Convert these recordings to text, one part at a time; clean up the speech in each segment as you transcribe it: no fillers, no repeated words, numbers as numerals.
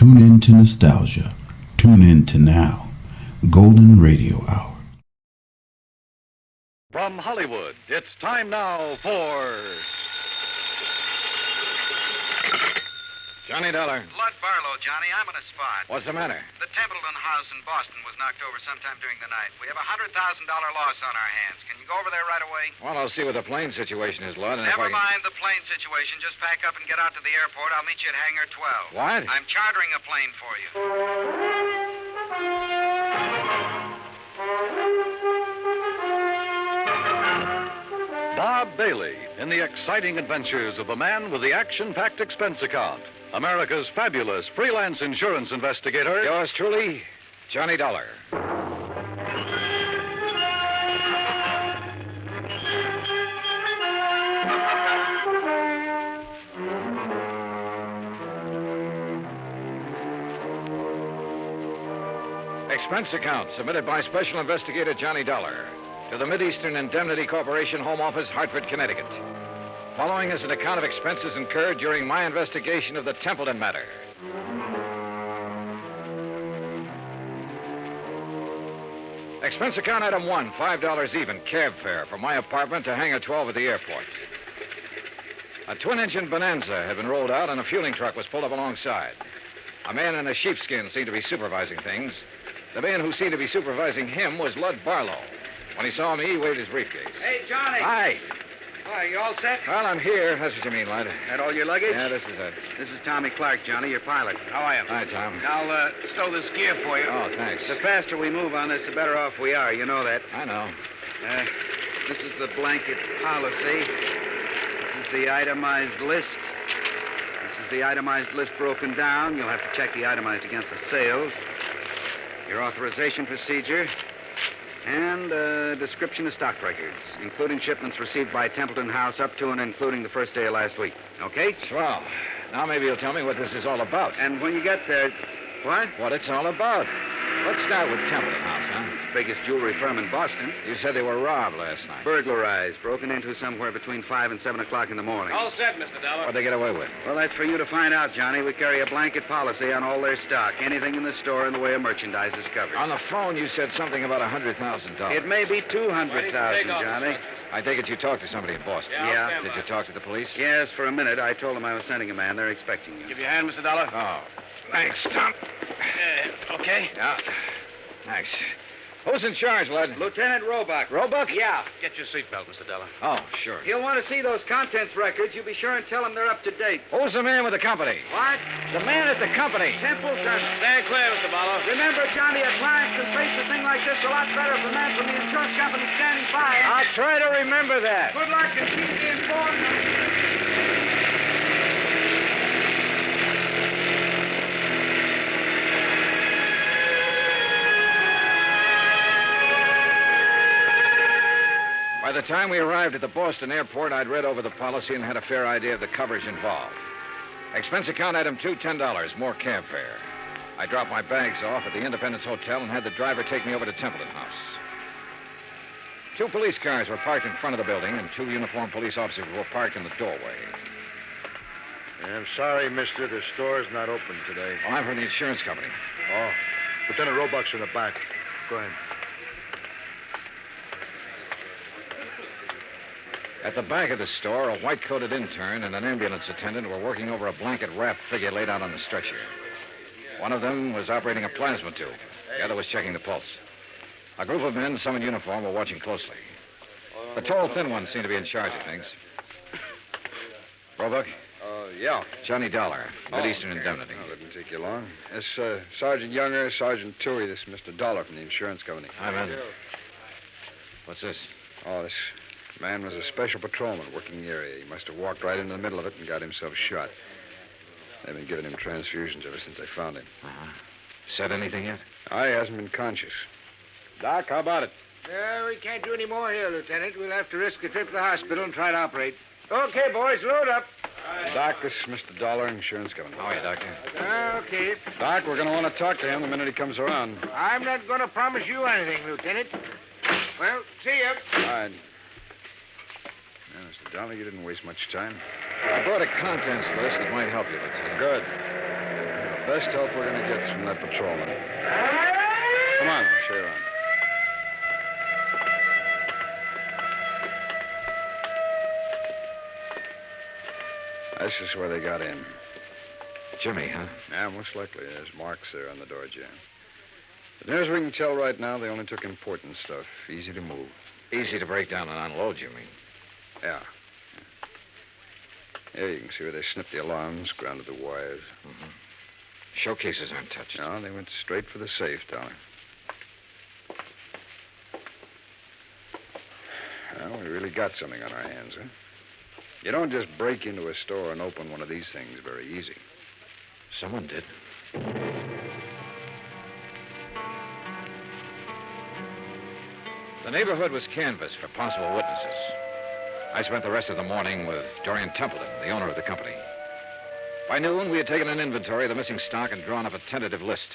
Tune in to nostalgia. Tune in to now. Golden Radio Hour. From Hollywood, it's time now for Johnny Dollar. Lud Barlow, Johnny. I'm on a spot. What's the matter? The Templeton house in Boston was knocked over sometime during the night. We have a $100,000 loss on our hands. Can you go over there right away? Well, I'll see what the plane situation is, Lud. And Never mind the plane situation. Just pack up and get out to the airport. I'll meet you at Hangar 12. What? I'm chartering a plane for you. Bob Bailey in the exciting adventures of the man with the action-packed expense account. America's fabulous freelance insurance investigator. Yours truly, Johnny Dollar. Expense account submitted by Special Investigator Johnny Dollar to the Mideastern Indemnity Corporation, Home Office, Hartford, Connecticut. Following is an account of expenses incurred during my investigation of the Templeton matter. Expense account item 1, $5 even, cab fare from my apartment to Hangar 12 at the airport. A twin-engine Bonanza had been rolled out and a fueling truck was pulled up alongside. A man in a sheepskin seemed to be supervising things. The man who seemed to be supervising him was Lud Barlow. When he saw me, he waved his briefcase. Hey, Johnny. Hi. Are you all set? Well, I'm here. That's what you mean, Lud. That all your luggage? Yeah, this is it. This is Tommy Clark, Johnny, your pilot. How are you? Hi, Tom. I'll stow this gear for you. Oh, thanks. The faster we move on this, the better off we are. You know that. I know. This is the blanket policy. This is the itemized list. This is the itemized list broken down. You'll have to check the itemized against the sales. Your authorization procedure. And a description of stock records, including shipments received by Templeton House up to and including the first day of last week. Okay? Swell. Now maybe you'll tell me what this is all about. And when you get there... What? What it's all about. Let's start with Templeton House, huh? It's the biggest jewelry firm in Boston. You said they were robbed last night. Burglarized, broken into somewhere between 5 and 7 o'clock in the morning. All set, Mr. Dollar. What'd they get away with? Well, that's for you to find out, Johnny. We carry a blanket policy on all their stock. Anything in the store in the way of merchandise is covered. On the phone, you said something about $100,000. It may be 200,000, Johnny. I take it you talked to somebody in Boston. Yeah. Did you talk to the police? Yes, for a minute. I told them I was sending a man. They're expecting you. Give you a hand, Mr. Dollar. Oh, thanks, Tom. Okay. Yeah. Thanks. Who's in charge, Lud? Lieutenant Roebuck. Roebuck? Yeah. Get your seatbelt, Mr. Dollar. Oh, sure. He'll want to see those contents records. You be sure and tell him they're up to date. Who's the man with the company? What? The man at the company. Templeton. Stand clear, Mr. Barlow. Remember, Johnny, a client can face a thing like this a lot better if the man from the insurance company standing by. I'll try to remember that. Good luck and keep me informed. By the time we arrived at the Boston airport, I'd read over the policy and had a fair idea of the coverage involved. Expense account item 2, $10, more cab fare. I dropped my bags off at the Independence Hotel and had the driver take me over to Templeton House. 2 police cars were parked in front of the building, and 2 uniformed police officers were parked in the doorway. I'm sorry, mister. The store's not open today. Well, I'm from the insurance company. Oh. Lieutenant Roebuck's in the back. Go ahead. At the back of the store, a white-coated intern and an ambulance attendant were working over a blanket-wrapped figure laid out on the stretcher. One of them was operating a plasma tube. The other was checking the pulse. A group of men, some in uniform, were watching closely. The tall, thin one seemed to be in charge of things. Roebuck? Yeah. Johnny Dollar, Mideastern okay. Indemnity. Oh, that didn't take you long. This, Sergeant Younger, Sergeant Toohey. This is Mr. Dollar from the insurance company. Hi, man. What's this? Oh, this man was a special patrolman working in the area. He must have walked right into the middle of it and got himself shot. They've been giving him transfusions ever since they found him. Uh-huh. Said anything yet? He hasn't been conscious. Doc, how about it? We can't do any more here, Lieutenant. We'll have to risk a trip to the hospital and try to operate. Okay, boys, load up. Doc, this is Mr. Dollar, insurance company. How are you, Doctor? Okay. Doc, we're going to want to talk to him the minute he comes around. I'm not going to promise you anything, Lieutenant. Well, see ya. All right. Now, Mr. Dollar, you didn't waste much time. I brought a contents list that might help you, Lieutenant. Good. Best help we're going to get from that patrolman. Come on, I'll show you around. This is where they got in. Jimmy, huh? Yeah, most likely. There's marks there on the door jam. As near as we can tell right now, they only took important stuff. Easy to move. Easy to break down and unload, you mean? Yeah. Yeah, you can see where they snipped the alarms, grounded the wires. Mm-hmm. Showcases aren't touched. No, they went straight for the safe, Dollar. Well, we really got something on our hands, huh? You don't just break into a store and open one of these things very easy. Someone did. The neighborhood was canvassed for possible witnesses. I spent the rest of the morning with Dorian Templeton, the owner of the company. By noon, we had taken an inventory of the missing stock and drawn up a tentative list.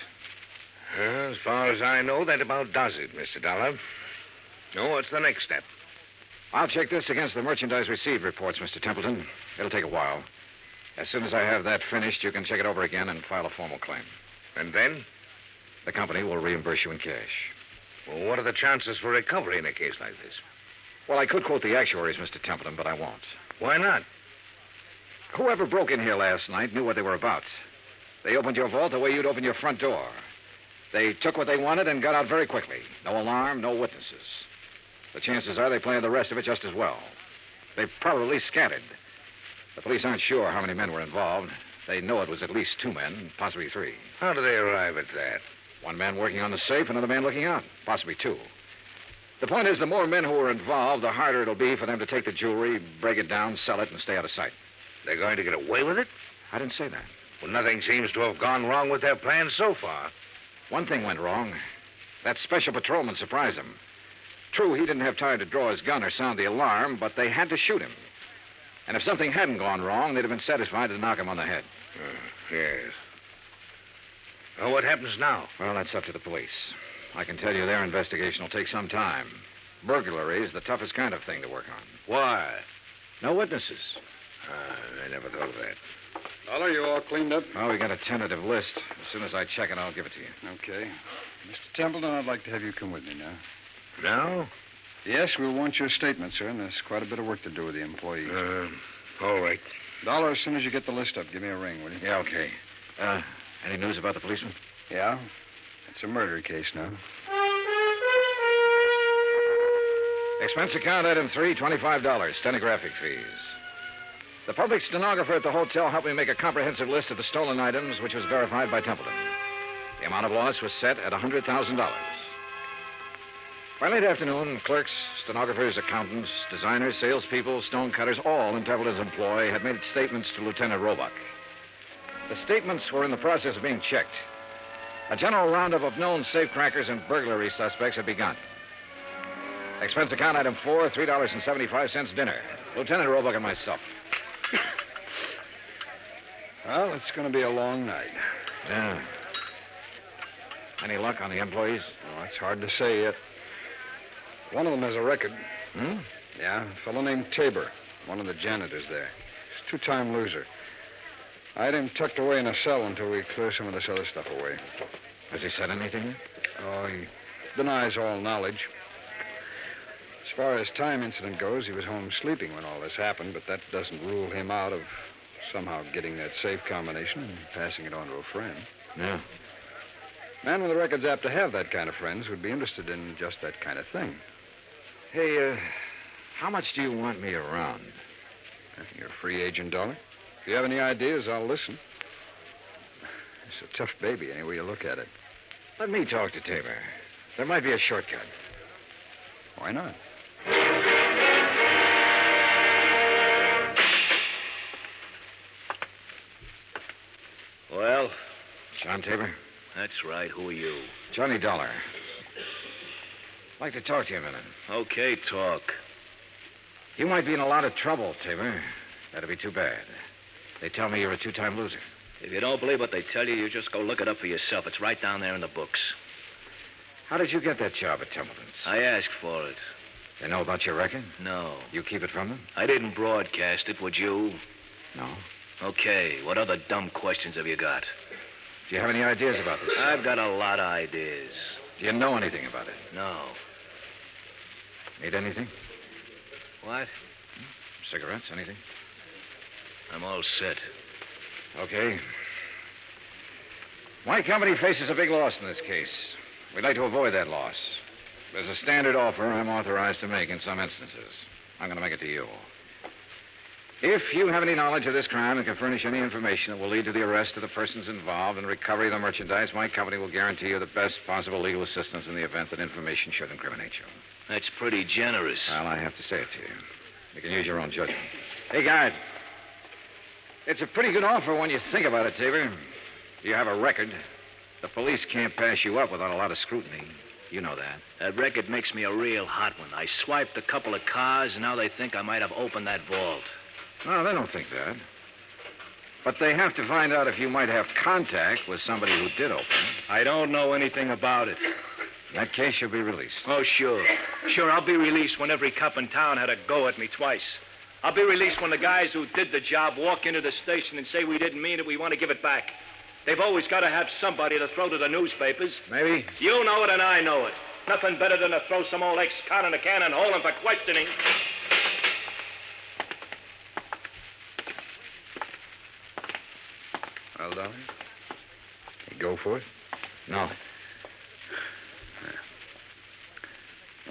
As far as I know, that about does it, Mr. Dollar. Now, what's the next step? I'll check this against the merchandise received reports, Mr. Templeton. It'll take a while. As soon as I have that finished, you can check it over again and file a formal claim. And then? The company will reimburse you in cash. Well, what are the chances for recovery in a case like this? Well, I could quote the actuaries, Mr. Templeton, but I won't. Why not? Whoever broke in here last night knew what they were about. They opened your vault the way you'd open your front door. They took what they wanted and got out very quickly. No alarm, no witnesses. The chances are they planned the rest of it just as well. They probably scattered. The police aren't sure how many men were involved. They know it was at least 2 men, possibly 3. How do they arrive at that? 1 man working on the safe, another man looking out, possibly 2. The point is, the more men who are involved, the harder it'll be for them to take the jewelry, break it down, sell it, and stay out of sight. They're going to get away with it? I didn't say that. Well, nothing seems to have gone wrong with their plan so far. One thing went wrong. That special patrolman surprised them. True, he didn't have time to draw his gun or sound the alarm, but they had to shoot him. And if something hadn't gone wrong, they'd have been satisfied to knock him on the head. Yes. Well, what happens now? Well, that's up to the police. I can tell you their investigation will take some time. Burglary is the toughest kind of thing to work on. Why? No witnesses. I never thought of that. Dollar, you all cleaned up? Well, we got a tentative list. As soon as I check it, I'll give it to you. Okay. Mr. Templeton, I'd like to have you come with me now. Now? Yes, we'll want your statement, sir, and there's quite a bit of work to do with the employees. All right. Dollar, as soon as you get the list up, give me a ring, will you? Yeah, okay. Any news about the policeman? Yeah? It's a murder case now. Expense account item 3, $25, stenographic fees. The public stenographer at the hotel helped me make a comprehensive list of the stolen items, which was verified by Templeton. The amount of loss was set at $100,000. By late afternoon, clerks, stenographers, accountants, designers, salespeople, stonecutters, all in Templeton's employ had made statements to Lieutenant Roebuck. The statements were in the process of being checked. A general roundup of known safecrackers and burglary suspects had begun. Expense account item 4, $3.75 dinner. Lieutenant Roebuck and myself. Well, it's going to be a long night. Yeah. Any luck on the employees? Oh, it's hard to say yet. One of them has a record. Hmm? Yeah, a fellow named Tabor, one of the janitors there. He's a 2-time loser. I had him tucked away in a cell until we clear some of this other stuff away. Has he said anything? Oh, he denies all knowledge. As far as time incident goes, he was home sleeping when all this happened, but that doesn't rule him out of somehow getting that safe combination and passing it on to a friend. Yeah. Man with a record's apt to have that kind of friends who'd be interested in just that kind of thing. Hey, how much do you want me around? You're a free agent, Dollar. If you have any ideas, I'll listen. It's a tough baby, any way you look at it. Let me talk to Tabor. There might be a shortcut. Why not? Well, John Tabor? that's right. Who are you? Johnny Dollar. I'd like to talk to you a minute. Okay, talk. You might be in a lot of trouble, Tabor. That'd be too bad. They tell me you're a 2-time loser. If you don't believe what they tell you, you just go look it up for yourself. It's right down there in the books. How did you get that job at Templeton's? I asked for it. They know about your record? No. You keep it from them? I didn't broadcast it, would you? No. Okay, what other dumb questions have you got? Do you have any ideas about this? I've got a lot of ideas. Do you know anything about it? No. Need anything? What? Cigarettes, anything? I'm all set. Okay. My company faces a big loss in this case. We'd like to avoid that loss. There's a standard offer I'm authorized to make in some instances. I'm going to make it to you. If you have any knowledge of this crime and can furnish any information that will lead to the arrest of the persons involved and recovery of the merchandise, my company will guarantee you the best possible legal assistance in the event that information should incriminate you. That's pretty generous. Well, I have to say it to you. You can use your own judgment. Hey, guard. It's a pretty good offer when you think about it, Tabor. You have a record. The police can't pass you up without a lot of scrutiny. You know that. That record makes me a real hot one. I swiped a couple of cars, and now they think I might have opened that vault. No, they don't think that. But they have to find out if you might have contact with somebody who did open it. I don't know anything about it. In that case, you'll be released. Oh, sure. Sure, I'll be released when every cop in town had a go at me twice. I'll be released when the guys who did the job walk into the station and say we didn't mean it, we want to give it back. They've always got to have somebody to throw to the newspapers. Maybe. You know it and I know it. Nothing better than to throw some old ex-con in a cannon hole and for questioning. Well, Dolly? You go for it? No.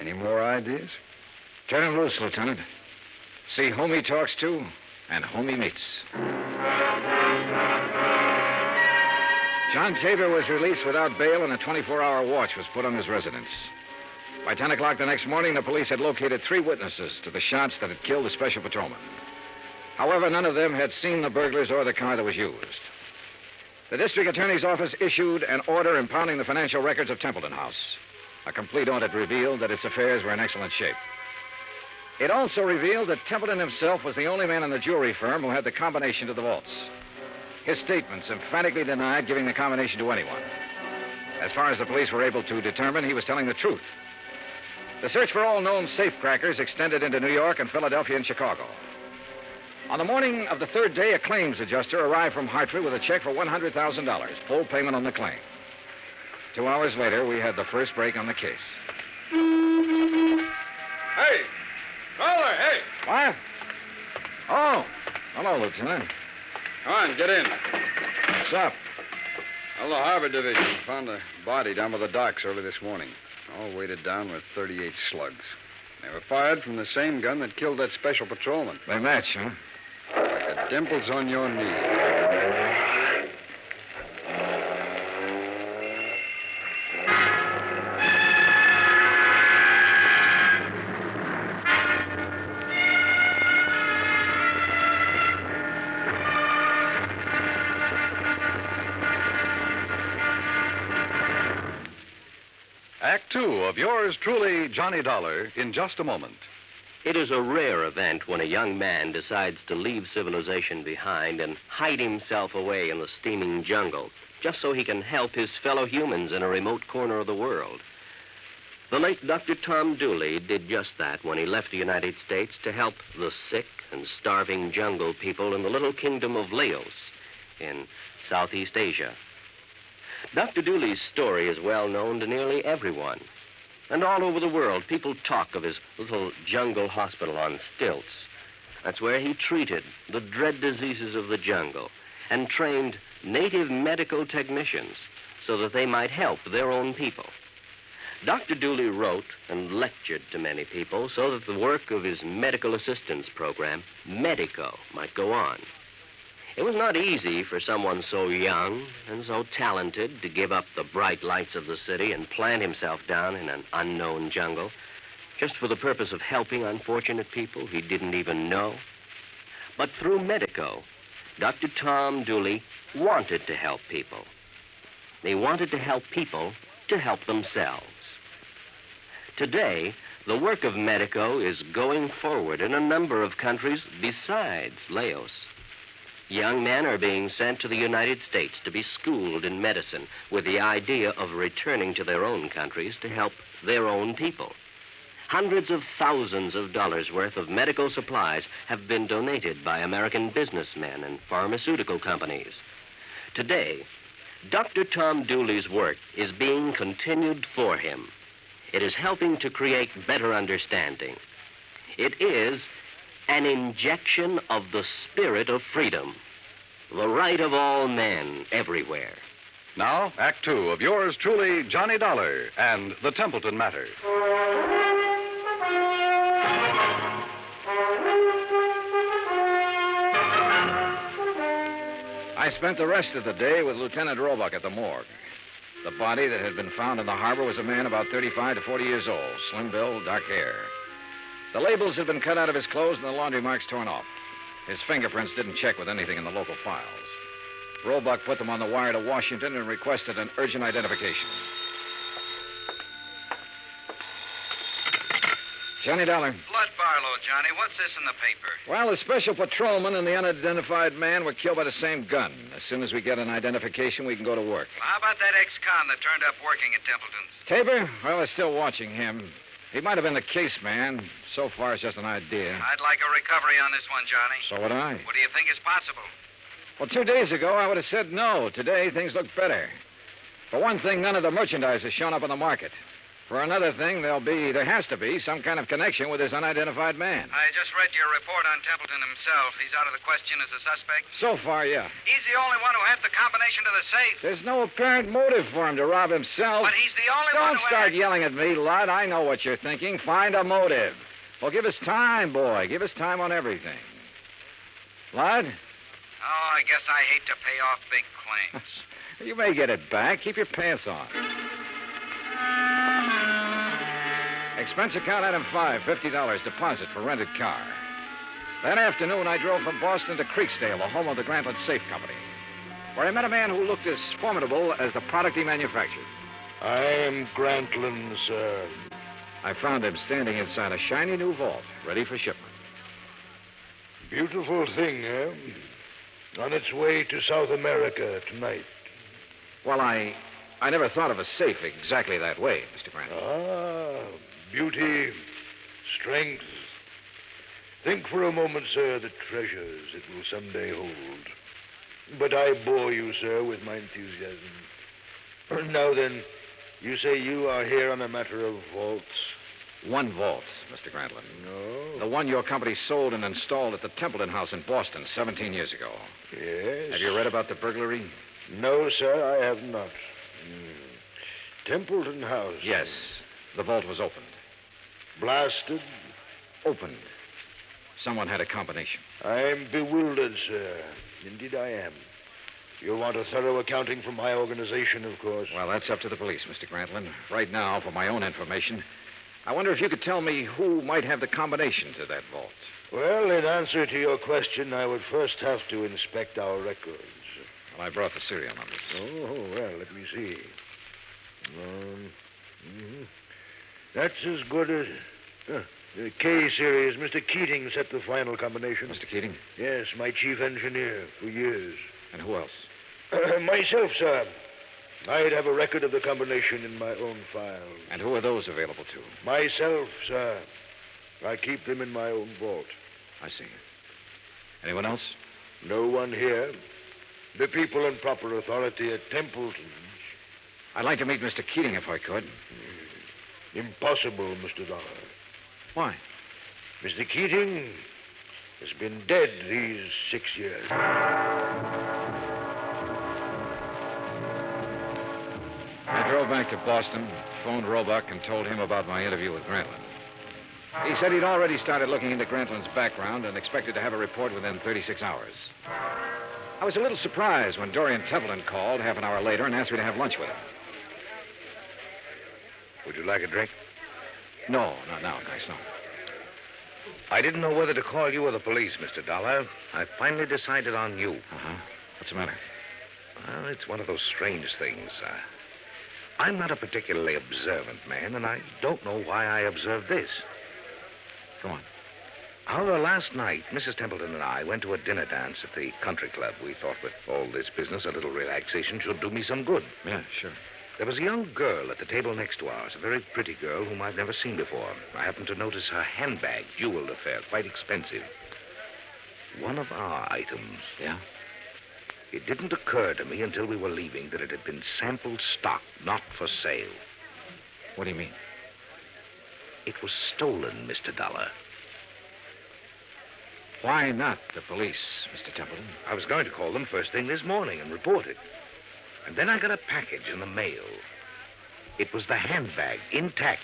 Any more ideas? Turn him loose, Lieutenant. See whom he talks to and whom he meets. John Tabor was released without bail, and a 24-hour watch was put on his residence. By 10 o'clock the next morning, the police had located 3 witnesses to the shots that had killed the special patrolman. However, none of them had seen the burglars or the car that was used. The district attorney's office issued an order impounding the financial records of Templeton House. A complete audit revealed that its affairs were in excellent shape. It also revealed that Templeton himself was the only man in the jewelry firm who had the combination to the vaults. His statements emphatically denied giving the combination to anyone. As far as the police were able to determine, he was telling the truth. The search for all known safecrackers extended into New York and Philadelphia and Chicago. On the morning of the 3rd day, a claims adjuster arrived from Hartford with a check for $100,000, full payment on the claim. 2 hours later, we had the first break on the case. Hey! Caller, hey! What? Oh, hello, Lieutenant. Come on, get in. What's up? Well, the Harbor Division found a body down by the docks early this morning, all weighted down with 38 slugs. They were fired from the same gun that killed that special patrolman. They match, huh? Like the dimples on your knee. Act 2 of yours truly, Johnny Dollar, in just a moment. It is a rare event when a young man decides to leave civilization behind and hide himself away in the steaming jungle, just so he can help his fellow humans in a remote corner of the world. The late Dr. Tom Dooley did just that when he left the United States to help the sick and starving jungle people in the little kingdom of Laos in Southeast Asia. Dr. Dooley's story is well known to nearly everyone. And all over the world, people talk of his little jungle hospital on stilts. That's where he treated the dread diseases of the jungle and trained native medical technicians so that they might help their own people. Dr. Dooley wrote and lectured to many people so that the work of his medical assistance program, Medico, might go on. It was not easy for someone so young and so talented to give up the bright lights of the city and plant himself down in an unknown jungle just for the purpose of helping unfortunate people he didn't even know. But through Medico, Dr. Tom Dooley wanted to help people. He wanted to help people to help themselves. Today, the work of Medico is going forward in a number of countries besides Laos. Young men are being sent to the United States to be schooled in medicine with the idea of returning to their own countries to help their own people. Hundreds of thousands of dollars worth of medical supplies have been donated by American businessmen and pharmaceutical companies. Today, Dr. Tom Dooley's work is being continued for him. It is helping to create better understanding. It is an injection of the spirit of freedom, the right of all men everywhere. Now, Act Two of yours truly, Johnny Dollar and the Templeton Matter. I spent the rest of the day with Lieutenant Roebuck at the morgue. The body that had been found in the harbor was a man about 35 to 40 years old, slim build, dark hair. The labels had been cut out of his clothes and the laundry marks torn off. His fingerprints didn't check with anything in the local files. Roebuck put them on the wire to Washington and requested an urgent identification. Johnny Dollar. Blood Barlow, Johnny. What's this in the paper? Well, the special patrolman and the unidentified man were killed by the same gun. As soon as we get an identification, we can go to work. How about that ex-con that turned up working at Templeton's? Tabor? Well, they're still watching him. He might have been the case man. So far, it's just an idea. I'd like a recovery on this one, Johnny. So would I. What do you think is possible? Well, 2 days ago, I would have said no. Today, things look better. For one thing, none of the merchandise has shown up on the market. For another thing, there has to be some kind of connection with this unidentified man. I just read your report on Templeton himself. He's out of the question as a suspect? So far, yeah. He's the only one who had the combination to the safe. There's no apparent motive for him to rob himself. But he's the only one Don't who start had... yelling at me, Lud. I know what you're thinking. Find a motive. Well, give us time, boy. Give us time on everything. Lud? Oh, I guess I hate to pay off big claims. You may get it back. Keep your pants on. Expense account item 5, $50 deposit for rented car. That afternoon, I drove from Boston to Creeksdale, the home of the Grantland Safe Company, where I met a man who looked as formidable as the product he manufactured. I am Grantland, sir. I found him standing inside a shiny new vault, ready for shipment. Beautiful thing, eh? On its way to South America tonight. Well, I never thought of a safe exactly that way, Mr. Grant. Beauty, strength. Think for a moment, sir, the treasures it will someday hold. But I bore you, sir, with my enthusiasm. Now then, you say you are here on a matter of vaults? One vault, Mr. Grantland. No. The one your company sold and installed at the Templeton House in Boston 17 years ago. Yes. Have you read about the burglary? No, sir, I have not. Templeton House? Yes. The vault was opened. Blasted? Opened. Someone had a combination. I'm bewildered, sir. Indeed I am. You'll want a thorough accounting from my organization, of course. Well, that's up to the police, Mr. Grantland. Right now, for my own information, I wonder if you could tell me who might have the combination to that vault. Well, in answer to your question, I would first have to inspect our records. Well, I brought the serial numbers. Oh, well, let me see. That's as good as... the K series. Mr. Keating set the final combination. Mr. Keating? Yes, my chief engineer for years. And who else? Myself, sir. I'd have a record of the combination in my own file. And who are those available to? Myself, sir. I keep them in my own vault. I see. Anyone else? No one here. The people in proper authority at Templeton's. I'd like to meet Mr. Keating if I could. Impossible, Mr. Dollar. Why? Mr. Keating has been dead these 6 years. I drove back to Boston, phoned Roebuck, and told him about my interview with Grantland. He said he'd already started looking into Grantland's background and expected to have a report within 36 hours. I was a little surprised when Dorian Templeton called half an hour later and asked me to have lunch with him. Would you like a drink? No, not now, thanks, no. I didn't know whether to call you or the police, Mr. Dollar. I finally decided on you. Uh-huh. What's the matter? Well, it's one of those strange things. I'm not a particularly observant man, and I don't know why I observed this. Go on. However, last night, Mrs. Templeton and I went to a dinner dance at the country club. We thought with all this business, a little relaxation should do me some good. Yeah, sure. There was a young girl at the table next to ours, a very pretty girl whom I've never seen before. I happened to notice her handbag, jeweled affair, quite expensive. One of our items. Yeah? It didn't occur to me until we were leaving that it had been sample stock, not for sale. What do you mean? It was stolen, Mr. Dollar. Why not the police, Mr. Templeton? I was going to call them first thing this morning and report it. And then I got a package in the mail. It was the handbag, intact.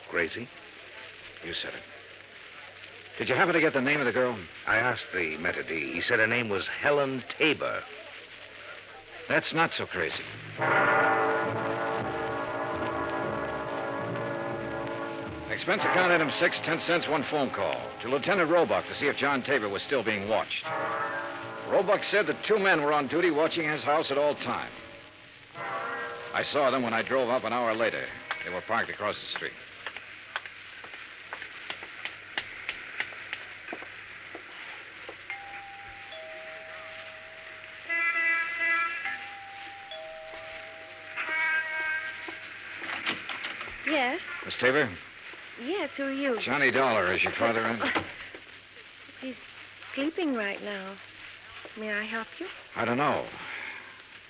Crazy? You said it. Did you happen to get the name of the girl? I asked the maitre d'. He said her name was Helen Tabor. That's not so crazy. Expense account item 6, 10 cents, one phone call to Lieutenant Roebuck to see if John Tabor was still being watched. Roebuck said that 2 men were on duty watching his house at all times. I saw them when I drove up an hour later. They were parked across the street. Yes? Miss Tabor? Yes, who are you? Johnny Dollar, is your father in? He's sleeping right now. May I help you? I don't know.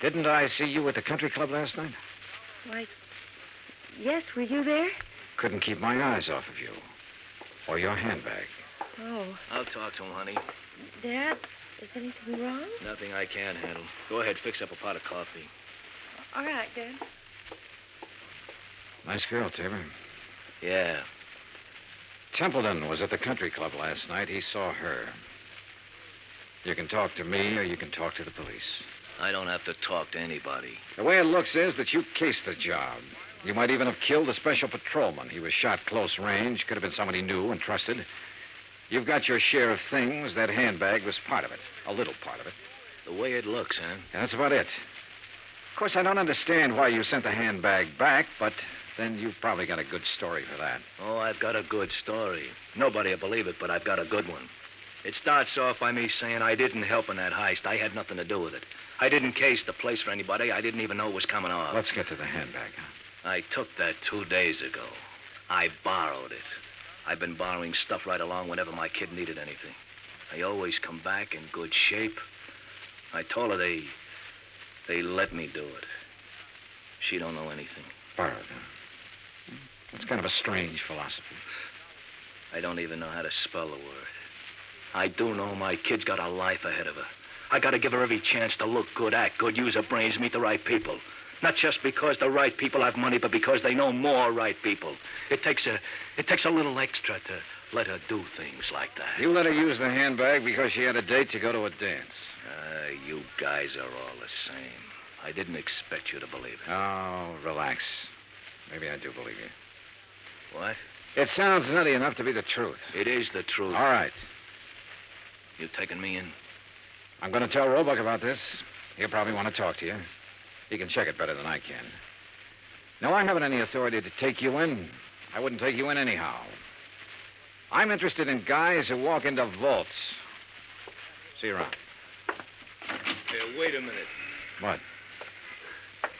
Didn't I see you at the country club last night? Why, yes, were you there? Couldn't keep my eyes off of you. Or your handbag. Oh. I'll talk to him, honey. Dad, is anything wrong? Nothing I can't handle. Go ahead, fix up a pot of coffee. All right, Dad. Nice girl, Tabor. Yeah. Templeton was at the country club last night. He saw her. You can talk to me or you can talk to the police. I don't have to talk to anybody. The way it looks is that you cased the job. You might even have killed the special patrolman. He was shot close range. Could have been somebody new and trusted. You've got your share of things. That handbag was part of it. A little part of it. The way it looks, huh? That's about it. Of course, I don't understand why you sent the handbag back, but then you've probably got a good story for that. Oh, I've got a good story. Nobody will believe it, but I've got a good one. It starts off by me saying I didn't help in that heist. I had nothing to do with it. I didn't case the place for anybody. I didn't even know it was coming off. Let's get to the handbag, huh? I took that 2 days ago. I borrowed it. I've been borrowing stuff right along whenever my kid needed anything. I always come back in good shape. I told her they let me do it. She don't know anything. Borrowed, huh? That's kind of a strange philosophy. I don't even know how to spell the word. I do know my kid's got a life ahead of her. I got to give her every chance to look good, act good, use her brains, meet the right people. Not just because the right people have money, but because they know more right people. It takes a little extra to let her do things like that. You let her use the handbag because she had a date to go to a dance. You guys are all the same. I didn't expect you to believe it. Oh, relax. Maybe I do believe you. What? It sounds nutty enough to be the truth. It is the truth. All right. You taking me in? I'm going to tell Roebuck about this. He'll probably want to talk to you. He can check it better than I can. No, I haven't any authority to take you in. I wouldn't take you in anyhow. I'm interested in guys who walk into vaults. See you around. Hey, wait a minute. What?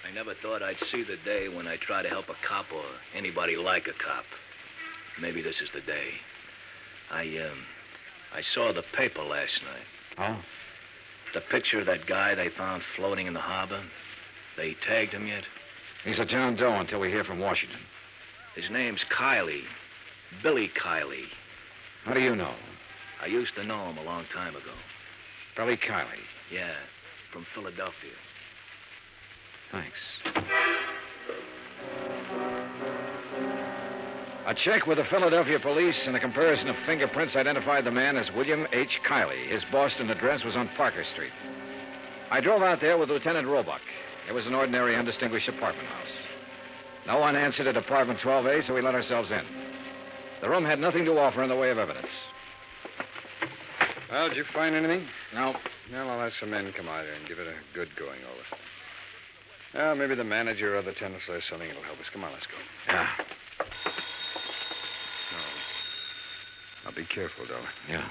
I never thought I'd see the day when I try to help a cop or anybody like a cop. Maybe this is the day. I saw the paper last night. Oh? The picture of that guy they found floating in the harbor. They tagged him yet? He's a John Doe until we hear from Washington. His name's Kiley. Billy Kiley. How do you know? I used to know him a long time ago. Billy Kiley. Yeah, from Philadelphia. Thanks. A check with the Philadelphia police and a comparison of fingerprints identified the man as William H. Kiley. His Boston address was on Parker Street. I drove out there with Lieutenant Roebuck. It was an ordinary, undistinguished apartment house. No one answered at apartment 12A, so we let ourselves in. The room had nothing to offer in the way of evidence. Well, did you find anything? No. Well, I'll have some men come out here and give it a good going over. Well, maybe the manager or the tenants says something that'll help us. Come on, let's go. Yeah. Now, be careful, Dollar. Yeah.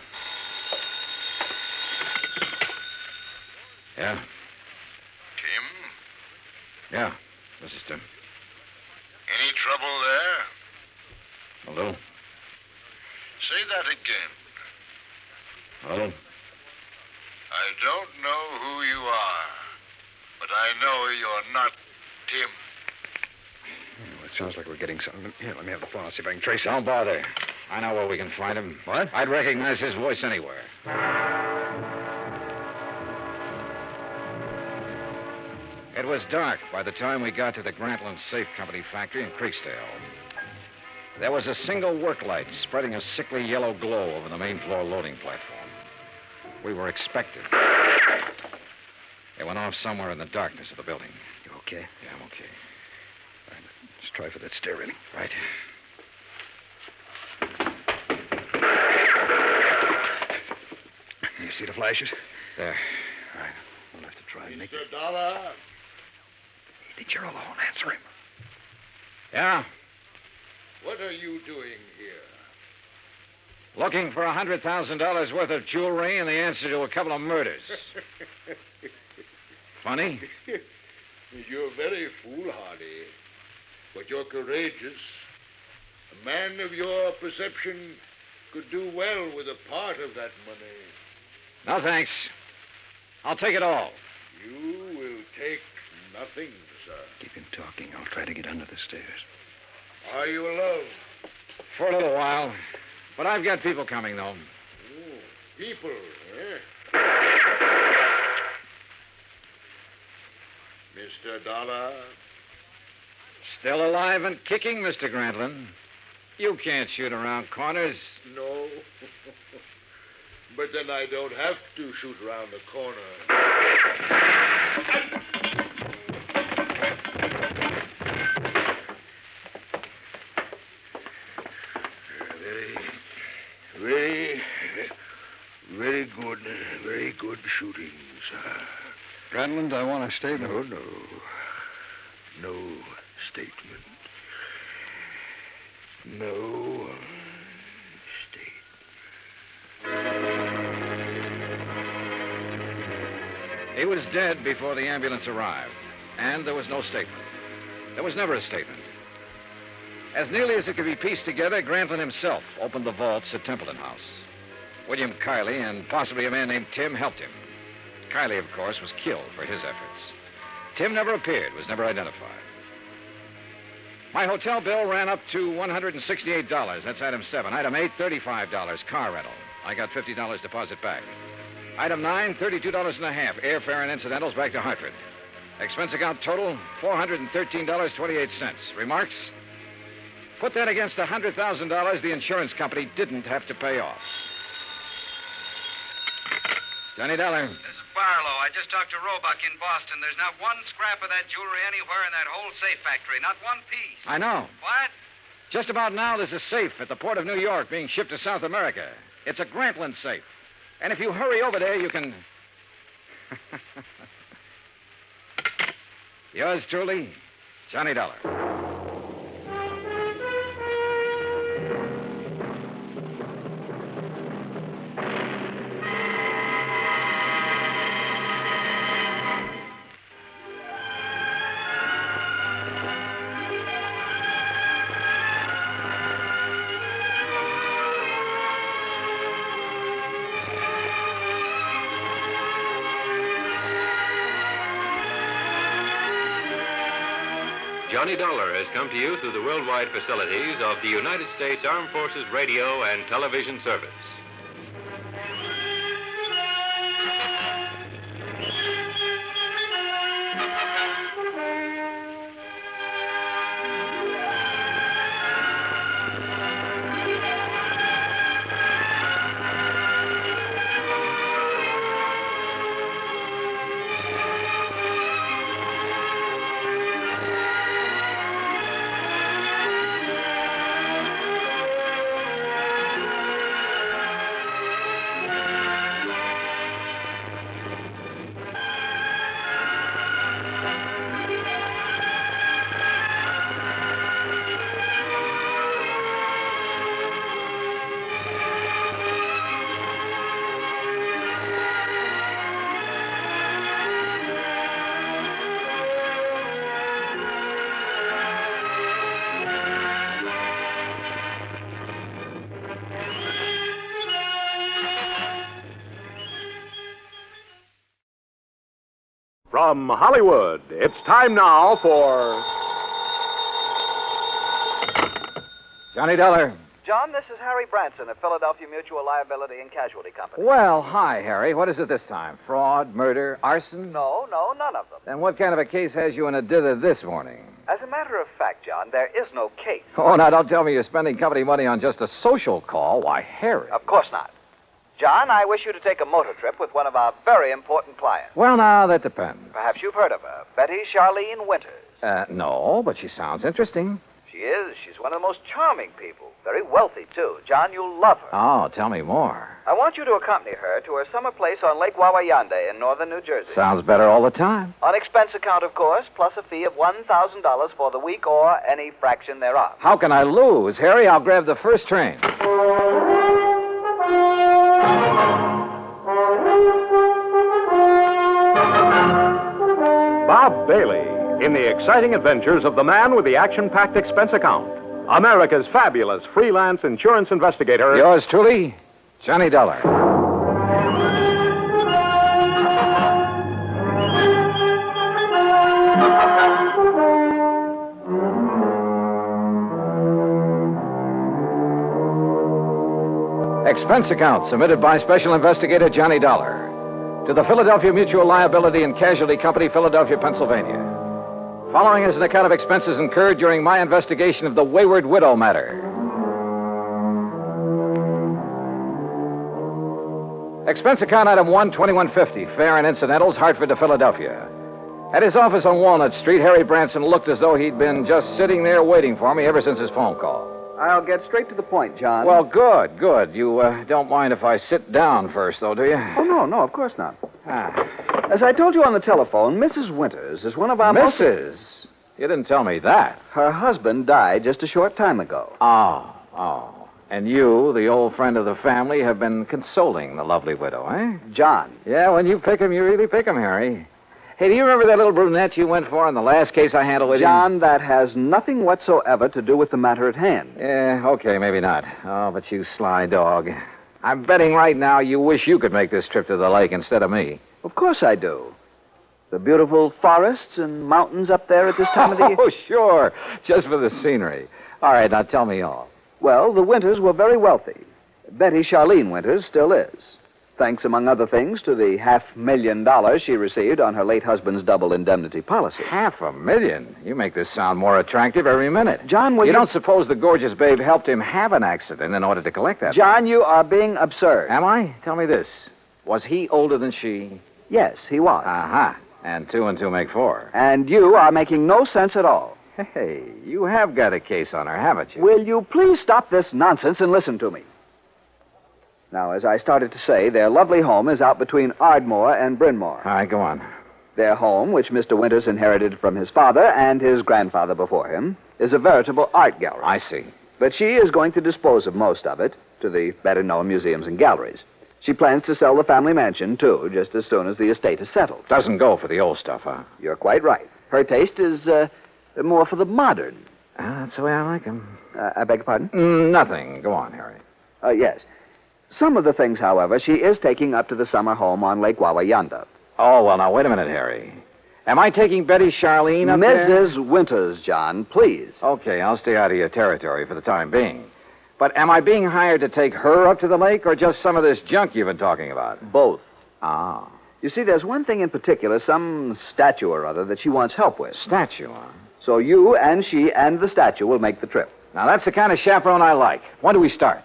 Yeah. Tim? Yeah, this is Tim. Any trouble there? A little. Say that again. A little. I I don't know who you are, but I know you're not Tim. Well, it sounds like we're getting something. Here, let me have the phone. I'll see if I can trace it. Don't bother. I know where we can find him. What? I'd recognize his voice anywhere. It was dark by the time we got to the Grantland Safe Company factory in Creeksdale. There was a single work light spreading a sickly yellow glow over the main floor loading platform. We were expected. It went off somewhere in the darkness of the building. You okay? Yeah, I'm okay. All right, let's try for that stair railing. Right. You see the flashes? There. All right. We'll have to try and make Mr. Dollar. Hey, you're alone. Answer him. Yeah? What are you doing here? Looking for $100,000 worth of jewelry and the answer to a couple of murders. Funny? You're very foolhardy, but you're courageous. A man of your perception could do well with a part of that money. No, thanks. I'll take it all. You will take nothing, sir. Keep him talking. I'll try to get under the stairs. Are you alone? For a little while. But I've got people coming, though. Oh, people, eh? Mr. Dollar? Still alive and kicking, Mr. Grantland. You can't shoot around corners. No. But then I don't have to shoot around the corner. Very good shooting, sir. Grantland, I want a statement. No statement. No statement. He was dead before the ambulance arrived, and there was no statement. There was never a statement. As nearly as it could be pieced together, Grantland himself opened the vaults at Templeton House. William Kiley and possibly a man named Tim helped him. Kiley, of course, was killed for his efforts. Tim never appeared, was never identified. My hotel bill ran up to $168. That's item 7. Item 8, $35, car rental. I got $50 deposit back. Item 9, $32.50, airfare and incidentals back to Hartford. Expense account total, $413.28. Remarks? Put that against the $100,000 the insurance company didn't have to pay off. Johnny Dollar. This is Barlow. I just talked to Roebuck in Boston. There's not one scrap of that jewelry anywhere in that whole safe factory. Not one piece. I know. What? Just about now, there's a safe at the port of New York being shipped to South America. It's a Grantland safe. And if you hurry over there, you can... Yours truly, Johnny Dollar. Johnny Dollar has come to you through the worldwide facilities of the United States Armed Forces Radio and Television Service. From Hollywood, it's time now for Johnny Dollar. John, this is Harry Branson of Philadelphia Mutual Liability and Casualty Company. Well, hi, Harry. What is it this time? Fraud, murder, arson? No, none of them. Then what kind of a case has you in a dither this morning? As a matter of fact, John, there is no case. Oh, now don't tell me you're spending company money on just a social call. Why, Harry. Of course not. John, I wish you to take a motor trip with one of our very important clients. Well, now, that depends. Perhaps you've heard of her, Betty Charlene Winters. No, but she sounds interesting. She is. She's one of the most charming people. Very wealthy, too. John, you'll love her. Oh, tell me more. I want you to accompany her to her summer place on Lake Wawayanda in northern New Jersey. Sounds better all the time. On expense account, of course, plus a fee of $1,000 for the week or any fraction thereof. How can I lose? Harry, I'll grab the first train. Bob Bailey in the exciting adventures of the man with the action-packed expense account. America's fabulous freelance insurance investigator. Yours truly, Johnny Dollar. Expense account submitted by Special Investigator Johnny Dollar to the Philadelphia Mutual Liability and Casualty Company, Philadelphia, Pennsylvania. Following is an account of expenses incurred during my investigation of the Wayward Widow matter. Expense account item 1, 2150, fare and incidentals, Hartford to Philadelphia. At his office on Walnut Street, Harry Branson looked as though he'd been just sitting there waiting for me ever since his phone call. I'll get straight to the point, John. Well, good. You don't mind if I sit down first, though, do you? Oh, no, of course not. As I told you on the telephone, Mrs. Winters is one of our Mrs.? You didn't tell me that. Her husband died just a short time ago. Oh. And you, the old friend of the family, have been consoling the lovely widow, eh? John. Yeah, when you pick 'em, you really pick 'em, Harry. Hey, do you remember that little brunette you went for in the last case I handled with you? John, that has nothing whatsoever to do with the matter at hand. Yeah, okay, maybe not. Oh, but you sly dog. I'm betting right now you wish you could make this trip to the lake instead of me. Of course I do. The beautiful forests and mountains up there at this time of the year. Oh, sure. Just for the scenery. All right, now tell me all. Well, the Winters were very wealthy. Betty Charlene Winters still is. Thanks, among other things, to the $500,000 she received on her late husband's double indemnity policy. $500,000? You make this sound more attractive every minute. John, you don't suppose the gorgeous babe helped him have an accident in order to collect that? John, you are being absurd. Am I? Tell me this. Was he older than she? Yes, he was. Uh-huh. And 2 and 2 make 4. And you are making no sense at all. Hey, you have got a case on her, haven't you? Will you please stop this nonsense and listen to me? Now, as I started to say, their lovely home is out between Ardmore and Bryn Mawr. All right, go on. Their home, which Mr. Winters inherited from his father and his grandfather before him, is a veritable art gallery. I see. But she is going to dispose of most of it to the better-known museums and galleries. She plans to sell the family mansion, too, just as soon as the estate is settled. Doesn't go for the old stuff, huh? You're quite right. Her taste is more for the modern. That's the way I like 'em. I beg your pardon? Nothing. Go on, Harry. Yes. Some of the things, however, she is taking up to the summer home on Lake Wawayanda. Oh, well, now, wait a minute, Harry. Am I taking Betty Charlene up there? Mrs. Winters, John, please. Okay, I'll stay out of your territory for the time being. But am I being hired to take her up to the lake or just some of this junk you've been talking about? Both. Ah. You see, there's one thing in particular, some statue or other that she wants help with. Statue, huh? So you and she and the statue will make the trip. Now, that's the kind of chaperone I like. When do we start?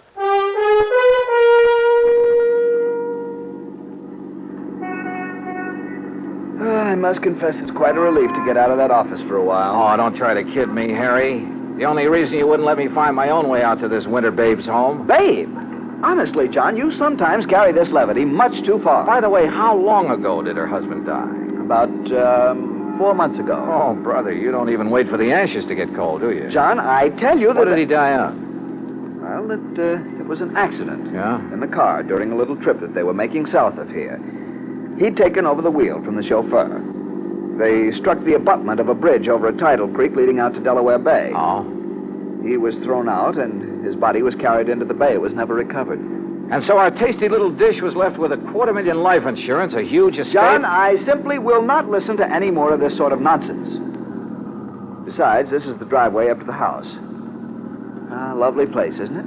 I must confess it's quite a relief to get out of that office for a while. Oh, don't try to kid me, Harry. The only reason you wouldn't let me find my own way out to this winter babe's home. Babe? Honestly, John, you sometimes carry this levity much too far. By the way, how long ago did her husband die? About, 4 months ago. Oh, brother, you don't even wait for the ashes to get cold, do you? John, I tell you that... What did he die of? Well, it was an accident. Yeah? In the car during a little trip that they were making south of here. He'd taken over the wheel from the chauffeur. They struck the abutment of a bridge over a tidal creek leading out to Delaware Bay. Oh? He was thrown out, and his body was carried into the bay. It was never recovered. And so our tasty little dish was left with $250,000 life insurance, a huge estate. John, I simply will not listen to any more of this sort of nonsense. Besides, this is the driveway up to the house. Lovely place, isn't it?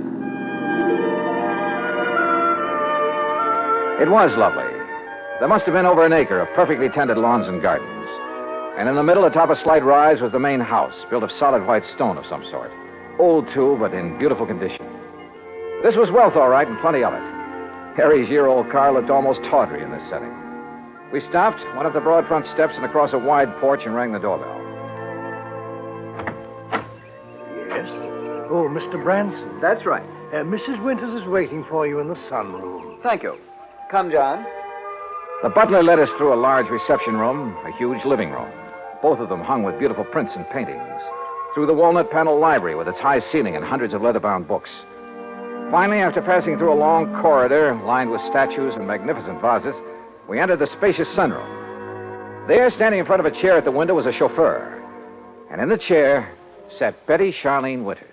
It was lovely. There must have been over an acre of perfectly tended lawns and gardens. And in the middle, atop a slight rise, was the main house, built of solid white stone of some sort. Old, too, but in beautiful condition. This was wealth, all right, and plenty of it. Harry's year-old car looked almost tawdry in this setting. We stopped, went up the broad front steps and across a wide porch and rang the doorbell. Yes? Oh, Mr. Branson. That's right. Mrs. Winters is waiting for you in the sunroom. Thank you. Come, John. The butler led us through a large reception room, a huge living room, both of them hung with beautiful prints and paintings, through the walnut panel library with its high ceiling and hundreds of leather-bound books. Finally, after passing through a long corridor lined with statues and magnificent vases, we entered the spacious sunroom. There, standing in front of a chair at the window, was a chauffeur. And in the chair sat Betty Charlene Winters.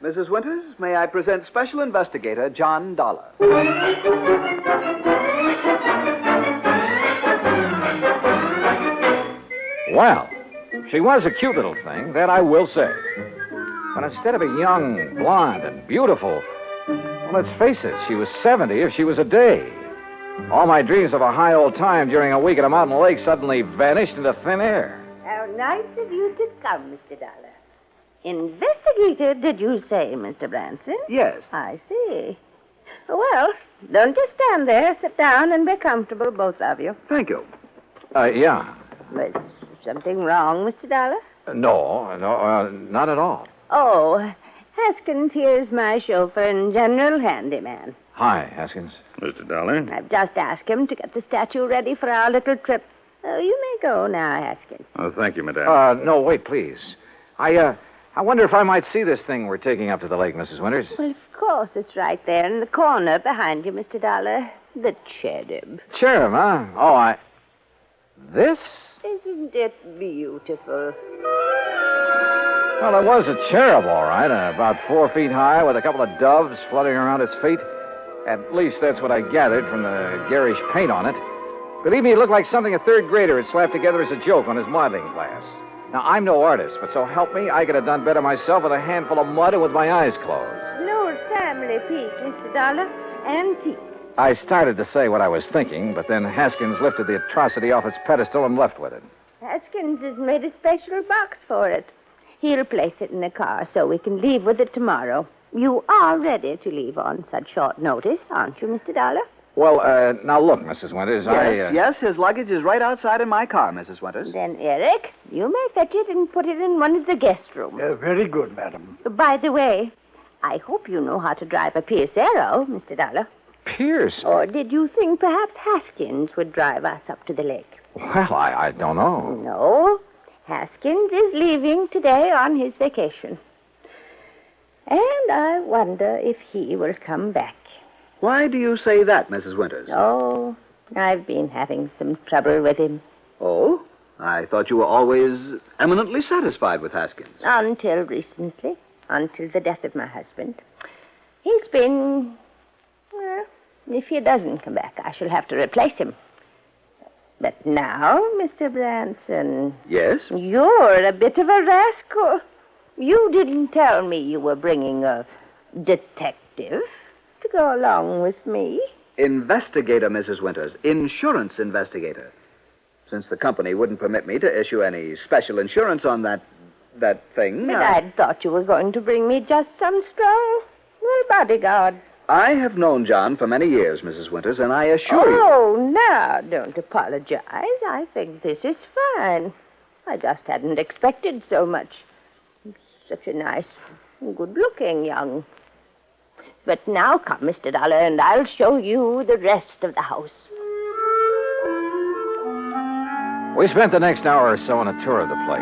Mrs. Winters, may I present Special Investigator John Dollar. Well, she was a cute little thing, that I will say. But instead of a young, blonde, and beautiful, well, let's face it, she was 70 if she was a day. All my dreams of a high old time during a week at a mountain lake suddenly vanished into thin air. How nice of you to come, Mr. Dollar. Investigator, did you say, Mr. Branson? Yes. I see. Well, don't just stand there. Sit down and be comfortable, both of you. Thank you. Yeah. Is something wrong, Mr. Dollar? No, not at all. Oh, Haskins here's my chauffeur and general handyman. Hi, Haskins. Mr. Dollar? I've just asked him to get the statue ready for our little trip. You may go now, Haskins. Oh, thank you, madame. No, wait, please. I wonder if I might see this thing we're taking up to the lake, Mrs. Winters. Well, of course, it's right there in the corner behind you, Mr. Dollar. The cherub. Cherub, huh? Oh, This? Isn't it beautiful? Well, it was a cherub, all right, about 4 feet high with a couple of doves fluttering around its feet. At least that's what I gathered from the garish paint on it. Believe me, it looked like something a third grader had slapped together as a joke on his modeling class. Now, I'm no artist, but so help me, I could have done better myself with a handful of mud and with my eyes closed. An old family piece, Mr. Dollar. Antique. I started to say what I was thinking, but then Haskins lifted the atrocity off its pedestal and left with it. Haskins has made a special box for it. He'll place it in the car so we can leave with it tomorrow. You are ready to leave on such short notice, aren't you, Mr. Dollar? Well, now look, Mrs. Winters, Yes, his luggage is right outside in my car, Mrs. Winters. Then, Eric, you may fetch it and put it in one of the guest rooms. Very good, madam. By the way, I hope you know how to drive a Pierce Arrow, Mr. Dollar. Pierce? Or did you think perhaps Haskins would drive us up to the lake? Well, I don't know. No. Haskins is leaving today on his vacation. And I wonder if he will come back. Why do you say that, Mrs. Winters? Oh, I've been having some trouble with him. Oh? I thought you were always eminently satisfied with Haskins. Until recently. Until the death of my husband. He's been... Well, if he doesn't come back, I shall have to replace him. But now, Mr. Branson... Yes? You're a bit of a rascal. You didn't tell me you were bringing a detective to go along with me. Investigator, Mrs. Winters. Insurance investigator. Since the company wouldn't permit me to issue any special insurance on that thing... But I'd thought you were going to bring me just some strong bodyguard. I have known John for many years, Mrs. Winters, and I assure you... Oh, now, don't apologize. I think this is fine. I just hadn't expected so much. Such a nice, good-looking young... But now come, Mr. Dollar, and I'll show you the rest of the house. We spent the next hour or so on a tour of the place,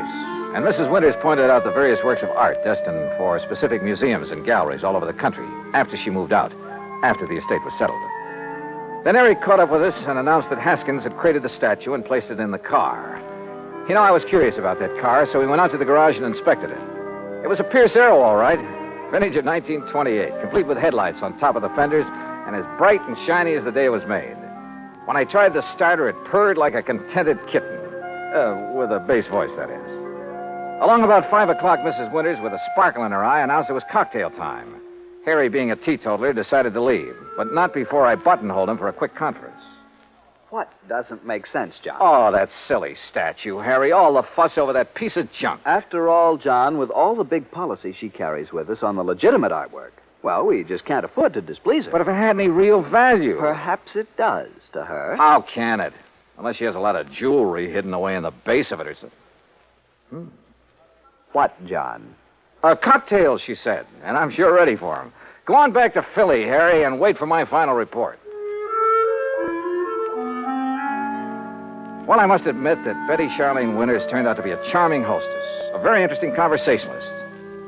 and Mrs. Winters pointed out the various works of art destined for specific museums and galleries all over the country after she moved out, after the estate was settled. Then Eric caught up with us and announced that Haskins had created the statue and placed it in the car. You know, I was curious about that car, so we went out to the garage and inspected it. It was a Pierce Arrow, all right. Vintage of 1928, complete with headlights on top of the fenders and as bright and shiny as the day it was made. When I tried the starter, it purred like a contented kitten. With a bass voice, that is. Along about 5 o'clock, Mrs. Winters, with a sparkle in her eye, announced it was cocktail time. Harry, being a teetotaler, decided to leave, but not before I buttonholed him for a quick conference. What doesn't make sense, John? Oh, that silly statue, Harry. All the fuss over that piece of junk. After all, John, with all the big policy she carries with us on the legitimate artwork, well, we just can't afford to displease her. But if it had any real value... Perhaps it does to her. How can it? Unless she has a lot of jewelry hidden away in the base of it or something. What, John? Cocktails, she said, and I'm sure ready for them. Go on back to Philly, Harry, and wait for my final report. Well, I must admit that Betty Charlene Winters turned out to be a charming hostess, a very interesting conversationalist.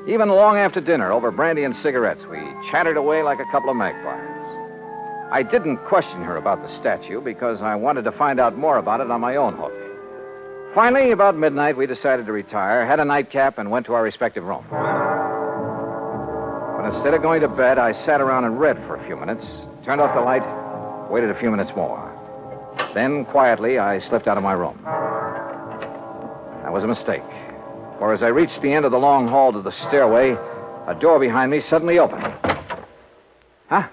Even long after dinner, over brandy and cigarettes, we chattered away like a couple of magpies. I didn't question her about the statue because I wanted to find out more about it on my own hook. Finally, about midnight, we decided to retire, had a nightcap, and went to our respective rooms. But instead of going to bed, I sat around and read for a few minutes, turned off the light, waited a few minutes more. Then, quietly, I slipped out of my room. That was a mistake, for as I reached the end of the long hall to the stairway, a door behind me suddenly opened. Huh?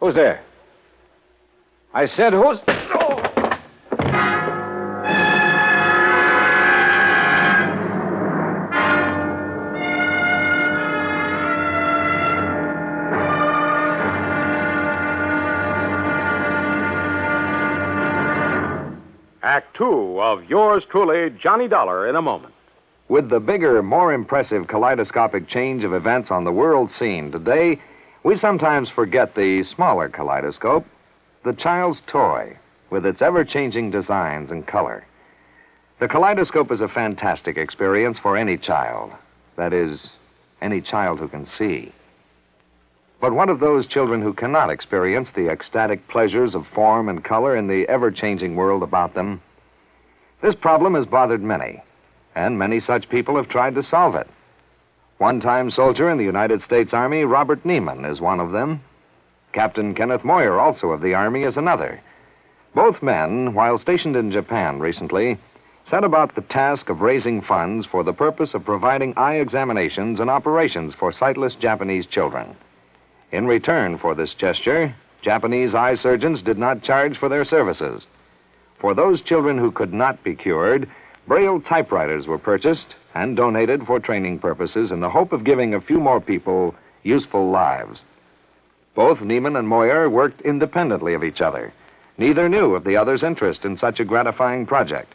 Who's there? I said, who's... Oh! Act two of yours truly, Johnny Dollar, in a moment. With the bigger, more impressive kaleidoscopic change of events on the world scene today, we sometimes forget the smaller kaleidoscope, the child's toy, with its ever-changing designs and color. The kaleidoscope is a fantastic experience for any child. That is, any child who can see. But what of those children who cannot experience the ecstatic pleasures of form and color in the ever-changing world about them? This problem has bothered many, and many such people have tried to solve it. One-time soldier in the United States Army, Robert Neiman, is one of them. Captain Kenneth Moyer, also of the Army, is another. Both men, while stationed in Japan recently, set about the task of raising funds for the purpose of providing eye examinations and operations for sightless Japanese children. In return for this gesture, Japanese eye surgeons did not charge for their services. For those children who could not be cured, Braille typewriters were purchased and donated for training purposes in the hope of giving a few more people useful lives. Both Neiman and Moyer worked independently of each other. Neither knew of the other's interest in such a gratifying project.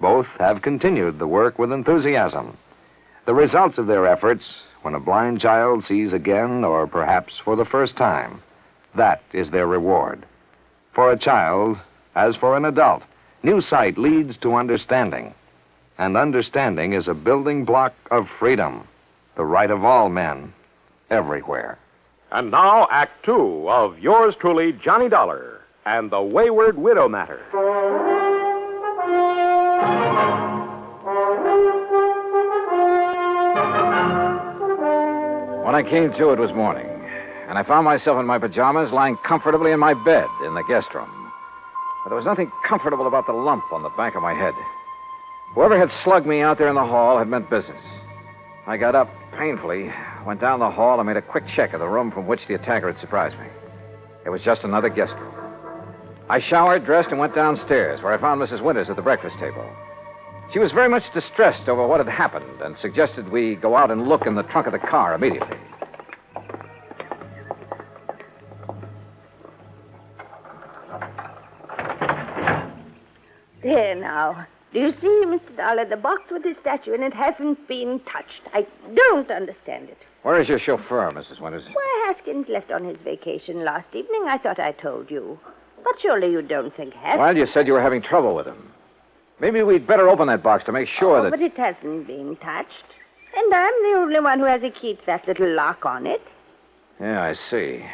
Both have continued the work with enthusiasm. The results of their efforts, when a blind child sees again, or perhaps for the first time, that is their reward. For a child, as for an adult, new sight leads to understanding. And understanding is a building block of freedom, the right of all men, everywhere. And now, Act two of yours truly, Johnny Dollar, and the Wayward Widow Matter. When I came to, it was morning, and I found myself in my pajamas lying comfortably in my bed in the guest room. But there was nothing comfortable about the lump on the back of my head. Whoever had slugged me out there in the hall had meant business. I got up painfully, went down the hall, and made a quick check of the room from which the attacker had surprised me. It was just another guest room. I showered, dressed, and went downstairs, where I found Mrs. Winters at the breakfast table. She was very much distressed over what had happened and suggested we go out and look in the trunk of the car immediately. There now. Do you see, Mr. Dollar, the box with the statue in it hasn't been touched. I don't understand it. Where is your chauffeur, Mrs. Winters? Why, Haskins left on his vacation last evening. I thought I told you. But surely you don't think Haskins... Well, you said you were having trouble with him. Maybe we'd better open that box to make sure that... But it hasn't been touched. And I'm the only one who has a key to that little lock on it. Yeah, I see.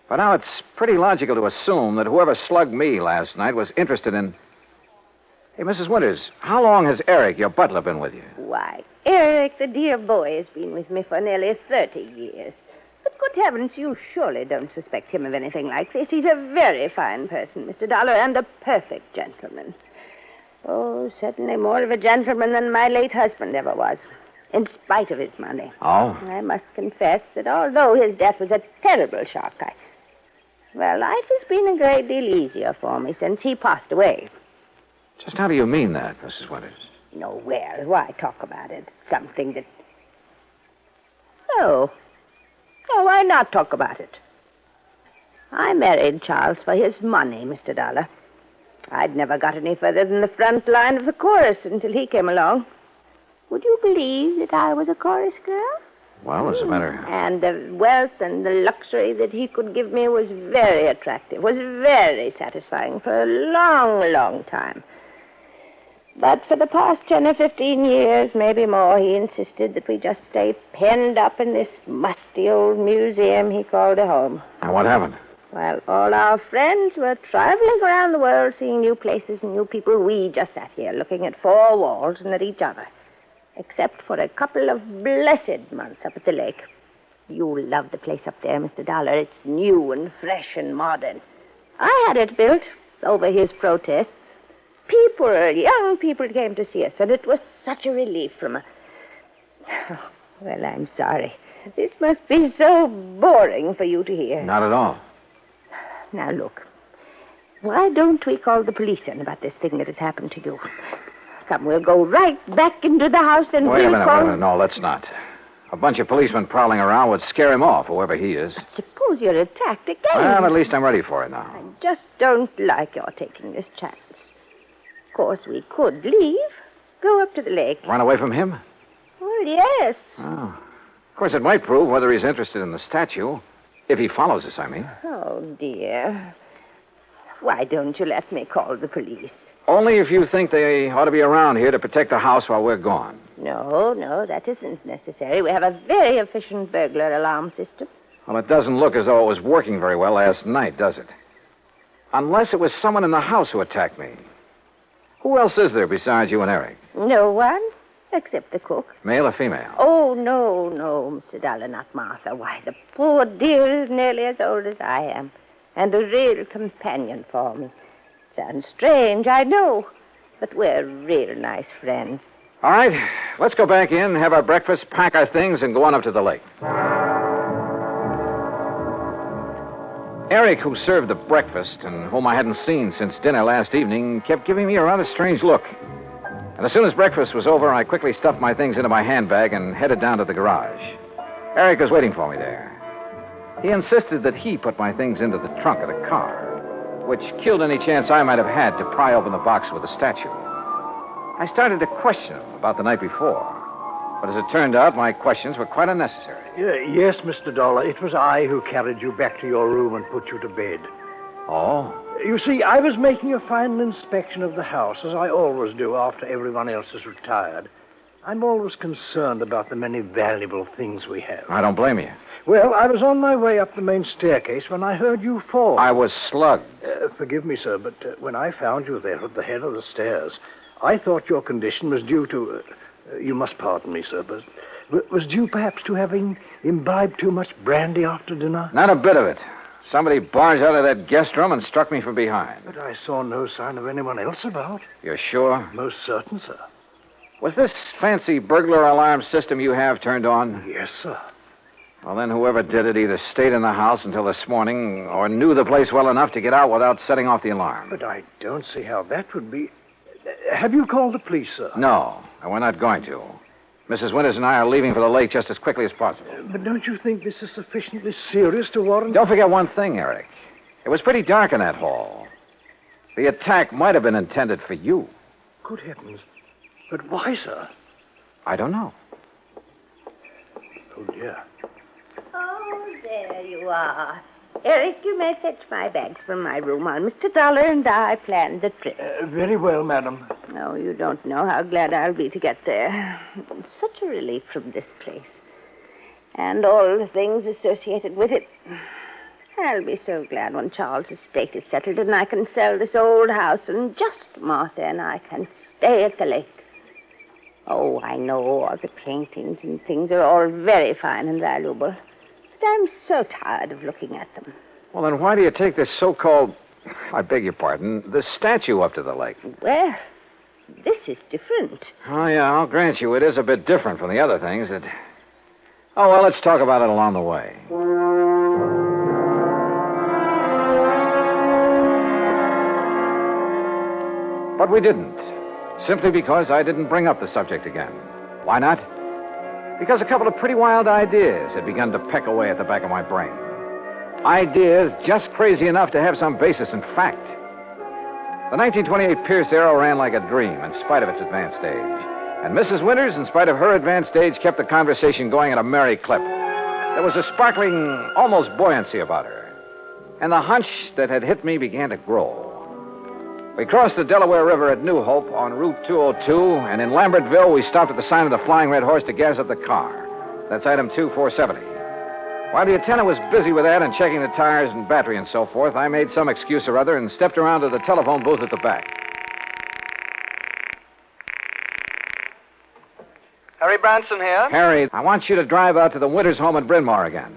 But now it's pretty logical to assume that whoever slugged me last night was interested in... Hey, Mrs. Winters, how long has Eric, your butler, been with you? Why, Eric, the dear boy, has been with me for nearly 30 years. But good heavens, you surely don't suspect him of anything like this. He's a very fine person, Mr. Dollar, and a perfect gentleman. Oh, certainly more of a gentleman than my late husband ever was, in spite of his money. Oh? I must confess that although his death was a terrible shock, life has been a great deal easier for me since he passed away. Just how do you mean that, Mrs. Winters? No, well, why talk about it? Something that... Oh, why not talk about it? I married Charles for his money, Mr. Dollar. I'd never got any further than the front line of the chorus until he came along. Would you believe that I was a chorus girl? Well, as a matter... And the wealth and the luxury that he could give me was very attractive, was very satisfying for a long, long time. But for the past 10 or 15 years, maybe more, he insisted that we just stay penned up in this musty old museum he called a home. And what happened? While all our friends were traveling around the world, seeing new places and new people, we just sat here looking at four walls and at each other. Except for a couple of blessed months up at the lake. You'll love the place up there, Mr. Dollar. It's new and fresh and modern. I had it built over his protests. Young people came to see us, and it was such a relief from a... Oh, well, I'm sorry. This must be so boring for you to hear. Not at all. Now, look. Why don't we call the police in about this thing that has happened to you? Come, we'll go right back into the house and Wait a we'll minute, call... wait a minute. No, let's not. A bunch of policemen prowling around would scare him off, whoever he is. Suppose you're attacked again. Well, at least I'm ready for it now. I just don't like your taking this chance. Of course, we could leave. Go up to the lake. Run away from him? Well, yes. Oh. Of course, it might prove whether he's interested in the statue. If he follows us, I mean. Oh, dear. Why don't you let me call the police? Only if you think they ought to be around here to protect the house while we're gone. No, that isn't necessary. We have a very efficient burglar alarm system. Well, it doesn't look as though it was working very well last night, does it? Unless it was someone in the house who attacked me. Who else is there besides you and Eric? No one, except the cook. Male or female? Oh, no, Mr. Dollar, not Martha. Why, the poor dear is nearly as old as I am, and a real companion for me. Sounds strange, I know, but we're real nice friends. All right, let's go back in, have our breakfast, pack our things, and go on up to the lake. Eric, who served the breakfast and whom I hadn't seen since dinner last evening, kept giving me a rather strange look. And as soon as breakfast was over, I quickly stuffed my things into my handbag and headed down to the garage. Eric was waiting for me there. He insisted that he put my things into the trunk of the car, which killed any chance I might have had to pry open the box with the statue. I started to question him about the night before, but as it turned out, my questions were quite unnecessary. Yes, Mr. Dollar, it was I who carried you back to your room and put you to bed. Oh? You see, I was making a final inspection of the house, as I always do after everyone else has retired. I'm always concerned about the many valuable things we have. I don't blame you. Well, I was on my way up the main staircase when I heard you fall. I was slugged. Forgive me, sir, but when I found you there at the head of the stairs, I thought your condition was due to... you must pardon me, sir, but was due perhaps to having imbibed too much brandy after dinner? Not a bit of it. Somebody barged out of that guest room and struck me from behind. But I saw no sign of anyone else about. You're sure? Most certain, sir. Was this fancy burglar alarm system you have turned on? Yes, sir. Well, then whoever did it either stayed in the house until this morning or knew the place well enough to get out without setting off the alarm. But I don't see how that would be... Have you called the police, sir? No, and we're not going to. Mrs. Winters and I are leaving for the lake just as quickly as possible. But don't you think this is sufficiently serious to warrant... Don't forget one thing, Eric. It was pretty dark in that hall. The attack might have been intended for you. Good heavens. But why, sir? I don't know. Oh, dear. Oh, there you are. Eric, you may fetch my bags from my room while Mr. Dollar and I planned the trip. Very well, madam. No, you don't know how glad I'll be to get there. Such a relief from this place. And all the things associated with it. I'll be so glad when Charles' estate is settled and I can sell this old house and just Martha and I can stay at the lake. Oh, I know all the paintings and things are all very fine and valuable. But I'm so tired of looking at them. Well, then why do you take this so-called, I beg your pardon, this statue up to the lake? Well, this is different. Oh, yeah, I'll grant you it is a bit different from the other things that... Oh, well, let's talk about it along the way. But we didn't. Simply because I didn't bring up the subject again. Why not? Because a couple of pretty wild ideas had begun to peck away at the back of my brain. Ideas just crazy enough to have some basis in fact. The 1928 Pierce Arrow ran like a dream in spite of its advanced age. And Mrs. Winters, in spite of her advanced age, kept the conversation going at a merry clip. There was a sparkling, almost buoyancy about her. And the hunch that had hit me began to grow. We crossed the Delaware River at New Hope on Route 202, and in Lambertville, we stopped at the sign of the Flying Red Horse to gas up the car. That's item 2470. While the attendant was busy with that and checking the tires and battery and so forth, I made some excuse or other and stepped around to the telephone booth at the back. Harry Branson here. Harry, I want you to drive out to the Winters home at Bryn Mawr again.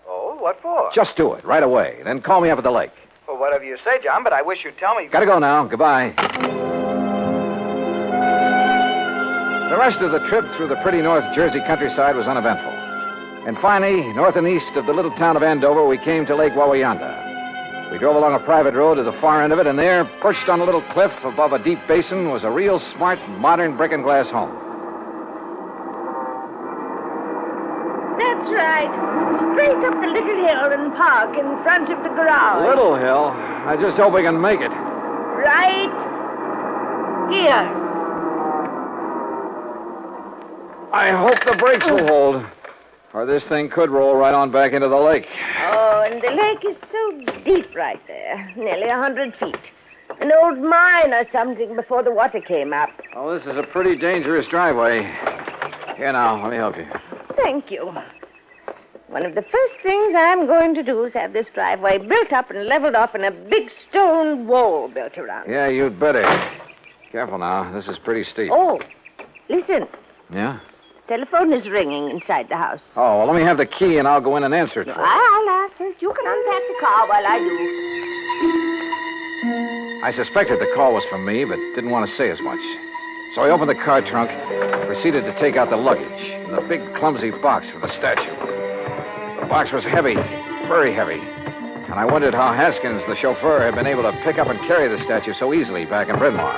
Oh, what for? Just do it, right away. Then call me up at the lake. Well, whatever you say, John, but I wish you'd tell me... Gotta go now. Goodbye. The rest of the trip through the pretty North Jersey countryside was uneventful. And finally, north and east of the little town of Andover, we came to Lake Wawayanda. We drove along a private road to the far end of it, and there, perched on a little cliff above a deep basin, was a real smart, modern brick and glass home. That's right. Straight up the little hill and park in front of the garage. Little hill? I just hope we can make it. Right here. I hope the brakes will hold, or this thing could roll right on back into the lake. Oh, and the lake is so deep right there, nearly 100 feet. An old mine or something before the water came up. Oh, this is a pretty dangerous driveway. Here now, let me help you. Thank you. One of the first things I'm going to do is have this driveway built up and leveled off and a big stone wall built around. Yeah, you'd better. Careful now, this is pretty steep. Oh, listen. Yeah? Telephone is ringing inside the house. Oh, well, let me have the key and I'll go in and answer it for you. I'll answer it. You can unpack the car while I do. I suspected the call was from me, but didn't want to say as much. So I opened the car trunk and proceeded to take out the luggage and the big, clumsy box for the statue. The box was heavy, very heavy. And I wondered how Haskins, the chauffeur, had been able to pick up and carry the statue so easily back in Bryn Mawr.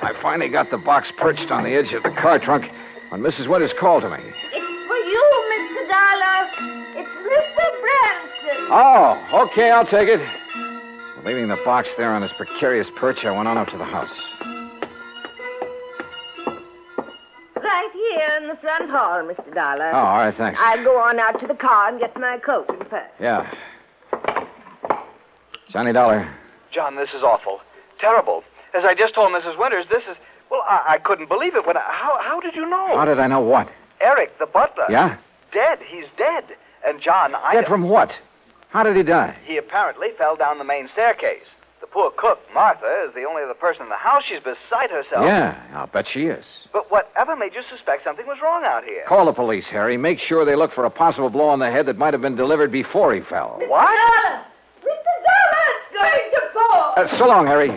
I finally got the box perched on the edge of the car trunk when Mrs. Winters called to me. It's for you, Mr. Dollar. It's Mr. Branson. Oh, okay, I'll take it. Leaving the box there on his precarious perch, I went on up to the house. Right here in the front hall, Mr. Dollar. Oh, all right, thanks. I'll go on out to the car and get my coat and purse. Yeah. Johnny Dollar. John, this is awful. Terrible. As I just told Mrs. Winters, this is... Well, I couldn't believe it. How did you know? How did I know what? Eric, the butler. Yeah? Dead. He's dead. And John, Dead from what? How did he die? He apparently fell down the main staircase. The poor cook, Martha, is the only other person in the house. She's beside herself. Yeah, I'll bet she is. But whatever made you suspect something was wrong out here? Call the police, Harry. Make sure they look for a possible blow on the head that might have been delivered before he fell. What? Mr. Dollar's going to fall. So long, Harry.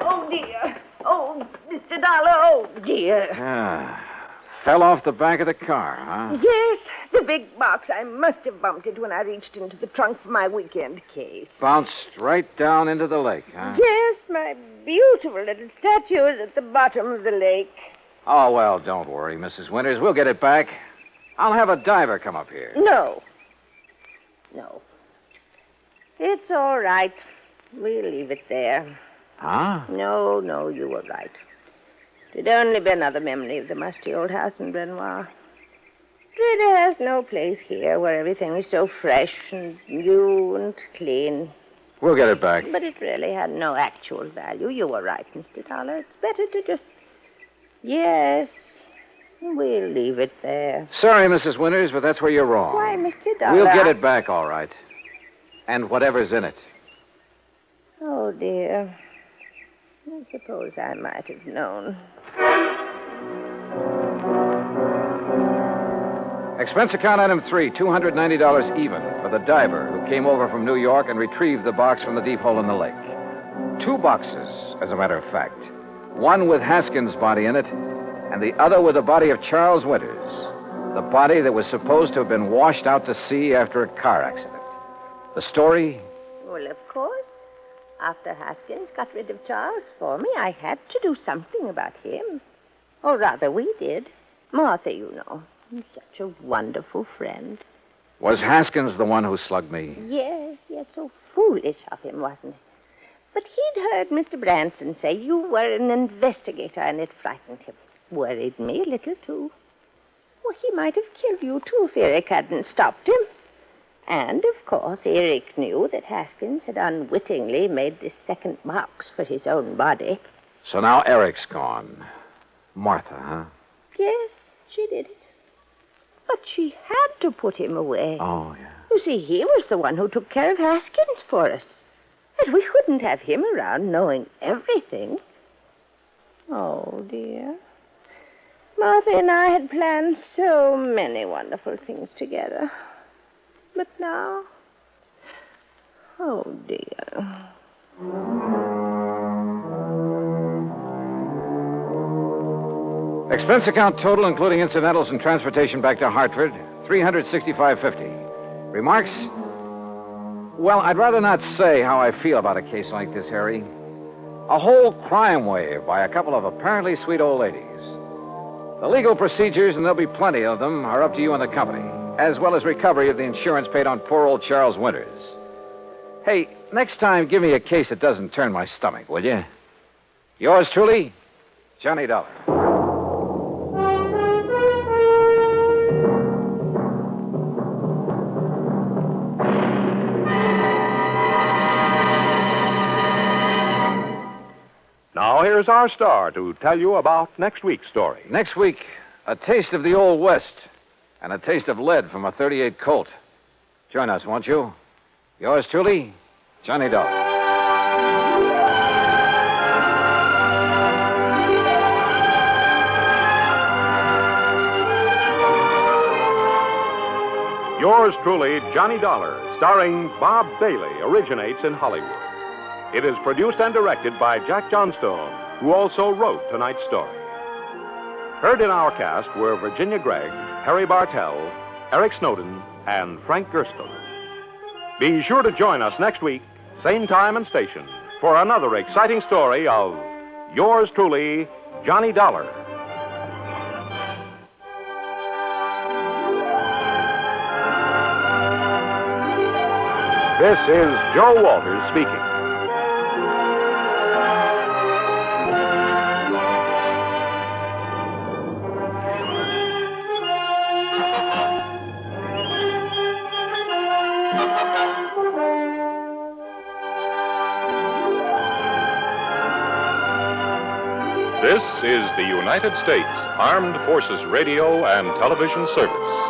Oh, dear. Oh, Mr. Dollar, oh, dear. Ah, fell off the back of the car, huh? Yes, the big box. I must have bumped it when I reached into the trunk for my weekend case. Bounced right down into the lake, huh? Yes, my beautiful little statue is at the bottom of the lake. Oh, well, don't worry, Mrs. Winters. We'll get it back. I'll have a diver come up here. No. It's all right. We'll leave it there. Huh? No, you were right. It'd only be another memory of the musty old house in Bryn Mawr. It really has no place here where everything is so fresh and new and clean. We'll get it back. But it really had no actual value. You were right, Mr. Dollar. It's better to just... Yes, we'll leave it there. Sorry, Mrs. Winters, but that's where you're wrong. Why, Mr. Dollar... We'll get it back, all right. And whatever's in it. Oh, dear. I suppose I might have known. Expense account item 3, $290 even for the diver who came over from New York and retrieved the box from the deep hole in the lake. 2 boxes, as a matter of fact. One with Haskins' body in it, and the other with the body of Charles Winters, the body that was supposed to have been washed out to sea after a car accident. The story? Well, of course. After Haskins got rid of Charles for me, I had to do something about him. Or rather, we did. Martha, you know. Such a wonderful friend. Was Haskins the one who slugged me? Yes, so foolish of him, wasn't it? But he'd heard Mr. Branson say you were an investigator, and it frightened him. Worried me a little, too. Well, he might have killed you, too, if Eric hadn't stopped him. And, of course, Eric knew that Haskins had unwittingly made this second box for his own body. So now Eric's gone. Martha, huh? Yes, she did it. But she had to put him away. Oh, yeah. You see, he was the one who took care of Haskins for us. And we couldn't have him around knowing everything. Oh, dear. Martha and I had planned so many wonderful things together. But now... Oh, dear. Expense account total, including incidentals and transportation back to Hartford, $365.50. Remarks? Well, I'd rather not say how I feel about a case like this, Harry. A whole crime wave by a couple of apparently sweet old ladies. The legal procedures, and there'll be plenty of them, are up to you and the company, as well as recovery of the insurance paid on poor old Charles Winters. Hey, next time, give me a case that doesn't turn my stomach, will you? Yours truly, Johnny Dollar. Now, here's our star to tell you about next week's story. Next week, a taste of the Old West and a taste of lead from a .38 Colt. Join us, won't you? Yours truly, Johnny Dollar. Yours truly, Johnny Dollar, starring Bob Bailey, originates in Hollywood. It is produced and directed by Jack Johnstone, who also wrote tonight's story. Heard in our cast were Virginia Gregg, Harry Bartell, Eric Snowden, and Frank Gerstler. Be sure to join us next week, same time and station, for another exciting story of Yours truly, Johnny Dollar. This is Joe Walters speaking. This is the United States Armed Forces Radio and Television Service.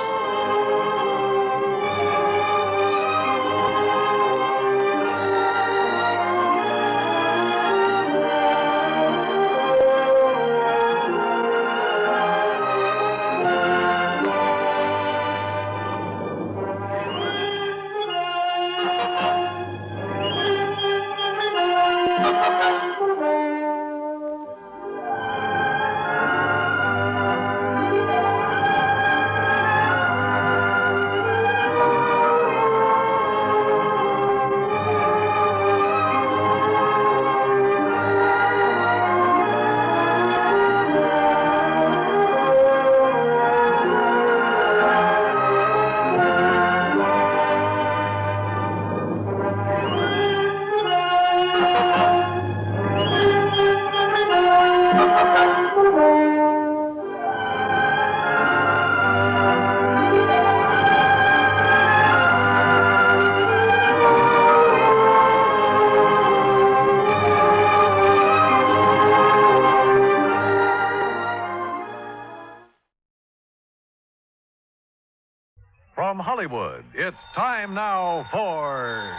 From Hollywood, it's time now for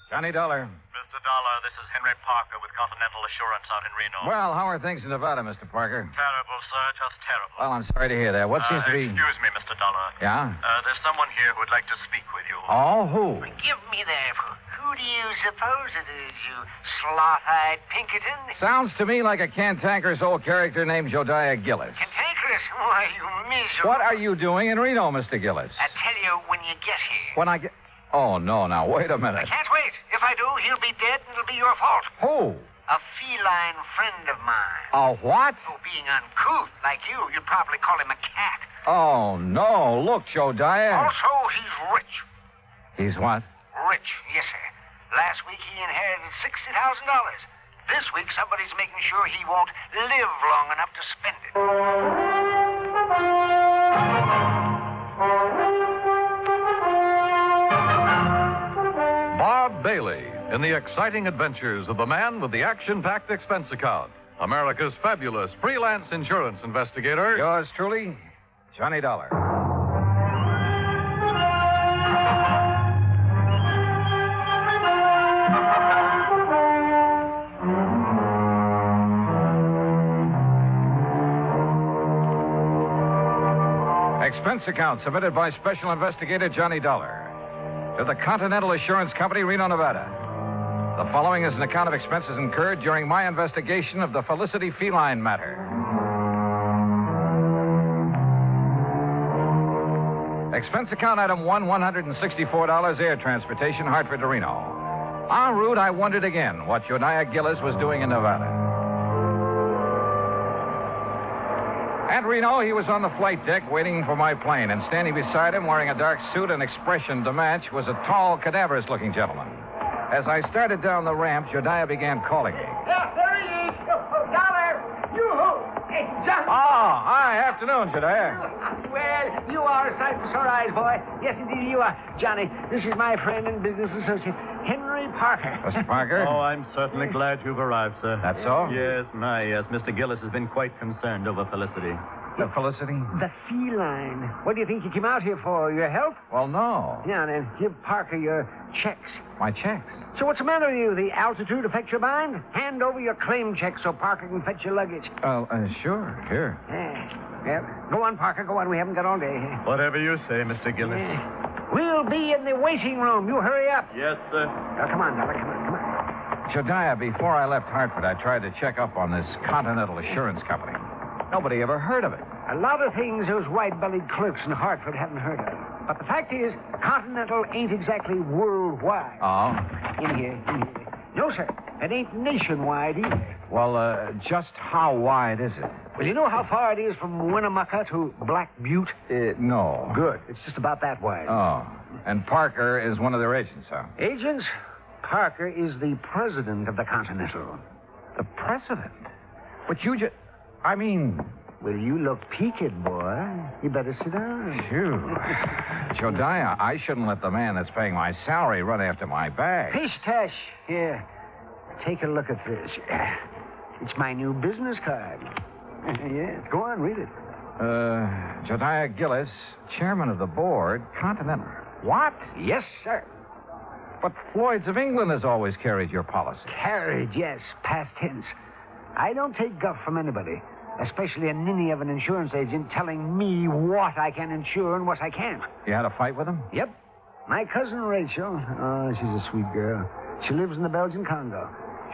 Johnny Dollar. Mr. Dollar, this is Henry Parker with Continental Assurance out in Reno. Well, how are things in Nevada, Mr. Parker? Terrible, sir. Just terrible. Well, I'm sorry to hear that. What seems to be... Excuse me, Mr. Dollar. Yeah? There's someone here who would like to speak with you. Oh, who? Give me that. Who do you suppose it is, you sloth-eyed Pinkerton? Sounds to me like a cantankerous old character named Jodiah Gillis. Cantankerous? Why, you miserable... What are you doing in Reno, Mr. Gillis? I tell you when you get here. When I get... Oh, no, now, wait a minute. I can't wait. If I do, he'll be dead and it'll be your fault. Who? A feline friend of mine. A what? Oh, being uncouth like you, you'd probably call him a cat. Oh, no. Look, Jodiah. Also, he's rich. He's what? Rich, yes, sir. Last week he inherited $60,000. This week somebody's making sure he won't live long enough to spend it. Bob Bailey in the exciting adventures of the man with the action-packed expense account. America's fabulous freelance insurance investigator. Yours truly, Johnny Dollar. Expense account submitted by Special Investigator Johnny Dollar to the Continental Assurance Company, Reno, Nevada. The following is an account of expenses incurred during my investigation of the Felicity feline matter. Expense account item 1, $164 air transportation, Hartford to Reno. En route, I wondered again what Jodiah Gillis was doing in Nevada. At Reno, he was on the flight deck waiting for my plane, and standing beside him, wearing a dark suit and expression to match, was a tall, cadaverous-looking gentleman. As I started down the ramp, Jodiah began calling me. Yeah, there he is. Dollar. Yoo-hoo. Hey, Johnny. Oh, hi. Afternoon, Jodiah. Well, you are a sight for sore eyes, boy. Yes, indeed, you are. Johnny, this is my friend and business associate, Henry Parker. Mr. Parker? Oh, I'm certainly glad you've arrived, sir. That's so? Yes, Mr. Gillis has been quite concerned over Felicity. The Felicity? The feline. What do you think you came out here for? Your health? Well, no. Now then, give Parker your checks. My checks? So what's the matter with you? The altitude affect your mind? Hand over your claim check so Parker can fetch your luggage. Sure. Here. Yeah. Go on, Parker. Go on. We haven't got all day. Whatever you say, Mr. Gillis. We'll be in the waiting room. You hurry up. Yes, sir. Now, come on, Dollar. Come on. Jodiah, before I left Hartford, I tried to check up on this Continental Assurance Company. Nobody ever heard of it. A lot of things those white-bellied clerks in Hartford haven't heard of. But the fact is, Continental ain't exactly worldwide. Oh? In here. No, sir. It ain't nationwide either. Well, just how wide is it? Well, you know how far it is from Winnemucca to Black Butte? No. Good. It's just about that wide. Oh. And Parker is one of their agents, huh? Agents? Parker is the president of the Continental. The president? But you just... I mean... Well, you look peaked, boy. You better sit down. Phew. Jodiah, I shouldn't let the man that's paying my salary run after my bag. Pish-tash. Here. Take a look at this. It's my new business card. Yeah, go on, read it. Jodiah Gillis, chairman of the board, Continental. What? Yes, sir. But Floyd's of England has always carried your policy. Carried, yes. Past tense. I don't take guff from anybody, especially a ninny of an insurance agent telling me what I can insure and what I can't. You had a fight with him? Yep. My cousin Rachel, oh, she's a sweet girl. She lives in the Belgian Congo.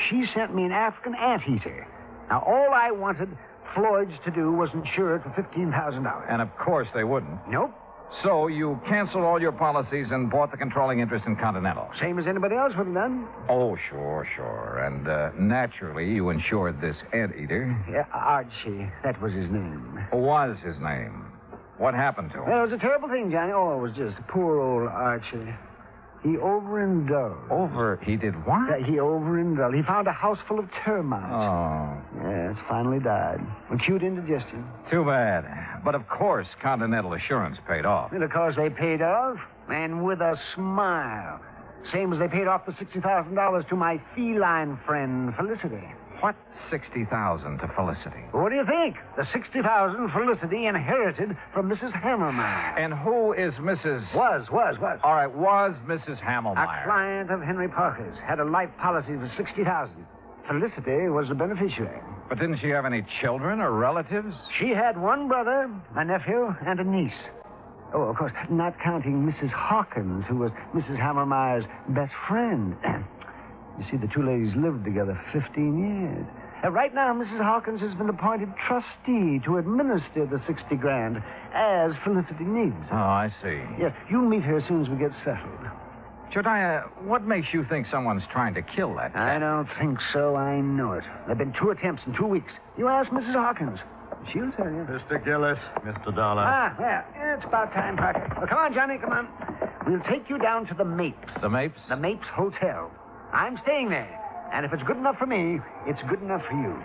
She sent me an African anteater. Now, all I wanted Floyd's to do was insure it for $15,000. And of course they wouldn't. Nope. So you canceled all your policies and bought the controlling interest in Continental. Same as anybody else would have done. Oh, sure. And naturally, you insured this anteater. Yeah, Archie. That was his name. Was his name. What happened to him? Well, it was a terrible thing, Johnny. Oh, it was just poor old Archie. He overindulged. He did what? Yeah, he overindulged. He found a house full of termites. Oh. Yes, finally died. Acute indigestion. Too bad. But of course, Continental Assurance paid off. And of course they paid off, and with a smile. Same as they paid off the $60,000 to my feline friend, Felicity. What $60,000 to Felicity? What do you think? The $60,000 Felicity inherited from Mrs. Hammermeyer. And who is Mrs... Was. All right, was Mrs. Hammermeyer. A client of Henry Parker's. Had a life policy for $60,000. Felicity was the beneficiary. But didn't she have any children or relatives? She had one brother, a nephew, and a niece. Oh, of course, not counting Mrs. Hawkins, who was Mrs. Hammermeyer's best friend. You see, the two ladies lived together 15 years. Right now, Mrs. Hawkins has been appointed trustee to administer the 60 grand as Felicity needs. Oh, I see. Yes, you'll meet her as soon as we get settled. Jediah, what makes you think someone's trying to kill that cat? I don't think so. I know it. There have been 2 attempts in 2 weeks. You ask Mrs. Hawkins. She'll tell you. Mr. Gillis, Mr. Dollar. Yeah, it's about time, Parker. Well, come on, Johnny, come on. We'll take you down to the Mapes. The Mapes? The Mapes Hotel. I'm staying there. And if it's good enough for me, it's good enough for you.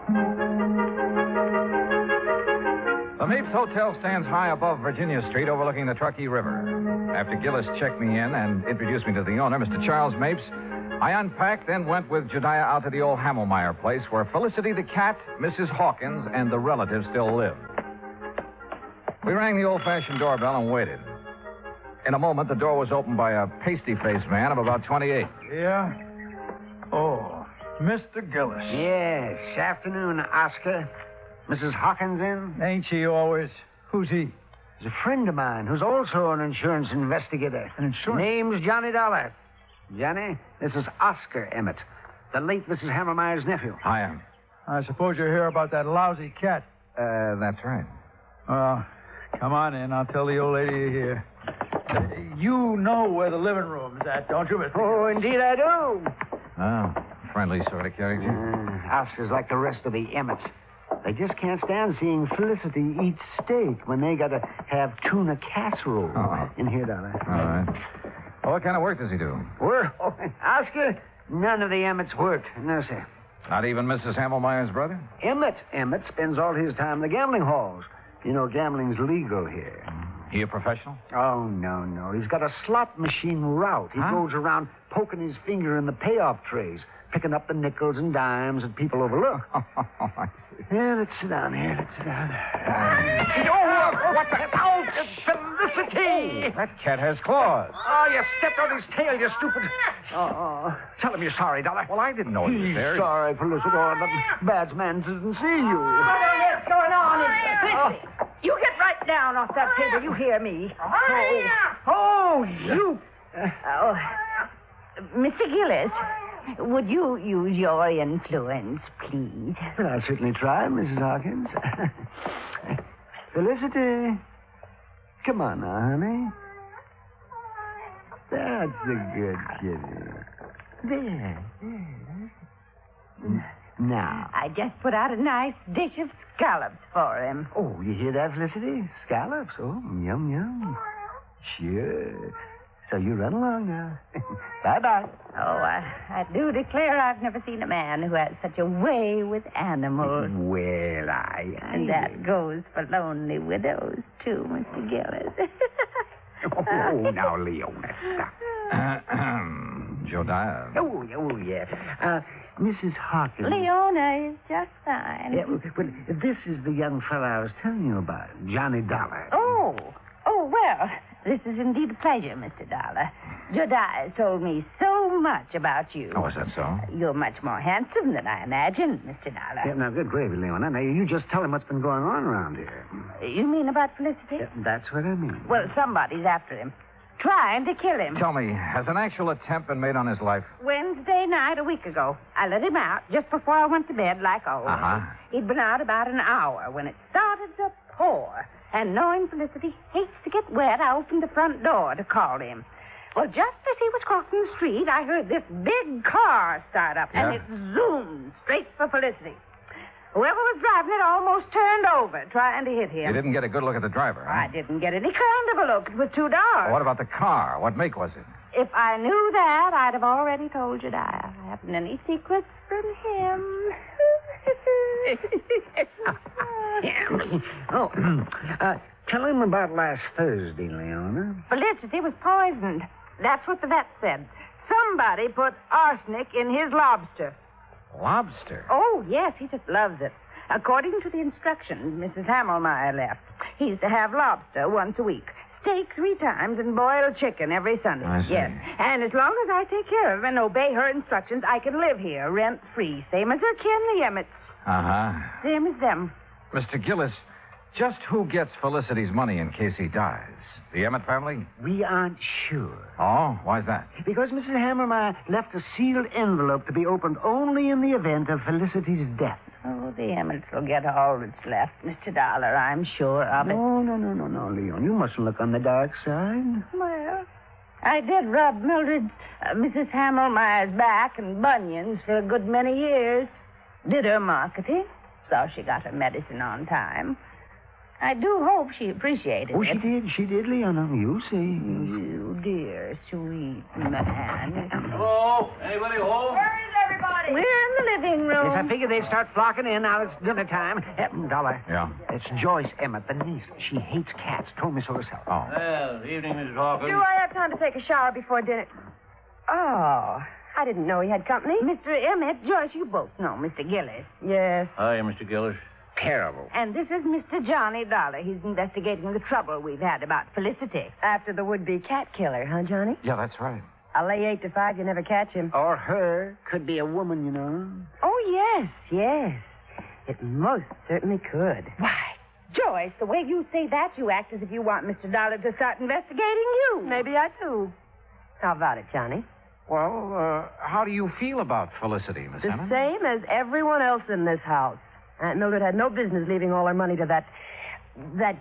The Mapes Hotel stands high above Virginia Street overlooking the Truckee River. After Gillis checked me in and introduced me to the owner, Mr. Charles Mapes, I unpacked, then went with Jediah out to the old Hammelmeyer place where Felicity the cat, Mrs. Hawkins, and the relatives still lived. We rang the old-fashioned doorbell and waited. In a moment, the door was opened by a pasty-faced man of about 28. Yeah? Oh, Mr. Gillis. Yes. Afternoon, Oscar. Mrs. Hawkins in? Ain't she always? Who's he? He's a friend of mine who's also an insurance investigator. An insurance? Name's Johnny Dollar. Johnny, this is Oscar Emmett, the late Mrs. Hammermeyer's nephew. Hi. I suppose you're here about that lousy cat. That's right. Well, come on in. I'll tell the old lady you're here. You know where the living room's at, don't you, Mr. Oh, indeed I do. Oh, friendly sort of character. Oscar's like the rest of the Emmets. They just can't stand seeing Felicity eat steak when they got to have tuna casserole. In here, Dollar. All right. Well, what kind of work does he do? Work? Oh, Oscar, none of the Emmets worked. No, sir. Not even Mrs. Hammelmeyer's brother? Emmett spends all his time in the gambling halls. You know, gambling's legal here. He a professional? Oh, no. He's got a slot machine route. He goes around poking his finger in the payoff trays, picking up the nickels and dimes that people overlook. I see. Yeah, let's sit down here. Let's sit down. What the? Oh, Felicity! That cat has claws. Oh, you stepped on his tail, you stupid. Tell him you're sorry, Dollar. Well, I didn't know he was there. Sorry, Felicity. The bad man didn't see you. What's going on in here? Felicity, you get right down off that table. You hear me. You. Mr. Gillis, would you use your influence, please? Well, I'll certainly try, Mrs. Hawkins. Felicity. Come on now, honey. That's a good kitty. There. Now. I just put out a nice dish of scallops for him. Oh, you hear that, Felicity? Scallops. Oh, yum. Sure. So you run along now. Bye-bye. Oh, I do declare I've never seen a man who has such a way with animals. Well, And that goes for lonely widows, too, Mr. Gillis. Oh, now, Leona, stop. Jediah. Oh, yeah. Mrs. Hawkins. Leona is just fine. Yeah, well, this is the young fellow I was telling you about, Johnny Dollar. Oh, well, this is indeed a pleasure, Mr. Dollar. Jediah told me so much about you. Oh, is that so? You're much more handsome than I imagined, Mr. Dollar. Yeah, now, good gravy, Leona. Now, you just tell him what's been going on around here. You mean about Felicity? Yeah, that's what I mean. Well, somebody's after him. Trying to kill him. Tell me, has an actual attempt been made on his life? Wednesday night a week ago. I let him out just before I went to bed, like always. He'd been out about an hour when it started to pour. And knowing Felicity hates to get wet, I opened the front door to call him. Well, just as he was crossing the street, I heard this big car start up, and it zoomed straight for Felicity. Whoever was driving it almost turned over, trying to hit him. You didn't get a good look at the driver, huh? I didn't get any kind of a look. It was too dark. Well, what about the car? What make was it? If I knew that, I'd have already told you that. I haven't any secrets from him. Tell him about last Thursday, Leona. Felicity was poisoned. That's what the vet said. Somebody put arsenic in his lobster. Lobster? Oh, yes, he just loves it. According to the instructions Mrs. Hammelmeyer left, he's to have lobster once a week. steak 3 times and boiled chicken every Sunday. I see. Yes. And as long as I take care of her and obey her instructions, I can live here rent-free. Same as her kin, the Emmets. Uh-huh. Same as them. Mr. Gillis, just who gets Felicity's money in case he dies? The Emmett family? We aren't sure. Oh, why's that? Because Mrs. Hammermeyer left a sealed envelope to be opened only in the event of Felicity's death. Oh, the Emmets will get all that's left, Mr. Dollar. I'm sure of it. No, Leon. You mustn't look on the dark side. Well, I did rub Mildred's, Mrs. Hammermeyer's back and bunions for a good many years. Did her marketing. So she got her medicine on time. I do hope she appreciated it. She did, Leona. You see. You dear, sweet man. Hello? Anybody home? Where is everybody? We're in the living room. Yes, I figured they'd start flocking in now it's dinner time. Dollar. Yeah? It's Joyce Emmett, the niece. She hates cats. Told me so herself. Oh. Well, evening, Mrs. Hawkins. Do I have time to take a shower before dinner? Oh, I didn't know he had company. Mr. Emmett, Joyce, you both know Mr. Gillis. Yes. Hi, Mr. Gillis. Terrible. And this is Mr. Johnny Dollar. He's investigating the trouble we've had about Felicity. After the would-be cat killer, huh, Johnny? Yeah, that's right. I'll lay 8 to 5 you never catch him. Or her. Could be a woman, you know. Oh, yes. It most certainly could. Why, Joyce, the way you say that, you act as if you want Mr. Dollar to start investigating you. Maybe I do. How about it, Johnny? Well, how do you feel about Felicity, Miss The Emmett? same as everyone else in this house. Aunt Mildred had no business leaving all her money to that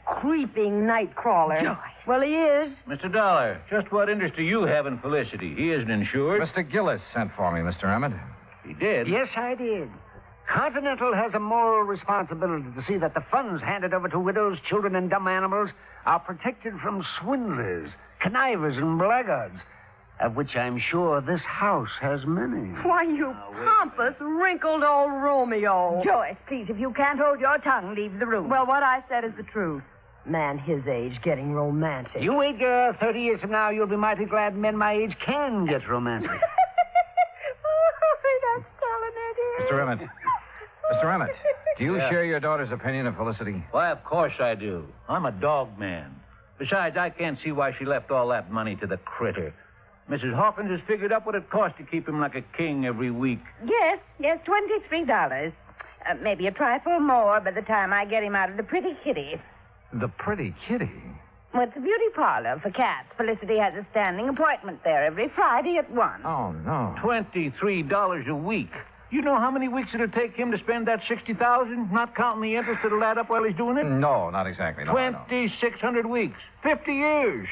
creeping night crawler. Joyce. Well, he is. Mr. Dollar, just what interest do you have in Felicity? He isn't insured. Mr. Gillis sent for me, Mr. Emmett. He did? Yes, I did. Continental has a moral responsibility to see that the funds handed over to widows, children, and dumb animals are protected from swindlers, connivers, and blackguards, of which I'm sure this house has many. Why, you pompous, wrinkled old Romeo. Joyce, please, if you can't hold your tongue, leave the room. Well, what I said is the truth. Man his age getting romantic. You wait, girl. 30 years from now, you'll be mighty glad men my age can get romantic. That's telling it. Mr. Emmett. Mr. Emmett, do you share your daughter's opinion of Felicity? Why, of course I do. I'm a dog man. Besides, I can't see why she left all that money to the critter. Mrs. Hawkins has figured up what it costs to keep him like a king every week. Yes, $23. Maybe a trifle more by the time I get him out of the Pretty Kitty. The Pretty Kitty? Well, it's a beauty parlor for cats. Felicity has a standing appointment there every Friday at 1. Oh, no. $23 a week. You know how many weeks it'll take him to spend that $60,000, not counting the interest that'll add up while he's doing it? No, not exactly. No, 2,600 weeks. 50 years.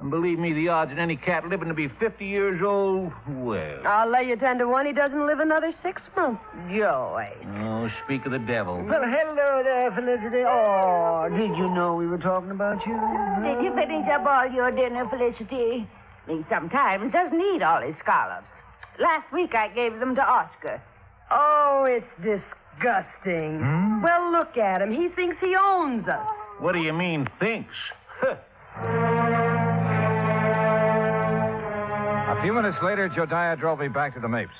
And believe me, the odds of any cat living to be 50 years old, well. I'll lay you 10 to 1 he doesn't live another 6 months. Joyce. Oh, speak of the devil. Well, hello there, Felicity. Oh, did you know we were talking about you? Did you finish up all your dinner, Felicity? He sometimes doesn't eat all his scallops. Last week I gave them to Oscar. Oh, it's disgusting. Well, look at him. He thinks he owns us. What do you mean, thinks? A few minutes later, Josiah drove me back to the Mapes.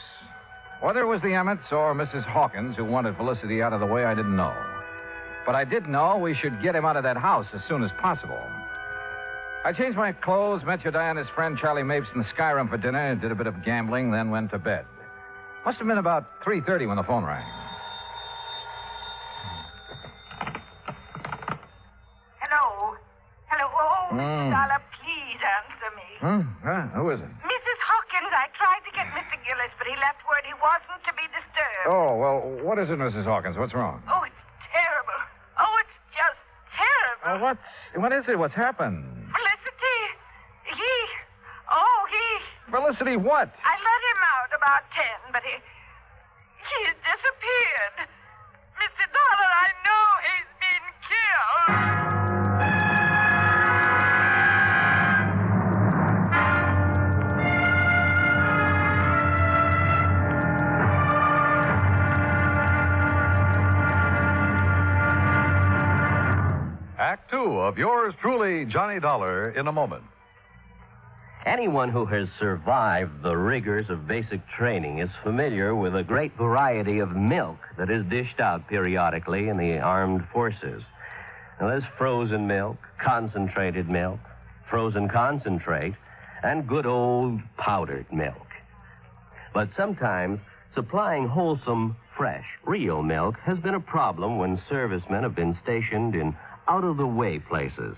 Whether it was the Emmets or Mrs. Hawkins who wanted Felicity out of the way, I didn't know. But I did know we should get him out of that house as soon as possible. I changed my clothes, met Josiah and his friend Charlie Mapes in the Skyroom for dinner, did a bit of gambling, then went to bed. Must have been about 3:30 when the phone rang. Hello? Oh, Dollar, please answer me. Who is it? Mrs. Hawkins, I tried to get Mr. Gillis, but he left word he wasn't to be disturbed. Oh, well, what is it, Mrs. Hawkins? What's wrong? Oh, it's terrible. Oh, it's just terrible. What is it? What's happened? Felicity, Felicity, what? I let him out about 10, but he's disappeared. Mr. Dollar, I know he's been killed. Act Two of yours truly, Johnny Dollar, in a moment. Anyone who has survived the rigors of basic training is familiar with a great variety of milk that is dished out periodically in the armed forces. Now, there's frozen milk, concentrated milk, frozen concentrate, and good old powdered milk. But sometimes supplying wholesome, fresh, real milk has been a problem when servicemen have been stationed in out-of-the-way places.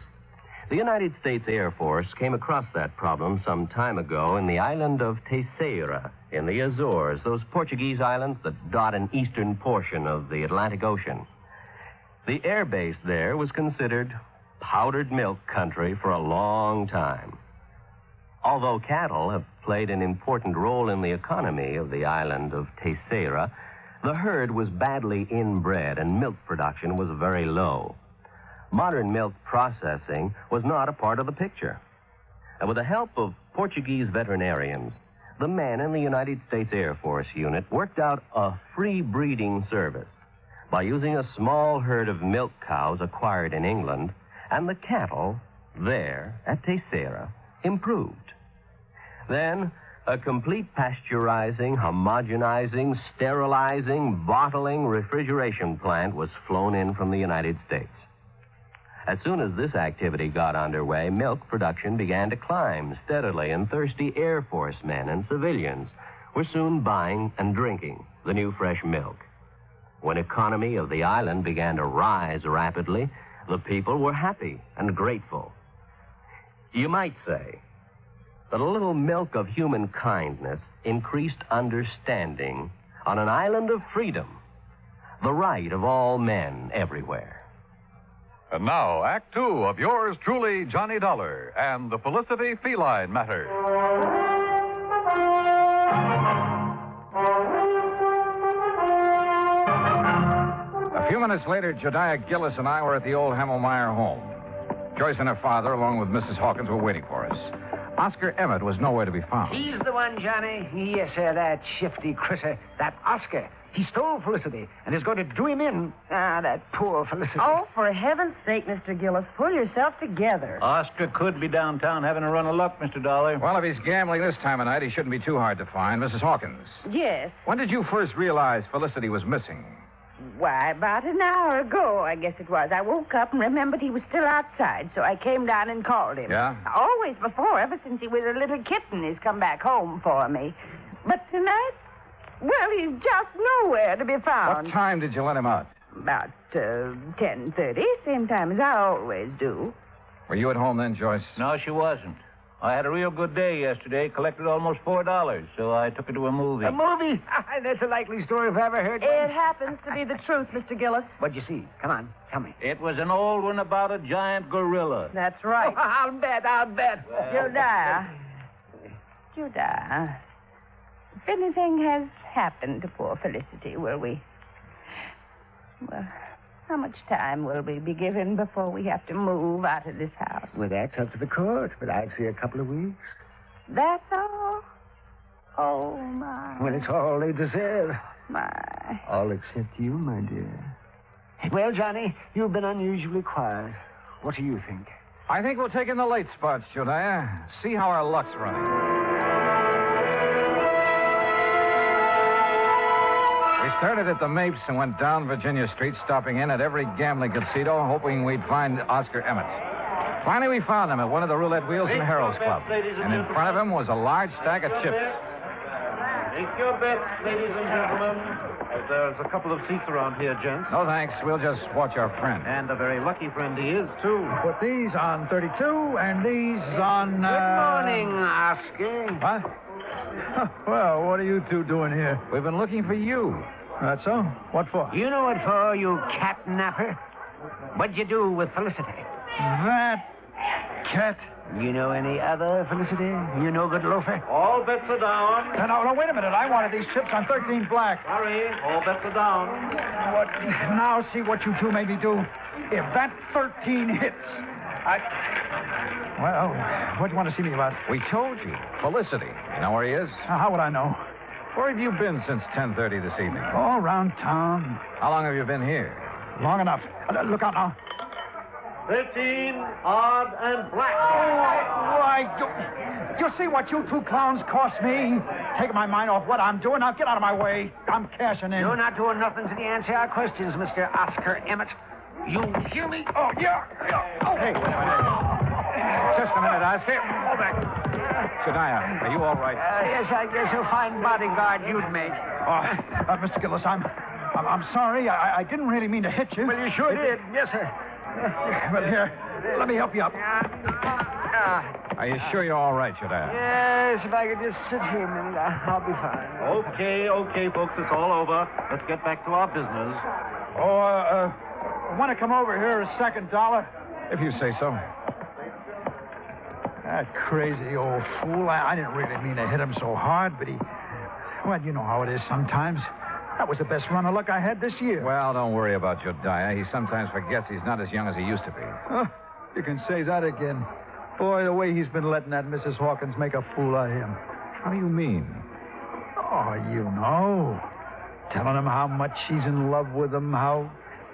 The United States Air Force came across that problem some time ago in the island of Terceira in the Azores, those Portuguese islands that dot an eastern portion of the Atlantic Ocean. The air base there was considered powdered milk country for a long time. Although cattle have played an important role in the economy of the island of Terceira, the herd was badly inbred and milk production was very low. Modern milk processing was not a part of the picture. And with the help of Portuguese veterinarians, the men in the United States Air Force unit worked out a free breeding service by using a small herd of milk cows acquired in England, and the cattle there at Terceira improved. Then, a complete pasteurizing, homogenizing, sterilizing, bottling, refrigeration plant was flown in from the United States. As soon as this activity got underway, milk production began to climb steadily, and thirsty Air Force men and civilians were soon buying and drinking the new fresh milk. When economy of the island began to rise rapidly, the people were happy and grateful. You might say that a little milk of human kindness increased understanding on an island of freedom, the right of all men everywhere. And now, Act Two of yours truly, Johnny Dollar, and the Felicity Feline Matter. A few minutes later, Jediah Gillis and I were at the old Hammelmeyer home. Joyce and her father, along with Mrs. Hawkins, were waiting for us. Oscar Emmett was nowhere to be found. He's the one, Johnny. Yes, sir, that shifty critter, that Oscar. He stole Felicity and is going to do him in. Ah, that poor Felicity. Oh, for heaven's sake, Mr. Gillis, pull yourself together. Oscar could be downtown having a run of luck, Mr. Dollar. Well, if he's gambling this time of night, he shouldn't be too hard to find. Mrs. Hawkins. Yes. When did you first realize Felicity was missing? Why, about an hour ago, I guess it was. I woke up and remembered he was still outside, so I came down and called him. Yeah? Always before, ever since he was a little kitten, he's come back home for me. But tonight, well, he's just nowhere to be found. What time did you let him out? About 10:30, same time as I always do. Were you at home then, Joyce? No, she wasn't. I had a real good day yesterday, collected almost $4, so I took her to a movie. A movie? That's a likely story if I ever heard one. It happens to be the truth, Mr. Gillis. What'd you see? Come on, tell me. It was an old one about a giant gorilla. That's right. I'll bet. Jediah, if anything has happened to poor Felicity, will we... Well, how much time will we be given before we have to move out of this house? Well, that's up to the court, but I'd say a couple of weeks. That's all? Oh, my. Well, it's all they deserve. My. All except you, my dear. Well, Johnny, you've been unusually quiet. What do you think? I think we'll take in the late spots, Jediah. See how our luck's running. We started at the Mapes and went down Virginia Street, stopping in at every gambling casino, hoping we'd find Oscar Emmett. Finally, we found him at one of the roulette wheels in Harold's Club. And in front of him was a large stack of chips. Take your bets, ladies and gentlemen. There's a couple of seats around here, gents. No, thanks. We'll just watch our friend. And a very lucky friend he is, too. Put these on 32 and these on... Good morning, Oscar. What? Well, what are you two doing here? We've been looking for you. That's so? What for? You know what for, you catnapper? What'd you do with Felicity? That cat. You know any other Felicity? You no good loafer? All bets are down. No, wait a minute. I wanted these chips on 13 black. Hurry, all bets are down. What? Now see what you two made me do. If that 13 hits, Well, what do you want to see me about? We told you. Felicity. You know where he is? How would I know? Where have you been since 10:30 this evening? All around town. How long have you been here? Long enough. Look out now. 13, odd, and black. Oh, why, you see what you two clowns cost me? Taking my mind off what I'm doing. Now get out of my way. I'm cashing in. You're not doing nothing to answer our questions, Mr. Oscar Emmett. You hear me? Oh, yeah. Oh, hey. Just a a minute, Oscar. Hold back. Jediah, are you all right? Yes, I guess a fine bodyguard you'd make. Mr. Gillis, I'm sorry. I didn't really mean to hit you. Well, you sure did. Yes, sir. Well, here, let me help you up. Are you sure you're all right, Jediah? Yes, if I could just sit here a minute, I'll be fine. Okay, folks, it's all over. Let's get back to our business. Want to come over here a second, Dollar? If you say so. That crazy old fool. I didn't really mean to hit him so hard, but he... Well, you know how it is sometimes. That was the best run of luck I had this year. Well, don't worry about Jediah. He sometimes forgets he's not as young as he used to be. You can say that again. Boy, the way he's been letting that Mrs. Hawkins make a fool of him. How do you mean? Oh, you know. Telling him how much she's in love with him, how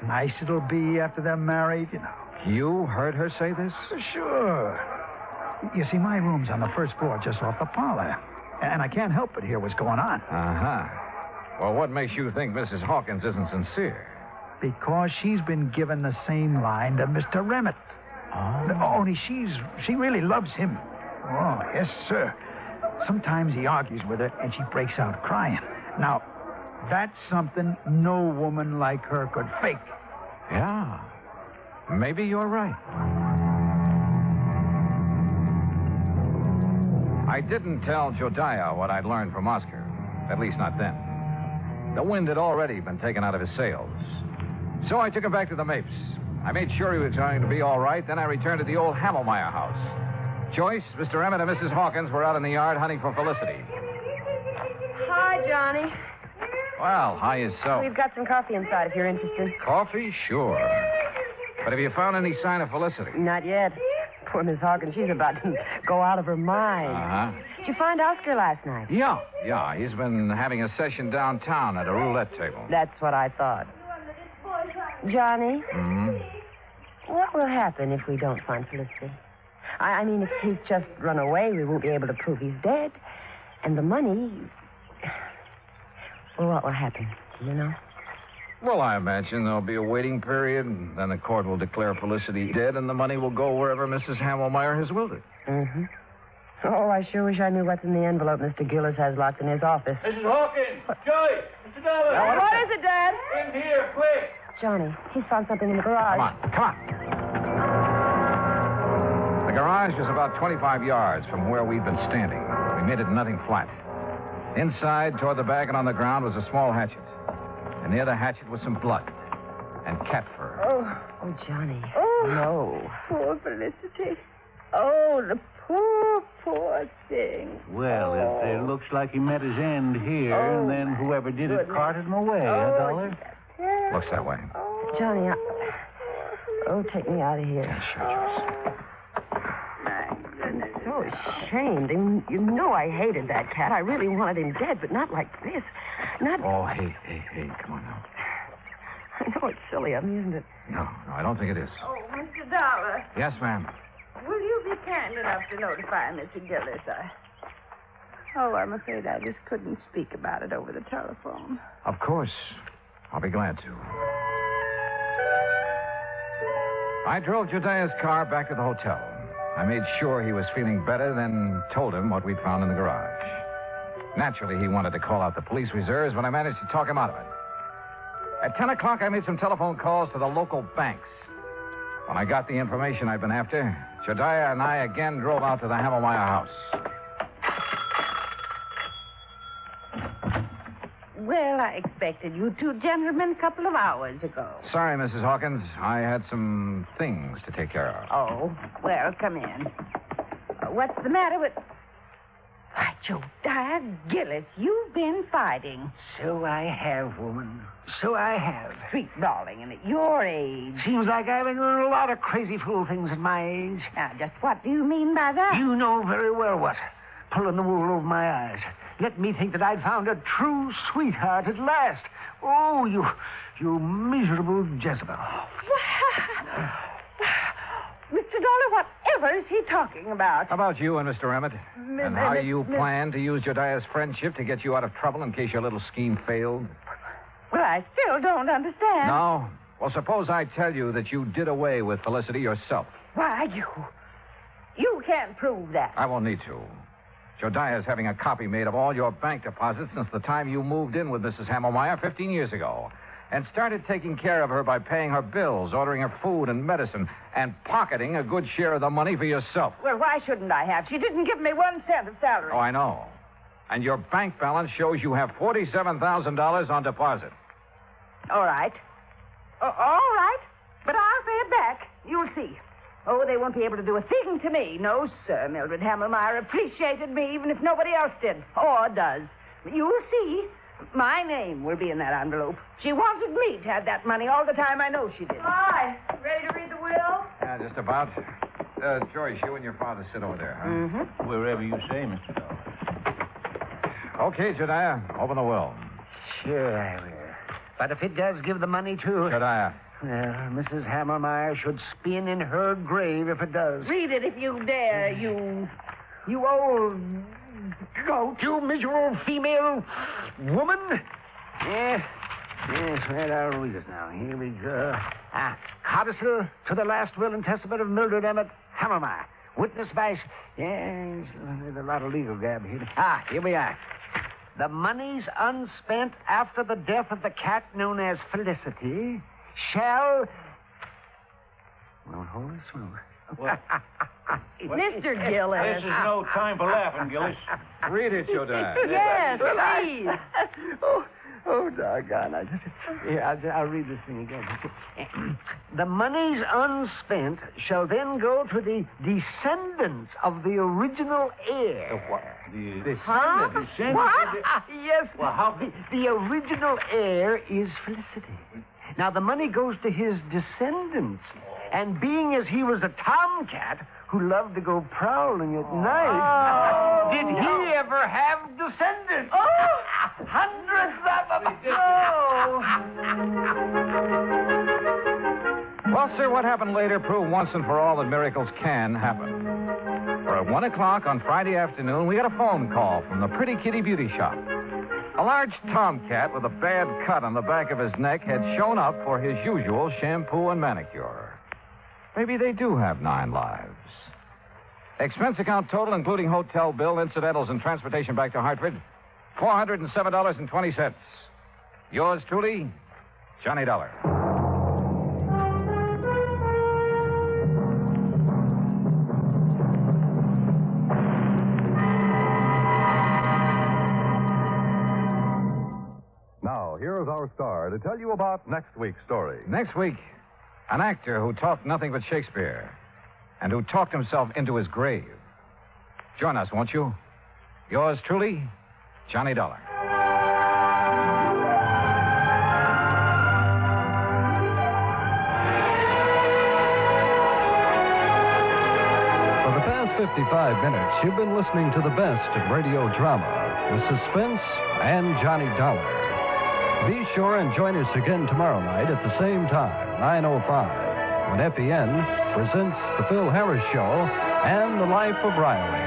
nice it'll be after they're married, you know. You heard her say this? Sure. You see, my room's on the first floor just off the parlor. And I can't help but hear what's going on. Uh-huh. Well, what makes you think Mrs. Hawkins isn't sincere? Because she's been given the same line to Mr. Remit. Oh. Only she really loves him. Oh, yes, sir. Sometimes he argues with her and she breaks out crying. Now, that's something no woman like her could fake. Yeah. Maybe you're right. I didn't tell Jediah what I'd learned from Oscar. At least not then. The wind had already been taken out of his sails. So I took him back to the Mapes. I made sure he was going to be all right. Then I returned to the old Hamelmeyer house. Joyce, Mr. Emmett, and Mrs. Hawkins were out in the yard hunting for Felicity. Hi, Johnny. Well, how is so? We've got some coffee inside if you're interested. Coffee? Sure. But have you found any sign of Felicity? Not yet. Poor Miss Hawkins, she's about to go out of her mind. Uh-huh. Did you find Oscar last night? Yeah. He's been having a session downtown at a roulette table. That's what I thought. Johnny? Mm-hmm. What will happen if we don't find Felicity? I mean, if he's just run away, we won't be able to prove he's dead. And the money... Well, what will happen? Do you know? Well, I imagine there'll be a waiting period, and then the court will declare Felicity dead, and the money will go wherever Mrs. Hamelmeyer has willed it. Mm-hmm. Oh, I sure wish I knew what's in the envelope Mr. Gillis has locked in his office. Mrs. Hawkins! Joyce! Mr. Dollar! What is it, Dad? In here, quick! Johnny, he's found something in the garage. Come on. The garage was about 25 yards from where we'd been standing. We made it nothing flat. Inside, toward the back and on the ground, was a small hatchet. And near the hatchet was some blood and cat fur. Oh, Johnny. Oh, no. Poor Felicity. Oh, the poor thing. Well, it looks like he met his end here, and then whoever did it carted him away, Dollar? Looks that way. Johnny, take me out of here. Yeah, sure, Joyce. So ashamed. And you know I hated that cat. I really wanted him dead, but not like this. Not... Oh, hey, come on now. I know it's silly of me, isn't it? No, I don't think it is. Oh, Mr. Dollar, Yes, ma'am. will you be kind enough to notify Mr. Gillis? I'm afraid I just couldn't speak about it over the telephone. Of course. I'll be glad to. I drove Jediah's car back to the hotel. I made sure he was feeling better, then told him what we'd found in the garage. Naturally, he wanted to call out the police reserves, but I managed to talk him out of it. At 10 o'clock, I made some telephone calls to the local banks. When I got the information I'd been after, Jediah and I again drove out to the Hamelmeyer house. Well, I expected you two gentlemen a couple of hours ago. Sorry, Mrs. Hawkins. I had some things to take care of. Oh, well, come in. What's the matter with... Why, Jediah Gillis, you've been fighting. So I have, woman. So I have. Sweet darling, and at your age... Seems like I've been doing a lot of crazy fool things at my age. Now, just what do you mean by that? You know very well what. Pulling the wool over my eyes. Let me think that I'd found a true sweetheart at last. Oh, you miserable Jezebel. Mr. Dollar, whatever is he talking about? How about you and Mr. Emmett? And how you plan to use Jediah's friendship to get you out of trouble in case your little scheme failed? Well, I still don't understand. No? Well, suppose I tell you that you did away with Felicity yourself. Why, You can't prove that. I won't need to. Jodiah's having a copy made of all your bank deposits since the time you moved in with Mrs. Hammelmeyer 15 years ago. And started taking care of her by paying her bills, ordering her food and medicine, and pocketing a good share of the money for yourself. Well, why shouldn't I have? She didn't give me 1 cent of salary. Oh, I know. And your bank balance shows you have $47,000 on deposit. All right. All right. But I'll pay it back. You'll see. Oh, they won't be able to do a thing to me. No, sir. Mildred Hammelmeyer appreciated me even if nobody else did. Or does. You'll see. My name will be in that envelope. She wanted me to have that money all the time. I know she did. Hi. Ready to read the will? Yeah, just about. Joyce, you and your father sit over there, huh? Mm-hmm. Wherever you say, Mr. Dollar. Okay, Jediah, open the will. Sure I will. But if it does give the money to... Jediah. Well, Mrs. Hammelmeyer should spin in her grave if it does. Read it if you dare, you old goat. You miserable female woman? Yes, well, I'll read it now. Here we go. Codicil to the last will and testament of Mildred Emmett Hammelmeyer. Witnessed by... Yes, there's a lot of legal gab here. Here we are. The monies unspent after the death of the cat known as Felicity shall... Well, holy smoke. Mr. Gillis. This is no time for laughing, Gillis. Read it, Jodiah. Yes, please. Oh, doggone. I'll read this thing again. The monies unspent shall then go to the descendants of the original heir. What? Huh? What? Yes. Well, how... The original heir is Felicity. Now, the money goes to his descendants. And being as he was a tomcat who loved to go prowling at night, did he ever have descendants? Oh! Hundreds of them. Well, sir, what happened later proved once and for all that miracles can happen. For at 1 o'clock on Friday afternoon, we got a phone call from the Pretty Kitty Beauty Shop. A large tomcat with a bad cut on the back of his neck had shown up for his usual shampoo and manicure. Maybe they do have 9 lives. Expense account total, including hotel bill, incidentals, and transportation back to Hartford, $407.20. Yours truly, Johnny Dollar. Now, here is our star to tell you about next week's story. Next week, an actor who talked nothing but Shakespeare and who talked himself into his grave. Join us, won't you? Yours truly, Johnny Dollar. For the past 55 minutes, you've been listening to the best of radio drama with Suspense and Johnny Dollar. Be sure and join us again tomorrow night at the same time, 9:05, when FEN presents The Phil Harris Show and The Life of Riley.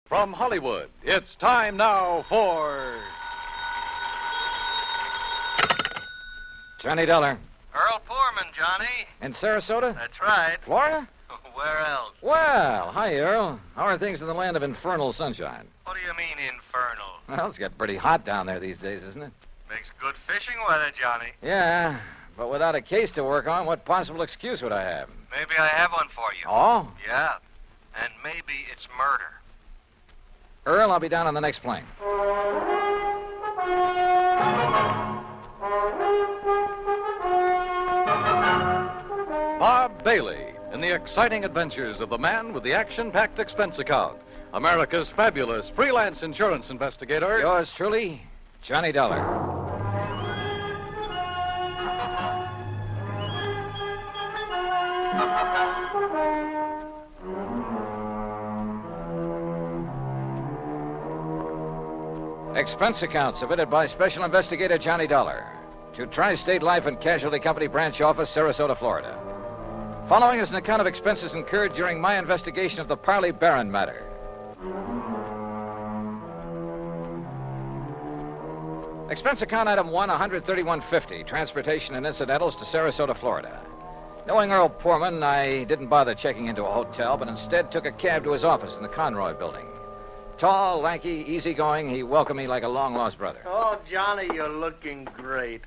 From Hollywood, it's time now for... Johnny Dollar. Earl Poorman, Johnny. In Sarasota? That's right. Florida? Where else? Well, hi, Earl. How are things in the land of infernal sunshine? What do you mean, infernal? Well, it's got pretty hot down there these days, isn't it? Makes good fishing weather, Johnny. Yeah, but without a case to work on, what possible excuse would I have? Maybe I have one for you. Oh? Yeah. And maybe it's murder. Earl, I'll be down on the next plane. Bob Bailey in the exciting adventures of the man with the action-packed expense account. America's fabulous freelance insurance investigator. Yours truly, Johnny Dollar. Expense account submitted by Special Investigator Johnny Dollar to Tri-State Life and Casualty Company Branch Office, Sarasota, Florida. Following is an account of expenses incurred during my investigation of the Parley Barron matter. Expense account item 1, $131.50, transportation and incidentals to Sarasota, Florida. Knowing Earl Poorman, I didn't bother checking into a hotel, but instead took a cab to his office in the Conroy building. Tall, lanky, easygoing, he welcomed me like a long-lost brother. Oh, Johnny, you're looking great.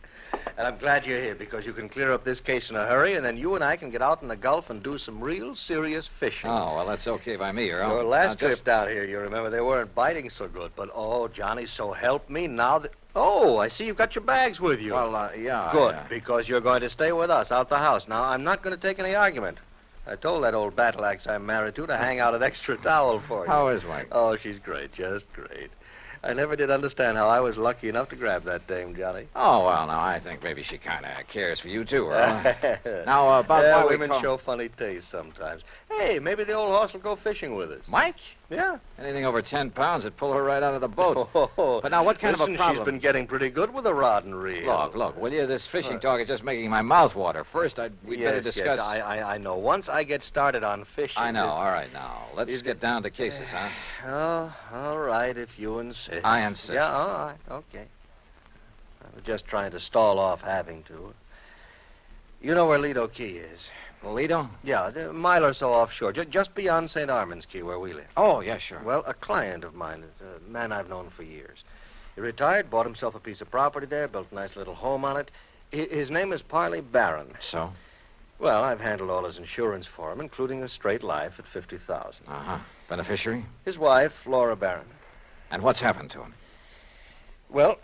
And I'm glad you're here because you can clear up this case in a hurry, and then you and I can get out in the Gulf and do some real serious fishing. Oh, well, that's okay by me, Earl. Your last Now, trip down here, you remember, they weren't biting so good. But, oh, Johnny, so help me now that... Oh, I see you've got your bags with you. Well, yeah. Good, because you're going to stay with us out the house. Now, I'm not going to take any argument. I told that old battle axe I'm married to hang out an extra towel for you. How is Mike? Oh, she's great, just great. I never did understand how I was lucky enough to grab that dame, Johnny. Oh, well, now, I think maybe she kind of cares for you, too, Earl. Now, about why we women call... show funny taste sometimes. Hey, maybe the old horse will go fishing with us. Mike? Yeah. Anything over 10 pounds would pull her right out of the boat. Oh, but now, what kind listen, of a problem... she's been getting pretty good with a rod and reel. Look, will you? This fishing talk is just making my mouth water. First, we'd better discuss... Yes, I know. Once I get started on fishing... I know. All right, now. Let's get down to cases, huh? Oh, all right, if you insist. I insist. Yeah, all right, okay. I was just trying to stall off having to. You know where Lido Key is? Lido? Yeah, a mile or so offshore, just beyond St. Armand's Key, where we live. Oh, yeah, sure. Well, a client of mine, a man I've known for years. He retired, bought himself a piece of property there, built a nice little home on it. His name is Parley Barron. So? Well, I've handled all his insurance for him, including a straight life at $50,000. Uh-huh. Beneficiary? His wife, Laura Barron. And what's happened to him? Well,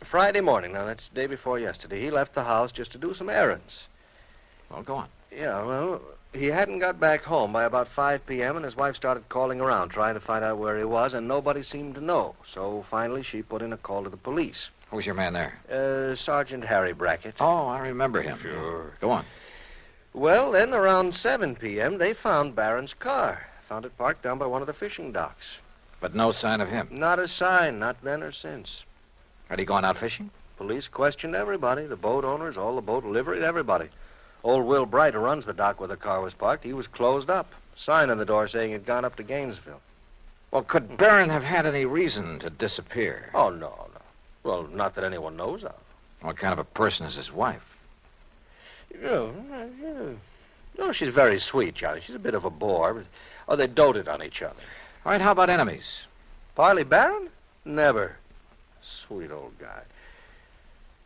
Friday morning, now that's the day before yesterday, he left the house just to do some errands. Well, go on. Yeah, well, he hadn't got back home by about 5 p.m., and his wife started calling around, trying to find out where he was, and nobody seemed to know. So finally, she put in a call to the police. Who's your man there? Sergeant Harry Brackett. Oh, I remember him. Sure. Go on. Well, then around 7 p.m., they found Barron's car. Found it parked down by one of the fishing docks. But no sign of him? Not a sign, not then or since. Had he gone out fishing? Police questioned everybody, the boat owners, all the boat livery, everybody. Old Will Bright, who runs the dock where the car was parked, he was closed up. Sign on the door saying he'd gone up to Gainesville. Well, could Barron have had any reason to disappear? Oh, no. Well, not that anyone knows of. What kind of a person is his wife? No, she's very sweet, Johnny. She's a bit of a bore, but... Oh, they doted on each other. All right, how about enemies? Parley Barron? Never. Sweet old guy.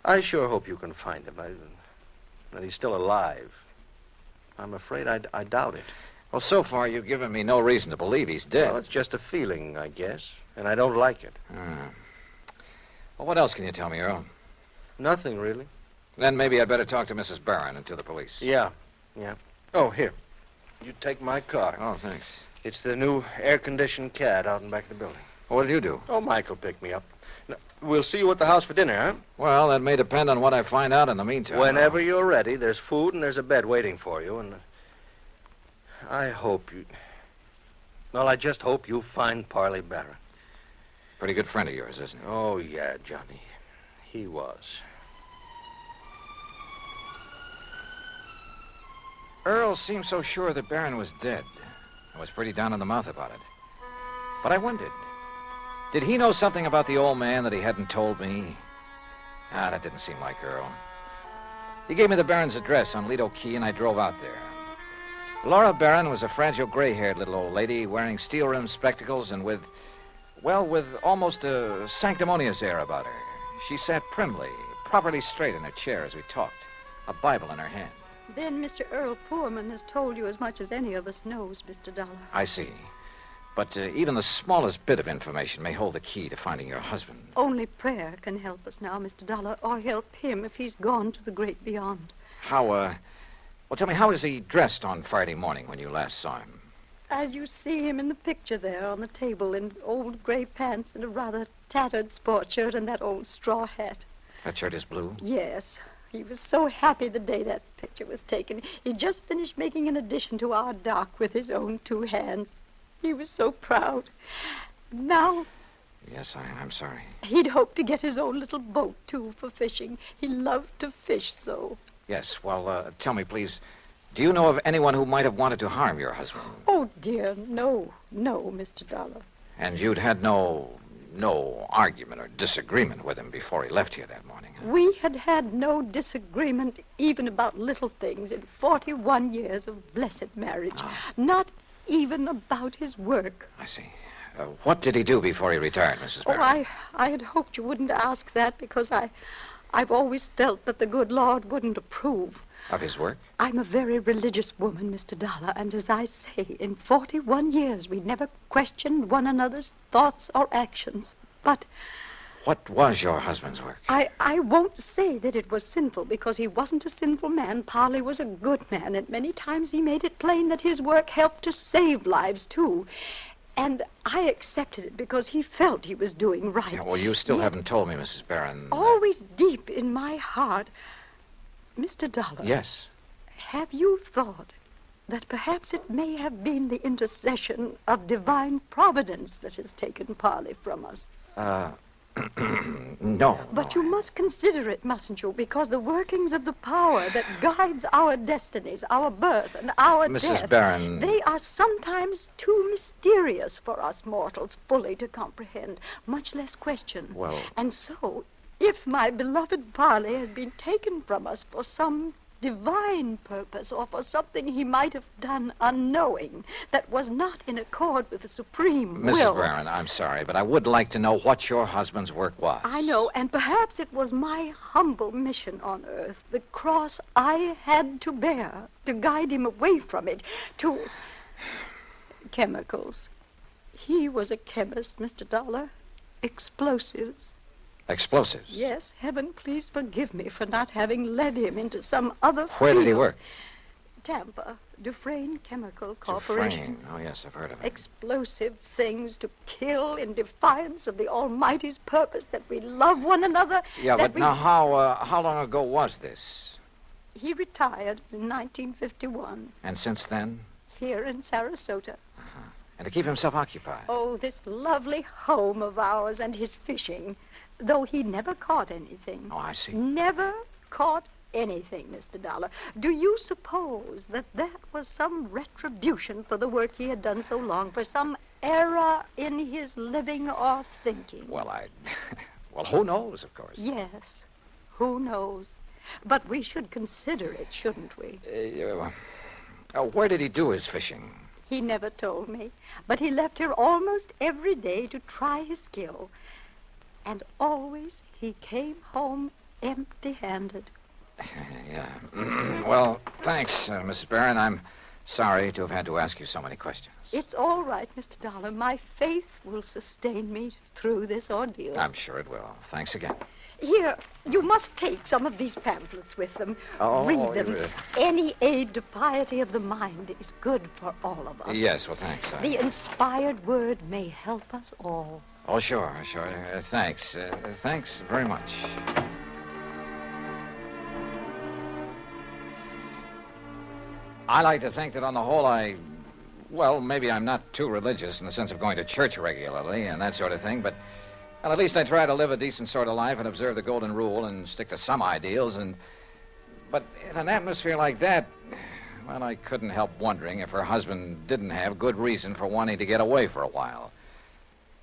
I sure hope you can find him. That he's still alive. I'm afraid I doubt it. Well, so far you've given me no reason to believe he's dead. Well, it's just a feeling, I guess, and I don't like it. Well, what else can you tell me, Earl? Nothing, really. Then maybe I'd better talk to Mrs. Barron and to the police. Yeah. Oh, here. You take my car. Oh, thanks. It's the new air-conditioned cad out in back of the building. What did you do? Oh, Michael picked me up. Now, we'll see you at the house for dinner, huh? Well, that may depend on what I find out in the meantime. Whenever you're ready, there's food and there's a bed waiting for you, and I hope you... Well, I just hope you find Parley Barron. Pretty good friend of yours, isn't he? Oh, yeah, Johnny. He was. Earl seemed so sure that Barron was dead. I was pretty down in the mouth about it. But I wondered, did he know something about the old man that he hadn't told me? That didn't seem like Earl. He gave me the Barron's address on Lido Key, and I drove out there. Laura Barron was a fragile, gray-haired little old lady wearing steel-rimmed spectacles and with almost a sanctimonious air about her. She sat primly, properly straight in her chair as we talked, a Bible in her hand. Then Mr. Earl Poorman has told you as much as any of us knows, Mr. Dollar. I see. But even the smallest bit of information may hold the key to finding your husband. Only prayer can help us now, Mr. Dollar, or help him if he's gone to the great beyond. How, well, tell me, how was he dressed on Friday morning when you last saw him? As you see him in the picture there on the table in old gray pants and a rather tattered sport shirt and that old straw hat. That shirt is blue? Yes. He was so happy the day that picture was taken. He just finished making an addition to our dock with his own 2 hands. He was so proud. Now... Yes, I'm sorry. He'd hoped to get his own little boat, too, for fishing. He loved to fish so. Yes, well, tell me, please, do you know of anyone who might have wanted to harm your husband? Oh, dear, no, Mr. Dollar. And you'd had no argument or disagreement with him before he left here that morning? Huh? We had had no disagreement even about little things in 41 years of blessed marriage. Not even about his work. I see. What did he do before he retired, Mrs. Barron? I had hoped you wouldn't ask that because I've always felt that the good Lord wouldn't approve. Of his work? I'm a very religious woman, Mr. Dollar, and as I say, in 41 years we never questioned one another's thoughts or actions. But... What was your husband's work? I won't say that it was sinful, because he wasn't a sinful man. Parley was a good man, and many times he made it plain that his work helped to save lives, too. And I accepted it because he felt he was doing right. Yeah, well, you still haven't told me, Mrs. Barron. Always deep in my heart. Mr. Dollar. Yes? Have you thought that perhaps it may have been the intercession of divine providence that has taken Parley from us? No. But you must consider it, mustn't you? Because the workings of the power that guides our destinies, our birth and our death... Mrs. Barron... They are sometimes too mysterious for us mortals fully to comprehend, much less question. Well... And so, if my beloved Parley has been taken from us for some divine purpose or for something he might have done unknowing that was not in accord with the supreme will... Mrs. Barron, I'm sorry, but I would like to know what your husband's work was. I know, and perhaps it was my humble mission on earth, the cross I had to bear to guide him away from it, to chemicals. He was a chemist, Mr. Dollar. Explosives. Explosives? Yes, heaven please forgive me for not having led him into some other Where did he field. work? Tampa, Dufresne Chemical Corporation. Dufresne. Oh, yes, I've heard of it. Explosive things to kill in defiance of the Almighty's purpose that we love one another. Yeah, but now how long ago was this? He retired in 1951. And since then? Here in Sarasota. And to keep himself occupied? Oh, this lovely home of ours and his fishing. Though he never caught anything. Oh, I see. Never caught anything, Mr. Dollar. Do you suppose that was some retribution for the work he had done so long, for some error in his living or thinking? Well, well, who knows, of course. Yes, who knows? But we should consider it, shouldn't we? Where did he do his fishing? He never told me, but he left here almost every day to try his skill. And always he came home empty-handed. Yeah. Well, thanks, Mrs. Barron. I'm sorry to have had to ask you so many questions. It's all right, Mr. Dollar. My faith will sustain me through this ordeal. I'm sure it will. Thanks again. Here, you must take some of these pamphlets with them. Oh, read them. Any aid to piety of the mind is good for all of us. Yes, well, thanks. The inspired word may help us all. Oh, sure. Thanks. Thanks very much. I like to think that on the whole well, maybe I'm not too religious in the sense of going to church regularly and that sort of thing, but well, at least I try to live a decent sort of life and observe the golden rule and stick to some ideals. But in an atmosphere like that, well, I couldn't help wondering if her husband didn't have good reason for wanting to get away for a while.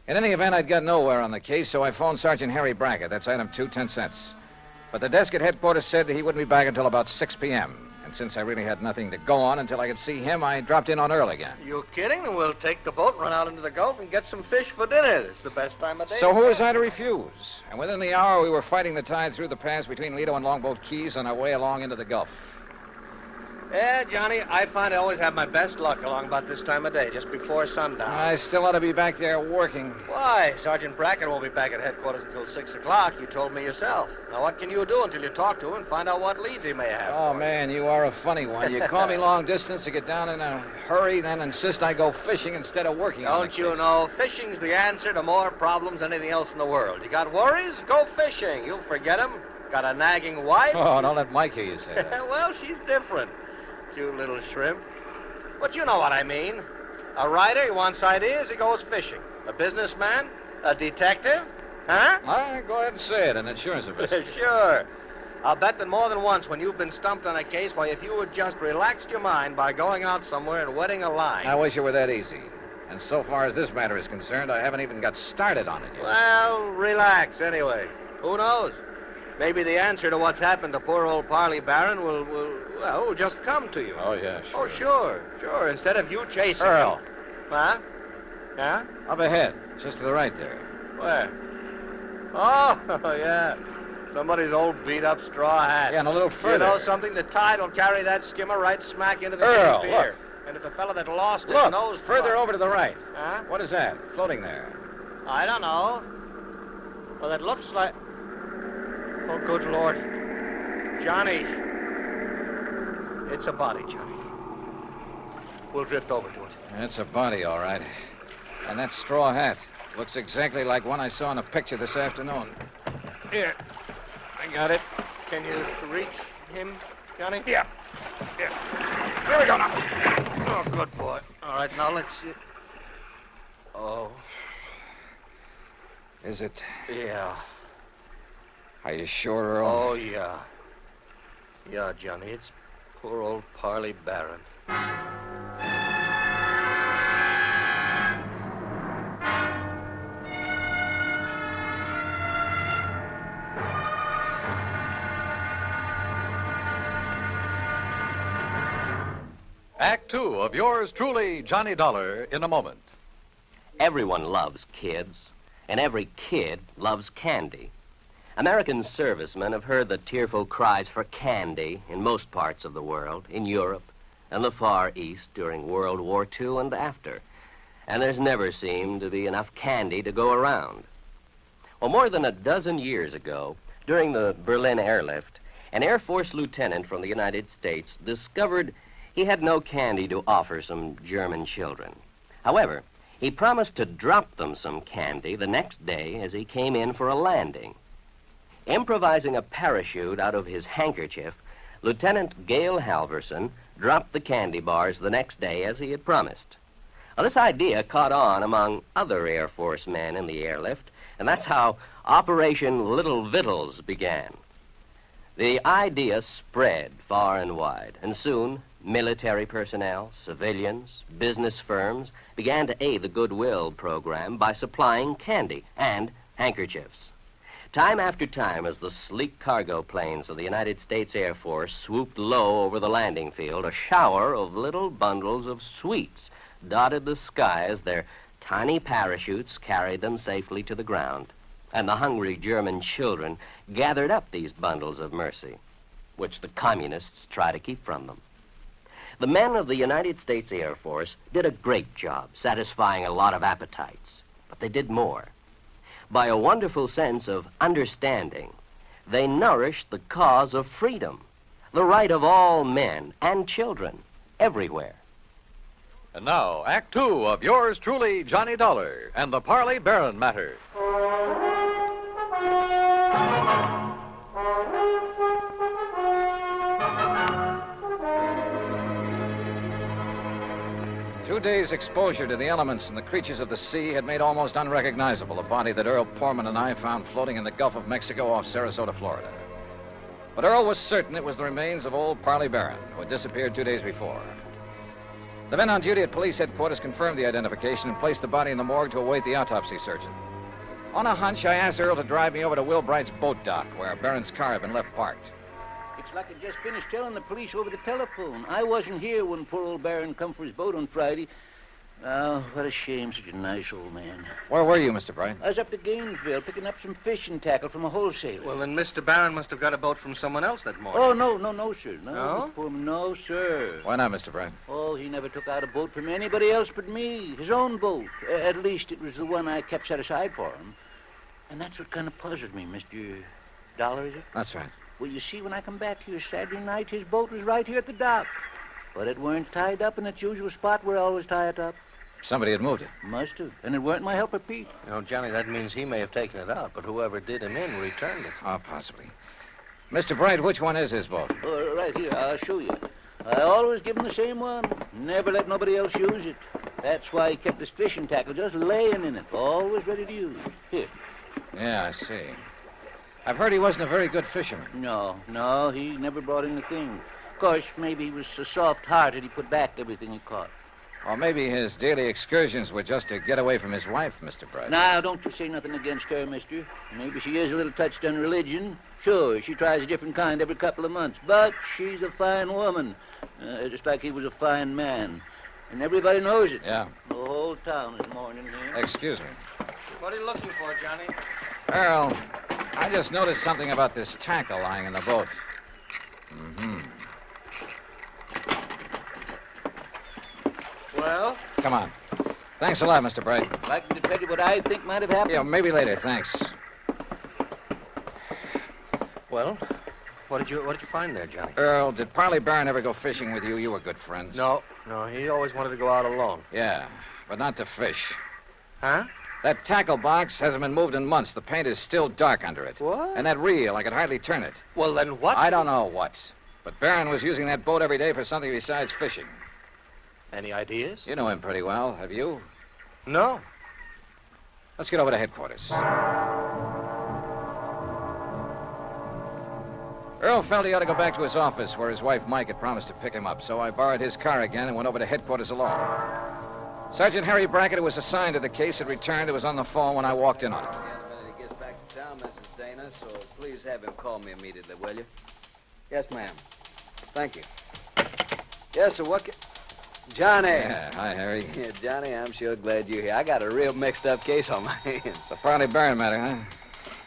In any event, I'd got nowhere on the case, so I phoned Sergeant Harry Brackett. That's item 2, 10 cents. But the desk at headquarters said he wouldn't be back until about 6 p.m., and And since I really had nothing to go on until I could see him, I dropped in on Earl again. You kidding? Then we'll take the boat, run out into the Gulf, and get some fish for dinner. It's the best time of day. So who was I to refuse? And within the hour, we were fighting the tide through the pass between Lido and Longboat Keys on our way along into the Gulf. Yeah, Johnny, I find I always have my best luck along about this time of day, just before sundown. I still ought to be back there working. Why? Sergeant Brackett won't be back at headquarters until 6 o'clock. You told me yourself. Now, what can you do until you talk to him and find out what leads he may have? Oh, man, you are a funny one. You call me long distance to get down in a hurry, then insist I go fishing instead of working on the Don't you case. know, fishing's the answer to more problems than anything else in the world. You got worries? Go fishing. You'll forget them. Got a nagging wife? Oh, don't let Mike hear you say that. Well, she's different. Cute little shrimp. But you know what I mean. A writer, he wants ideas, he goes fishing. A businessman? A detective? Huh? All right, go ahead and say it, an insurance investigator. Sure. I'll bet that more than once when you've been stumped on a case, why, if you had just relaxed your mind by going out somewhere and wetting a line. I wish it were that easy. And so far as this matter is concerned, I haven't even got started on it yet. Well, relax anyway. Who knows? Maybe the answer to what's happened to poor old Parley Barron will just come to you. Oh, yeah, sure. Oh, sure. Instead of you chasing Earl. him. Huh? Yeah? Up ahead, just to the right there. Where? Oh, yeah. Somebody's old beat-up straw hat. Yeah, and a little further. You know something? The tide will carry that skimmer right smack into the Earl, city pier. look. And if a fella that lost his Look, nose... further over to the right. Huh? What is that, floating there? I don't know. Well, it looks like... Oh, good Lord. Johnny. It's a body, Johnny. We'll drift over to it. It's a body, all right. And that straw hat looks exactly like one I saw in a picture this afternoon. Here. I got it. Can you reach him, Johnny? Yeah. Here we go now. Oh, good boy. All right, now let's see. Oh. Is it? Yeah. Are you sure, Earl? Oh, yeah. Yeah, Johnny, it's poor old Parley Barron. Act Two of yours truly, Johnny Dollar, in a moment. Everyone loves kids, and every kid loves candy. American servicemen have heard the tearful cries for candy in most parts of the world, in Europe and the Far East during World War II and after. And there's never seemed to be enough candy to go around. Well, more than a dozen years ago, during the Berlin airlift, an Air Force lieutenant from the United States discovered he had no candy to offer some German children. However, he promised to drop them some candy the next day as he came in for a landing. Improvising a parachute out of his handkerchief, Lieutenant Gale Halverson dropped the candy bars the next day as he had promised. Now, this idea caught on among other Air Force men in the airlift, and that's how Operation Little Vittles began. The idea spread far and wide, and soon military personnel, civilians, business firms began to aid the Goodwill program by supplying candy and handkerchiefs. Time after time, as the sleek cargo planes of the United States Air Force swooped low over the landing field, a shower of little bundles of sweets dotted the sky as their tiny parachutes carried them safely to the ground. And the hungry German children gathered up these bundles of mercy, which the communists try to keep from them. The men of the United States Air Force did a great job satisfying a lot of appetites, but they did more. By a wonderful sense of understanding, they nourished the cause of freedom, the right of all men and children everywhere. And now, Act Two of yours truly, Johnny Dollar, and the Parley Barron matter. Two days' exposure to the elements and the creatures of the sea had made almost unrecognizable the body that Earl Porman and I found floating in the Gulf of Mexico off Sarasota, Florida. But Earl was certain it was the remains of old Parley Barron, who had disappeared 2 days before. The men on duty at police headquarters confirmed the identification and placed the body in the morgue to await the autopsy surgeon. On a hunch, I asked Earl to drive me over to Will Bright's boat dock, where Barron's car had been left parked. He It's like I just finished telling the police over the telephone. I wasn't here when poor old Barron come for his boat on Friday. Oh, what a shame, such a nice old man. Where were you, Mr. Bright? I was up to Gainesville picking up some fishing tackle from a wholesaler. Well, then Mr. Barron must have got a boat from someone else that morning. Oh, no, sir. No? No? Mr. Pullman, no, sir. Why not, Mr. Bright? Oh, he never took out a boat from anybody else but me. His own boat. At least it was the one I kept set aside for him. And that's what kind of puzzled me, Mr. Dollar, is it? That's right. Well, you see, when I come back here Saturday night, his boat was right here at the dock. But it weren't tied up in its usual spot where I always tie it up. Somebody had moved it. Must have. And it weren't my helper, Pete. You know, Johnny, that means he may have taken it out, but whoever did him in returned it. Oh, possibly. Mr. Bright, which one is his boat? Oh, right here. I'll show you. I always give him the same one. Never let nobody else use it. That's why he kept his fishing tackle just laying in it, always ready to use. Here. Yeah, I see. I've heard he wasn't a very good fisherman. No, he never brought in a thing. Of course, maybe he was so soft-hearted he put back everything he caught. Or maybe his daily excursions were just to get away from his wife, Mr. Bright. Now, don't you say nothing against her, mister. Maybe she is a little touched on religion. Sure, she tries a different kind every couple of months. But she's a fine woman. Just like he was a fine man. And everybody knows it. Yeah. The whole town is mourning him. Excuse me. What are you looking for, Johnny? Earl, I just noticed something about this tackle lying in the boat. Mm-hmm. Well? Come on. Thanks a lot, Mr. Bright. If I can tell you what I think might have happened. Yeah, maybe later, thanks. Well, what did you find there, Johnny? Earl, did Parley Barron ever go fishing with you? You were good friends. No, he always wanted to go out alone. Yeah, but not to fish. Huh? That tackle box hasn't been moved in months. The paint is still dark under it. What? And that reel, I could hardly turn it. Well, then what? I don't know what. But Barron was using that boat every day for something besides fishing. Any ideas? You know him pretty well, have you? No. Let's get over to headquarters. Earl felt he ought to go back to his office where his wife Mike had promised to pick him up, so I borrowed his car again and went over to headquarters alone. Sergeant Harry Brackett, who was assigned to the case, had returned. He was on the phone when I walked in on him. He gets back to town, Mrs. Dana, so please have him call me immediately, will you? Yes, ma'am. Thank you. Yes, sir, what Johnny. Yeah, hi, Harry. Yeah, Johnny, I'm sure glad you're here. I got a real mixed-up case on my hands. The Parley Barron matter, huh?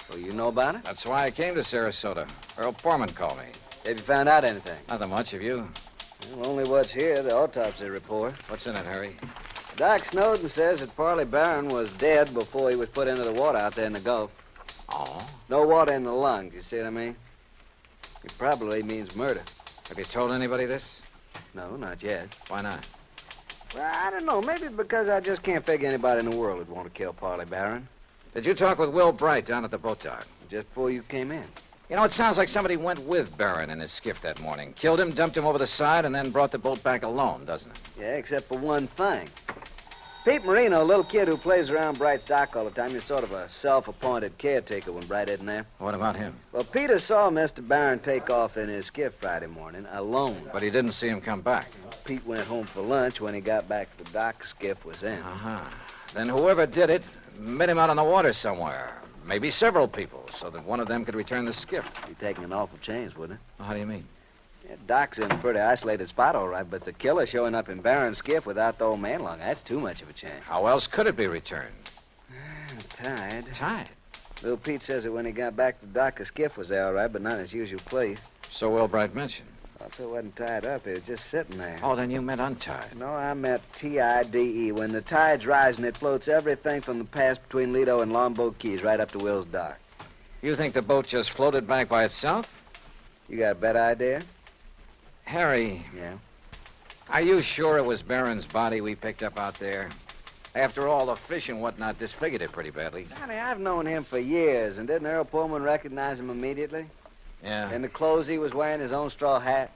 Well, you know about it? That's why I came to Sarasota. Earl Foreman called me. Have you found out anything? Nothing much, have you? Well, only what's here, the autopsy report. What's in it, Harry? Doc Snowden says that Parley Barron was dead before he was put into the water out there in the Gulf. Oh? No water in the lungs, you see what I mean? It probably means murder. Have you told anybody this? No, not yet. Why not? Well, I don't know. Maybe because I just can't figure anybody in the world would want to kill Parley Barron. Did you talk with Will Bright down at the boat dock? Just before you came in. You know, it sounds like somebody went with Barron in his skiff that morning. Killed him, dumped him over the side, and then brought the boat back alone, doesn't it? Yeah, except for one thing. Pete Marino, a little kid who plays around Bright's dock all the time, he's sort of a self-appointed caretaker when Bright isn't there. What about him? Well, Peter saw Mr. Barron take off in his skiff Friday morning, alone. But he didn't see him come back. Pete went home for lunch. When he got back to the dock, the skiff was in. Uh-huh. Then whoever did it met him out on the water somewhere. Maybe several people, so that one of them could return the skiff. Be taking an awful chance, wouldn't it? Well, how do you mean? Yeah, Doc's in a pretty isolated spot, all right, but the killer showing up in Barron's skiff without the old man along, that's too much of a chance. How else could it be returned? Tied. Tied? Little Pete says that when he got back to the dock, the skiff was there, all right, but not in its usual place. So Will Bright mentioned. Also, it wasn't tied up. It was just sitting there. Oh, then you meant untied. No, I meant T-I-D-E. When the tide's rising, it floats everything from the pass between Lido and Longboat Keys right up to Will's dock. You think the boat just floated back by itself? You got a better idea? Harry. Yeah? Are you sure it was Barron's body we picked up out there? After all, the fish and whatnot disfigured it pretty badly. Johnny, I've known him for years, and didn't Earl Pullman recognize him immediately? Yeah. In the clothes he was wearing, his own straw hat?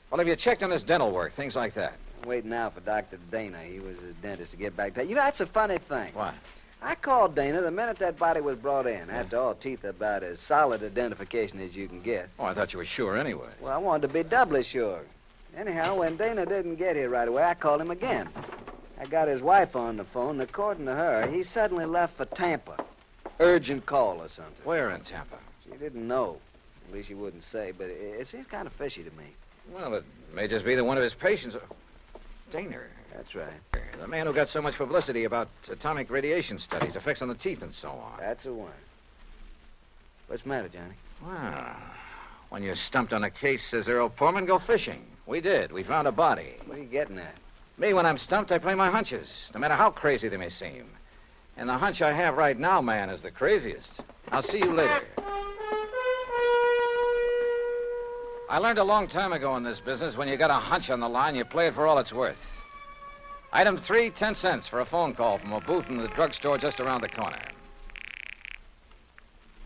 Well, have you checked on his dental work, things like that? I'm waiting now for Dr. Dana. He was his dentist to get back to. You know, that's a funny thing. What? I called Dana the minute that body was brought in. After all, teeth are about as solid identification as you can get. Oh, I thought you were sure anyway. Well, I wanted to be doubly sure. Anyhow, when Dana didn't get here right away, I called him again. I got his wife on the phone, and according to her, he suddenly left for Tampa. Urgent call or something. Where in Tampa? She didn't know. At least he wouldn't say, but it seems kind of fishy to me. Well, it may just be that one of his patients... Daner. That's right. The man who got so much publicity about atomic radiation studies, effects on the teeth, and so on. That's the one. What's the matter, Johnny? Well, when you're stumped on a case, says Earl Poorman, go fishing. We did. We found a body. What are you getting at? Me, when I'm stumped, I play my hunches, no matter how crazy they may seem. And the hunch I have right now, man, is the craziest. I'll see you later. I learned a long time ago in this business, when you got a hunch on the line, you play it for all it's worth. Item 3, 10 cents for a phone call from a booth in the drugstore just around the corner.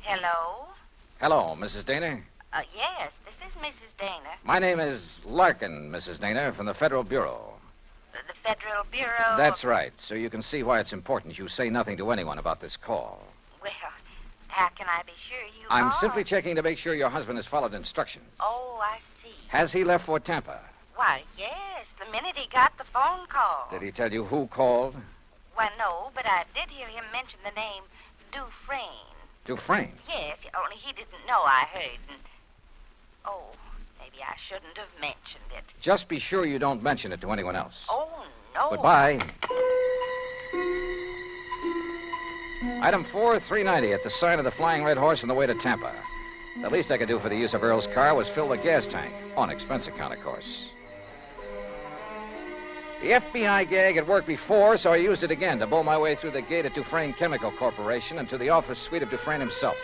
Hello? Hello, Mrs. Daner. Yes, this is Mrs. Daner. My name is Larkin, Mrs. Daner, from the Federal Bureau. The Federal Bureau? That's right. So you can see why it's important you say nothing to anyone about this call. Well, how can I be sure you I'm are? simply checking to make sure your husband has followed instructions. Oh, I see. Has he left for Tampa? Why, yes, the minute he got the phone call. Did he tell you who called? Why, no, but I did hear him mention the name Dufresne. Dufresne. Yes, only he didn't know I heard. And... Oh, maybe I shouldn't have mentioned it. Just be sure you don't mention it to anyone else. Oh, no. Goodbye. Item 4, $3.90 at the sign of the Flying Red Horse on the way to Tampa. The least I could do for the use of Earl's car was fill the gas tank. On expense account, of course. The FBI gag had worked before, so I used it again to bowl my way through the gate at Dufresne Chemical Corporation and to the office suite of Dufresne himself.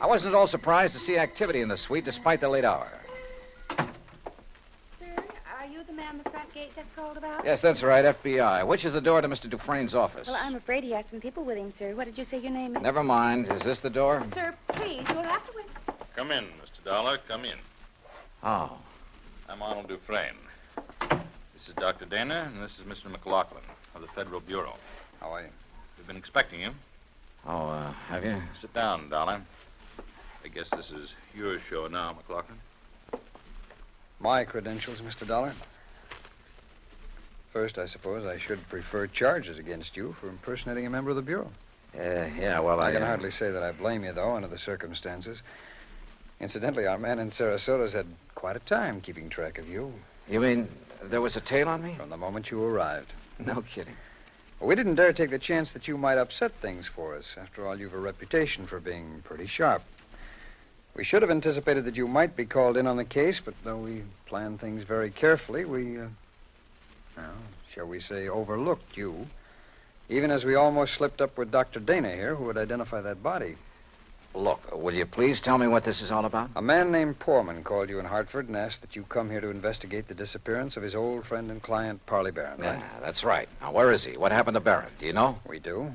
I wasn't at all surprised to see activity in the suite despite the late hour. Sir, are you the man the front gate just called about? Yes, that's right, FBI. Which is the door to Mr. Dufresne's office? Well, I'm afraid he has some people with him, sir. What did you say your name is? Never mind. Is this the door? Sir, please, you'll have to wait. Come in, Mr. Dollar. Come in. Oh. I'm Arnold Dufresne. This is Dr. Dana, and this is Mr. McLaughlin of the Federal Bureau. How are you? We've been expecting you. Oh, have you? Sit down, Dollar. I guess this is your show now, McLaughlin. My credentials, Mr. Dollar. First, I suppose I should prefer charges against you for impersonating a member of the Bureau. Yeah, well, I can hardly say that I blame you, though, under the circumstances. Incidentally, our man in Sarasota's had quite a time keeping track of you. You mean there was a tail on me? From the moment you arrived. No kidding. Well, we didn't dare take the chance that you might upset things for us. After all, you've a reputation for being pretty sharp. We should have anticipated that you might be called in on the case, but though we planned things very carefully, we, shall we say, overlooked you. Even as we almost slipped up with Dr. Dana here, who would identify that body. Look, will you please tell me what this is all about? A man named Poorman called you in Hartford and asked that you come here to investigate the disappearance of his old friend and client, Parley Barron, right? Yeah, that's right. Now, where is he? What happened to Barron? Do you know? We do.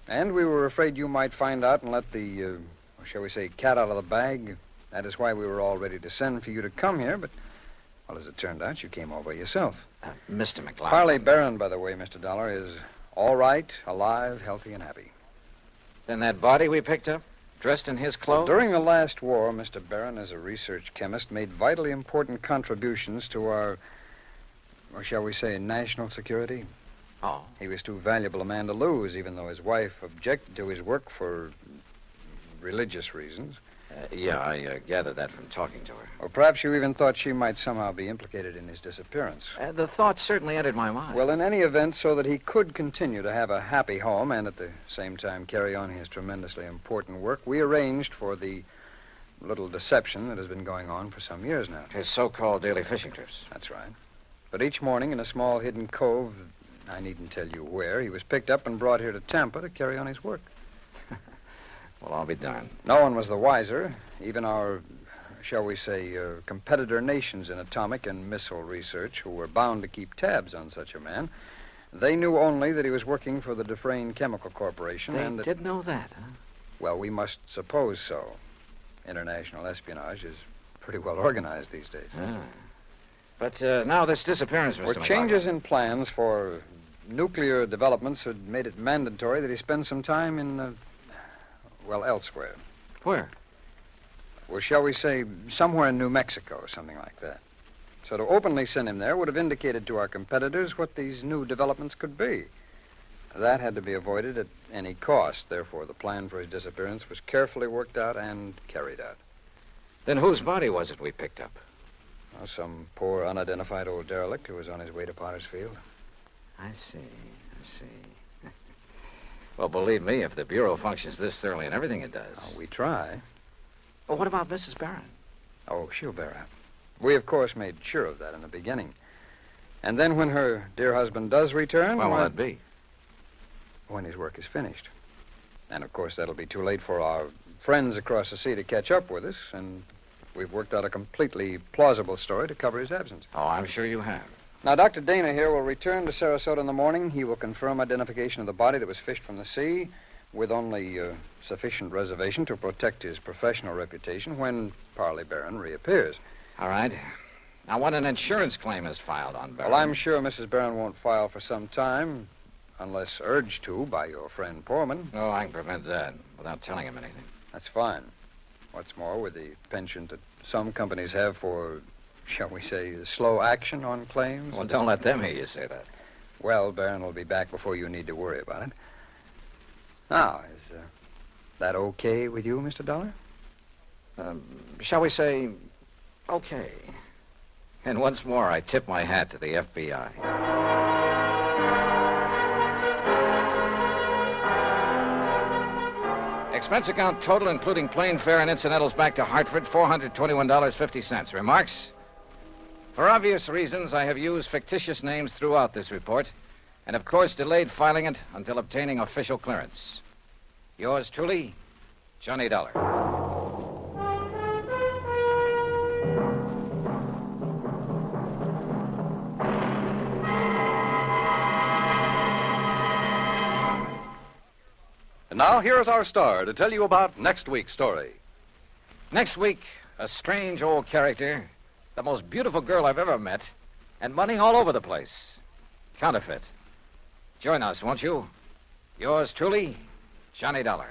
And we were afraid you might find out and let the, shall we say, cat out of the bag. That is why we were all ready to send for you to come here, but, well, as it turned out, you came all by yourself. Mr. McLaughlin. Parley Barron, by the way, Mr. Dollar, is all right, alive, healthy, and happy. Then that body we picked up? Dressed in his clothes? Well, during the last war, Mr. Barron, as a research chemist, made vitally important contributions to our, or shall we say, national security. Oh. He was too valuable a man to lose, even though his wife objected to his work for religious reasons. Yeah, I gathered that from talking to her. Or perhaps you even thought she might somehow be implicated in his disappearance. The thought certainly entered my mind. Well, in any event, so that he could continue to have a happy home and at the same time carry on his tremendously important work, we arranged for the little deception that has been going on for some years now. His so-called daily fishing trips. That's right. But each morning in a small hidden cove, I needn't tell you where, he was picked up and brought here to Tampa to carry on his work. Well, I'll be darned. No one was the wiser. Even our, shall we say, competitor nations in atomic and missile research, who were bound to keep tabs on such a man, they knew only that he was working for the Dufresne Chemical Corporation. They and that, did know that, huh? Well, we must suppose so. International espionage is pretty well organized these days. Ah. But now this disappearance, Mr. McLaughlin. Changes in plans for nuclear developments had made it mandatory that he spend some time in, elsewhere. Where? Well, shall we say, somewhere in New Mexico, or something like that. So to openly send him there would have indicated to our competitors what these new developments could be. That had to be avoided at any cost. Therefore, the plan for his disappearance was carefully worked out and carried out. Then whose body was it we picked up? Well, some poor, unidentified old derelict who was on his way to Potter's Field. I see. Well, believe me, if the Bureau functions this thoroughly in everything it does... Oh, we try. Well, what about Mrs. Barron? Oh, she'll bear up. We, of course, made sure of that in the beginning. And then when her dear husband does return... When will that be? When his work is finished. And, of course, that'll be too late for our friends across the sea to catch up with us, and we've worked out a completely plausible story to cover his absence. Oh, I'm sure you have. Now, Dr. Dana here will return to Sarasota in the morning. He will confirm identification of the body that was fished from the sea with only sufficient reservation to protect his professional reputation when Parley Barron reappears. All right. Now, when an insurance claim is filed on Barron... Well, I'm sure Mrs. Barron won't file for some time, unless urged to by your friend Poorman. Oh, I can prevent that without telling him anything. That's fine. What's more, with the penchant that some companies have for, shall we say, slow action on claims... Well, don't let them hear you say that. Well, Barron will be back before you need to worry about it. Now, is that okay with you, Mr. Dollar? Shall we say, okay. And once more, I tip my hat to the FBI. Expense account total, including plane fare and incidentals back to Hartford, $421.50. Remarks? For obvious reasons, I have used fictitious names throughout this report, and of course delayed filing it until obtaining official clearance. Yours truly, Johnny Dollar. And now, here's our star to tell you about next week's story. Next week, a strange old character, the most beautiful girl I've ever met, and money all over the place. Counterfeit. Join us, won't you? Yours truly, Johnny Dollar.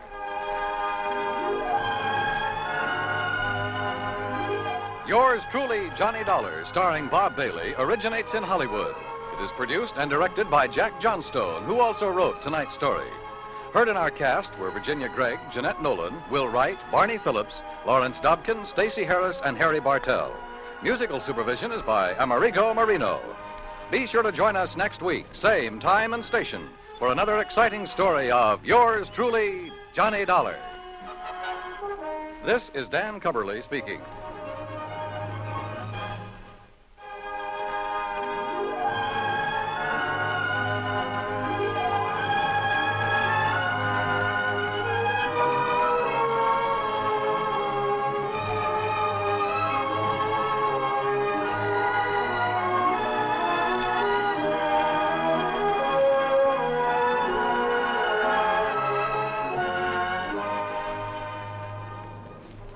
Yours truly, Johnny Dollar, starring Bob Bailey, originates in Hollywood. It is produced and directed by Jack Johnstone, who also wrote tonight's story. Heard in our cast were Virginia Gregg, Jeanette Nolan, Will Wright, Barney Phillips, Lawrence Dobkin, Stacey Harris, and Harry Bartell. Musical supervision is by Amerigo Marino. Be sure to join us next week, same time and station, for another exciting story of yours truly, Johnny Dollar. This is Dan Cumberly speaking.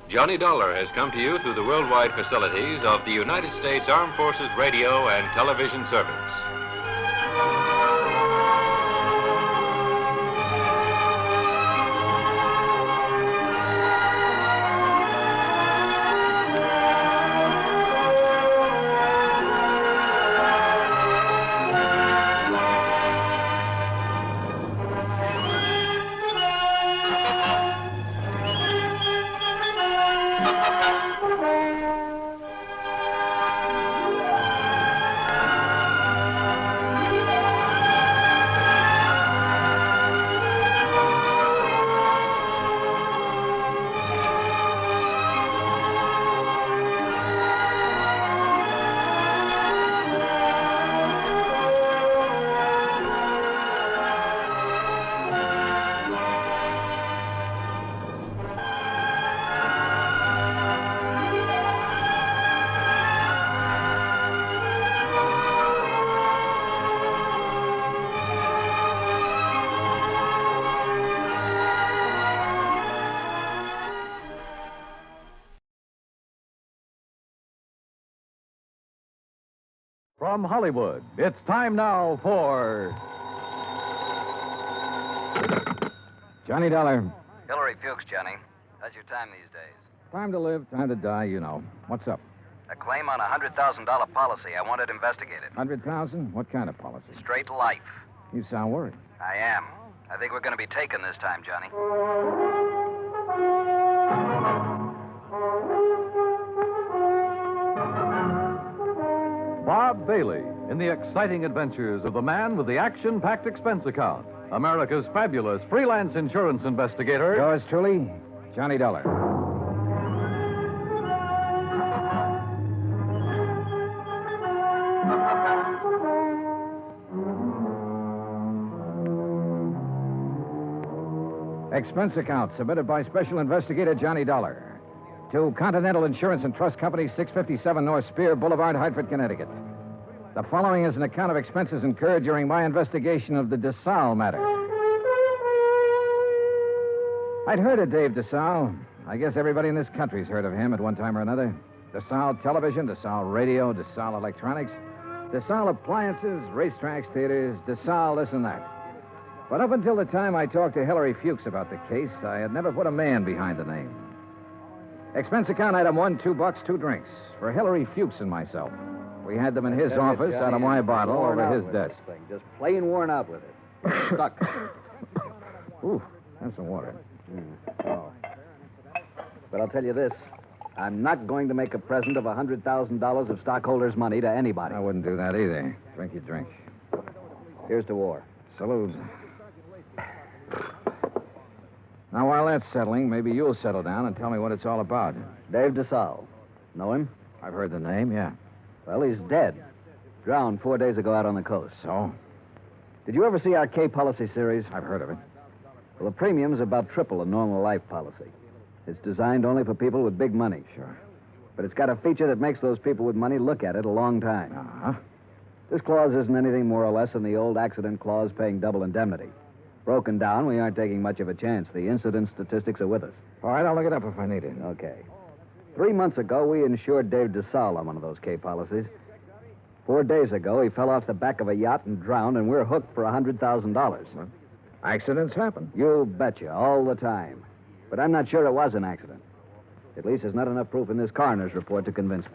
Johnny Dollar has come to you through the worldwide facilities of the United States Armed Forces Radio and Television Service. From Hollywood, it's time now for Johnny Dollar. Hillary Fuchs, Johnny. How's your time these days? Time to live, time to die, you know. What's up? A claim on a $100,000 policy. I want it investigated. 100,000? What kind of policy? Straight life. You sound worried. I am. I think we're going to be taken this time, Johnny. Bailey in the exciting adventures of the man with the action-packed expense account, America's fabulous freelance insurance investigator. Yours truly, Johnny Dollar. Expense account submitted by Special Investigator Johnny Dollar to Continental Insurance and Trust Company, 657 North Spear Boulevard, Hartford, Connecticut. The following is an account of expenses incurred during my investigation of the DeSalle matter. I'd heard of Dave DeSalle. I guess everybody in this country's heard of him at one time or another. DeSalle Television, DeSalle Radio, DeSalle Electronics, DeSalle Appliances, racetracks, theaters, DeSalle this and that. But up until the time I talked to Hillary Fuchs about the case, I had never put a man behind the name. Expense account item 1, $2, 2 drinks. For Hillary Fuchs and myself. We had them in his office out of my bottle over his desk. Just plain worn out with it. Stuck. Ooh, have some water. Oh. But I'll tell you this. I'm not going to make a present of $100,000 of stockholders' money to anybody. I wouldn't do that either. Drink your drink. Here's to war. Salute. Now, while that's settling, maybe you'll settle down and tell me what it's all about. Dave DeSalle. Know him? I've heard the name, yeah. Well, he's dead. Drowned 4 days ago out on the coast. So? Did you ever see our K policy series? I've heard of it. Well, the premium's about triple a normal life policy. It's designed only for people with big money. Sure. But it's got a feature that makes those people with money look at it a long time. Uh-huh. This clause isn't anything more or less than the old accident clause paying double indemnity. Broken down, we aren't taking much of a chance. The incident statistics are with us. All right, I'll look it up if I need it. Okay. 3 months ago, we insured Dave DeSalle on one of those K policies. 4 days ago, he fell off the back of a yacht and drowned, and we're hooked for $100,000. Well, accidents happen. You betcha, all the time. But I'm not sure it was an accident. At least there's not enough proof in this coroner's report to convince me.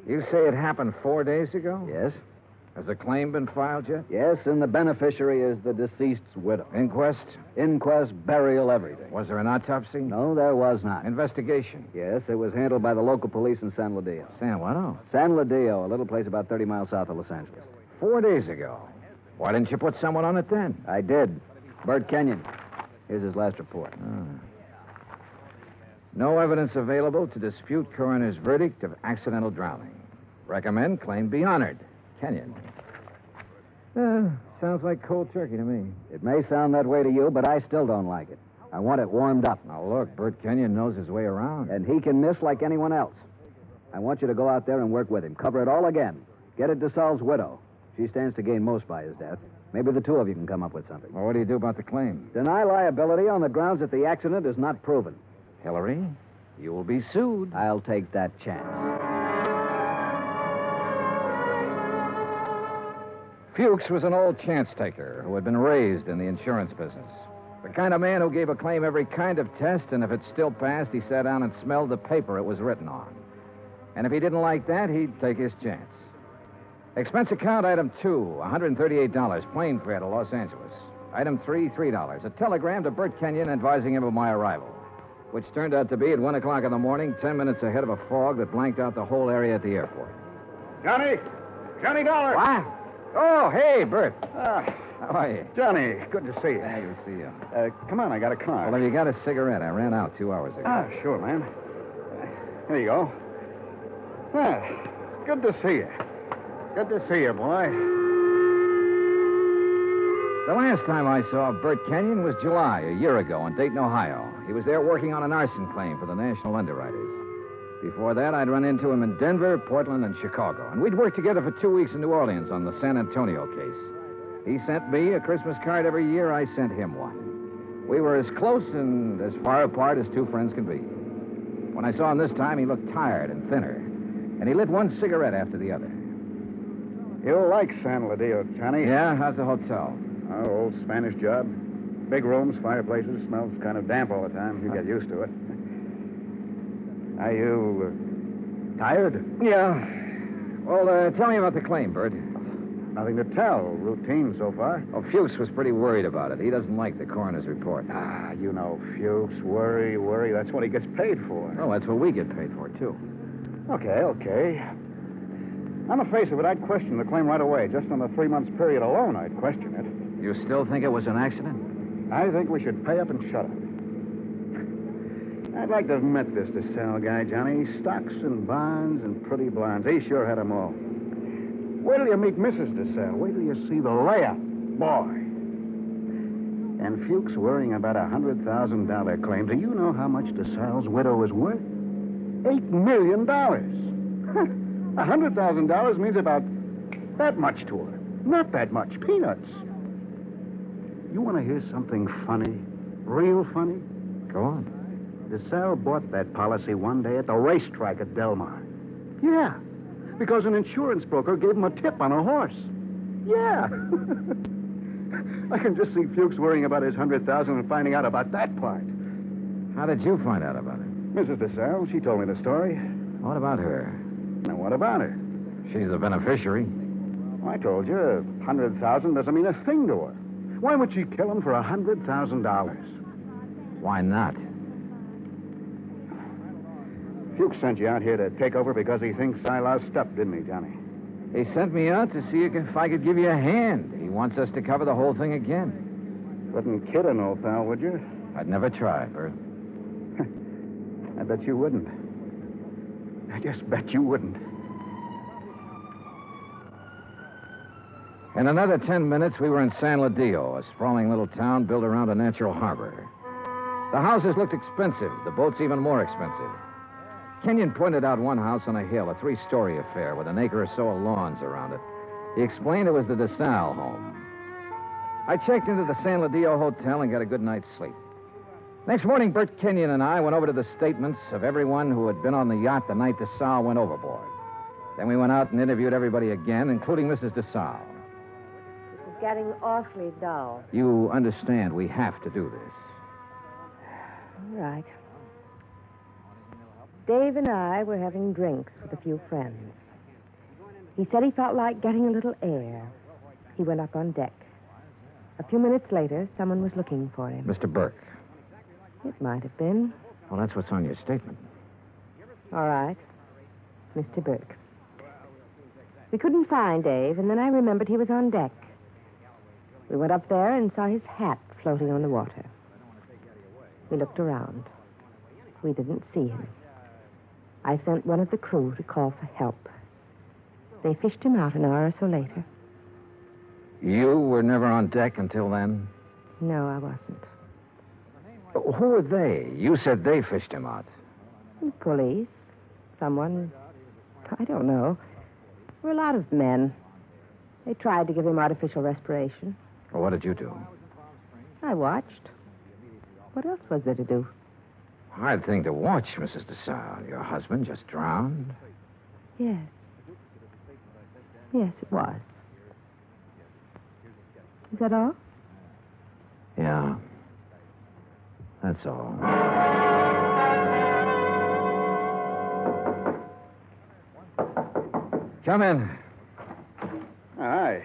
You say it happened 4 days ago? Yes. Has a claim been filed yet? Yes, and the beneficiary is the deceased's widow. Inquest? Inquest, burial, everything. Was there an autopsy? No, there was not. Investigation? Yes, it was handled by the local police in San Ladillo. San what? San Ladillo, a little place about 30 miles south of Los Angeles. 4 days ago. Why didn't you put someone on it then? I did. Bert Kenyon. Here's his last report. No evidence available to dispute coroner's verdict of accidental drowning. Recommend claim be honored. Kenyon. Sounds like cold turkey to me. It may sound that way to you, but I still don't like it. I want it warmed up. Now, look, Bert Kenyon knows his way around. And he can miss like anyone else. I want you to go out there and work with him. Cover it all again. Get at DeSalle's widow. She stands to gain most by his death. Maybe the two of you can come up with something. Well, what do you do about the claim? Deny liability on the grounds that the accident is not proven. Hillary, you will be sued. I'll take that chance. Fuchs was an old chance taker who had been raised in the insurance business. The kind of man who gave a claim every kind of test, and if it still passed, he sat down and smelled the paper it was written on. And if he didn't like that, he'd take his chance. Expense account item 2, $138, plane fare to Los Angeles. Item 3, $3. A telegram to Bert Kenyon advising him of my arrival, which turned out to be at 1 o'clock in the morning, 10 minutes ahead of a fog that blanked out the whole area at the airport. Johnny Dollar. What? Oh, hey, Bert. How are you? Johnny, good to see you. Good to see you. Come on, I got a car. Well, have you got a cigarette? I ran out 2 hours ago. Sure, man. Here you go. Good to see you. Good to see you, boy. The last time I saw Bert Kenyon was July, a year ago, in Dayton, Ohio. He was there working on an arson claim for the National Underwriters. Before that, I'd run into him in Denver, Portland, and Chicago. And we'd worked together for 2 weeks in New Orleans on the San Antonio case. He sent me a Christmas card every year. I sent him one. We were as close and as far apart as two friends can be. When I saw him this time, he looked tired and thinner. And he lit one cigarette after the other. You'll like San Ladillo, Johnny. Yeah? How's the hotel? Oh, old Spanish job. Big rooms, fireplaces, smells kind of damp all the time. You get used to it. Are you tired? Yeah. Well, tell me about the claim, Bert. Nothing to tell. Routine so far. Oh, Fuchs was pretty worried about it. He doesn't like the coroner's report. You know, Fuchs, worry. That's what he gets paid for. Oh, that's what we get paid for, too. Okay. On the face of it, I'd question the claim right away. Just on the 3 months period alone, I'd question it. You still think it was an accident? I think we should pay up and shut up. I'd like to have met this DeSalle guy, Johnny. Stocks and bonds and pretty blondes. He sure had 'em all. Wait till you meet Mrs. DeSalle. Wait till you see the layup. Boy. And Fuchs worrying about a $100,000 claim. Do you know how much DeSalle's widow is worth? $8 million. $100,000 means about that much to her. Not that much. Peanuts. You want to hear something funny? Real funny? Go on. DeSalle bought that policy one day at the racetrack at Del Mar. Yeah, because an insurance broker gave him a tip on a horse. Yeah. I can just see Fuchs worrying about his $100,000 and finding out about that part. How did you find out about it? Mrs. DeSalle, she told me the story. What about her? Now, what about her? She's the beneficiary. I told you, $100,000 doesn't mean a thing to her. Why would she kill him for $100,000? Why not? Fuchs sent you out here to take over because he thinks I lost stuff, didn't he, Johnny? He sent me out to see if I could give you a hand. He wants us to cover the whole thing again. Wouldn't kid an old pal, would you? I'd never try, Bert. I bet you wouldn't. I just bet you wouldn't. In another 10 minutes, we were in San Ladillo, a sprawling little town built around a natural harbor. The houses looked expensive, the boats even more expensive. Kenyon pointed out one house on a hill, a 3-story affair with an acre or so of lawns around it. He explained it was the DeSalle home. I checked into the San Ladillo Hotel and got a good night's sleep. Next morning, Bert Kenyon and I went over to the statements of everyone who had been on the yacht the night DeSalle went overboard. Then we went out and interviewed everybody again, including Mrs. DeSalle. It's getting awfully dull. You understand we have to do this. All right. Dave and I were having drinks with a few friends. He said he felt like getting a little air. He went up on deck. A few minutes later, someone was looking for him. Mr. Burke. It might have been. Well, that's what's on your statement. All right. Mr. Burke. We couldn't find Dave, and then I remembered he was on deck. We went up there and saw his hat floating on the water. We looked around. We didn't see him. I sent one of the crew to call for help. They fished him out an hour or so later. You were never on deck until then? No, I wasn't. Who were they? You said they fished him out. Police. Someone. I don't know. There were a lot of men. They tried to give him artificial respiration. Well, what did you do? I watched. What else was there to do? Hard thing to watch, Mrs. DeSalle. Your husband just drowned. Yes. Yes, it was. Is that all? Yeah. That's all. Come in. Hi.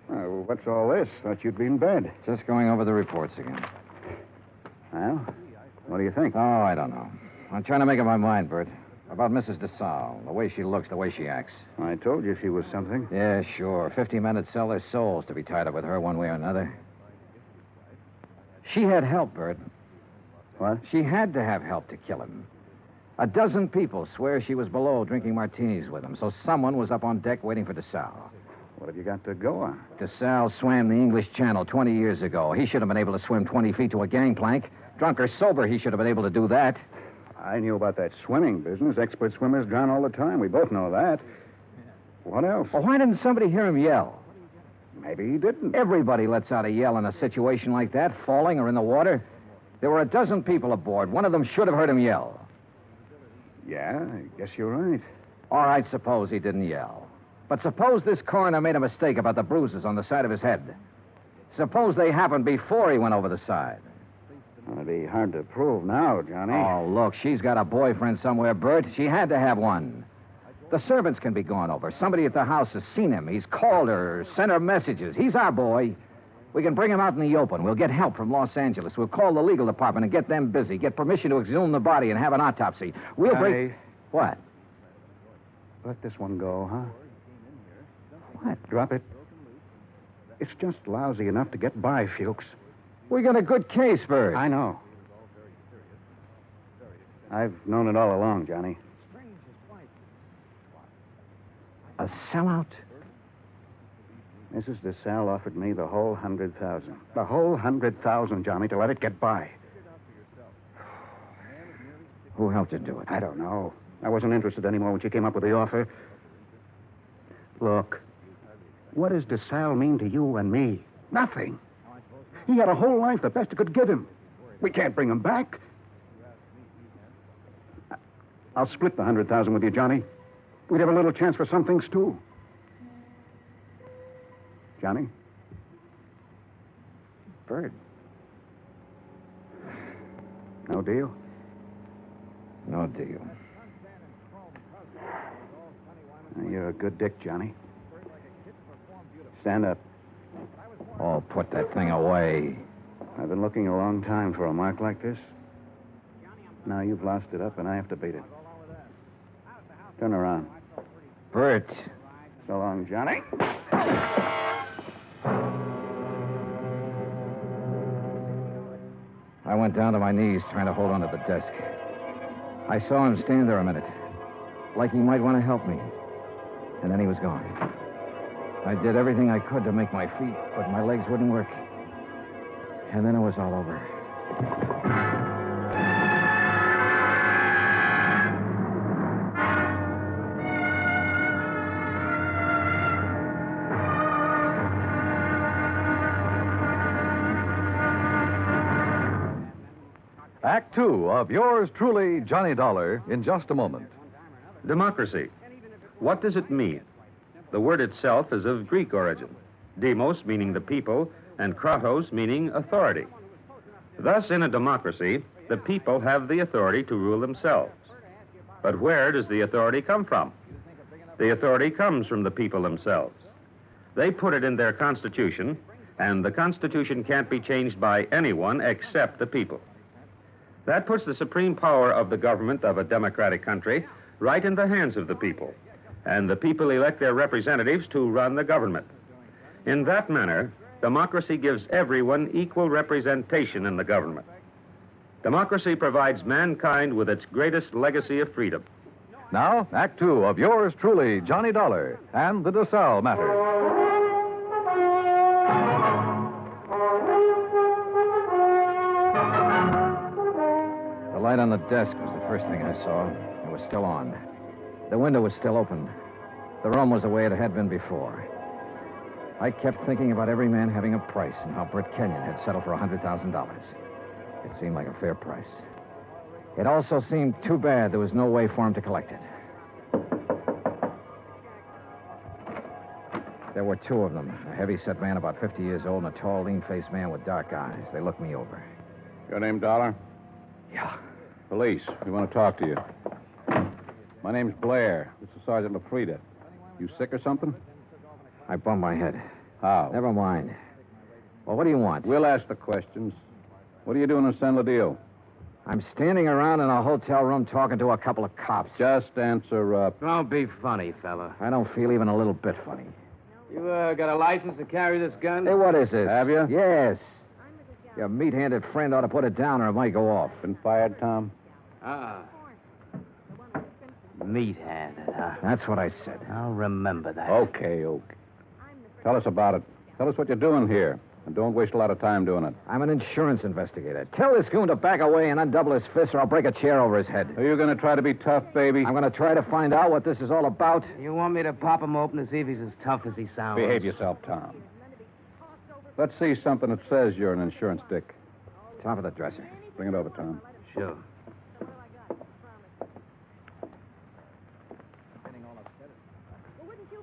Oh, what's all this? Thought you'd be in bed. Just going over the reports again. Well, what do you think? Oh, I don't know. I'm trying to make up my mind, Bert. About Mrs. DeSalle, the way she looks, the way she acts. I told you she was something. Yeah, sure. 50 men would sell their souls to be tied up with her one way or another. She had help, Bert. What? She had to have help to kill him. A dozen people swear she was below drinking martinis with him, so someone was up on deck waiting for DeSalle. What have you got to go on? DeSalle swam the English Channel 20 years ago. He should have been able to swim 20 feet to a gangplank. Drunk or sober, he should have been able to do that. I knew about that swimming business. Expert swimmers drown all the time. We both know that. What else? Well, why didn't somebody hear him yell? Maybe he didn't. Everybody lets out a yell in a situation like that, falling or in the water. There were a dozen people aboard. One of them should have heard him yell. Yeah, I guess you're right. All right, suppose he didn't yell. But suppose this coroner made a mistake about the bruises on the side of his head. Suppose they happened before he went over the side. Well, it'd be hard to prove now, Johnny. Oh, look, she's got a boyfriend somewhere, Bert. She had to have one. The servants can be gone over. Somebody at the house has seen him. He's called her, sent her messages. He's our boy. We can bring him out in the open. We'll get help from Los Angeles. We'll call the legal department and get them busy. Get permission to exhume the body and have an autopsy. We'll bring... What? Let this one go, huh? What? Drop it. It's just lousy enough to get by, Fuchs. We got a good case, Bert. I know. I've known it all along, Johnny. A sellout? Mrs. DeSalle offered me the whole 100,000. The whole 100,000, Johnny, to let it get by. Who helped you do it? I don't know. I wasn't interested anymore when she came up with the offer. Look, what does DeSalle mean to you and me? Nothing. He had a whole life, the best it could give him. We can't bring him back. I'll split the 100,000 with you, Johnny. We'd have a little chance for some things, too. Johnny? Bert. No deal? No deal. You're a good dick, Johnny. Stand up. Oh, put that thing away. I've been looking a long time for a mark like this. Now you've lost it up, and I have to beat it. Turn around. Bert. So long, Johnny. I went down to my knees trying to hold onto the desk. I saw him stand there a minute, like he might want to help me. And then he was gone. I did everything I could to make my feet, but my legs wouldn't work. And then it was all over. Act two of yours truly, Johnny Dollar, in just a moment. Democracy. What does it mean? The word itself is of Greek origin. Demos meaning the people, and kratos meaning authority. Thus, in a democracy, the people have the authority to rule themselves. But where does the authority come from? The authority comes from the people themselves. They put it in their Constitution, and the Constitution can't be changed by anyone except the people. That puts the supreme power of the government of a democratic country right in the hands of the people, and the people elect their representatives to run the government. In that manner, democracy gives everyone equal representation in the government. Democracy provides mankind with its greatest legacy of freedom. Now, Act two of yours truly, Johnny Dollar, and the DeSalle matter. The light on the desk was the first thing I saw. It was still on. The window was still open. The room was the way it had been before. I kept thinking about every man having a price and how Bert Kenyon had settled for $100,000. It seemed like a fair price. It also seemed too bad there was no way for him to collect it. There were two of them, a heavy-set man about 50 years old and a tall, lean-faced man with dark eyes. They looked me over. Your name, Dollar? Yeah. Police. We want to talk to you. My name's Blair. This is Sergeant LaFrida. You sick or something? I bumped my head. How? Never mind. Well, what do you want? We'll ask the questions. What are you doing in San Ladillo? I'm standing around in a hotel room talking to a couple of cops. Just answer up. Don't be funny, fella. I don't feel even a little bit funny. You got a license to carry this gun? Hey, what is this? Have you? Yes. Your meat-handed friend ought to put it down or it might go off. Been fired, Tom? Meat-handed, huh? That's what I said. I'll remember that. Okay. Tell us about it. Tell us what you're doing here. And don't waste a lot of time doing it. I'm an insurance investigator. Tell this goon to back away and undouble his fist or I'll break a chair over his head. Are you going to try to be tough, baby? I'm going to try to find out what this is all about. You want me to pop him open to see if he's as tough as he sounds? Behave yourself, Tom. Let's see something that says you're an insurance dick. Top of the dresser. Bring it over, Tom. Sure.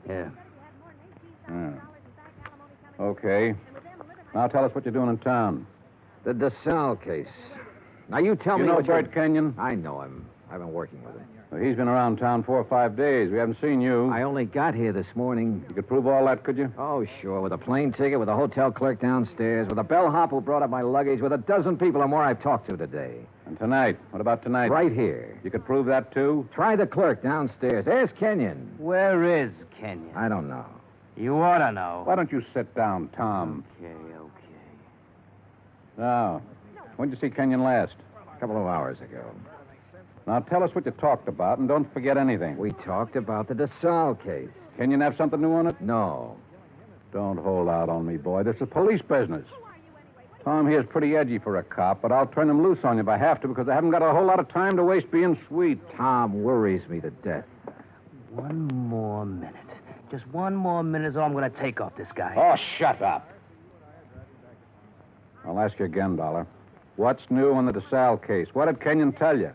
Yeah. Okay. Now tell us what you're doing in town. The DeSalle case. Now you tell me You know what Bert Kenyon? I know him. I've been working with him. Well, he's been around town 4 or 5 days. We haven't seen you. I only got here this morning. You could prove all that, could you? Oh, sure. With a plane ticket, with a hotel clerk downstairs, with a bellhop who brought up my luggage, with a dozen people or more I've talked to today. And tonight? What about tonight? Right here. You could prove that, too? Try the clerk downstairs. Ask Kenyon. Where is Kenyon? I don't know. You ought to know. Why don't you sit down, Tom? Okay. Now, when did you see Kenyon last? A couple of hours ago. Now, tell us what you talked about, and don't forget anything. We talked about the DeSalle case. Kenyon have something new on it? No. Don't hold out on me, boy. This is police business. Tom here's pretty edgy for a cop, but I'll turn him loose on you if I have to because I haven't got a whole lot of time to waste being sweet. Tom worries me to death. One more minute. Just one more minute is all I'm going to take off this guy. Oh, shut up. I'll ask you again, Dollar. What's new on the DeSalle case? What did Kenyon tell you?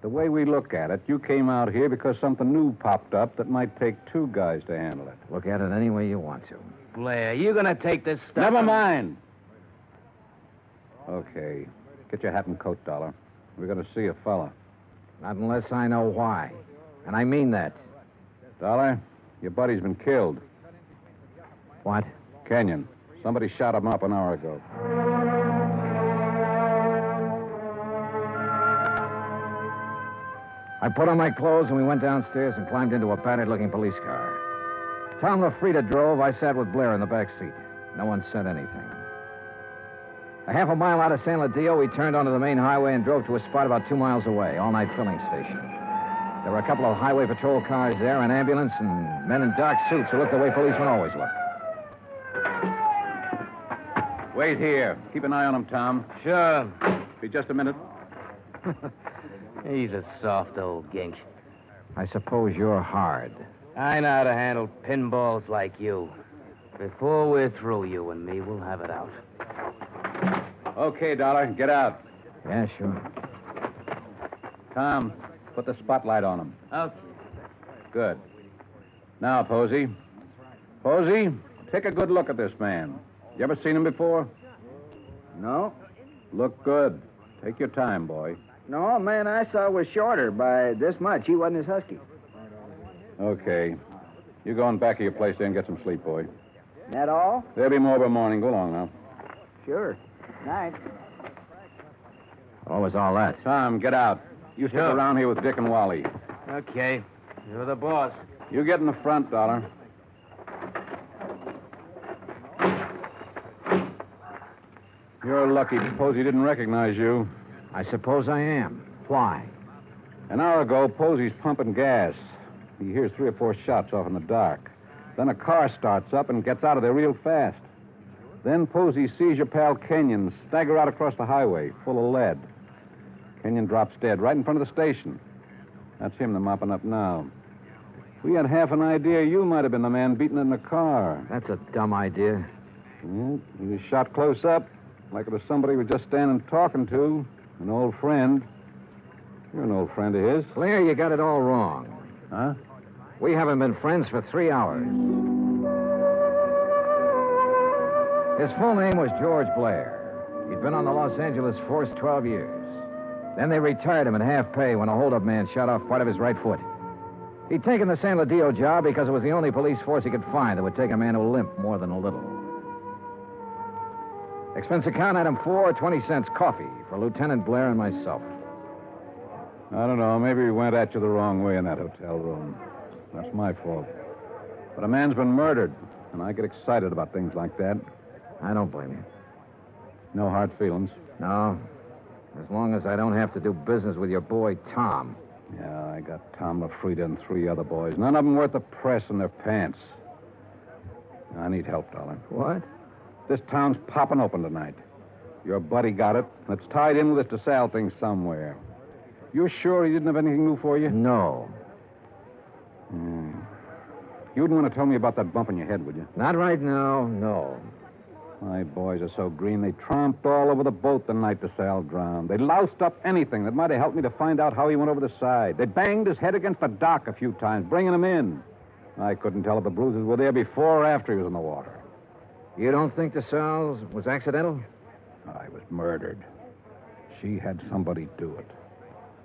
The way we look at it, you came out here because something new popped up that might take two guys to handle it. Look at it any way you want to. Blair, you going to take this stuff? Never mind. Okay. Get your hat and coat, Dollar. We're going to see a fella. Not unless I know why. And I mean that. Dollar, your buddy's been killed. What? Kenyon. Somebody shot him up an hour ago. I put on my clothes and we went downstairs and climbed into a battered-looking police car. Tom LaFrida drove. I sat with Blair in the back seat. No one said anything. A half a mile out of San Ladillo, we turned onto the main highway and drove to a spot about 2 miles away, all-night filling station. There were a couple of highway patrol cars there, an ambulance, and men in dark suits who looked the way policemen always look. Wait here. Keep an eye on him, Tom. Sure. Be just a minute. He's a soft old gink. I suppose you're hard. I know how to handle pinballs like you. Before we're through, you and me, we'll have it out. Okay, Dollar. Get out. Yeah, sure. Tom, put the spotlight on him. Okay. Good. Now, Posey. Posey, take a good look at this man. You ever seen him before? No. Look good. Take your time, boy. No, man I saw was shorter by this much. He wasn't as husky. Okay. You go in back of your place there and get some sleep, boy. That all? There'll be more by morning. Go along now. Sure. Night. What was all that? Tom, get out. You stick around here with Dick and Wally. Okay. You're the boss. You get in the front, Dollar. You're lucky. Posey didn't recognize you. I suppose I am. Why? An hour ago, Posey's pumping gas. He hears 3 or 4 shots off in the dark. Then a car starts up and gets out of there real fast. Then Posey sees your pal Kenyon stagger out across the highway, full of lead. Kenyon drops dead right in front of the station. That's him they're mopping up now. We had half an idea you might have been the man beaten in the car. That's a dumb idea. Yeah, he was shot close up, like it was somebody he was just standing talking to. An old friend. You're an old friend of his. Blair, you got it all wrong. Huh? We haven't been friends for 3 hours. His full name was George Blair. He'd been on the Los Angeles force 12 years. Then they retired him at half pay when a holdup man shot off part of his right foot. He'd taken the San Ladillo job because it was the only police force he could find that would take a man who limped more than a little. Expense account item 4, 20 cents coffee for Lieutenant Blair and myself. I don't know. Maybe we went at you the wrong way in that hotel room. That's my fault. But a man's been murdered, and I get excited about things like that. I don't blame you. No hard feelings. No. As long as I don't have to do business with your boy, Tom. Yeah, I got Tom LaFrida and 3 other boys. None of them worth the press in their pants. I need help, Dollar. What? This town's popping open tonight. Your buddy got it. It's tied in with this DeSalle thing somewhere. You're sure he didn't have anything new for you? No. You wouldn't want to tell me about that bump in your head, would you? Not right now, no. My boys are so green, they tromped all over the boat the night DeSalle drowned. They loused up anything that might have helped me to find out how he went over the side. They banged his head against the dock a few times, bringing him in. I couldn't tell if the bruises were there before or after he was in the water. You don't think DeSalle's was accidental? I was murdered. She had somebody do it.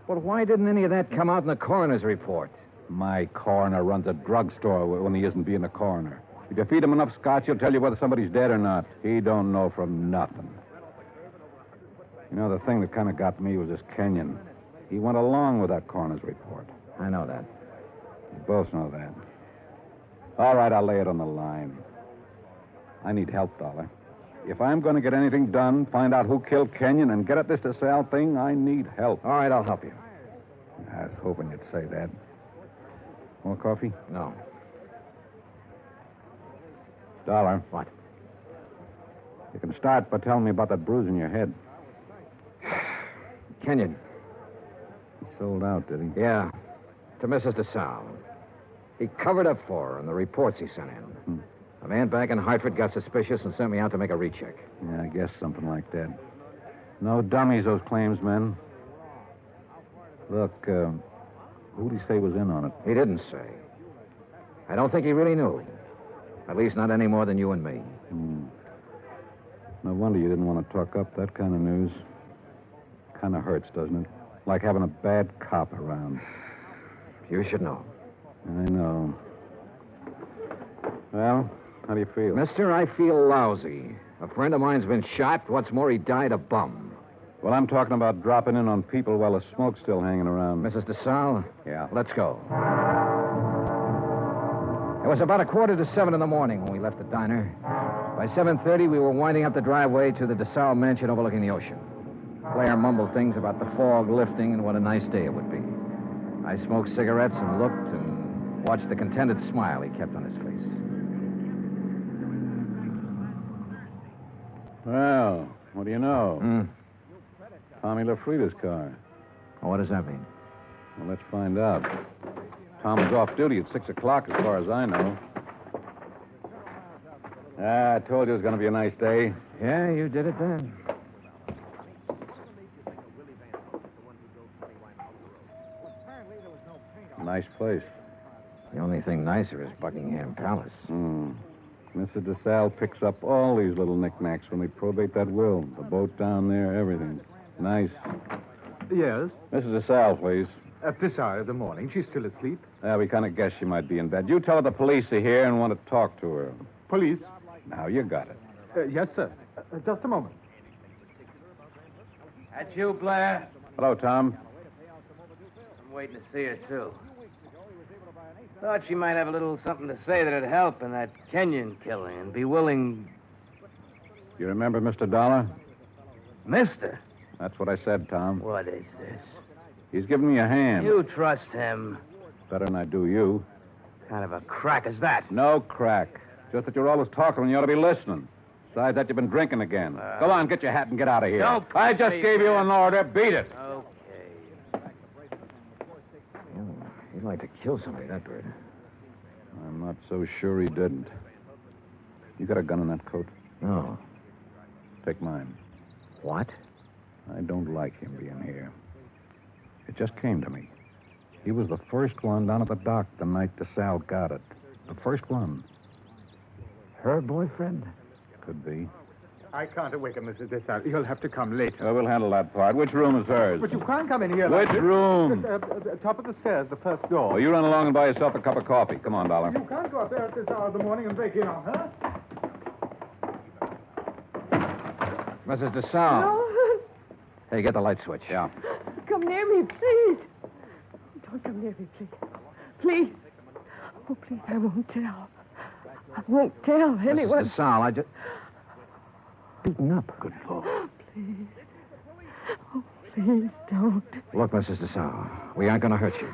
Well, why didn't any of that come out in the coroner's report? My coroner runs a drugstore when he isn't being a coroner. If you feed him enough scotch, he'll tell you whether somebody's dead or not. He don't know from nothing. You know, the thing that kind of got me was this Kenyon. He went along with that coroner's report. I know that. We both know that. All right, I'll lay it on the line. I need help, Dollar. If I'm going to get anything done, find out who killed Kenyon, and get at this DeSalle thing, I need help. All right, I'll help you. I was hoping you'd say that. More coffee? No. Dollar. What? You can start by telling me about that bruise in your head. Kenyon. He sold out, did he? Yeah. To Mrs. DeSalle. He covered up for her in the reports he sent in. A man back in Hartford got suspicious and sent me out to make a recheck. Yeah, I guess something like that. No dummies, those claims men. Look, who'd he say was in on it? He didn't say. I don't think he really knew. At least not any more than you and me. No wonder you didn't want to talk up that kind of news. Kind of hurts, doesn't it? Like having a bad cop around. You should know. I know. Well, how do you feel? Mister, I feel lousy. A friend of mine's been shot. What's more, he died a bum. Well, I'm talking about dropping in on people while the smoke's still hanging around. Mrs. DeSalle? Yeah. Let's go. It was about 6:45 in the morning when we left the diner. By 7:30, we were winding up the driveway to the DeSalle mansion overlooking the ocean. Blair mumbled things about the fog lifting and what a nice day it would be. I smoked cigarettes and looked and watched the contented smile he kept on his face. Well, what do you know? Tommy LaFrida's car. Well, what does that mean? Well, let's find out. Tom was off duty at 6 o'clock, as far as I know. I told you it was going to be a nice day. Yeah, you did it then. Nice place. The only thing nicer is Buckingham Palace. Mrs. DeSalle picks up all these little knickknacks when we probate that will. The boat down there, everything. Nice. Yes? Mrs. DeSalle, please. At this hour of the morning. She's still asleep. We kind of guessed she might be in bed. You tell her the police are here and want to talk to her. Police? Now, you got it. Yes, sir. Just a moment. That's you, Blair? Hello, Tom. I'm waiting to see her, too. Thought she might have a little something to say that'd help in that Kenyon killing and be willing... You remember Mr. Dollar? Mister? That's what I said, Tom. What is this? He's giving me a hand. You trust him. Better than I do you. Kind of a crack is that? No crack. Just that you're always talking when you ought to be listening. Besides that, you've been drinking again. Go on, get your hat and get out of here. Don't I just gave you an order. Beat it. Okay. He'd like to kill somebody, that bird. I'm not so sure he didn't. You got a gun in that coat? No. Take mine. What? I don't like him being here. It just came to me. He was the first one down at the dock the night DeSalle got it. The first one. Her boyfriend? Could be. I can't awaken Mrs. DeSalle. You'll have to come later. We'll handle that part. Which room is hers? But you can't come in here. Which room? Top of the stairs, the first door. Oh, you run along and buy yourself a cup of coffee. Come on, Dollar. You can't go up there at this hour of the morning and break in on her. Mrs. DeSalle. No. Hey, get the light switch. Yeah. Come near me, please. Don't come near me, please. Please. Oh, please, I won't tell. I won't tell anyone. Mrs. DeSalle, I just... Beaten up. Good Lord. Please. Oh, please don't. Look, Mrs. DeSalle, we aren't going to hurt you.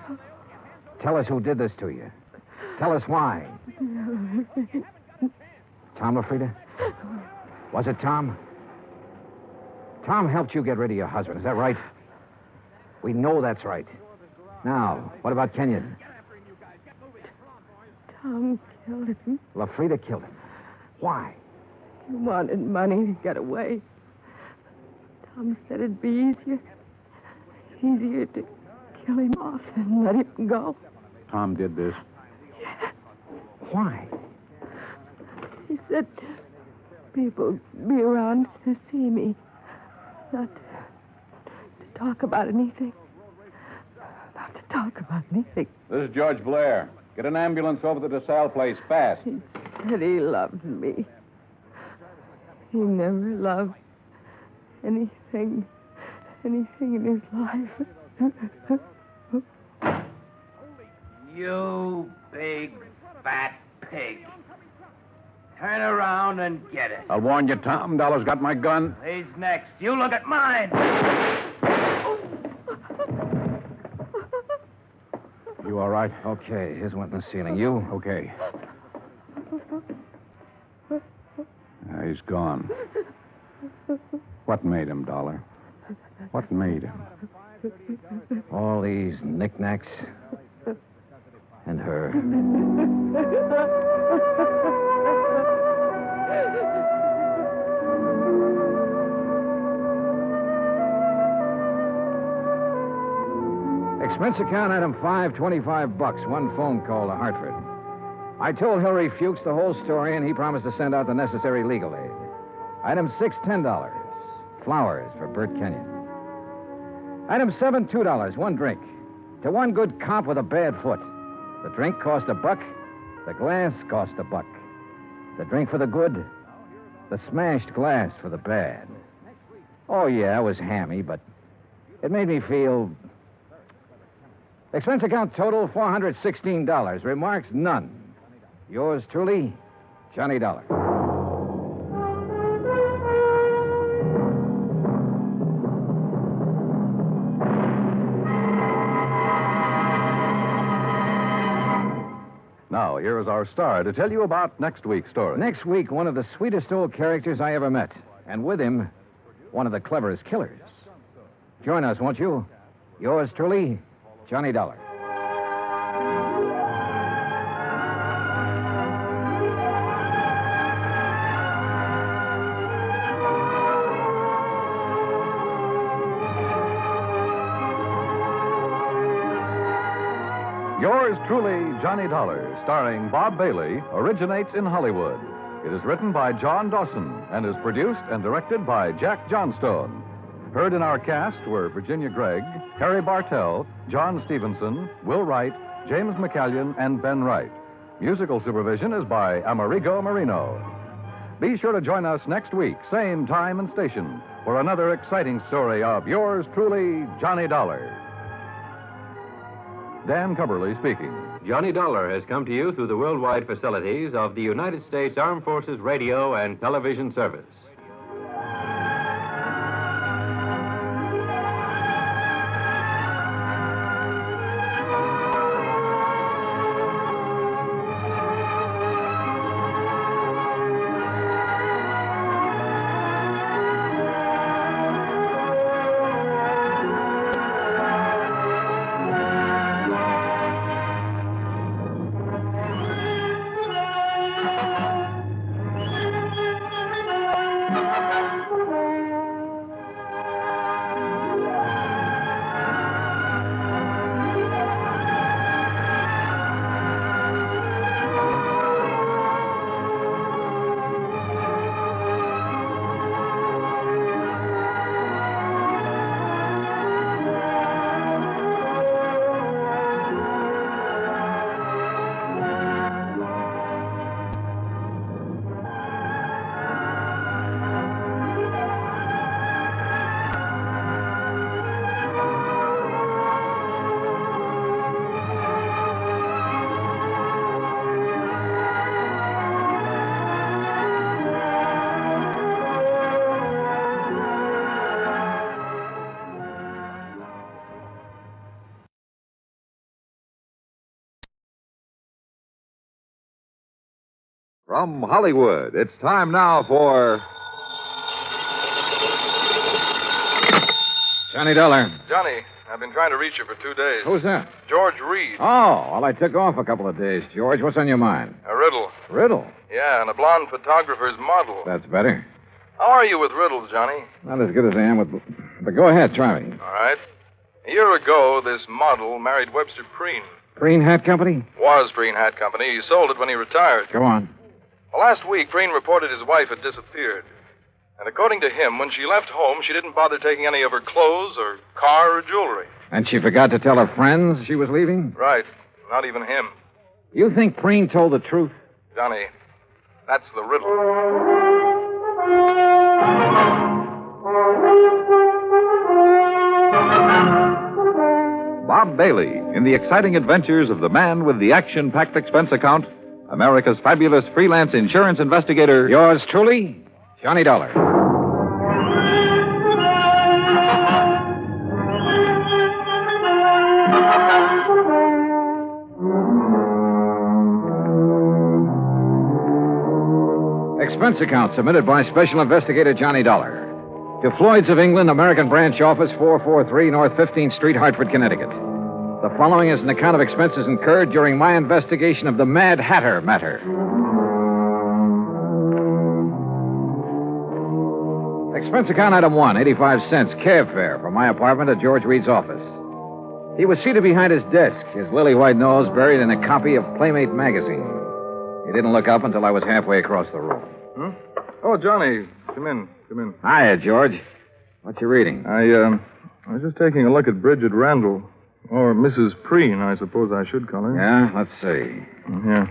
Tell us who did this to you. Tell us why. Tom LaFrida? Was it Tom? Tom helped you get rid of your husband, is that right? We know that's right. Now, what about Kenyon? Tom killed him. LaFrida killed him. Why? He wanted money to get away. Tom said it'd be easier to kill him off than let him go. Tom did this. Why? He said people would be around to see me. Not to talk about anything. Not to talk about anything. This is George Blair. Get an ambulance over to the DeSalle place, fast. He said he loved me. He never loved anything anything in his life. You big, fat pig. Turn around and get it. I'll warn you, Tom. Dollar's got my gun. He's next. You look at mine. You all right? Okay, his went in the ceiling. You? Okay. He's gone. What made him, Dollar? What made him? All these knickknacks. And her. Expense account item 5, $25. One phone call to Hartford. I told Hilary Fuchs the whole story, and he promised to send out the necessary legal aid. Item 6, $10. Flowers for Bert Kenyon. Item 7, $2. One drink. To one good cop with a bad foot. The drink cost $1. The glass cost $1. The drink for the good. The smashed glass for the bad. Oh, yeah, it was hammy, but it made me feel... Expense account total, $416. Remarks, none. Yours truly, Johnny Dollar. Now, here is our star to tell you about next week's story. Next week, one of the sweetest old characters I ever met. And with him, one of the cleverest killers. Join us, won't you? Yours truly, Johnny Dollar. Yours truly, Johnny Dollar, starring Bob Bailey, originates in Hollywood. It is written by John Dawson and is produced and directed by Jack Johnstone. Heard in our cast were Virginia Gregg, Harry Bartell, John Stevenson, Will Wright, James McCallion, and Ben Wright. Musical supervision is by Amerigo Marino. Be sure to join us next week, same time and station, for another exciting story of yours truly, Johnny Dollar. Dan Cumberly speaking. Johnny Dollar has come to you through the worldwide facilities of the United States Armed Forces Radio and Television Service. From Hollywood, it's time now for... Johnny Dollar. Johnny, I've been trying to reach you for 2 days. Who's that? George Reed. Oh, well, I took off a couple of days, George. What's on your mind? A riddle. Riddle? Yeah, and a blonde photographer's model. That's better. How are you with riddles, Johnny? Not as good as I am with... But go ahead, try me. All right. A year ago, this model married Webster Preen. Preen Hat Company? Was Preen Hat Company. He sold it when he retired. Go on. Well, last week, Preen reported his wife had disappeared. And according to him, when she left home, she didn't bother taking any of her clothes or car or jewelry. And she forgot to tell her friends she was leaving? Right. Not even him. You think Preen told the truth? Johnny, that's the riddle. Bob Bailey in the exciting adventures of the man with the action-packed expense account, America's fabulous freelance insurance investigator. Yours truly, Johnny Dollar. Expense account submitted by Special Investigator Johnny Dollar. To Floyd's of England, American Branch Office, 443 North 15th Street, Hartford, Connecticut. The following is an account of expenses incurred during my investigation of the Mad Hatter matter. Expense account item 1, 85 cents, cab fare from my apartment to George Reed's office. He was seated behind his desk, his lily white nose buried in a copy of Playmate magazine. He didn't look up until I was halfway across the room. Huh? Oh, Johnny, come in. Hiya, George. What you reading? I was just taking a look at Bridget Randall. Or Mrs. Preen, I suppose I should call her. Yeah, let's see. Yeah.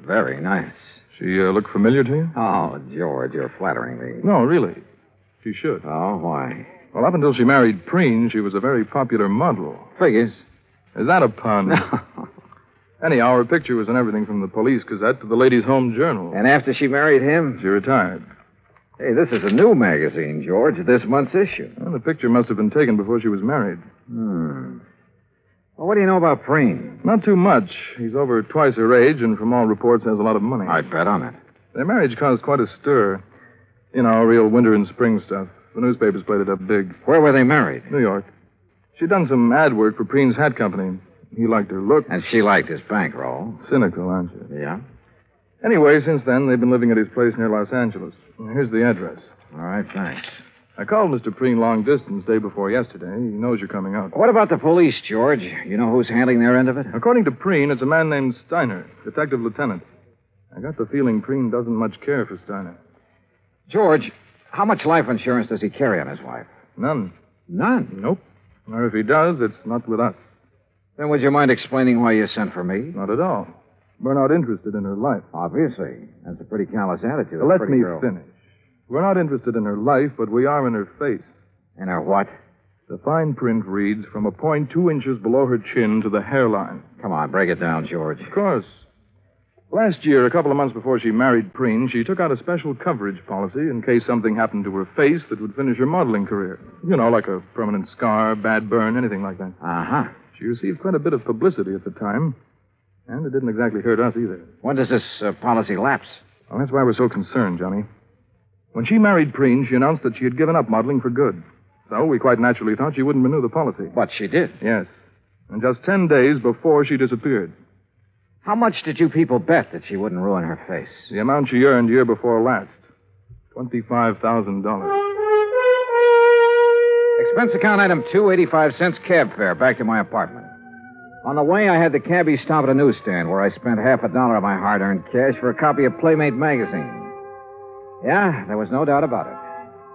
Very nice. She look familiar to you? Oh, George, you're flattering me. No, really. She should. Oh, why? Well, up until she married Preen, she was a very popular model. Figures. Is that a pun? No. Anyhow, her picture was in everything from the Police Gazette to the Ladies' Home Journal. And after she married him? She retired. Hey, this is a new magazine, George, this month's issue. Well, the picture must have been taken before she was married. Well, what do you know about Preen? Not too much. He's over twice her age, and from all reports has a lot of money. I'd bet on it. Their marriage caused quite a stir. You know, real winter and spring stuff. The newspapers played it up big. Where were they married? New York. She'd done some ad work for Preen's hat company. He liked her look. And she liked his bankroll. Cynical, aren't you? Yeah? Anyway, since then, they've been living at his place near Los Angeles. Here's the address. All right, thanks. I called Mr. Preen long distance day before yesterday. He knows you're coming out. What about the police, George? You know who's handling their end of it? According to Preen, it's a man named Steiner, detective lieutenant. I got the feeling Preen doesn't much care for Steiner. George, how much life insurance does he carry on his wife? None. None? Nope. Or if he does, it's not with us. Then would you mind explaining why you sent for me? Not at all. We're not interested in her life. Obviously. That's a pretty callous attitude. Let me finish. We're not interested in her life, but we are in her face. In her what? The fine print reads from a point 2 inches below her chin to the hairline. Come on, break it down, George. Of course. Last year, a couple of months before she married Preen, she took out a special coverage policy in case something happened to her face that would finish her modeling career. You know, like a permanent scar, bad burn, anything like that. Uh-huh. She received quite a bit of publicity at the time, and it didn't exactly hurt us either. When does this policy lapse? Well, that's why we're so concerned, Johnny. When she married Preen, she announced that she had given up modeling for good. So we quite naturally thought she wouldn't renew the policy. But she did. Yes. And just 10 days before she disappeared. How much did you people bet that she wouldn't ruin her face? The amount she earned year before last. $25,000. Expense account item 2, 85 cents cab fare back to my apartment. On the way, I had the cabbie stop at a newsstand where I spent $50 of my hard-earned cash for a copy of Playmate magazine. Yeah, there was no doubt about it.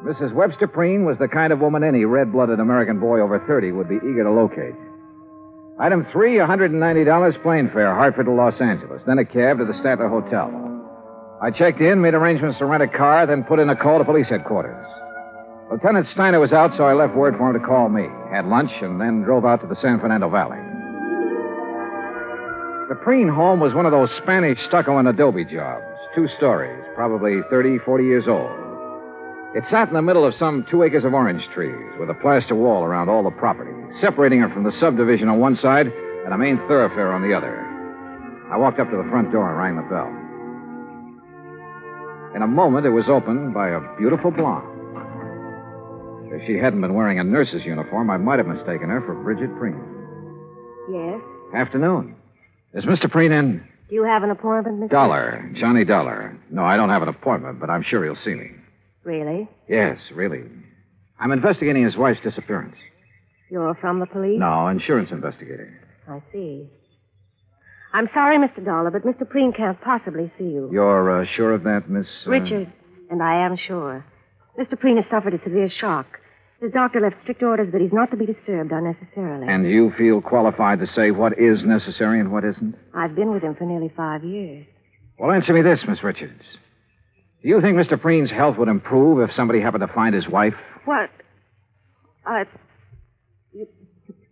Mrs. Webster Preen was the kind of woman any red-blooded American boy over 30 would be eager to locate. Item 3, $190 plane fare, Hartford to Los Angeles, then a cab to the Statler Hotel. I checked in, made arrangements to rent a car, then put in a call to police headquarters. Lieutenant Steiner was out, so I left word for him to call me, had lunch, and then drove out to the San Fernando Valley. The Preen home was one of those Spanish stucco and adobe jobs, 2 stories, probably 30, 40 years old. It sat in the middle of some 2 acres of orange trees, with a plaster wall around all the property, separating it from the subdivision on one side and a main thoroughfare on the other. I walked up to the front door and rang the bell. In a moment, it was opened by a beautiful blonde. If she hadn't been wearing a nurse's uniform, I might have mistaken her for Bridget Preen. Yes? Afternoon. Is Mr. Preen in? Do you have an appointment, Mr. Dollar. Johnny Dollar. No, I don't have an appointment, but I'm sure he'll see me. Really? Yes, really. I'm investigating his wife's disappearance. You're from the police? No, insurance investigator. I see. I'm sorry, Mr. Dollar, but Mr. Preen can't possibly see you. You're sure of that, Miss... Richard, and I am sure. Mr. Preen has suffered a severe shock. His doctor left strict orders that he's not to be disturbed unnecessarily. And you feel qualified to say what is necessary and what isn't? I've been with him for nearly 5 years. Well, answer me this, Miss Richards. Do you think Mr. Preen's health would improve if somebody happened to find his wife? What?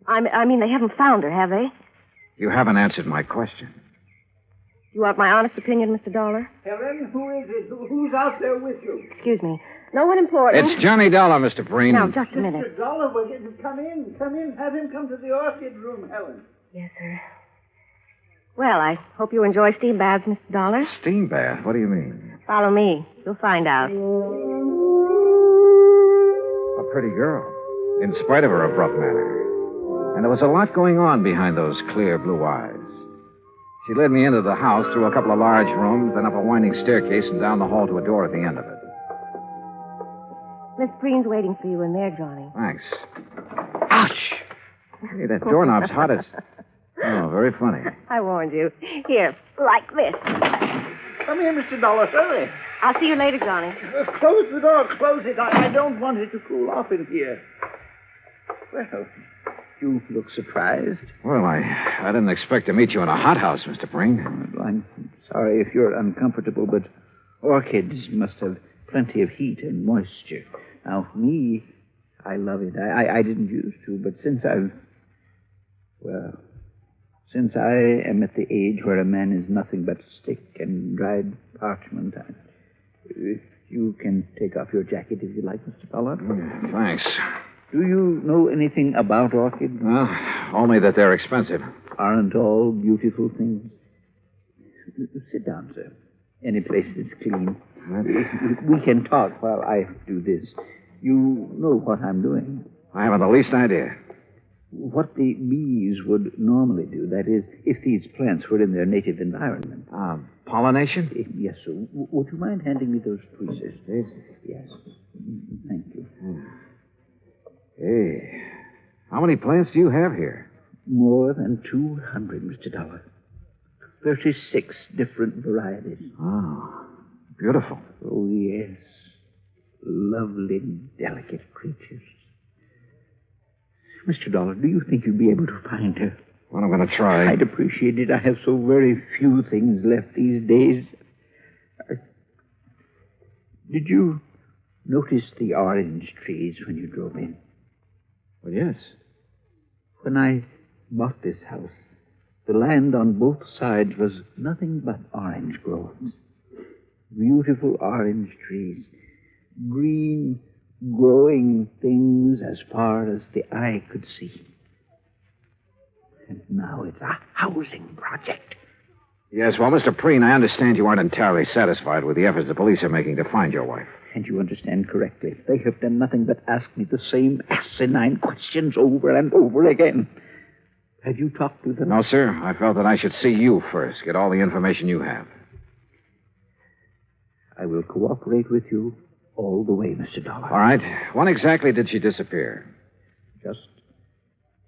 I mean, they haven't found her, have they? You haven't answered my question. You want my honest opinion, Mr. Dollar? Helen, who is it? Who's out there with you? Excuse me. No one important. It's Johnny Dollar, Mr. Breen. Now, just a minute. Mr. Dollar, come in. Come in. Have him come to the orchid room, Helen. Yes, sir. Well, I hope you enjoy steam baths, Mr. Dollar. Steam bath? What do you mean? Follow me. You'll find out. A pretty girl, in spite of her abrupt manner. And there was a lot going on behind those clear blue eyes. She led me into the house through a couple of large rooms, then up a winding staircase and down the hall to a door at the end of it. Miss Breen's waiting for you in there, Johnny. Thanks. Ouch! Hey, that doorknob's hot as... Oh, very funny. I warned you. Here, like this. Come here, Mr. Dollar. Hurry. I'll see you later, Johnny. Close the door. Close it. I don't want it to cool off in here. Well, you look surprised. Well, I didn't expect to meet you in a hothouse, Mr. Breen. I'm sorry if you're uncomfortable, but orchids must have plenty of heat and moisture. Now, me, I love it. I didn't used to, but since I am at the age where a man is nothing but stick and dried parchment, you can take off your jacket if you like, Mr. Dollar. Thanks. Do you know anything about orchids? Well, only that they're expensive. Aren't all beautiful things? Sit down, sir. Any place that's clean. We can talk while I do this. You know what I'm doing. I haven't the least idea. What the bees would normally do, that is, if these plants were in their native environment. Pollination? Yes, sir. Would you mind handing me those tweezers? Yes. Thank you. Hey, how many plants do you have here? More than 200, Mr. Dollar. 36 different varieties. Oh, beautiful. Oh, yes. Lovely, delicate creatures. Mr. Dollar, do you think you'd be able to find her? Well, I'm going to try. I'd appreciate it. I have so very few things left these days. Did you notice the orange trees when you drove in? Well, yes. When I bought this house, the land on both sides was nothing but orange groves. Beautiful orange trees. Green, growing things as far as the eye could see. And now it's a housing project. Yes, well, Mr. Preen, I understand you aren't entirely satisfied with the efforts the police are making to find your wife. And you understand correctly. They have done nothing but ask me the same asinine questions over and over again. Have you talked to them? No, sir. I felt that I should see you first, get all the information you have. I will cooperate with you all the way, Mr. Dollar. All right. When exactly did she disappear?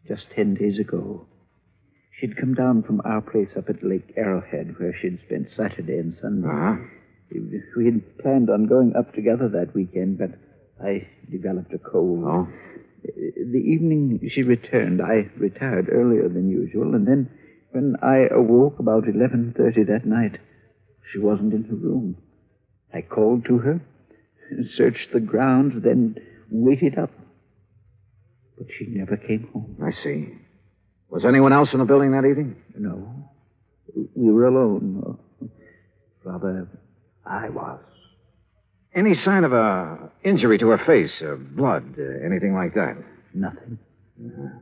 Just 10 days ago. She'd come down from our place up at Lake Arrowhead, where she'd spent Saturday and Sunday. Uh-huh. We had planned on going up together that weekend, but I developed a cold. Oh? The evening she returned, I retired earlier than usual, and then when I awoke about 11:30 that night, she wasn't in her room. I called to her, searched the grounds, then waited up. But she never came home. I see. Was anyone else in the building that evening? No. We were alone. Rather, I was. Any sign of a injury to her face, blood, anything like that? Nothing. Uh-huh.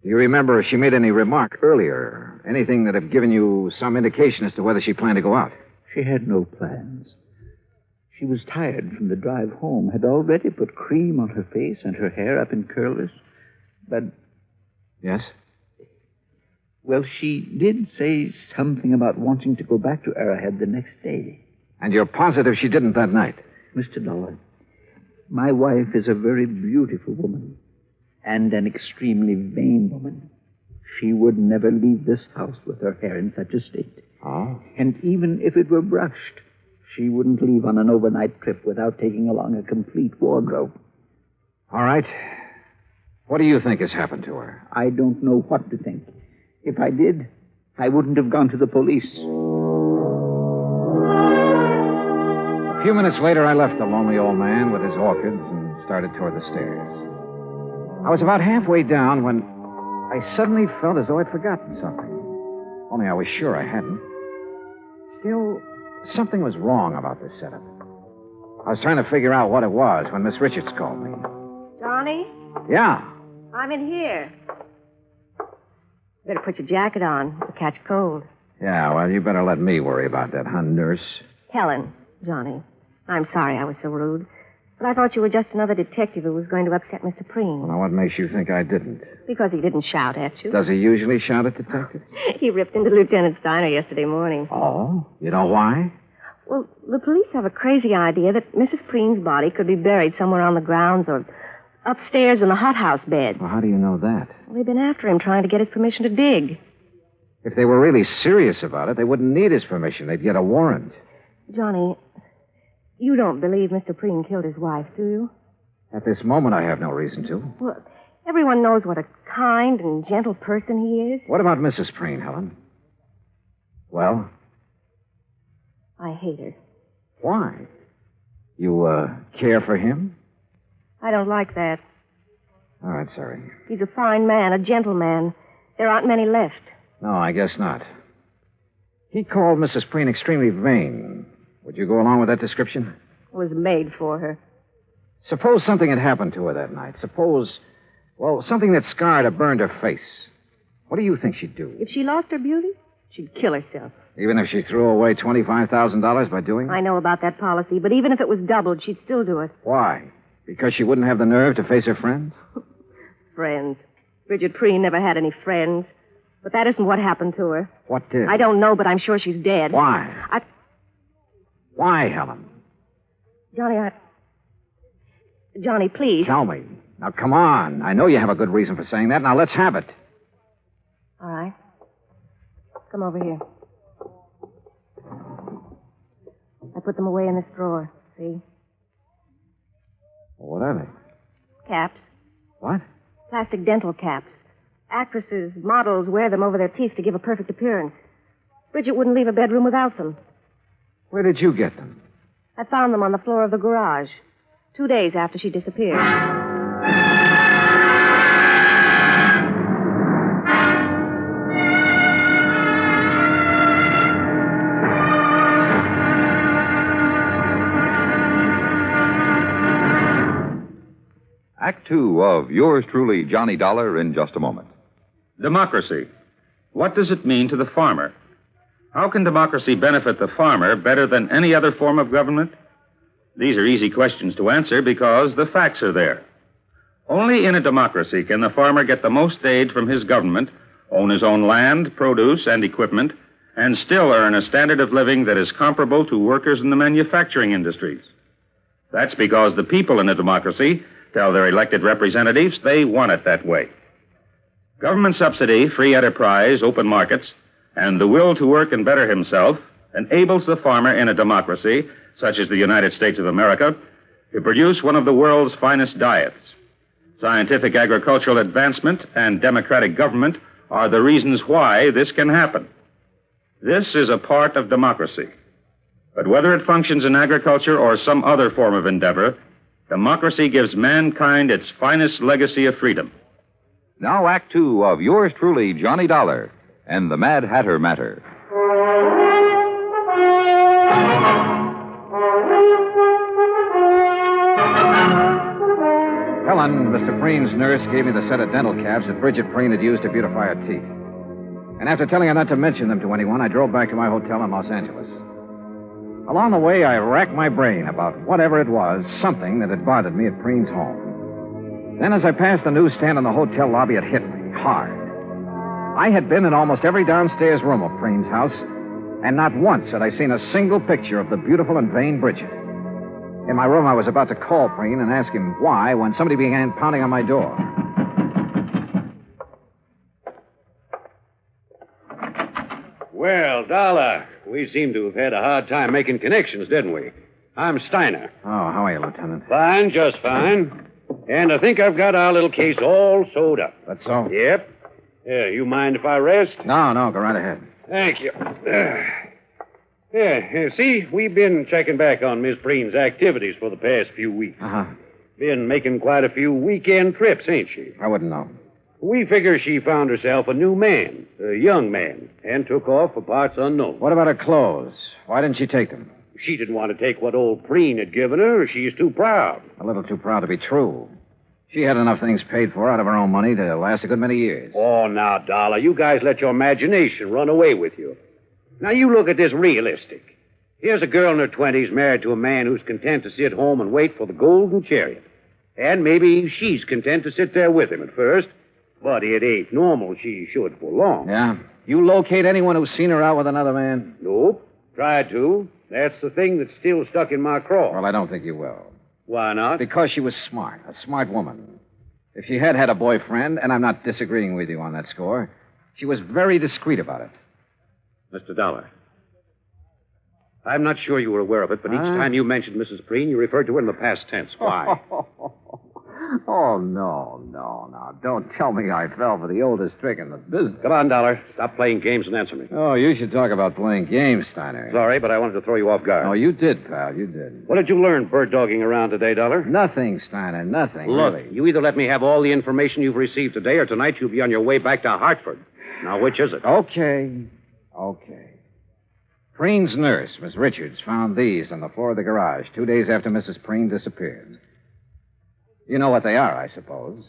Do you remember if she made any remark earlier? Anything that had given you some indication as to whether she planned to go out? She had no plans. She was tired from the drive home, had already put cream on her face and her hair up in curlers. But... Yes? Well, she did say something about wanting to go back to Arrowhead the next day. And you're positive she didn't that night? Mr. Dollar, my wife is a very beautiful woman and an extremely vain woman. She would never leave this house with her hair in such a state. Oh? And even if it were brushed, she wouldn't leave on an overnight trip without taking along a complete wardrobe. All right. What do you think has happened to her? I don't know what to think. If I did, I wouldn't have gone to the police. A few minutes later, I left the lonely old man with his orchids and started toward the stairs. I was about halfway down when I suddenly felt as though I'd forgotten something. Only I was sure I hadn't. Still, something was wrong about this setup. I was trying to figure out what it was when Miss Richards called me. Johnny, Yeah. I'm in here. Better put your jacket on. You'll catch cold. Yeah, well, you better let me worry about that, huh, nurse? Helen, Johnny, I'm sorry I was so rude. But I thought you were just another detective who was going to upset Mr. Preen. Now, what makes you think I didn't? Because he didn't shout at you. Does he usually shout at detectives? He ripped into Lieutenant Steiner yesterday morning. Oh? You know why? Well, the police have a crazy idea that Mrs. Preen's body could be buried somewhere on the grounds or upstairs in the hothouse bed. Well, how do you know that? Well, they've been after him trying to get his permission to dig. If they were really serious about it, they wouldn't need his permission. They'd get a warrant. Johnny, you don't believe Mr. Preen killed his wife, do you? At this moment, I have no reason to. Well, everyone knows what a kind and gentle person he is. What about Mrs. Preen, Helen? Well? I hate her. Why? You, care for him? I don't like that. All right, sorry. He's a fine man, a gentleman. There aren't many left. No, I guess not. He called Mrs. Preen extremely vain. Would you go along with that description? It was made for her. Suppose something had happened to her that night. Suppose, well, something that scarred or burned her face. What do you think she'd do? If she lost her beauty, she'd kill herself. Even if she threw away $25,000 by doing it? I know about that policy, but even if it was doubled, she'd still do it. Why? Because she wouldn't have the nerve to face her friends? Friends. Bridget Preen never had any friends. But that isn't what happened to her. What did? I don't know, but I'm sure she's dead. Why? Why, Helen? Johnny, please. Tell me. Now, come on. I know you have a good reason for saying that. Now, let's have it. All right. Come over here. I put them away in this drawer. See? What are they? Caps. What? Plastic dental caps. Actresses, models wear them over their teeth to give a perfect appearance. Bridget wouldn't leave a bedroom without them. Where did you get them? I found them on the floor of the garage 2 days after she disappeared. Act two of yours truly, Johnny Dollar, in just a moment. Democracy. What does it mean to the farmer? How can democracy benefit the farmer better than any other form of government? These are easy questions to answer because the facts are there. Only in a democracy can the farmer get the most aid from his government, own his own land, produce, and equipment, and still earn a standard of living that is comparable to workers in the manufacturing industries. That's because the people in a democracy tell their elected representatives they want it that way. Government subsidy, free enterprise, open markets, and the will to work and better himself enables the farmer in a democracy, such as the United States of America, to produce one of the world's finest diets. Scientific agricultural advancement and democratic government are the reasons why this can happen. This is a part of democracy. But whether it functions in agriculture or some other form of endeavor, democracy gives mankind its finest legacy of freedom. Now, Act two of yours truly, Johnny Dollar, and the Mad Hatter Matter. Helen, Mr. Preen's nurse, gave me the set of dental caps that Bridget Preen had used to beautify her teeth. And after telling her not to mention them to anyone, I drove back to my hotel in Los Angeles. Along the way, I racked my brain about whatever it was, something that had bothered me at Preen's home. Then, as I passed the newsstand in the hotel lobby, it hit me hard. I had been in almost every downstairs room of Preen's house, and not once had I seen a single picture of the beautiful and vain Bridget. In my room, I was about to call Preen and ask him why when somebody began pounding on my door. Well, Dollar, we seem to have had a hard time making connections, didn't we? I'm Steiner. Oh, how are you, Lieutenant? Fine, just fine. And I think I've got our little case all sewed up. That's so? Yep. You mind if I rest? No, go right ahead. Thank you. See, we've been checking back on Miss Preen's activities for the past few weeks. Uh-huh. Been making quite a few weekend trips, ain't she? I wouldn't know. We figure she found herself a new man, a young man, and took off for parts unknown. What about her clothes? Why didn't she take them? She didn't want to take what old Preen had given her. She's too proud. A little too proud to be true. She had enough things paid for out of her own money to last a good many years. Oh, now, Dollar, you guys let your imagination run away with you. Now, you look at this realistic. Here's a girl in her 20s married to a man who's content to sit home and wait for the golden chariot. And maybe she's content to sit there with him at first, but it ain't normal she should for long. Yeah? You locate anyone who's seen her out with another man? Nope. Tried to. That's the thing that's still stuck in my craw. Well, I don't think you will. Why not? Because she was smart, a smart woman. If she had a boyfriend, and I'm not disagreeing with you on that score, she was very discreet about it. Mr. Dollar, I'm not sure you were aware of it, but each time you mentioned Mrs. Preen, you referred to her in the past tense. Why? Oh, no. Don't tell me I fell for the oldest trick in the business. Come on, Dollar. Stop playing games and answer me. Oh, you should talk about playing games, Steiner. Sorry, but I wanted to throw you off guard. Oh, you did, pal. You did. What did you learn bird-dogging around today, Dollar? Nothing, Steiner. Nothing. Look, really. You either let me have all the information you've received today, or tonight you'll be on your way back to Hartford. Now, which is it? Okay. Preen's nurse, Miss Richards, found these on the floor of the garage 2 days after Mrs. Preen disappeared. You know what they are, I suppose.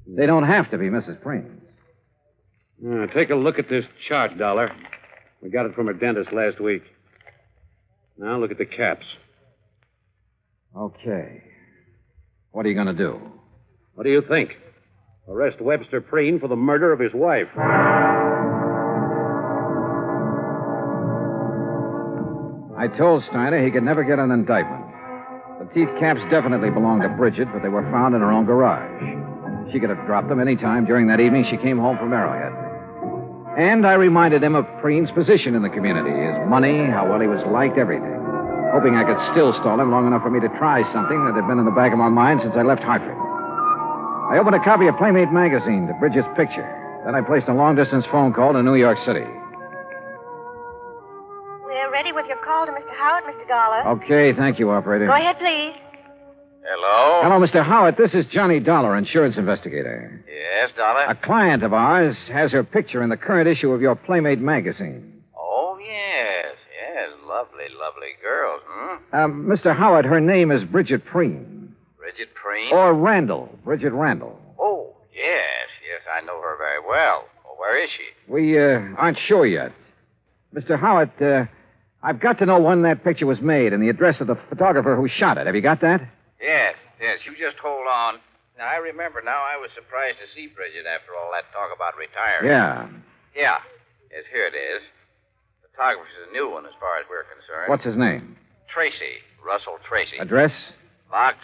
They don't have to be Mrs. Preen's. Take a look at this chart, Dollar. We got it from her dentist last week. Now look at the caps. Okay. What are you going to do? What do you think? Arrest Webster Preen for the murder of his wife. I told Steiner he could never get an indictment. The teeth caps definitely belonged to Bridget, but they were found in her own garage. She could have dropped them any time during that evening she came home from Arrowhead. And I reminded him of Preen's position in the community, his money, how well he was liked, everything. Hoping I could still stall him long enough for me to try something that had been in the back of my mind since I left Hartford. I opened a copy of Playmate magazine to Bridget's picture. Then I placed a long-distance phone call to New York City. We're ready with your call to Mr. Howard, Mr. Dollar. Okay, thank you, operator. Go ahead, please. Hello? Hello, Mr. Howard. This is Johnny Dollar, insurance investigator. Yes, Dollar? A client of ours has her picture in the current issue of your Playmate magazine. Oh, yes. Lovely girls, Mr. Howard, her name is Bridget Preen. Bridget Preen? Or Randall. Bridget Randall. Oh, yes, I know her very well. Well, where is she? We aren't sure yet. Mr. Howard, I've got to know when that picture was made and the address of the photographer who shot it. Have you got that? Yes, you just hold on. Now, I remember now I was surprised to see Bridget after all that talk about retiring. Yeah. Yes, here it is. Photographer's a new one as far as we're concerned. What's his name? Tracy. Russell Tracy. Address? Box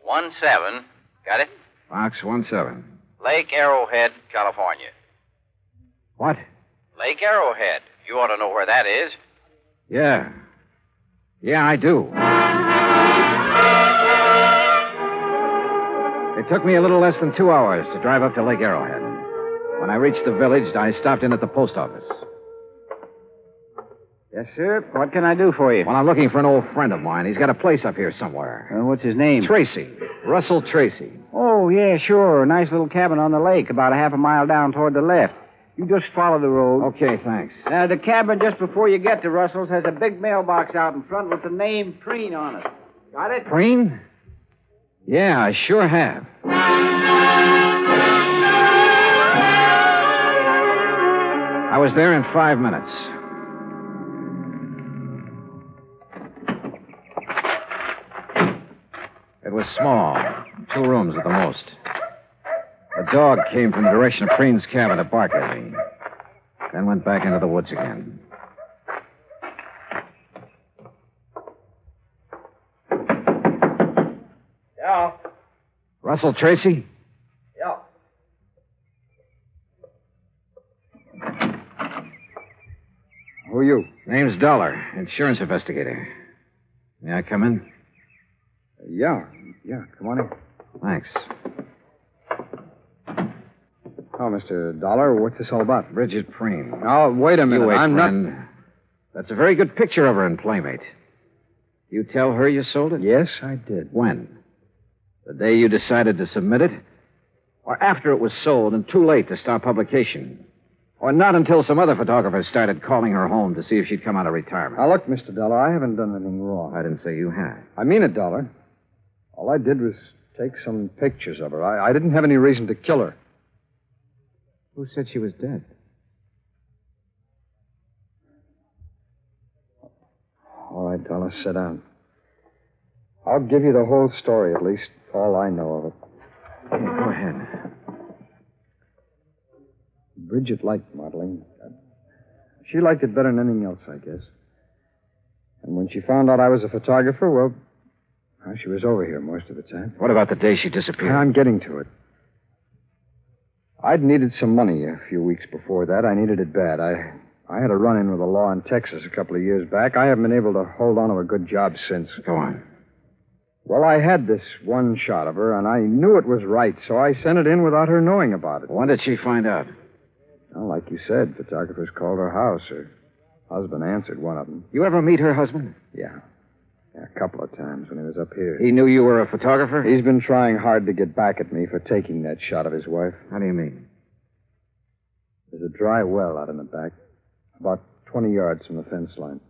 17. Got it? Box 17. Lake Arrowhead, California. What? Lake Arrowhead. You ought to know where that is. Yeah. Yeah, I do. It took me a little less than 2 hours to drive up to Lake Arrowhead. When I reached the village, I stopped in at the post office. Yes, sir. What can I do for you? Well, I'm looking for an old friend of mine. He's got a place up here somewhere. What's his name? Tracy. Russell Tracy. Oh, yeah, sure. Nice little cabin on the lake, about a half a mile down toward the left. You just follow the road. Okay, thanks. The cabin just before you get to Russell's has a big mailbox out in front with the name Preen on it. Got it? Preen? Yeah, I sure have. I was there in 5 minutes. It was small, 2 rooms at the most. A dog came from the direction of Preen's cabin to bark at me, then went back into the woods again. Yeah. Russell Tracy? Yeah. Who are you? Name's Dollar, insurance investigator. May I come in? Yeah, come on in. Thanks. Oh, Mr. Dollar, what's this all about? Bridget Preen. Oh, wait a minute. You wait, I'm friend. not... That's a very good picture of her in Playmate. You tell her you sold it? Yes, I did. When? The day you decided to submit it? Or after it was sold and too late to start publication? Or not until some other photographers started calling her home to see if she'd come out of retirement? Now, look, Mr. Dollar, I haven't done anything wrong. I didn't say you had. I mean it, Dollar. All I did was take some pictures of her. I didn't have any reason to kill her. Who said she was dead? All right, Dollar, sit down. I'll give you the whole story, at least all I know of it. Yeah, go ahead. Bridget liked modeling. She liked it better than anything else, I guess. And when she found out I was a photographer, well, she was over here most of the time. What about the day she disappeared? I'm getting to it. I'd needed some money a few weeks before that. I needed it bad. I had a run-in with the law in Texas a couple of years back. I haven't been able to hold on to a good job since. Go on. Well, I had this one shot of her, and I knew it was right, so I sent it in without her knowing about it. When did she find out? Well, like you said, photographers called her house. Her husband answered one of them. You ever meet her husband? Yeah, a couple of times when he was up here. He knew you were a photographer? He's been trying hard to get back at me for taking that shot of his wife. How do you mean? There's a dry well out in the back, about 20 yards from the fence line.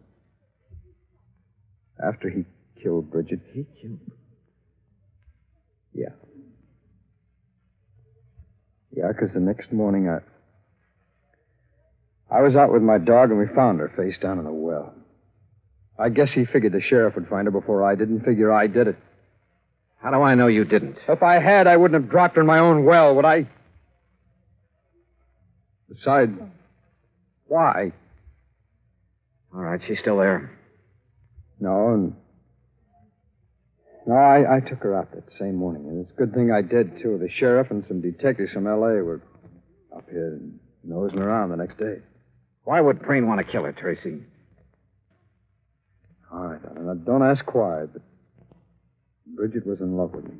After he killed Bridget. He killed? Yeah. Yeah, because the next morning I was out with my dog and we found her face down in a well. I guess he figured the sheriff would find her before I didn't figure I did it. How do I know you didn't? If I had, I wouldn't have dropped her in my own well, would I? Besides, why? All right, she's still there. No, I took her out that same morning, and it's a good thing I did, too. The sheriff and some detectives from L.A. were up here nosing around the next day. Why would Preen want to kill her, Tracy? All right, now, don't ask why, but Bridget was in love with me.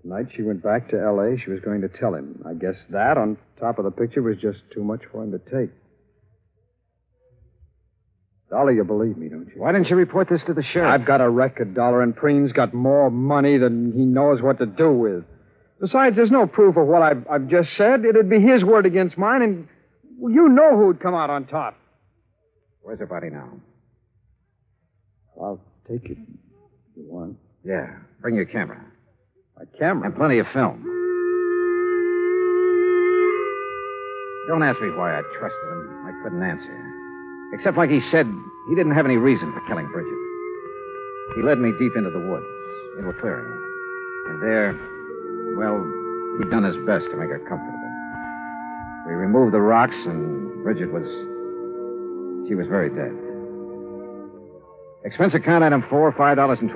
The night she went back to L.A., she was going to tell him. I guess that, on top of the picture, was just too much for him to take. Dollar, you believe me, don't you? Why didn't you report this to the sheriff? I've got a record, Dollar, and Preen's got more money than he knows what to do with. Besides, there's no proof of what I've just said. It'd be his word against mine, and you know who'd come out on top. Where's her body now? I'll take it if you want. Yeah. Bring your camera. My camera? And plenty of film. Don't ask me why I trusted him. I couldn't answer. Except, like he said, he didn't have any reason for killing Bridget. He led me deep into the woods, into a clearing. And there, well, he'd done his best to make her comfortable. We removed the rocks, and Bridget she was very dead. Expense account item 4, $5.20.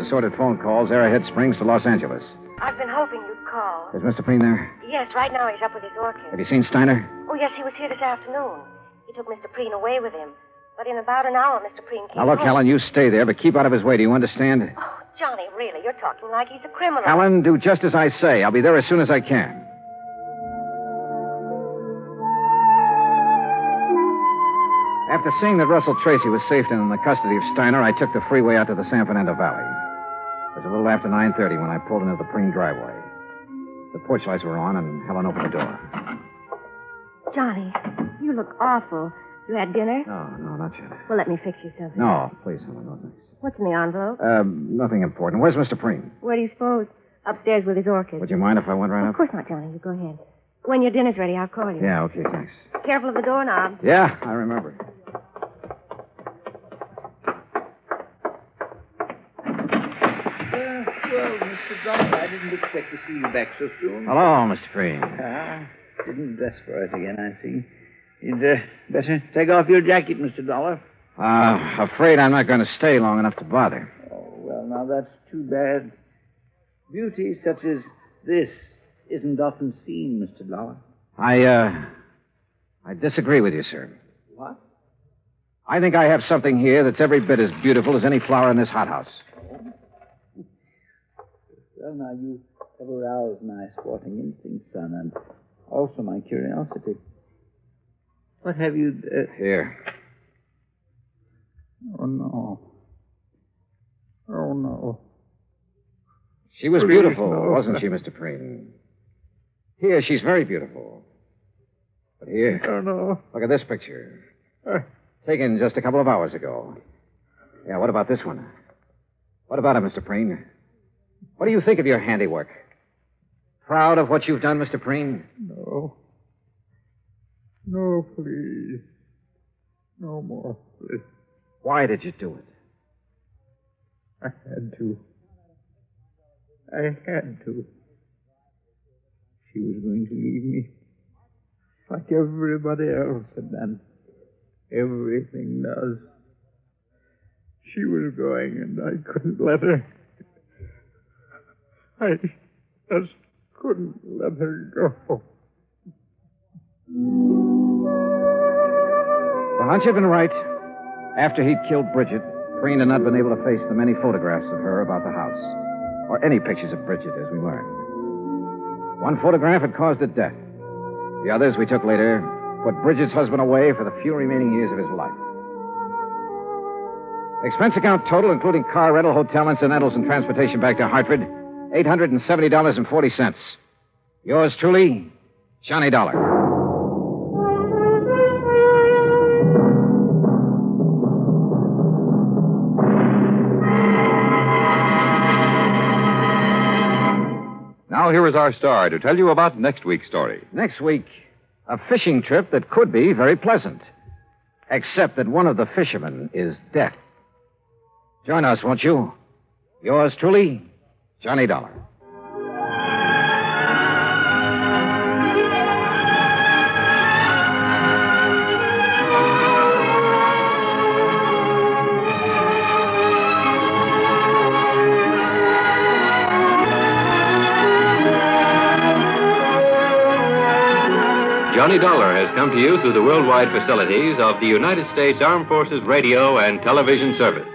Assorted phone calls, Arrowhead Springs to Los Angeles. I've been hoping you'd call. Is Mr. Preen there? Yes, right now he's up with his orchid. Have you seen Steiner? Oh, yes, he was here this afternoon. He took Mr. Preen away with him. But in about an hour, Mr. Preen came Now, look, home. Helen, you stay there, but keep out of his way. Do you understand? Oh, Johnny, really, you're talking like he's a criminal. Helen, do just as I say. I'll be there as soon as I can. After seeing that Russell Tracy was safe and in the custody of Steiner, I took the freeway out to the San Fernando Valley. It was a little after 9:30 when I pulled into the Preen driveway. The porch lights were on, and Helen opened the door. Johnny, you look awful. You had dinner? No, not yet. Well, let me fix you something. No, please, Helen, no thanks. What's in the envelope? Nothing important. Where's Mr. Preen? Where do you suppose? Upstairs with his orchid. Would you mind if I went right Of up? course not, Johnny. You go ahead. When your dinner's ready, I'll call you. Yeah, okay, thanks. Careful of the doorknob. Yeah, I remember. Well, Mr. Dollar, I didn't expect to see you back so soon. Hello, Mr. Preen. Didn't dress for it again, I see. You'd better take off your jacket, Mr. Dollar. Afraid I'm not going to stay long enough to bother. Oh, well, now that's too bad. Beauty such as this isn't often seen, Mr. Dollar. I disagree with you, sir. What? I think I have something here that's every bit as beautiful as any flower in this hothouse. Well, now, you have aroused my sporting instincts, son, and also my curiosity. What have you... Here. Oh, no. Oh, no. She was Please, beautiful, no. wasn't she, Mr. Preen? Here, she's very beautiful. But here, Oh, no. look at this picture. Taken just a couple of hours ago. Yeah, what about this one? What about it, Mr. Preen? What do you think of your handiwork? Proud of what you've done, Mr. Preen? No. No, please. No more, please. Why did you do it? I had to. I had to. She was going to leave me. Like everybody else had done. Everything does. She was going, and I couldn't let her. I just couldn't let her go. The hunch had been right. After he'd killed Bridget, Preen had not been able to face the many photographs of her about the house, or any pictures of Bridget, as we learned. One photograph had caused her death. The others we took later put Bridget's husband away for the few remaining years of his life. Expense account total, including car rental, hotel incidentals, and transportation back to Hartford, $870.40. Yours truly, Johnny Dollar. Now here is our star to tell you about next week's story. Next week, a fishing trip that could be very pleasant, except that one of the fishermen is dead. Join us, won't you? Yours truly, Johnny Dollar. Johnny Dollar has come to you through the worldwide facilities of the United States Armed Forces Radio and Television Service.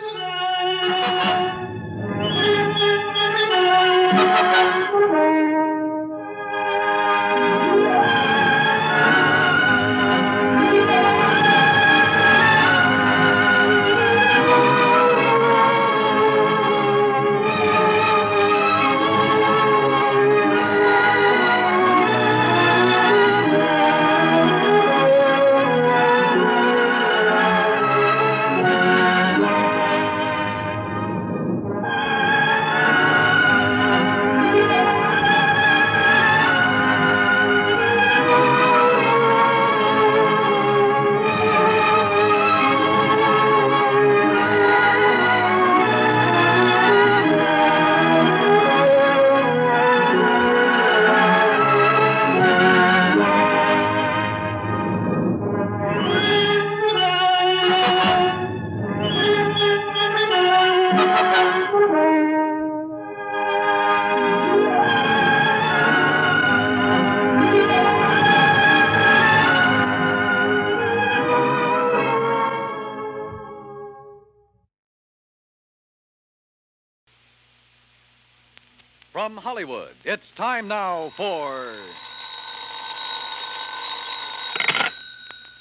From Hollywood, it's time now for...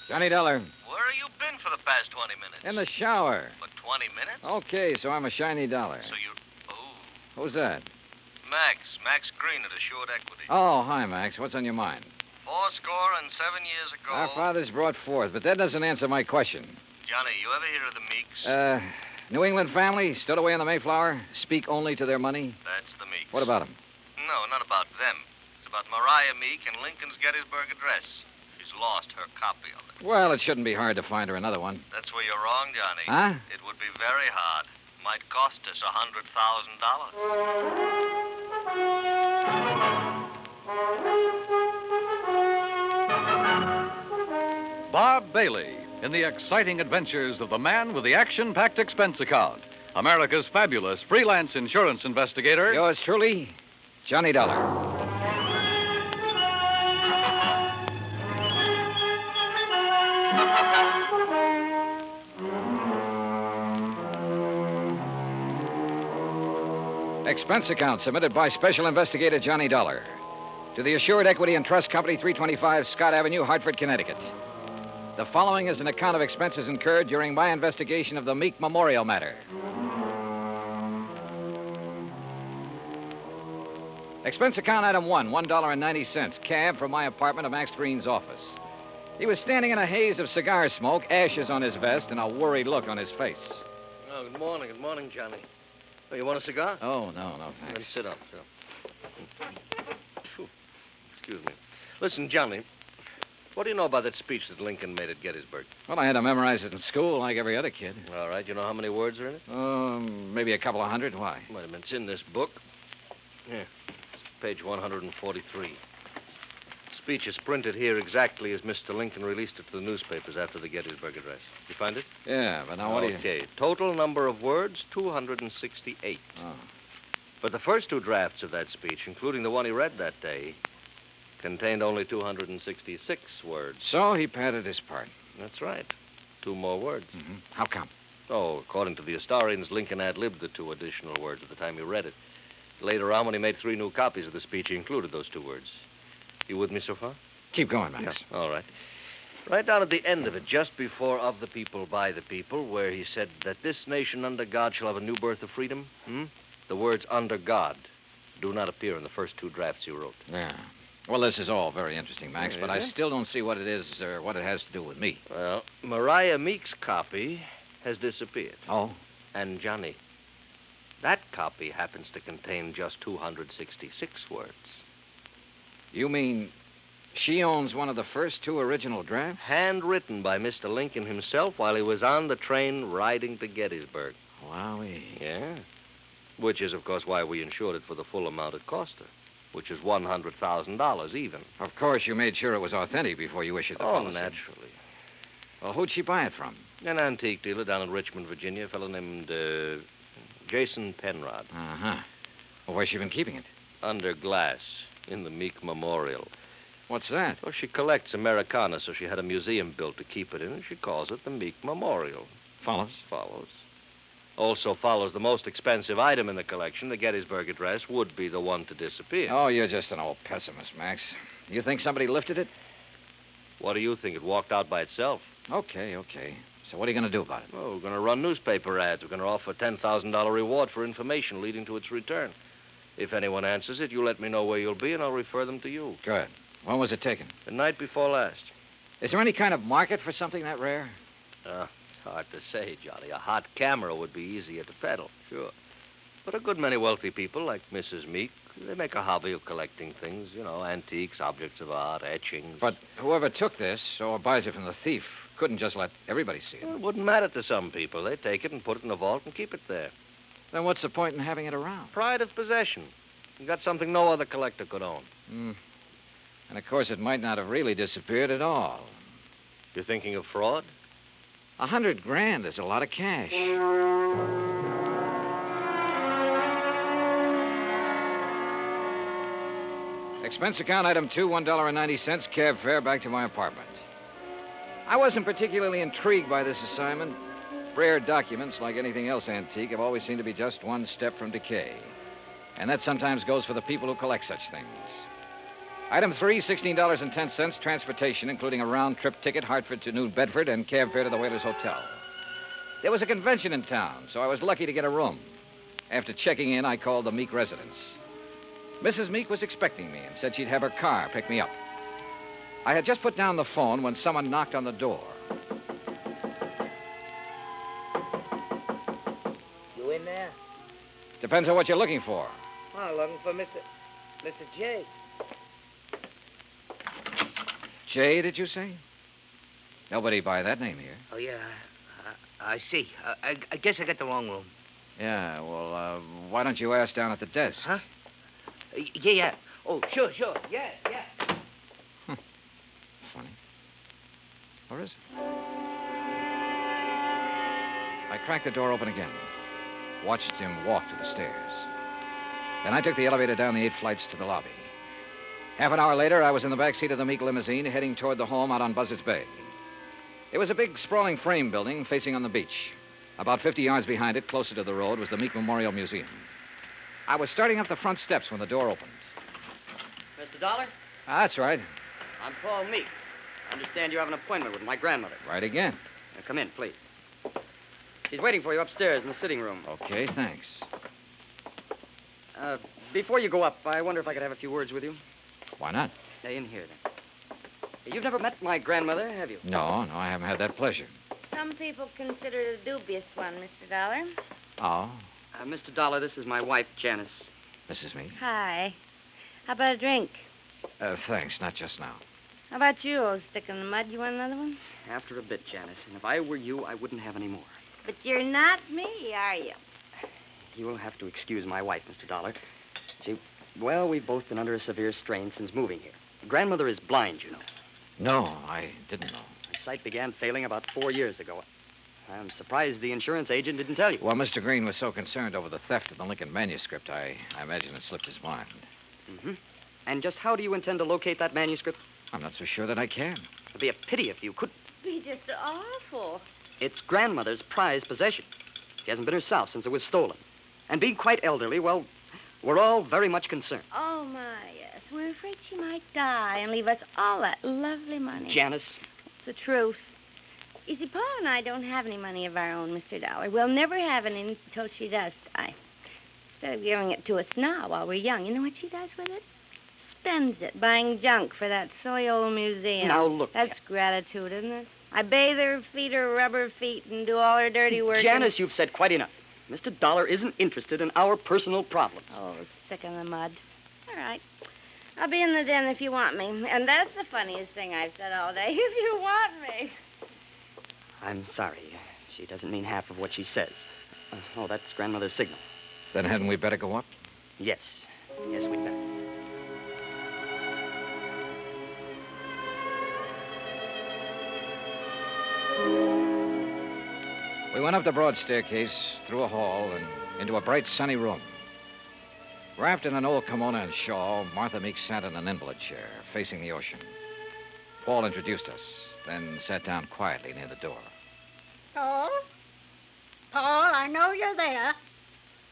Johnny Dollar. Where have you been for the past 20 minutes? In the shower. For 20 minutes? Okay, so I'm a shiny dollar. So you... Oh. Who's that? Max Green at Assured Equity. Oh, hi, Max. What's on your mind? 7 years ago... Our fathers brought forth, but that doesn't answer my question. Johnny, you ever hear of the Meeks? New England family, stowed away in the Mayflower, speak only to their money. That's the Meeks. What about them? No, not about them. It's about Mariah Meek and Lincoln's Gettysburg Address. She's lost her copy of it. Well, it shouldn't be hard to find her another one. That's where you're wrong, Johnny. Huh? It would be very hard. Might cost us $100,000. Bob Bailey in the exciting adventures of the man with the action-packed expense account. America's fabulous freelance insurance investigator. Yours truly, Johnny Dollar. Expense account submitted by Special Investigator Johnny Dollar to the Assured Equity and Trust Company, 325 Scott Avenue, Hartford, Connecticut. The following is an account of expenses incurred during my investigation of the Meek Memorial matter. Expense account item 1, $1.90. Cab from my apartment to Max Green's office. He was standing in a haze of cigar smoke, ashes on his vest, and a worried look on his face. Oh, good morning. Good morning, Johnny. Oh, you want a cigar? Oh, no, thanks. Then sit up. Phew. Excuse me. Listen, Johnny, what do you know about that speech that Lincoln made at Gettysburg? Well, I had to memorize it in school like every other kid. All right. You know how many words are in it? Maybe a couple of hundred. Why? Wait a minute. It's in this book. Yeah. It's page 143. Speech is printed here exactly as Mr. Lincoln released it to the newspapers after the Gettysburg Address. You find it? Yeah, but now what do you... Okay. Total number of words, 268. Oh. But the first two drafts of that speech, including the one he read that day, contained only 266 words. So he padded his part. That's right. 2 more words. Mm-hmm. How come? Oh, according to the historians, Lincoln ad-libbed the 2 additional words at the time he read it. Later on, when he made 3 new copies of the speech, he included those 2 words. You with me so far? Keep going, Max. Yeah. All right. Right down at the end of it, just before of the people, by the people, where he said that this nation under God shall have a new birth of freedom, the words under God do not appear in the first 2 drafts he wrote. Yeah. Well, this is all very interesting, Max, but I it? still don't see what it is or what it has to do with me. Well, Mariah Meek's copy has disappeared. Oh? And, Johnny, that copy happens to contain just 266 words. You mean she owns one of the first 2 original drafts? Handwritten by Mr. Lincoln himself while he was on the train riding to Gettysburg. Wowee. Yeah. Which is, of course, why we insured it for the full amount it cost her, which is $100,000 even. Of course, you made sure it was authentic before you issued the policy. Oh, naturally. Well, who'd she buy it from? An antique dealer down in Richmond, Virginia, a fellow named Jason Penrod. Uh-huh. Well, where's she been keeping it? Under glass. In the Meek Memorial. What's that? Well, she collects Americana, so she had a museum built to keep it in, and she calls it the Meek Memorial. Follows? Follows. Also follows the most expensive item in the collection, the Gettysburg Address, would be the one to disappear. Oh, you're just an old pessimist, Max. You think somebody lifted it? What do you think? It walked out by itself. Okay. So what are you going to do about it? Oh, we're going to run newspaper ads. We're going to offer a $10,000 reward for information leading to its return. If anyone answers it, you let me know where you'll be, and I'll refer them to you. Good. When was it taken? The night before last. Is there any kind of market for something that rare? It's hard to say, Johnny. A hot camera would be easier to peddle, sure. But a good many wealthy people, like Mrs. Meek, they make a hobby of collecting things, antiques, objects of art, etchings. But whoever took this, or buys it from the thief, couldn't just let everybody see it. Well, it wouldn't matter to some people. They take it and put it in a vault and keep it there. Then what's the point in having it around? Pride of possession. You got something no other collector could own. And, of course, it might not have really disappeared at all. You're thinking of fraud? $100,000 is a lot of cash. Expense account item 2, $1.90, cab fare back to my apartment. I wasn't particularly intrigued by this assignment. Rare documents, like anything else antique, have always seemed to be just one step from decay. And that sometimes goes for the people who collect such things. Item 3, $16.10, transportation, including a round-trip ticket, Hartford to New Bedford, and cab fare to the Whalers Hotel. There was a convention in town, so I was lucky to get a room. After checking in, I called the Meek residence. Mrs. Meek was expecting me and said she'd have her car pick me up. I had just put down the phone when someone knocked on the door. You in there? Depends on what you're looking for. Oh, looking for Mr. J. Jay, did you say? Nobody by that name here. Oh, yeah. I see. I guess I got the wrong room. Yeah, well, why don't you ask down at the desk? Huh? Yeah. Oh, sure. Yeah. Funny. Or is it? I cracked the door open again. Watched him walk to the stairs. Then I took the elevator down the 8 flights to the lobby. Half an hour later, I was in the back seat of the Meek limousine heading toward the home out on Buzzards Bay. It was a big, sprawling frame building facing on the beach. About 50 yards behind it, closer to the road, was the Meek Memorial Museum. I was starting up the front steps when the door opened. Mr. Dollar? That's right. I'm Paul Meek. I understand you have an appointment with my grandmother. Right again. Now, come in, please. She's waiting for you upstairs in the sitting room. Okay, thanks. Before you go up, I wonder if I could have a few words with you. Why not? In here, then. You've never met my grandmother, have you? No, I haven't had that pleasure. Some people consider it a dubious one, Mr. Dollar. Oh? Mr. Dollar, this is my wife, Janice. Mrs. Meek? Hi. How about a drink? Thanks, not just now. How about you, old stick in the mud? You want another one? After a bit, Janice. And if I were you, I wouldn't have any more. But you're not me, are you? You will have to excuse my wife, Mr. Dollar. Well, we've both been under a severe strain since moving here. Grandmother is blind, you know. No, I didn't know. Her sight began failing about 4 years ago. I'm surprised the insurance agent didn't tell you. Well, Mr. Green was so concerned over the theft of the Lincoln manuscript, I imagine it slipped his mind. Mm-hmm. And just how do you intend to locate that manuscript? I'm not so sure that I can. It'd be a pity if you could. Be just awful. It's grandmother's prized possession. She hasn't been herself since it was stolen. And being quite elderly, well, we're all very much concerned. Oh, my, yes. We're afraid she might die and leave us all that lovely money. Janice. It's the truth. You see, Paul and I don't have any money of our own, Mr. Dollar. We'll never have any until she does die. Instead of giving it to us now while we're young, you know what she does with it? Spends it buying junk for that silly old museum. Now, look. That's gratitude, isn't it? I bathe her, feed her rubber feet, and do all her dirty work. Janice, you've said quite enough. Mr. Dollar isn't interested in our personal problems. Oh, stick in the mud. All right. I'll be in the den if you want me. And that's the funniest thing I've said all day. If you want me. I'm sorry. She doesn't mean half of what she says. That's grandmother's signal. Then hadn't we better go up? Yes. Yes, we'd better. We went up the broad staircase, through a hall, and into a bright, sunny room. Wrapped in an old kimono and shawl, Martha Meek sat in an invalid chair, facing the ocean. Paul introduced us, then sat down quietly near the door. Paul? Paul, I know you're there.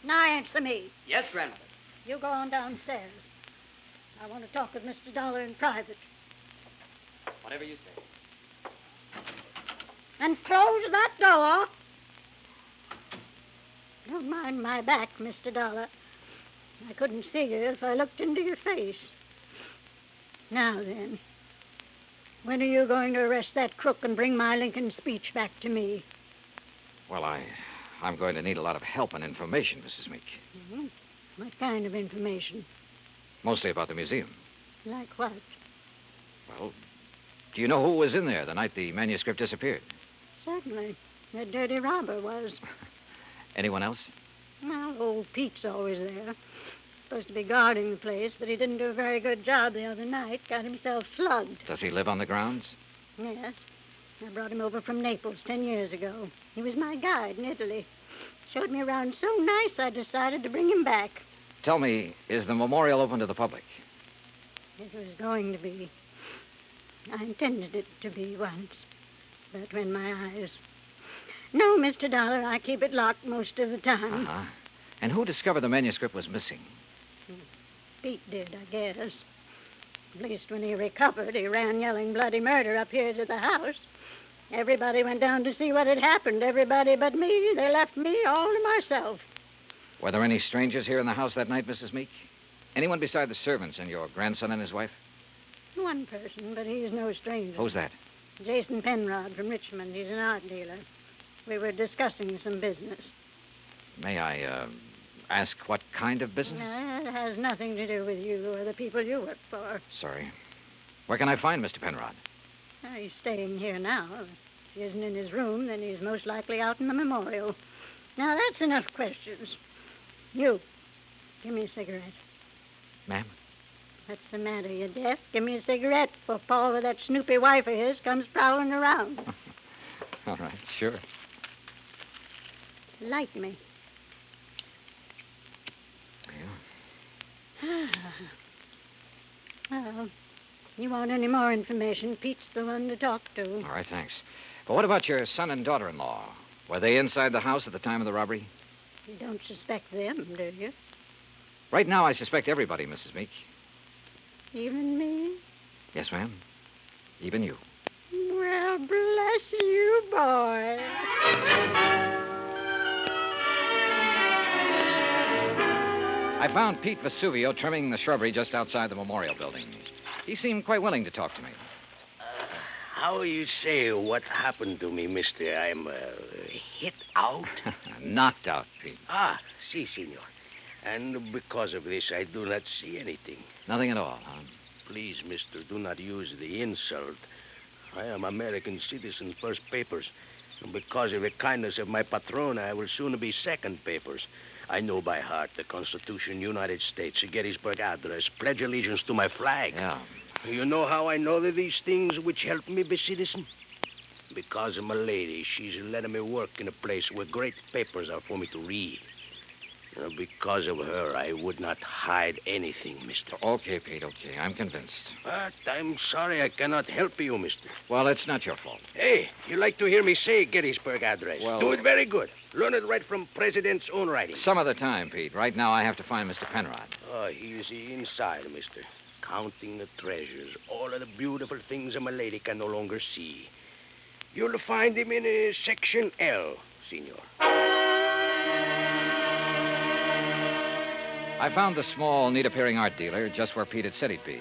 Now answer me. Yes, grandmother. You go on downstairs. I want to talk with Mr. Dollar in private. Whatever you say. And close that door. Don't mind my back, Mr. Dollar. I couldn't see you if I looked into your face. Now then, when are you going to arrest that crook and bring my Lincoln speech back to me? Well, I'm going to need a lot of help and information, Mrs. Meek. Mm-hmm. What kind of information? Mostly about the museum. Like what? Well, do you know who was in there the night the manuscript disappeared? Certainly. The dirty robber was. Anyone else? Well, old Pete's always there. Supposed to be guarding the place, but he didn't do a very good job the other night. Got himself slugged. Does he live on the grounds? Yes. I brought him over from Naples 10 years ago. He was my guide in Italy. Showed me around so nice I decided to bring him back. Tell me, is the memorial open to the public? It was going to be. I intended it to be once. But when my eyes... No, Mr. Dollar, I keep it locked most of the time. Uh-huh. And who discovered the manuscript was missing? Pete did, I guess. At least when he recovered, he ran yelling bloody murder up here to the house. Everybody went down to see what had happened. Everybody but me. They left me all to myself. Were there any strangers here in the house that night, Mrs. Meek? Anyone beside the servants and your grandson and his wife? One person, but he's no stranger. Who's that? Jason Penrod from Richmond. He's an art dealer. We were discussing some business. May I, ask what kind of business? It has nothing to do with you or the people you work for. Sorry. Where can I find Mr. Penrod? He's staying here now. If he isn't in his room, then he's most likely out in the memorial. Now, that's enough questions. You, give me a cigarette. Ma'am? What's the matter? You deaf? Give me a cigarette before Paul with that snoopy wife of his comes prowling around. All right, sure. Light me. Yeah. Well, you want any more information, Pete's the one to talk to. All right, thanks. But what about your son and daughter-in-law? Were they inside the house at the time of the robbery? You don't suspect them, do you? Right now, I suspect everybody, Mrs. Meek. Even me? Yes, ma'am. Even you. Well, bless you, boy. I found Pete Vesuvio trimming the shrubbery just outside the memorial building. He seemed quite willing to talk to me. How you say what happened to me, mister? I'm hit out? Knocked out, Pete. Ah, si, senor. And because of this, I do not see anything. Nothing at all, huh? Please, mister, do not use the insult. I am American citizen, first papers. And because of the kindness of my patron, I will soon be second papers. I know by heart the Constitution, United States, Gettysburg Address, pledge allegiance to my flag. Yeah. You know how I know that these things which help me be citizen? Because of my lady. She's letting me work in a place where great papers are for me to read. Because of her, I would not hide anything, mister. Okay, Pete, okay. I'm convinced. But I'm sorry I cannot help you, mister. Well, it's not your fault. Hey, you like to hear me say Gettysburg Address? Well... Do it very good. Learn it right from President's own writing. Some other time, Pete. Right now, I have to find Mr. Penrod. Oh, he's inside, mister. Counting the treasures. All of the beautiful things a lady can no longer see. You'll find him in Section L, senor. I found the small, neat-appearing art dealer just where Pete had said he'd be,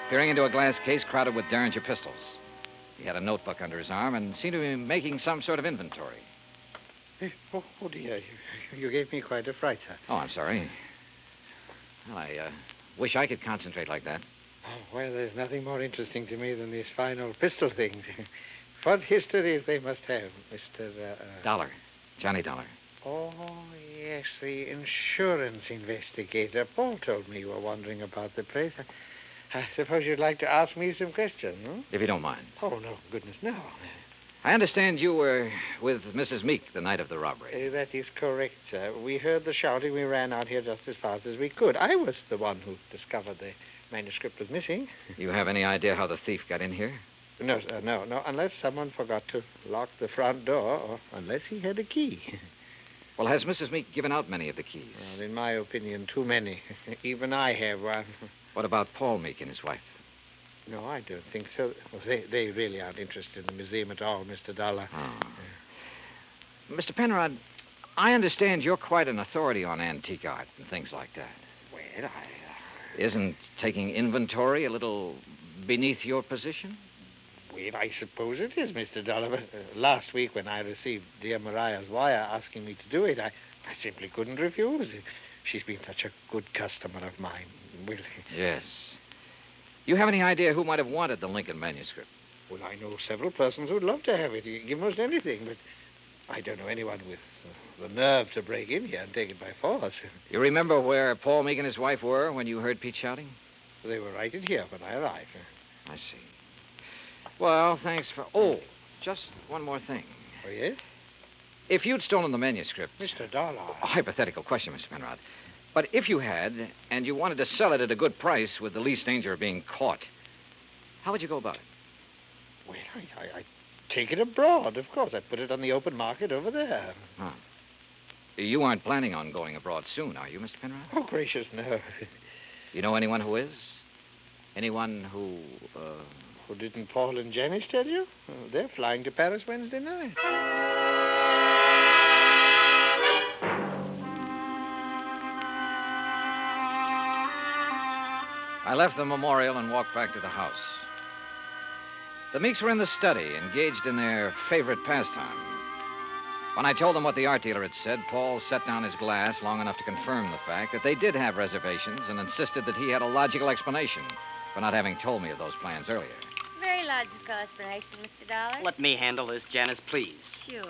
peering into a glass case crowded with Derringer pistols. He had a notebook under his arm and seemed to be making some sort of inventory. Oh, dear. You gave me quite a fright, sir. Oh, I'm sorry. Well, I wish I could concentrate like that. Oh, well, there's nothing more interesting to me than these fine old pistol things. What histories they must have, Mr. Dollar. Johnny Dollar. Oh, yes, the insurance investigator. Paul told me you were wandering about the place. I suppose you'd like to ask me some questions, huh? If you don't mind. Oh, no, goodness, no. I understand you were with Mrs. Meek the night of the robbery. That is correct, sir. We heard the shouting. We ran out here just as fast as we could. I was the one who discovered the manuscript was missing. You have any idea how the thief got in here? No, sir, no. Unless someone forgot to lock the front door, or unless he had a key. Well, has Mrs. Meek given out many of the keys? Well, in my opinion, too many. Even I have one. What about Paul Meek and his wife? No, I don't think so. Well, they really aren't interested in the museum at all, Mr. Dollar. Oh. Mr. Penrod, I understand you're quite an authority on antique art and things like that. Well, Isn't taking inventory a little beneath your position? Well, I suppose it is, Mr. Dollar. But, last week when I received dear Mariah's wire asking me to do it, I simply couldn't refuse. She's been such a good customer of mine. Well, yes. You have any idea who might have wanted the Lincoln manuscript? Well, I know several persons who'd love to have it. Give most anything, but I don't know anyone with the nerve to break in here and take it by force. You remember where Paul Meek and his wife were when you heard Pete shouting? They were right in here when I arrived. I see. Well, thanks for... Oh, just one more thing. Oh, yes? If you'd stolen the manuscript... Mr. Dollar. A hypothetical question, Mr. Penrod. But if you had, and you wanted to sell it at a good price with the least danger of being caught, how would you go about it? Well, I'd take it abroad, of course. I'd put it on the open market over there. Huh. You aren't planning on going abroad soon, are you, Mr. Penrod? Oh, gracious, no. You know anyone who is? Anyone who, Who didn't Paul and Janice tell you? Oh, they're flying to Paris Wednesday night. I left the memorial and walked back to the house. The Meeks were in the study, engaged in their favorite pastime. When I told them what the art dealer had said, Paul set down his glass long enough to confirm the fact that they did have reservations and insisted that he had a logical explanation for not having told me of those plans earlier. Very logical explanation, Mr. Dollar. Let me handle this, Janice, please. Sure.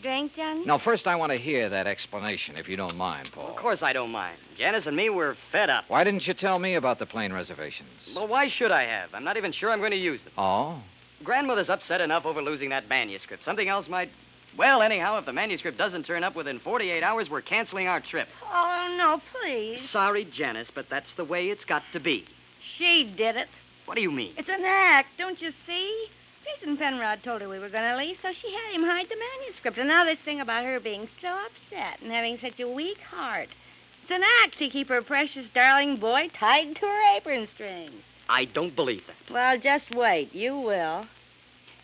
Drink, Johnny? Now, first I want to hear that explanation, if you don't mind, Paul. Of course I don't mind. Janice and me, we're fed up. Why didn't you tell me about the plane reservations? Well, why should I have? I'm not even sure I'm going to use them. Oh? Grandmother's upset enough over losing that manuscript. Something else might... Well, anyhow, if the manuscript doesn't turn up within 48 hours, we're canceling our trip. Oh, no, please. Sorry, Janice, but that's the way it's got to be. She did it. What do you mean? It's an act, don't you see? Jason Penrod told her we were going to leave, so she had him hide the manuscript. And now this thing about her being so upset and having such a weak heart. It's an act to keep her precious darling boy tied to her apron strings. I don't believe that. Well, just wait. You will.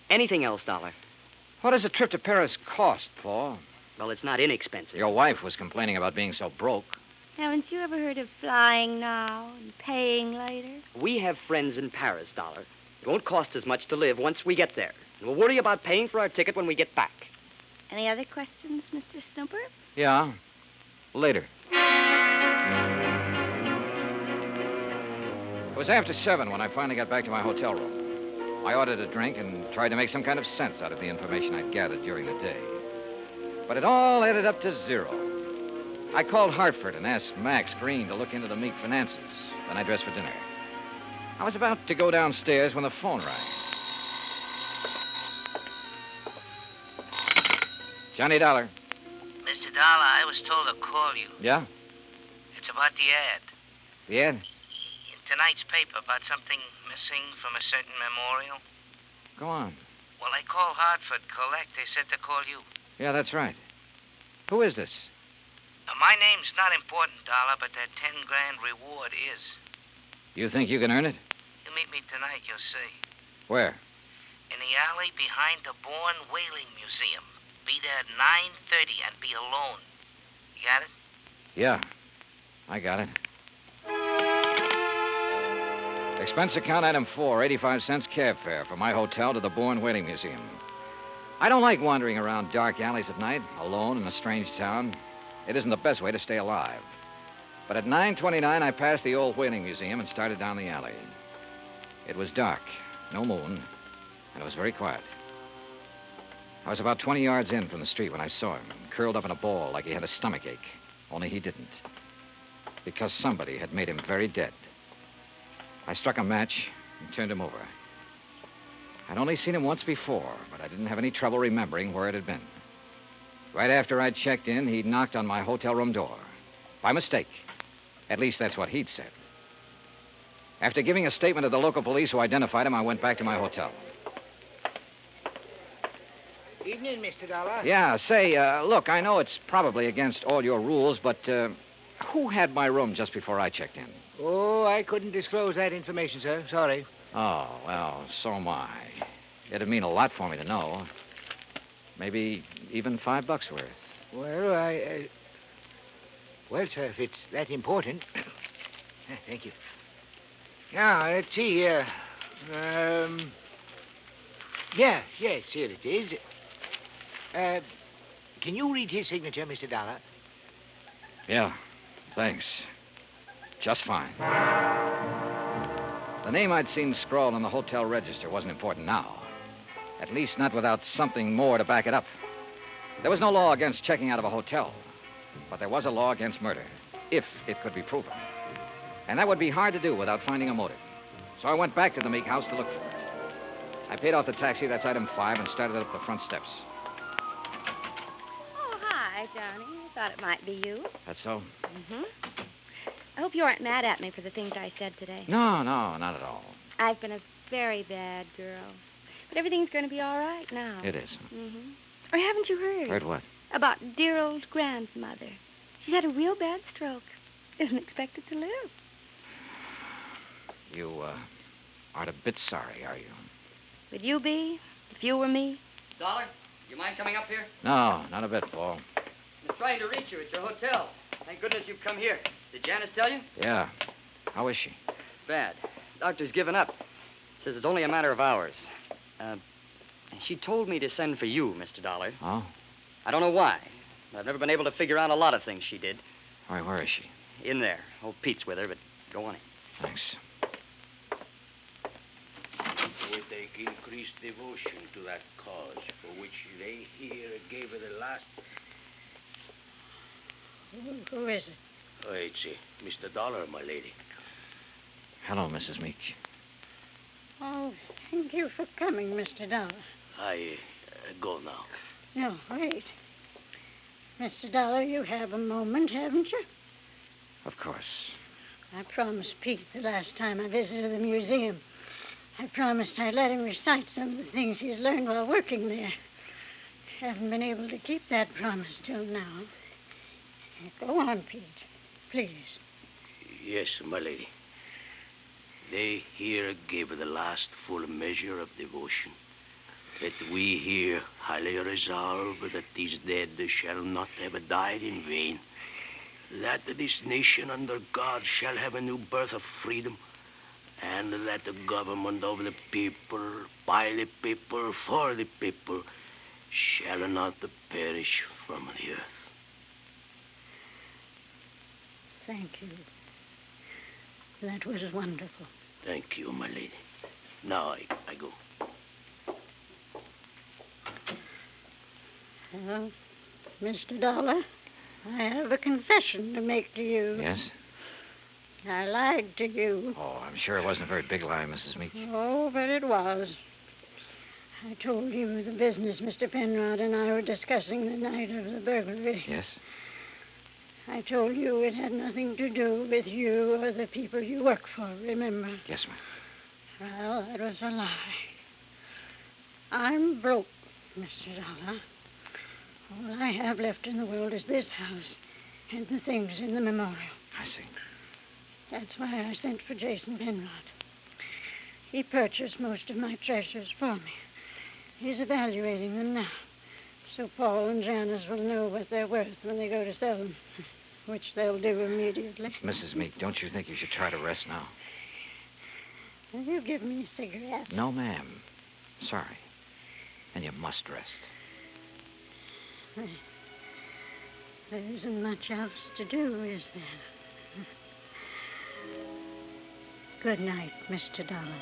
Anything else, Dollar? What does a trip to Paris cost, Paul? Well, it's not inexpensive. Your wife was complaining about being so broke. Haven't you ever heard of flying now and paying later? We have friends in Paris, Dollar. It won't cost as much to live once we get there. And we'll worry about paying for our ticket when we get back. Any other questions, Mr. Snooper? Yeah. Later. It was after 7 when I finally got back to my hotel room. I ordered a drink and tried to make some kind of sense out of the information I'd gathered during the day. But it all added up to 0. I called Hartford and asked Max Green to look into the Meek finances. Then I dressed for dinner. I was about to go downstairs when the phone rang. Johnny Dollar. Mr. Dollar, I was told to call you. Yeah? It's about the ad. The ad? In tonight's paper about something missing from a certain memorial. Go on. Well, I called Hartford Collect. They said to call you. Yeah, that's right. Who is this? My name's not important, Dollar, but that 10 grand reward is. You think you can earn it? You meet me tonight, you'll see. Where? In the alley behind the Bourne Whaling Museum. Be there at 9:30 and be alone. You got it? Yeah, I got it. Expense account item 4, 85 cents cab fare from my hotel to the Bourne Whaling Museum. I don't like wandering around dark alleys at night, alone in a strange town. It isn't the best way to stay alive. But at 9:29, I passed the old whaling museum and started down the alley. It was dark, no moon, and it was very quiet. I was about 20 yards in from the street when I saw him, curled up in a ball like he had a stomachache. Only he didn't. Because somebody had made him very dead. I struck a match and turned him over. I'd only seen him once before, but I didn't have any trouble remembering where it had been. Right after I'd checked in, he'd knocked on my hotel room door. By mistake. At least that's what he'd said. After giving a statement to the local police who identified him, I went back to my hotel. Evening, Mr. Dollar. Yeah, say, look, I know it's probably against all your rules, but who had my room just before I checked in? Oh, I couldn't disclose that information, sir. Sorry. Oh, well, so am I. It'd mean a lot for me to know. Maybe even $5 worth. Well, well, sir, if it's that important. Thank you. Now, let's see. Yes, here it is. Can you read his signature, Mr. Dollar? Yeah, thanks. Just fine. The name I'd seen scrawled on the hotel register wasn't important now. At least not without something more to back it up. There was no law against checking out of a hotel, but there was a law against murder, if it could be proven. And that would be hard to do without finding a motive. So I went back to the Meek house to look for it. I paid off the taxi, that's item 5, and started up the front steps. Oh, hi, Johnny. I thought it might be you. That's so? Mm-hmm. I hope you aren't mad at me for the things I said today. No, not at all. I've been a very bad girl. But everything's going to be all right now. It is. Mm-hmm. Or haven't you heard? Heard what? About dear old grandmother. She's had a real bad stroke. Isn't expected to live. You, aren't a bit sorry, are you? Would you be, if you were me? Dollar, you mind coming up here? No, not a bit, Paul. I'm trying to reach you at your hotel. Thank goodness you've come here. Did Janice tell you? Yeah. How is she? Bad. Doctor's given up. Says it's only a matter of hours. She told me to send for you, Mr. Dollar. Oh? I don't know why. I've never been able to figure out a lot of things she did. All right, where is she? In there. Old Pete's with her, but go on in. Thanks. With their increased devotion to that cause for which they here gave her the last... Who is it? Oh, it's Mr. Dollar, my lady. Hello, Mrs. Meek. Oh, thank you for coming, Mr. Dollar. I go now. No, wait. Mr. Dollar, you have a moment, haven't you? Of course. I promised Pete the last time I visited the museum. I promised I'd let him recite some of the things he's learned while working there. Haven't been able to keep that promise till now. Go on, Pete. Please. Yes, my lady. They here gave her the last full measure of devotion. That we here highly resolve that these dead shall not have died in vain. that this nation under God shall have a new birth of freedom, and that the government of the people, by the people, for the people, shall not perish from the earth. Thank you. That was wonderful. Thank you, my lady. Now I go. Well, Mr. Dollar, I have a confession to make to you. Yes? I lied to you. Oh, I'm sure it wasn't a very big lie, Mrs. Meek. Oh, but it was. I told you the business Mr. Penrod and I were discussing the night of the burglary. Yes? I told you it had nothing to do with you or the people you work for, remember? Yes, ma'am. Well, that was a lie. I'm broke, Mr. Dollar. All I have left in the world is this house and the things in the memorial. I see. That's why I sent for Jason Penrod. He purchased most of my treasures for me. He's evaluating them now, so Paul and Janice will know what they're worth when they go to sell them, which they'll do immediately. Mrs. Meek, don't you think you should try to rest now? Will you give me a cigarette? No, ma'am. Sorry. And you must rest. There isn't much else to do, is there? Good night, Mr. Dollar.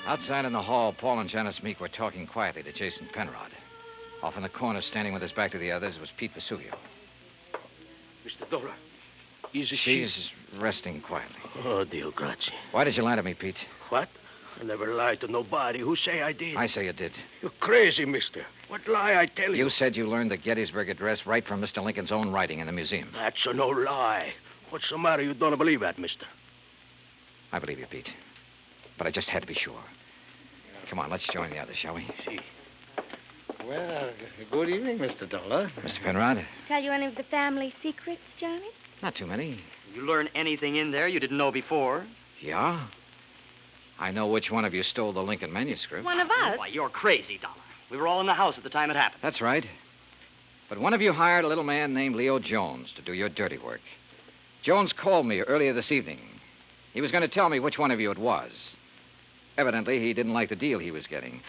Outside in the hall, Paul and Janice Meek were talking quietly to Jason Penrod. Off in the corner, standing with his back to the others, was Pete Vesuvio. Mr. Dollar, is She's resting quietly. Oh, Dio grazie. Why did you lie to me, Pete? What? I never lied to nobody. Who say I did? I say you did. You're crazy, mister. What lie I tell you? You said you learned the Gettysburg Address right from Mr. Lincoln's own writing in the museum. That's no lie. What's the matter? You don't believe that, mister? I believe you, Pete. But I just had to be sure. Come on, let's join the others, shall we? See. Well, good evening, Mr. Dollar. Mr. Penrod? Tell you any of the family secrets, Johnny? Not too many. You learn anything in there you didn't know before? Yeah? I know which one of you stole the Lincoln manuscript. One of us? Why, you're crazy, Dollar. We were all in the house at the time it happened. That's right. But one of you hired a little man named Leo Jones to do your dirty work. Jones called me earlier this evening. He was going to tell me which one of you it was. Evidently, he didn't like the deal he was getting.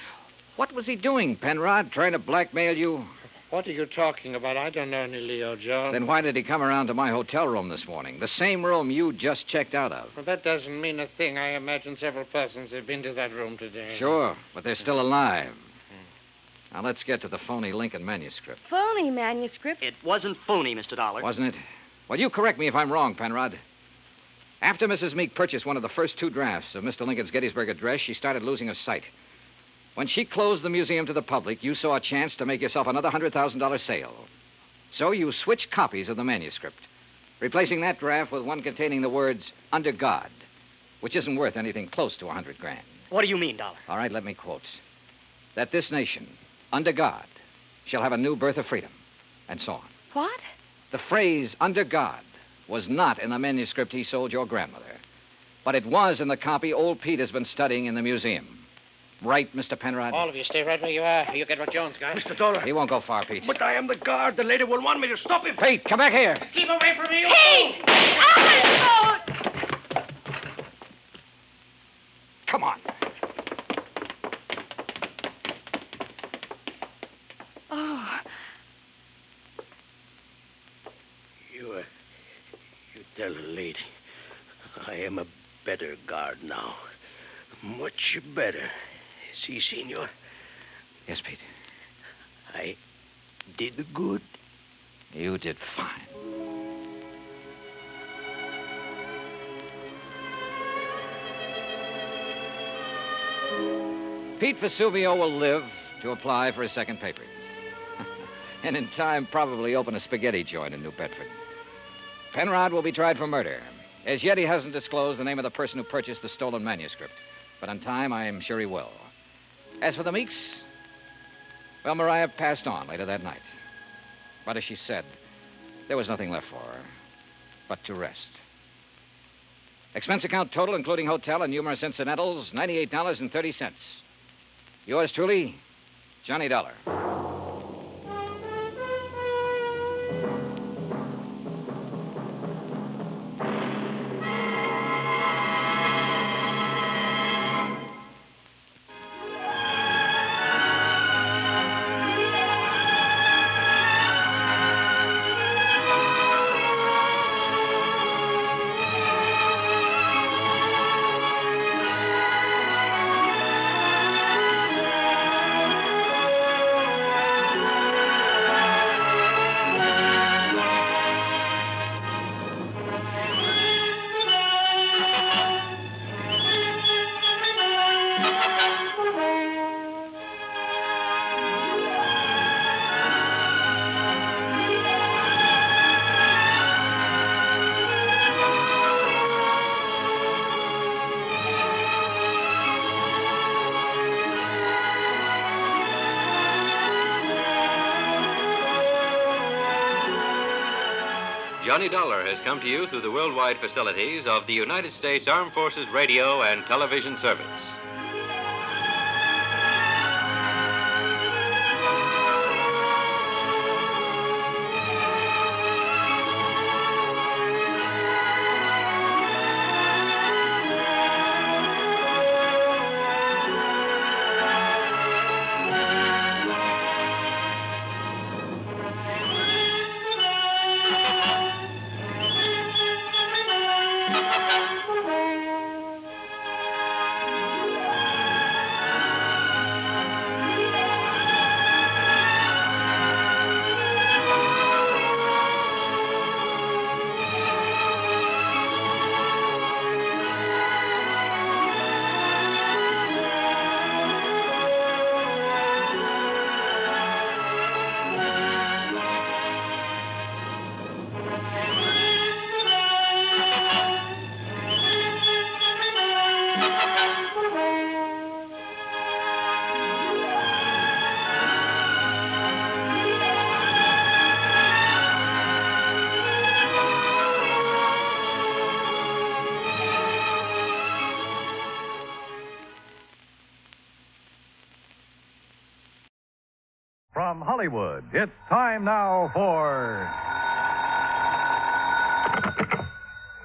What was he doing, Penrod? Trying to blackmail you? What are you talking about? I don't know any Leo Jones. Then why did he come around to my hotel room this morning? The same room you just checked out of. Well, that doesn't mean a thing. I imagine several persons have been to that room today. Sure, but they're still alive. Now, let's get to the phony Lincoln manuscript. Phony manuscript? It wasn't phony, Mr. Dollar. Wasn't it? Well, you correct me if I'm wrong, Penrod. After Mrs. Meek purchased one of the first two drafts of Mr. Lincoln's Gettysburg Address, she started losing her sight. When she closed the museum to the public, you saw a chance to make yourself another $100,000 sale. So you switched copies of the manuscript, replacing that draft with one containing the words, under God, which isn't worth anything close to $100,000. What do you mean, Dollar? All right, let me quote. That this nation, under God, shall have a new birth of freedom, and so on. What? The phrase, under God, was not in the manuscript he sold your grandmother, but it was in the copy old Pete has been studying in the museum. Right, Mr. Penrod? All of you stay right where you are. You get what Jones got. Mr. Dollar. He won't go far, Pete. But I am the guard. The lady will want me to stop him. Pete, come back here. Keep away from me, you Hey! Come on. Oh. You tell the lady I am a better guard now. Much better. See, senor? Yes, Pete. I did good. You did fine. Pete Vesuvio will live to apply for his second papers. And in time, probably open a spaghetti joint in New Bedford. Penrod will be tried for murder. As yet, he hasn't disclosed the name of the person who purchased the stolen manuscript. But in time, I'm sure he will. As for the Meeks, well, Mariah passed on later that night. But as she said, there was nothing left for her but to rest. Expense account total, including hotel and numerous incidentals, $98.30. Yours truly, Johnny Dollar. Johnny Dollar has come to you through the worldwide facilities of the United States Armed Forces Radio and Television Service. From Hollywood, it's time now for...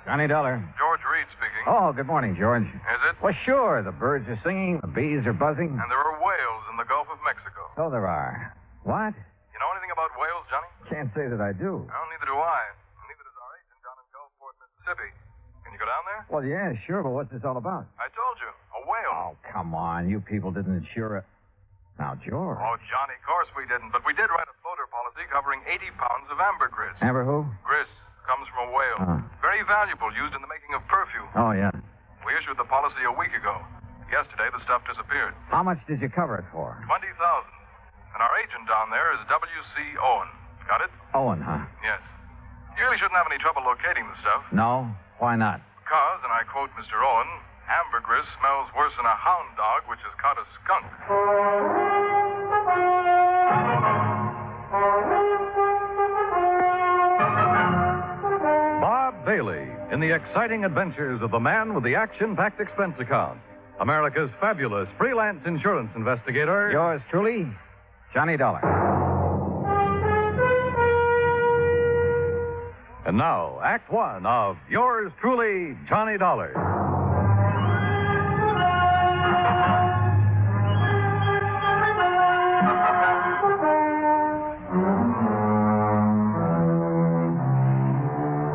Johnny Dollar. George Reed speaking. Oh, good morning, George. Is it? Well, sure. The birds are singing, the bees are buzzing. And there are whales in the Gulf of Mexico. So there are. What? You know anything about whales, Johnny? Can't say that I do. Well, neither do I. Neither does our agent down in Gulfport, Mississippi. Can you go down there? Well, yeah, sure, but what's this all about? I told you, a whale. Oh, come on. You people didn't insure it. Now, George. Oh, Johnny, of course we didn't. But we did write a floater policy covering 80 pounds of ambergris. Amber who? Gris comes from a whale. Very valuable, used in the making of perfume. Oh, yeah. We issued the policy a week ago. Yesterday, the stuff disappeared. How much did you cover it for? $20,000. And our agent down there is W.C. Owen. Got it? Owen, huh? Yes. You really shouldn't have any trouble locating the stuff. No? Why not? Because, and I quote Mr. Owen, ambergris smells worse than a hound dog which has caught a skunk. Bob Bailey in the exciting adventures of the man with the action-packed expense account. America's fabulous freelance insurance investigator. Yours truly, Johnny Dollar. And now, Act One of yours truly, Johnny Dollar.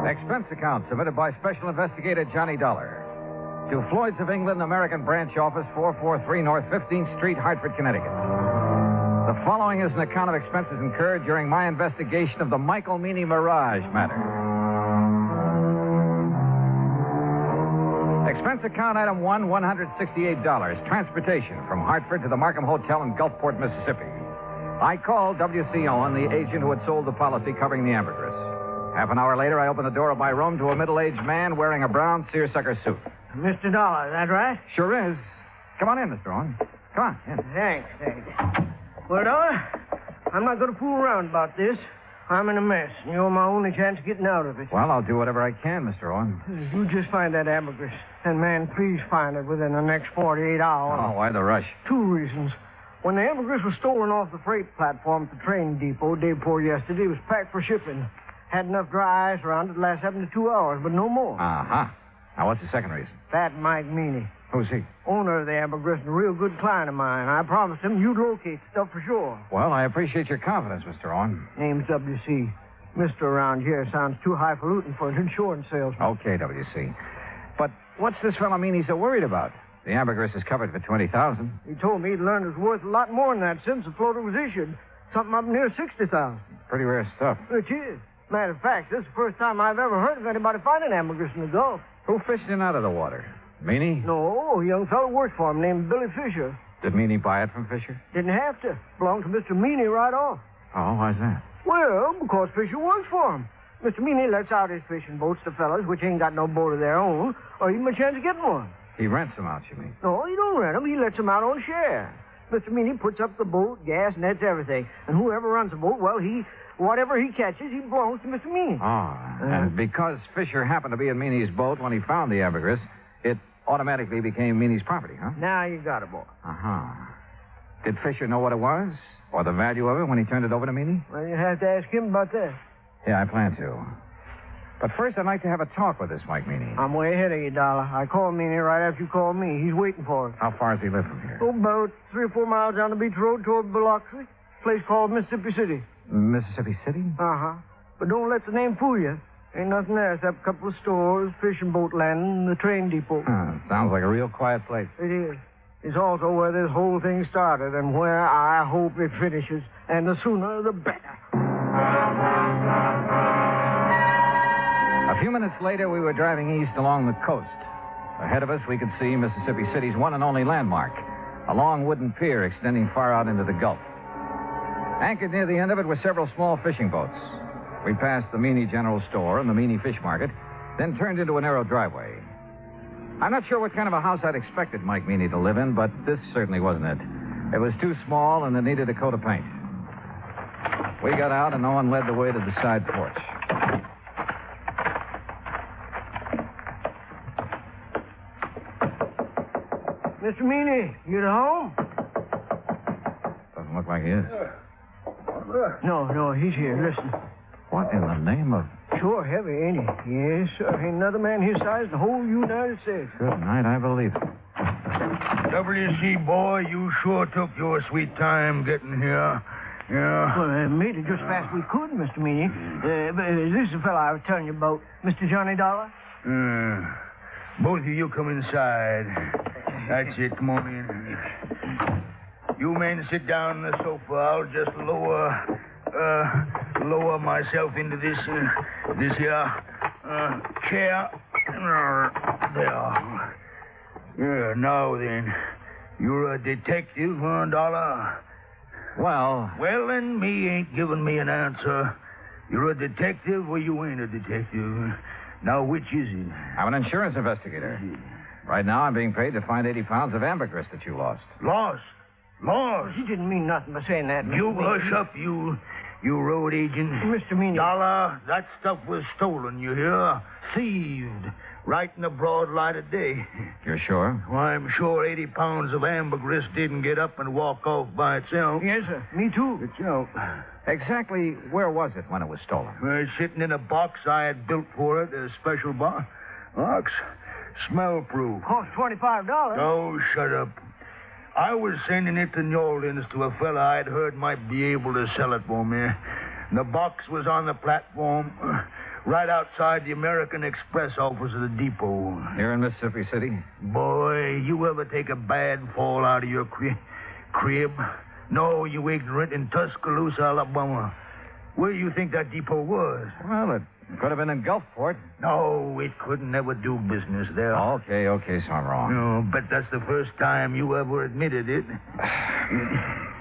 Expense account submitted by Special Investigator Johnny Dollar to Floyd's of England, American Branch Office, 443 North 15th Street, Hartford, Connecticut. The following is an account of expenses incurred during my investigation of the Michael Meany Mirage matter. Expense account item 1, $168. Transportation from Hartford to the Markham Hotel in Gulfport, Mississippi. I called W.C. Owen, the agent who had sold the policy covering the ambergris. Half an hour later, I opened the door of my room to a middle-aged man wearing a brown seersucker suit. Mr. Dollar, is that right? Sure is. Come on in, Mr. Owen. Come on, in. Thanks. Well, Dollar, I'm not going to fool around about this. I'm in a mess, and you're my only chance of getting out of it. Well, I'll do whatever I can, Mr. Owen. You just find that ambergris. And, man, please find it within the next 48 hours. Oh, why the rush? 2 reasons. When the ambergris was stolen off the freight platform at the train depot day before yesterday, it was packed for shipping. Had enough dry ice around it to last 72 hours, but no more. Uh-huh. Now, what's the second reason? That Mike Meany. Who's he? Owner of the ambergris and a real good client of mine. I promised him you'd locate the stuff for sure. Well, I appreciate your confidence, Mr. Owen. Name's W.C. Mister around here sounds too highfalutin for an insurance salesman. Okay, W.C. But what's this fellow Meany so worried about? The ambergris is covered for $20,000. He told me he'd learned it was worth a lot more than that since the floater was issued. Something up near $60,000. Pretty rare stuff. Which is. Matter of fact, this is the first time I've ever heard of anybody finding ambergris in the Gulf. Who fished in out of the water? Meany? No, a young fellow worked for him named Billy Fisher. Did Meany buy it from Fisher? Didn't have to. Belonged to Mr. Meany right off. Oh, why's that? Well, because Fisher works for him. Mr. Meany lets out his fishing boats to fellas which ain't got no boat of their own, or even a chance of getting one. He rents them out, you mean? No, he don't rent them. He lets them out on share. Mr. Meany puts up the boat, gas, nets, everything. And whoever runs the boat, well, whatever he catches, he belongs to Mr. Meany. And because Fisher happened to be in Meany's boat when he found the ambergris, it automatically became Meany's property, huh? Now you got it, boy. Uh-huh. Did Fisher know what it was? Or the value of it when he turned it over to Meany? Well, you have to ask him about that. Yeah, I plan to. But first, I'd like to have a talk with this Mike Meany. I'm way ahead of you, Dollar. I called Meany right after you called me. He's waiting for us. How far does he live from here? Oh, about 3 or 4 miles down the beach road toward Biloxi. A place called Mississippi City. Mississippi City? Uh-huh. But don't let the name fool you. Ain't nothing there except a couple of stores, fishing boat landing, and the train depot. Sounds like a real quiet place. It is. It's also where this whole thing started and where I hope it finishes. And the sooner, the better. A few minutes later, we were driving east along the coast. Ahead of us, we could see Mississippi City's one and only landmark, a long wooden pier extending far out into the Gulf. Anchored near the end of it were several small fishing boats. We passed the Meany General Store and the Meany Fish Market, then turned into a narrow driveway. I'm not sure what kind of a house I'd expected Mike Meany to live in, but this certainly wasn't it. It was too small and it needed a coat of paint. We got out and Owen led the way to the side porch. Mr. Meany, you at home? Doesn't look like he is. No, he's here. Listen. What in the name of... Sure heavy, ain't he? Yes, sir. Ain't another man his size in the whole United States. Good night, I believe it. W.C. boy, you sure took your sweet time getting here. Yeah. Well, made it just fast we could, Mr. Meany. This is the fellow I was telling you about, Mr. Johnny Dollar. Both of you come inside. That's it. Come on in. You men sit down on the sofa. I'll just lower myself into this here chair. There. Yeah, now then. You're a detective, huh, Dollar? Well, then me ain't giving me an answer. You're a detective or you ain't a detective. Now, which is it? I'm an insurance investigator. Right now, I'm being paid to find 80 pounds of ambergris that you lost. Lost? He didn't mean nothing by saying that. You hush up, you road agent. Mr. Meany. Dollar, that stuff was stolen, you hear? Thieved. Right in the broad light of day. You're sure? Well, I'm sure 80 pounds of ambergris didn't get up and walk off by itself. Yes, sir. Me too. Itself. Exactly where was it when it was stolen? Sitting in a box I had built for it, a special box. Smell-proof. Cost $25. Oh, shut up. I was sending it to New Orleans to a fella I'd heard might be able to sell it for me. The box was on the platform right outside the American Express office of the depot. Here in Mississippi City? Boy, you ever take a bad fall out of your crib? No, you ignorant, in Tuscaloosa, Alabama. Where do you think that depot was? Well, it could have been in Gulfport. No, it couldn't never do business there. Okay, so I'm wrong. No, but that's the first time you ever admitted it.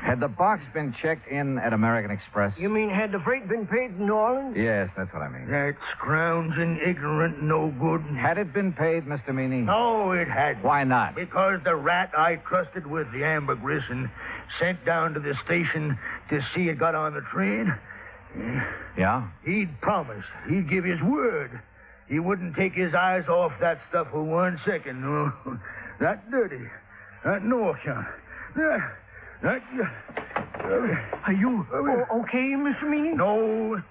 Had the box been checked in at American Express? You mean had the freight been paid in New Orleans? Yes, that's what I mean. That scrounging, ignorant, no good. Had it been paid, Mr. Meany? No, it hadn't. Why not? Because the rat I trusted with the ambergris and sent down to the station to see it got on the train. Yeah? He'd promised. He'd give his word. He wouldn't take his eyes off that stuff for 1 second. No. That dirty. That no account. Are you okay, Mr. Meany? No.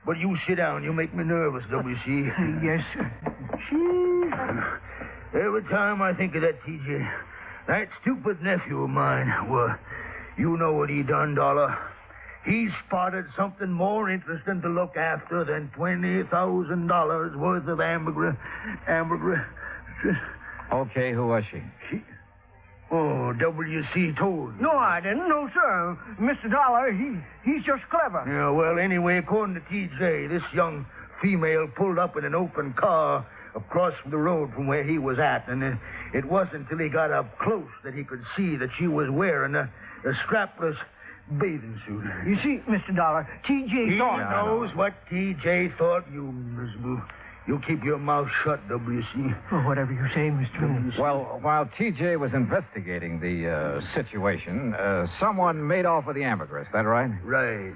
But you sit down. You make me nervous, W.C. Yes, sir. Every time I think of that, T.J., that stupid nephew of mine, well, you know what he done, Dollar. He spotted something more interesting to look after than $20,000 worth of ambergris. Okay, who was she? Oh, W.C. told you. No, I didn't. No, sir. Mr. Dollar, he's just clever. Yeah, well, anyway, according to T.J., this young female pulled up in an open car across the road from where he was at, and it wasn't until he got up close that he could see that she was wearing a strapless bathing suit. You see, Mr. Dollar, T.J. thought... He knows what T.J. thought, you miserable. You keep your mouth shut, W.C. Oh, whatever you say, Mr. Meany. Well, while TJ was investigating the situation, someone made off with the ambergris. Is that right? Right.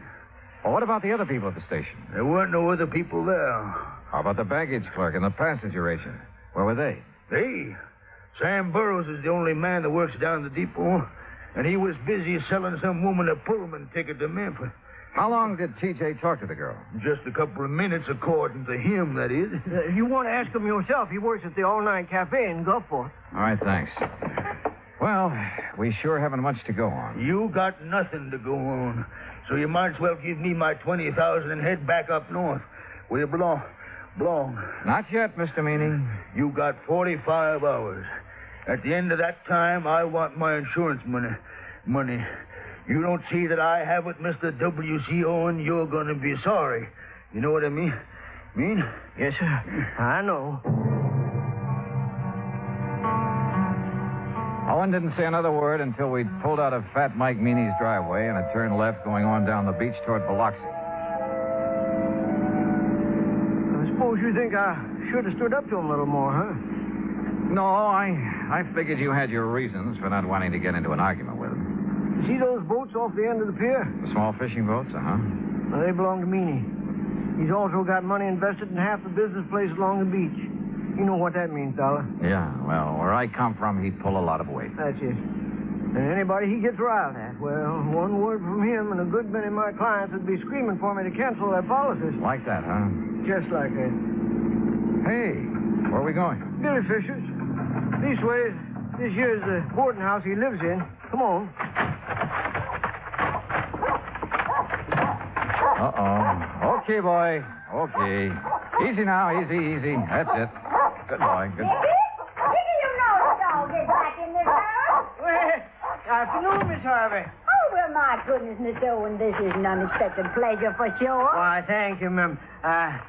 Well, what about the other people at the station? There weren't no other people there. How about the baggage clerk and the passenger agent? Where were they? Sam Burroughs is the only man that works down the depot, and he was busy selling some woman a Pullman ticket to Memphis. How long did TJ talk to the girl? Just a couple of minutes, according to him, that is. If you want to ask him yourself, he works at the All-Night Cafe in Gulfport. All right, thanks. Well, we sure haven't much to go on. You got nothing to go on. So you might as well give me my $20,000 and head back up north, where you belong. Not yet, Mr. Meany. You got 45 hours. At the end of that time, I want my insurance money. You don't see that I have it, Mr. W.C. Owen, you're going to be sorry. You know what I mean? Yes, sir. I know. Owen didn't say another word until we'd pulled out of Fat Mike Meany's driveway and had turned left going on down the beach toward Biloxi. I suppose you think I should have stood up to him a little more, huh? No, I figured you had your reasons for not wanting to get into an argument with him. You see those boats off the end of the pier? The small fishing boats, uh-huh. Well, they belong to Meany. He's also got money invested in half the business place along the beach. You know what that means, Dollar. Yeah, well, where I come from, he'd pull a lot of weight. That's it. And anybody he gets riled at, well, one word from him and a good many of my clients would be screaming for me to cancel their policies. Like that, huh? Just like that. Hey, where are we going? Billy Fisher's. This way, this here's the boarding house he lives in. Come on. Uh-oh. Okay, boy. Okay. Easy now, easy. That's it. Good boy, good boy. Didn't you know the dog is back in this house? Well, afternoon, Miss Harvey. Oh, well, my goodness, Miss Owen, this is an unexpected pleasure for sure. Why, thank you, ma'am.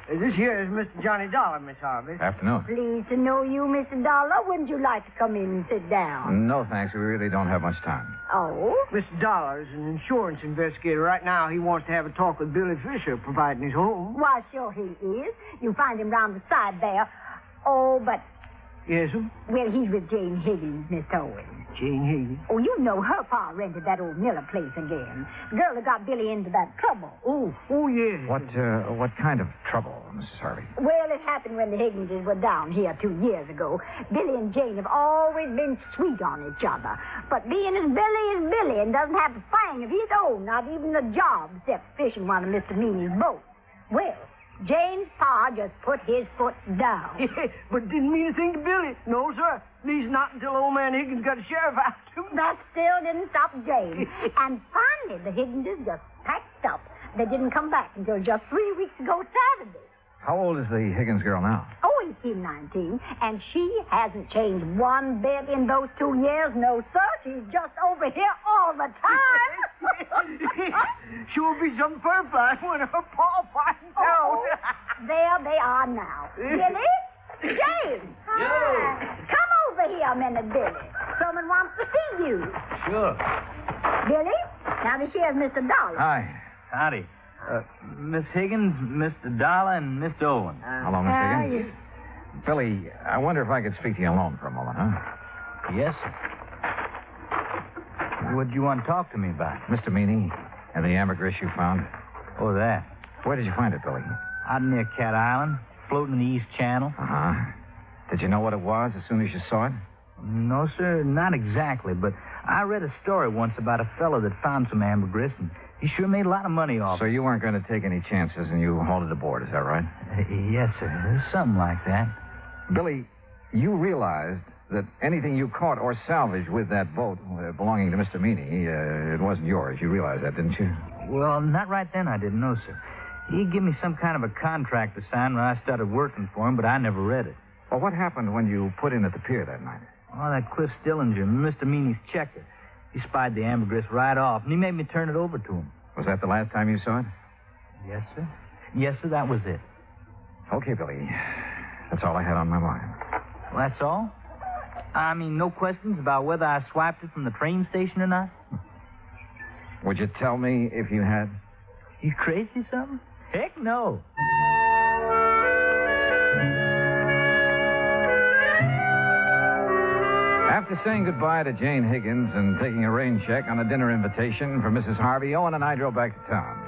This here is Mr. Johnny Dollar, Miss Harvey. Afternoon. Pleased to know you, Mr. Dollar. Wouldn't you like to come in and sit down? No, thanks. We really don't have much time. Oh? Mr. Dollar is an insurance investigator. Right now, he wants to have a talk with Billy Fisher, providing he's home. Why, sure he is. You find him round the side there. Oh, but... Yes, sir? Well, he's with Jane Higgins, Miss Owen. Jane Higgins? Oh, you know her pa rented that old Miller place again. The girl that got Billy into that trouble. Oh, yes. What kind of trouble, Mrs. Harvey? Well, it happened when the Higginses were down here 2 years ago. Billy and Jane have always been sweet on each other. But being as Billy is Billy and doesn't have a thing of his own, not even a job except fishing one of Mr. Meany's boats. Well, Jane's pa just put his foot down. But didn't mean a thing to Billy. No, sir. At least not until old man Higgins got a sheriff out. That still didn't stop Jane. And finally, the Higginses just packed up. They didn't come back until just 3 weeks ago Saturday. How old is the Higgins girl now? Oh, 18, 19. And she hasn't changed one bit in those 2 years. No, sir. She's just over here all the time. She'll be some fur fly when her paw finds out. There they are now. Billy? Jane! Hi. Come over here a minute, Billy. Someone wants to see you. Sure. Billy? Now this here's Mr. Dollar. Hi. Howdy. Miss Higgins, Mr. Dollar, and Mr. Owen. Hello, Miss Higgins. Billy, I wonder if I could speak to you alone for a moment, huh? Yes, sir. What'd you want to talk to me about? Mr. Meany and the ambergris you found. Oh, that. Where did you find it, Billy? Out near Cat Island, floating in the East Channel. Uh-huh. Did you know what it was as soon as you saw it? No, sir, not exactly, but I read a story once about a fellow that found some ambergris, and he sure made a lot of money off it. So you weren't going to take any chances, and you hauled it aboard, is that right? Yes, sir. Something like that. Billy, you realized that anything you caught or salvaged with that boat belonging to Mr. Meany, it wasn't yours. You realized that, didn't you? Well, not right then, I didn't know, sir. He gave me some kind of a contract to sign when I started working for him, but I never read it. Well, what happened when you put in at the pier that night? Oh, that Cliff Stillinger, Mr. Meany's checker. He spied the ambergris right off, and he made me turn it over to him. Was that the last time you saw it? Yes, sir. Yes, sir, that was it. Okay, Billy. That's all I had on my mind. Well, that's all? I mean, no questions about whether I swiped it from the train station or not? Would you tell me if you had? You crazy or something? Heck no. After saying goodbye to Jane Higgins and taking a rain check on a dinner invitation for Mrs. Harvey, Owen and I drove back to town.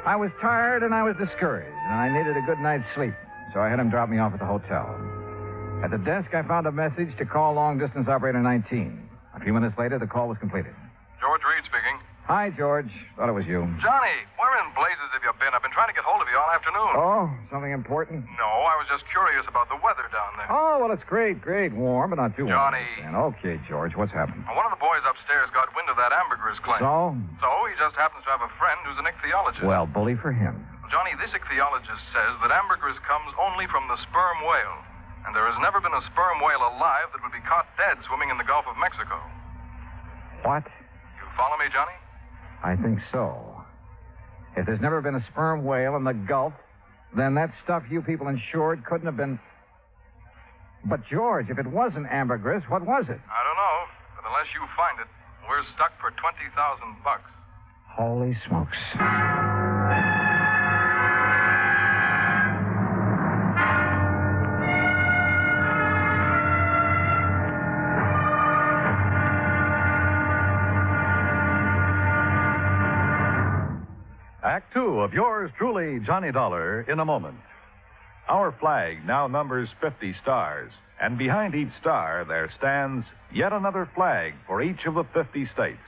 I was tired and I was discouraged, and I needed a good night's sleep, so I had him drop me off at the hotel. At the desk, I found a message to call long-distance operator 19. A few minutes later, the call was completed. George Reed speaking. Hi, George. Thought it was you. Johnny, where in blazes have you been? I've been trying to get hold of you all afternoon. Oh, something important? No, I was just curious about the weather down there. Oh, well, it's great. Warm, but not too warm. Johnny. Okay, George, what's happened? One of the boys upstairs got wind of that ambergris claim. So? So he just happens to have a friend who's an ichthyologist. Well, bully for him. Johnny, this ichthyologist says that ambergris comes only from the sperm whale. And there has never been a sperm whale alive that would be caught dead swimming in the Gulf of Mexico. What? You follow me, Johnny? I think so. If there's never been a sperm whale in the Gulf, then that stuff you people insured couldn't have been... But, George, if it wasn't ambergris, what was it? I don't know, but unless you find it, we're stuck for $20,000. Holy smokes. Act two of yours truly, Johnny Dollar, in a moment. Our flag now numbers 50 stars, and behind each star there stands yet another flag for each of the 50 states.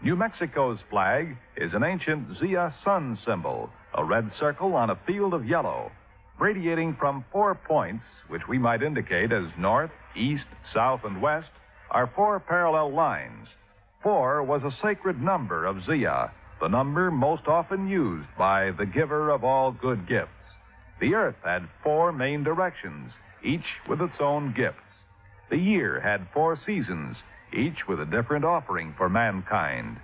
New Mexico's flag is an ancient Zia sun symbol, a red circle on a field of yellow, radiating from 4 points, which we might indicate as north, east, south, and west, are 4 parallel lines. 4 was a sacred number of Zia, the number most often used by the giver of all good gifts. The earth had 4 main directions, each with its own gifts. The year had 4 seasons, each with a different offering for mankind.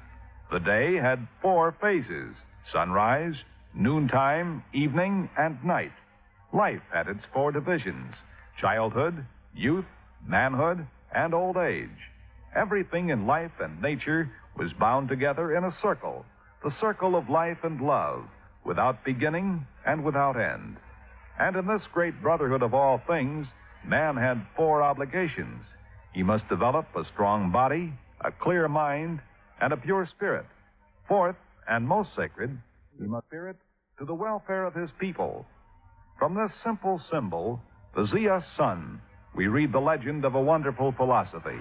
The day had 4 phases: sunrise, noontime, evening, and night. Life had its 4 divisions: childhood, youth, manhood, and old age. Everything in life and nature was bound together in a circle, the circle of life and love, without beginning and without end. And in this great brotherhood of all things, man had 4 obligations. He must develop a strong body, a clear mind, and a pure spirit. 4th, and most sacred, he must spirit to the welfare of his people. From this simple symbol, the Zia sun, we read the legend of a wonderful philosophy.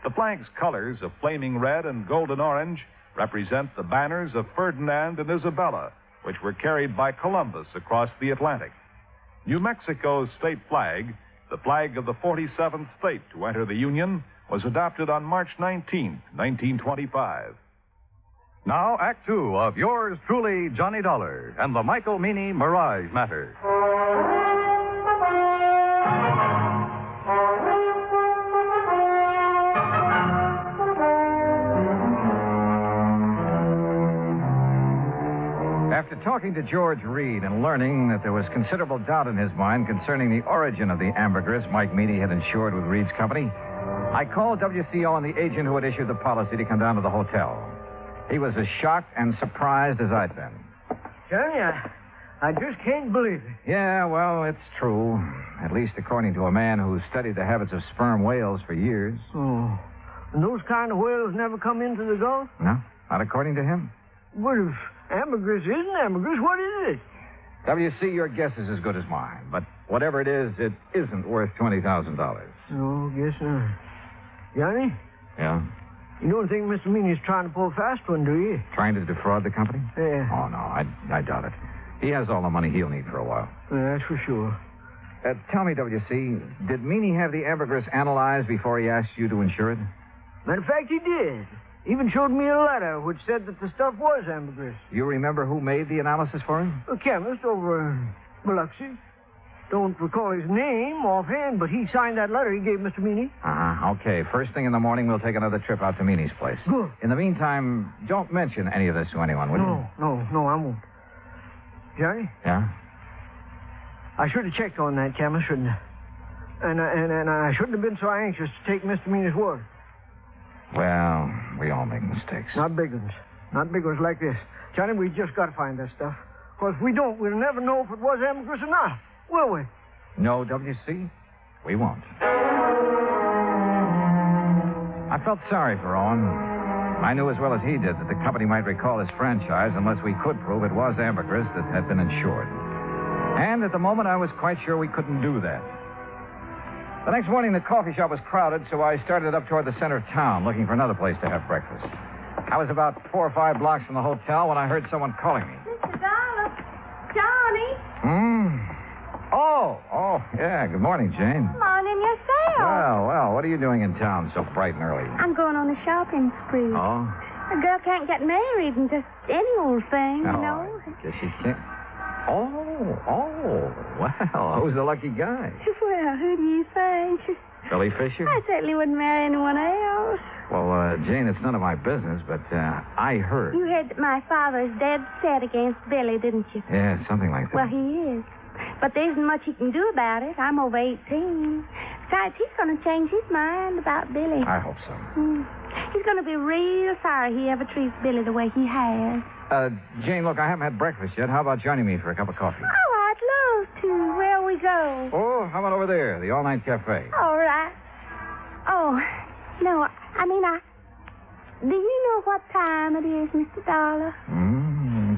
The flag's colors of flaming red and golden orange represent the banners of Ferdinand and Isabella, which were carried by Columbus across the Atlantic. New Mexico's state flag, the flag of the 47th state to enter the Union, was adopted on March 19, 1925. Now, Act Two of yours truly, Johnny Dollar, and the Michael Meany Mirage Matter. After talking to George Reed and learning that there was considerable doubt in his mind concerning the origin of the ambergris Mike Meany had insured with Reed's company, I called WCO and the agent who had issued the policy to come down to the hotel. He was as shocked and surprised as I'd been. Johnny, I just can't believe it. Yeah, well, it's true. At least according to a man who's studied the habits of sperm whales for years. Oh. And those kind of whales never come into the Gulf? No, not according to him. What if ambergris isn't ambergris? What is it? WC, your guess is as good as mine. But whatever it isn't worth $20,000. No, guess not. Johnny? Yeah? You don't think Mr. Meany's trying to pull a fast one, do you? Trying to defraud the company? Yeah. Oh, no, I doubt it. He has all the money he'll need for a while. Yeah, that's for sure. Tell me, WC, did Meany have the ambergris analyzed before he asked you to insure it? Matter of fact, he did. Even showed me a letter which said that the stuff was ambergris. You remember who made the analysis for him? A chemist over in Biloxi. Don't recall his name offhand, but he signed that letter he gave Mr. Meany. Okay. First thing in the morning, we'll take another trip out to Meany's place. Good. In the meantime, don't mention any of this to anyone, will you? No, I won't. Johnny? Yeah? I should have checked on that chemist, shouldn't I? And I shouldn't have been so anxious to take Mr. Meany's word. Well, we all make mistakes. Not big ones. Not big ones like this. Johnny, we just got to find that stuff. Because if we don't, we'll never know if it was ambergris or not. Will we? No, WC, we won't. I felt sorry for Owen. I knew as well as he did that the company might recall his franchise unless we could prove it was ambergris that had been insured. And at the moment, I was quite sure we couldn't do that. The next morning, the coffee shop was crowded, so I started up toward the center of town, looking for another place to have breakfast. I was about 4 or 5 blocks from the hotel when I heard someone calling me. Mr. Dollar. Johnny. Oh, yeah. Good morning, Jane. Morning yourself. Well, what are you doing in town so bright and early? I'm going on a shopping spree. Oh? A girl can't get married and just any old thing, you know. I guess you can't. Oh, well, who's the lucky guy? Well, who do you think? Billy Fisher? I certainly wouldn't marry anyone else. Well, Jane, it's none of my business, but I heard. You heard that my father's dead set against Billy, didn't you? Yeah, something like that. Well, he is. But there isn't much he can do about it. I'm over 18. Besides, he's going to change his mind about Billy. I hope so. He's going to be real sorry he ever treats Billy the way he has. Jane, look, I haven't had breakfast yet. How about joining me for a cup of coffee? Oh, I'd love to. Where we go? Oh, how about over there, the all-night cafe? All right. Oh, no, do you know what time it is, Mr. Dollar?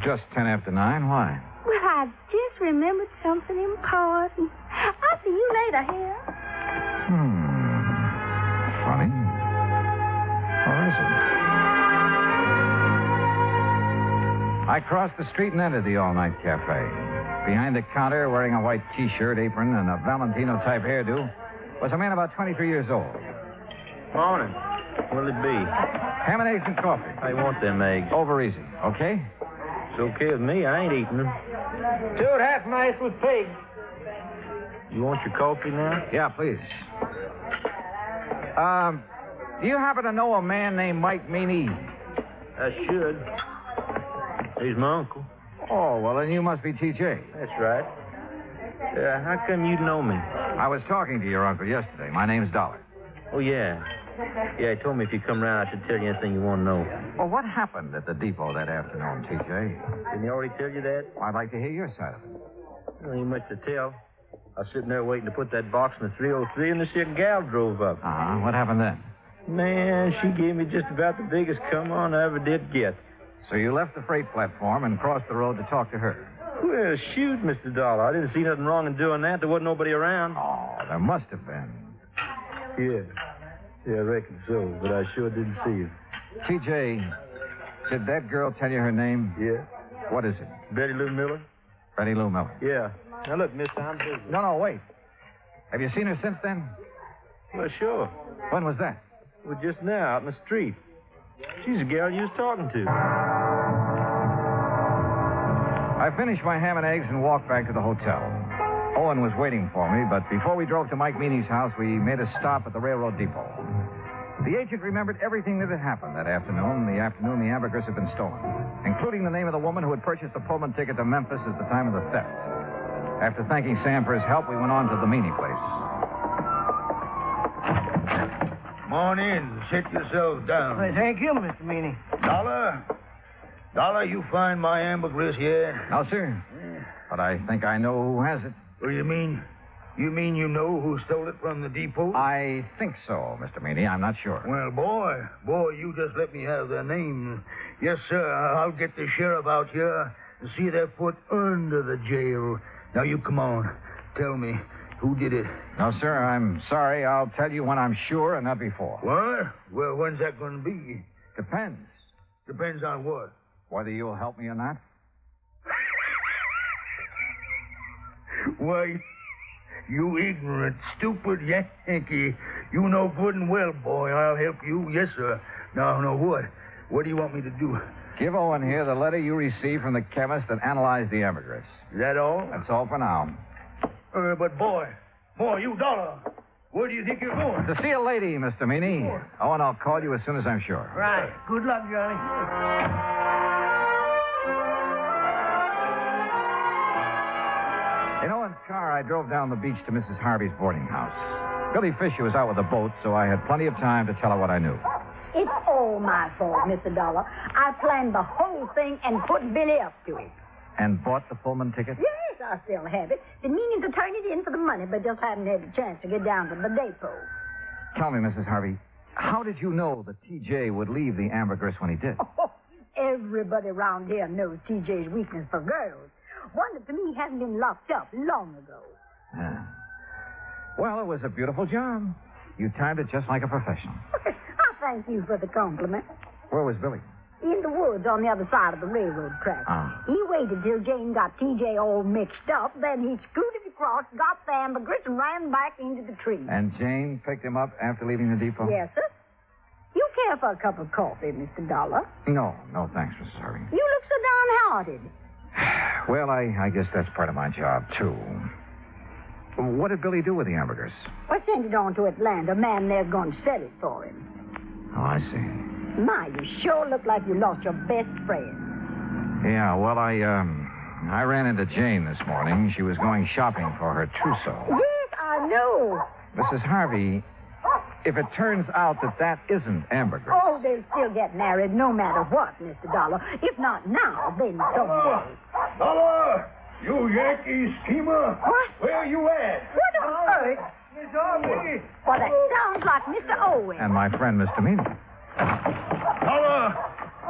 Just 10 after 9. Why? Well, I just remembered something important. I'll see you later here. Funny. Or is it? I crossed the street and entered the all-night cafe. Behind the counter, wearing a white T-shirt, apron, and a Valentino-type hairdo, was a man about 23 years old. Morning. What'll it be? Ham and eggs and coffee. I want them eggs. Over easy, okay? It's okay with me. I ain't eating them. 2 1/2 mice with pigs. You want your coffee now? Yeah, please. Do you happen to know a man named Mike Meany? I should. He's my uncle. Oh, well, then you must be T.J. That's right. How come you know me? I was talking to your uncle yesterday. My name's Dollar. Oh, yeah. Yeah, he told me if you come round, I should tell you anything you want to know. Well, what happened at the depot that afternoon, T.J.? Didn't he already tell you that? I'd like to hear your side of it. Well, ain't much to tell. I was sitting there waiting to put that box in the 303, and this here gal drove up. What happened then? Man, she gave me just about the biggest come on I ever did get. So you left the freight platform and crossed the road to talk to her? Well, shoot, Mr. Dollar. I didn't see nothing wrong in doing that. There wasn't nobody around. Oh, there must have been. Yeah, I reckon so, but I sure didn't see you. T.J., did that girl tell you her name? Yeah. What is it? Betty Lou Miller? Betty Lou Miller. Yeah. Now, look, mister, I'm busy. No, wait. Have you seen her since then? Well, sure. When was that? Well, just now, out in the street. She's the gal you was talking to. I finished my ham and eggs and walked back to the hotel. Owen was waiting for me, but before we drove to Mike Meany's house, we made a stop at the railroad depot. The agent remembered everything that had happened that afternoon, the ambergris had been stolen, including the name of the woman who had purchased the Pullman ticket to Memphis at the time of the theft. After thanking Sam for his help, we went on to the Meany place. Come on in. Sit yourselves down. Well, thank you, Mr. Meany. Dollar, you find my ambergris yet? No, sir. But I think I know who has it. What do you mean? You mean you know who stole it from the depot? I think so, Mr. Meany. I'm not sure. Well, boy, you just let me have their names. Yes, sir, I'll get the sheriff out here and see their foot under the jail. Now, you come on. Tell me, who did it? No, sir, I'm sorry. I'll tell you when I'm sure and not before. What? Well, when's that going to be? Depends. Depends on what? Whether you'll help me or not. Why, you ignorant, stupid Yankee. You know good and well, boy, I'll help you. Yes, sir. Now, what? What do you want me to do? Give Owen here the letter you received from the chemist that analyzed the ambergris. Is that all? That's all for now. But, boy, you Dollar, where do you think you're going? To see a lady, Mr. Meany. Owen, I'll call you as soon as I'm sure. Right. Good luck, Johnny. In Owen's car, I drove down the beach to Mrs. Harvey's boarding house. Billy Fisher was out with the boat, so I had plenty of time to tell her what I knew. It's all my fault, Mr. Dollar. I planned the whole thing and put Billy up to it. And bought the Pullman ticket? Yes, I still have it. Been meaning to turn it in for the money, but just haven't had a chance to get down to the depot. Tell me, Mrs. Harvey, How did you know that T.J. would leave the ambergris when he did? Oh, everybody around here knows TJ's weakness for girls. Wonder to me he hasn't been locked up long ago. Yeah. Well, it was a beautiful job. You timed it just like a professional. I thank you for the compliment. Where was Billy? In the woods on the other side of the railroad track. He waited till Jane got TJ all mixed up, then he scooted across, got the ambergris, and ran back into the tree. And Jane picked him up after leaving the depot? Yes, sir. You care for a cup of coffee, Mr. Dollar? No, thanks, Mrs. Harvey. You look so downhearted. Well, I guess that's part of my job, too. What did Billy do with the ambergris? I sent it on to Atlanta. A man there's going to sell it for him. Oh, I see. My, you sure look like you lost your best friend. Yeah, well, I ran into Jane this morning. She was going shopping for her trousseau. Yes, I know. Mrs. Harvey, if it turns out that isn't ambergris... Oh, they'll still get married no matter what, Mr. Dollar. If not now, then someday. Dollar! You Yankee schemer! What? Where you at? What on earth? Miss Harvey! Well, that sounds like Mr. Owen. And my friend, Mr. Meany. Dollar!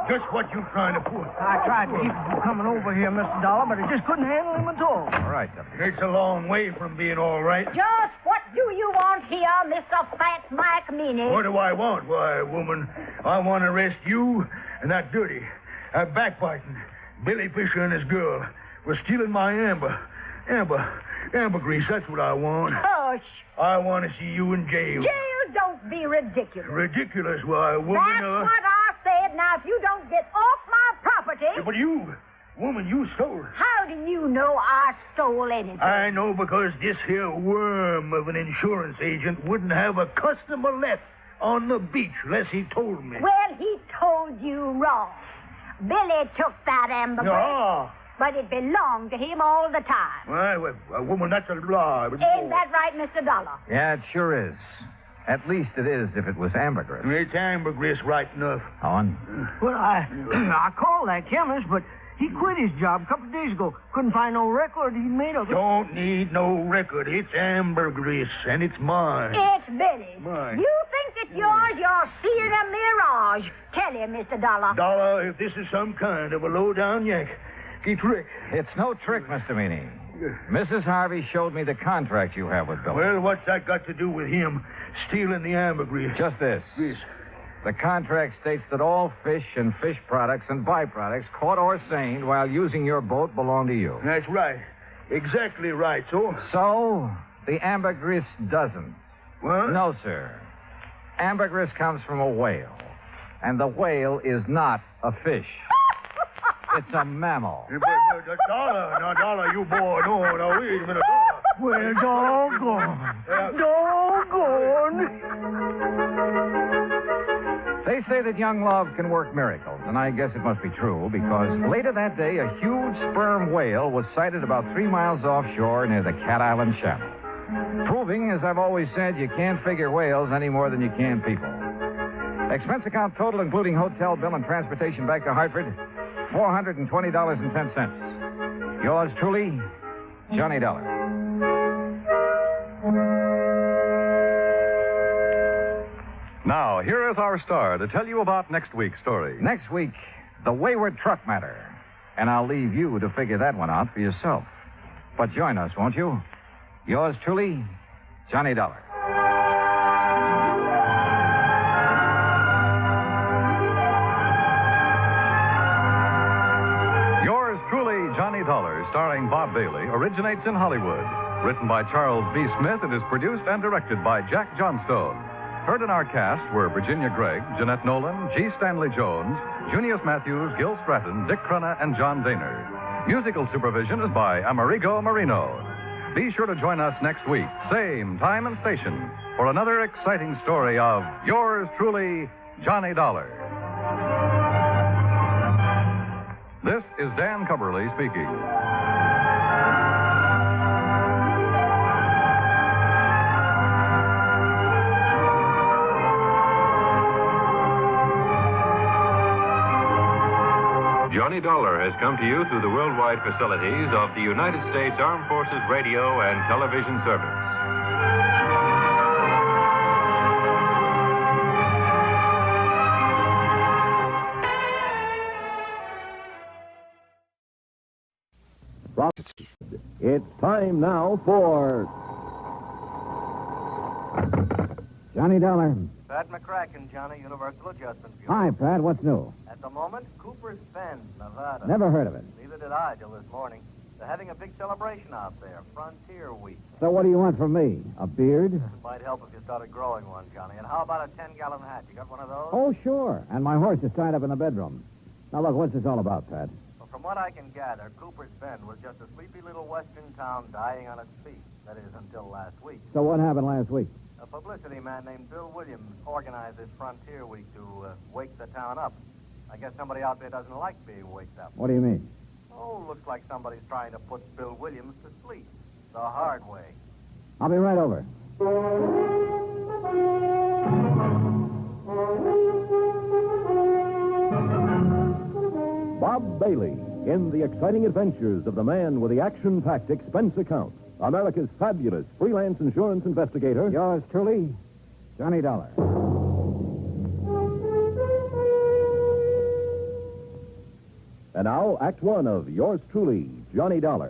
Just what you trying to pull? I tried to keep him from coming over here, Mr. Dollar, but I just couldn't handle him at all. All right, Deputy. It's a long way from being all right. Just what do you want here, Mr. Fat Mike Meany? What do I want? Why, woman, I want to arrest you and that dirty, backbiting Billy Fisher and his girl for stealing my ambergris. That's what I want. Hush. I want to see you in jail. Jail, don't be ridiculous. Ridiculous? Why, woman... That's what I said. Now, if you don't get off my property... Yeah, but you, woman, you stole it. How do you know I stole anything? I know because this here worm of an insurance agent wouldn't have a customer left on the beach unless he told me. Well, he told you wrong. Billy took that ambergris. No. But it belonged to him all the time. Well, woman, that's a lie. But Ain't that right, Mr. Dollar? Yeah, it sure is. At least it is if it was ambergris. It's ambergris right enough. On? Well, I called that chemist, but he quit his job a couple of days ago. Couldn't find no record he'd made of it. Don't need no record. It's ambergris, and it's mine. It's Billy's. Mine. You think it's yours? You're seeing a mirage. Tell him, Mr. Dollar. Dollar, if this is some kind of a low-down yank, trick. It's no trick, Mr. Meany. Mrs. Harvey showed me the contract you have with Billy. Well, what's that got to do with him stealing the ambergris? Just this. Yes. The contract states that all fish and fish products and byproducts caught or seined while using your boat belong to you. That's right. Exactly right, So, the ambergris doesn't. What? No, sir. Ambergris comes from a whale. And the whale is not a fish. It's a mammal. But Dollar, now, Dollar, you boy, no, wait a minute, Dollar. Well, doggone. They say that young love can work miracles, and I guess it must be true, because later that day, a huge sperm whale was sighted about 3 miles offshore near the Cat Island Channel. Proving, as I've always said, you can't figure whales any more than you can people. Expense account total, including hotel bill and transportation back to Hartford, $420.10. Yours truly, Johnny Dollar. Now, here is our star to tell you about next week's story. Next week, the wayward truck matter. And I'll leave you to figure that one out for yourself. But join us, won't you? Yours truly, Johnny Dollar. Johnny Dollar, starring Bob Bailey, originates in Hollywood. Written by Charles B. Smith, it is produced and directed by Jack Johnstone. Heard in our cast were Virginia Gregg, Jeanette Nolan, G. Stanley Jones, Junius Matthews, Gil Stratton, Dick Crenna, and John Daner. Musical supervision is by Amerigo Marino. Be sure to join us next week, same time and station, for another exciting story of yours truly, Johnny Dollar. This is Dan Cubberly speaking. Johnny Dollar has come to you through the worldwide facilities of the United States Armed Forces Radio and Television Service. It's time now for Johnny Dollar. Pat McCracken, Johnny, Universal Adjustment Bureau. Hi, Pat. What's new? At the moment, Cooper's Bend, Nevada. Never heard of it. Neither did I till this morning. They're having a big celebration out there, Frontier Week. So what do you want from me? A beard? It might help if you started growing one, Johnny. And how about a 10-gallon hat? You got one of those? Oh, sure. And my horse is tied up in the bedroom. Now, look, what's this all about, Pat? Well, from what I can gather, Cooper's Bend was just a sleepy little western town dying on its feet. That is, until last week. So what happened last week? A publicity man named Bill Williams organized this Frontier Week to wake the town up. I guess somebody out there doesn't like being waked up. What do you mean? Oh, looks like somebody's trying to put Bill Williams to sleep. The hard way. I'll be right over. Bob Bailey in the exciting adventures of the man with the action-packed expense account. America's fabulous freelance insurance investigator. Yours truly, Johnny Dollar. And now, Act One of yours truly, Johnny Dollar.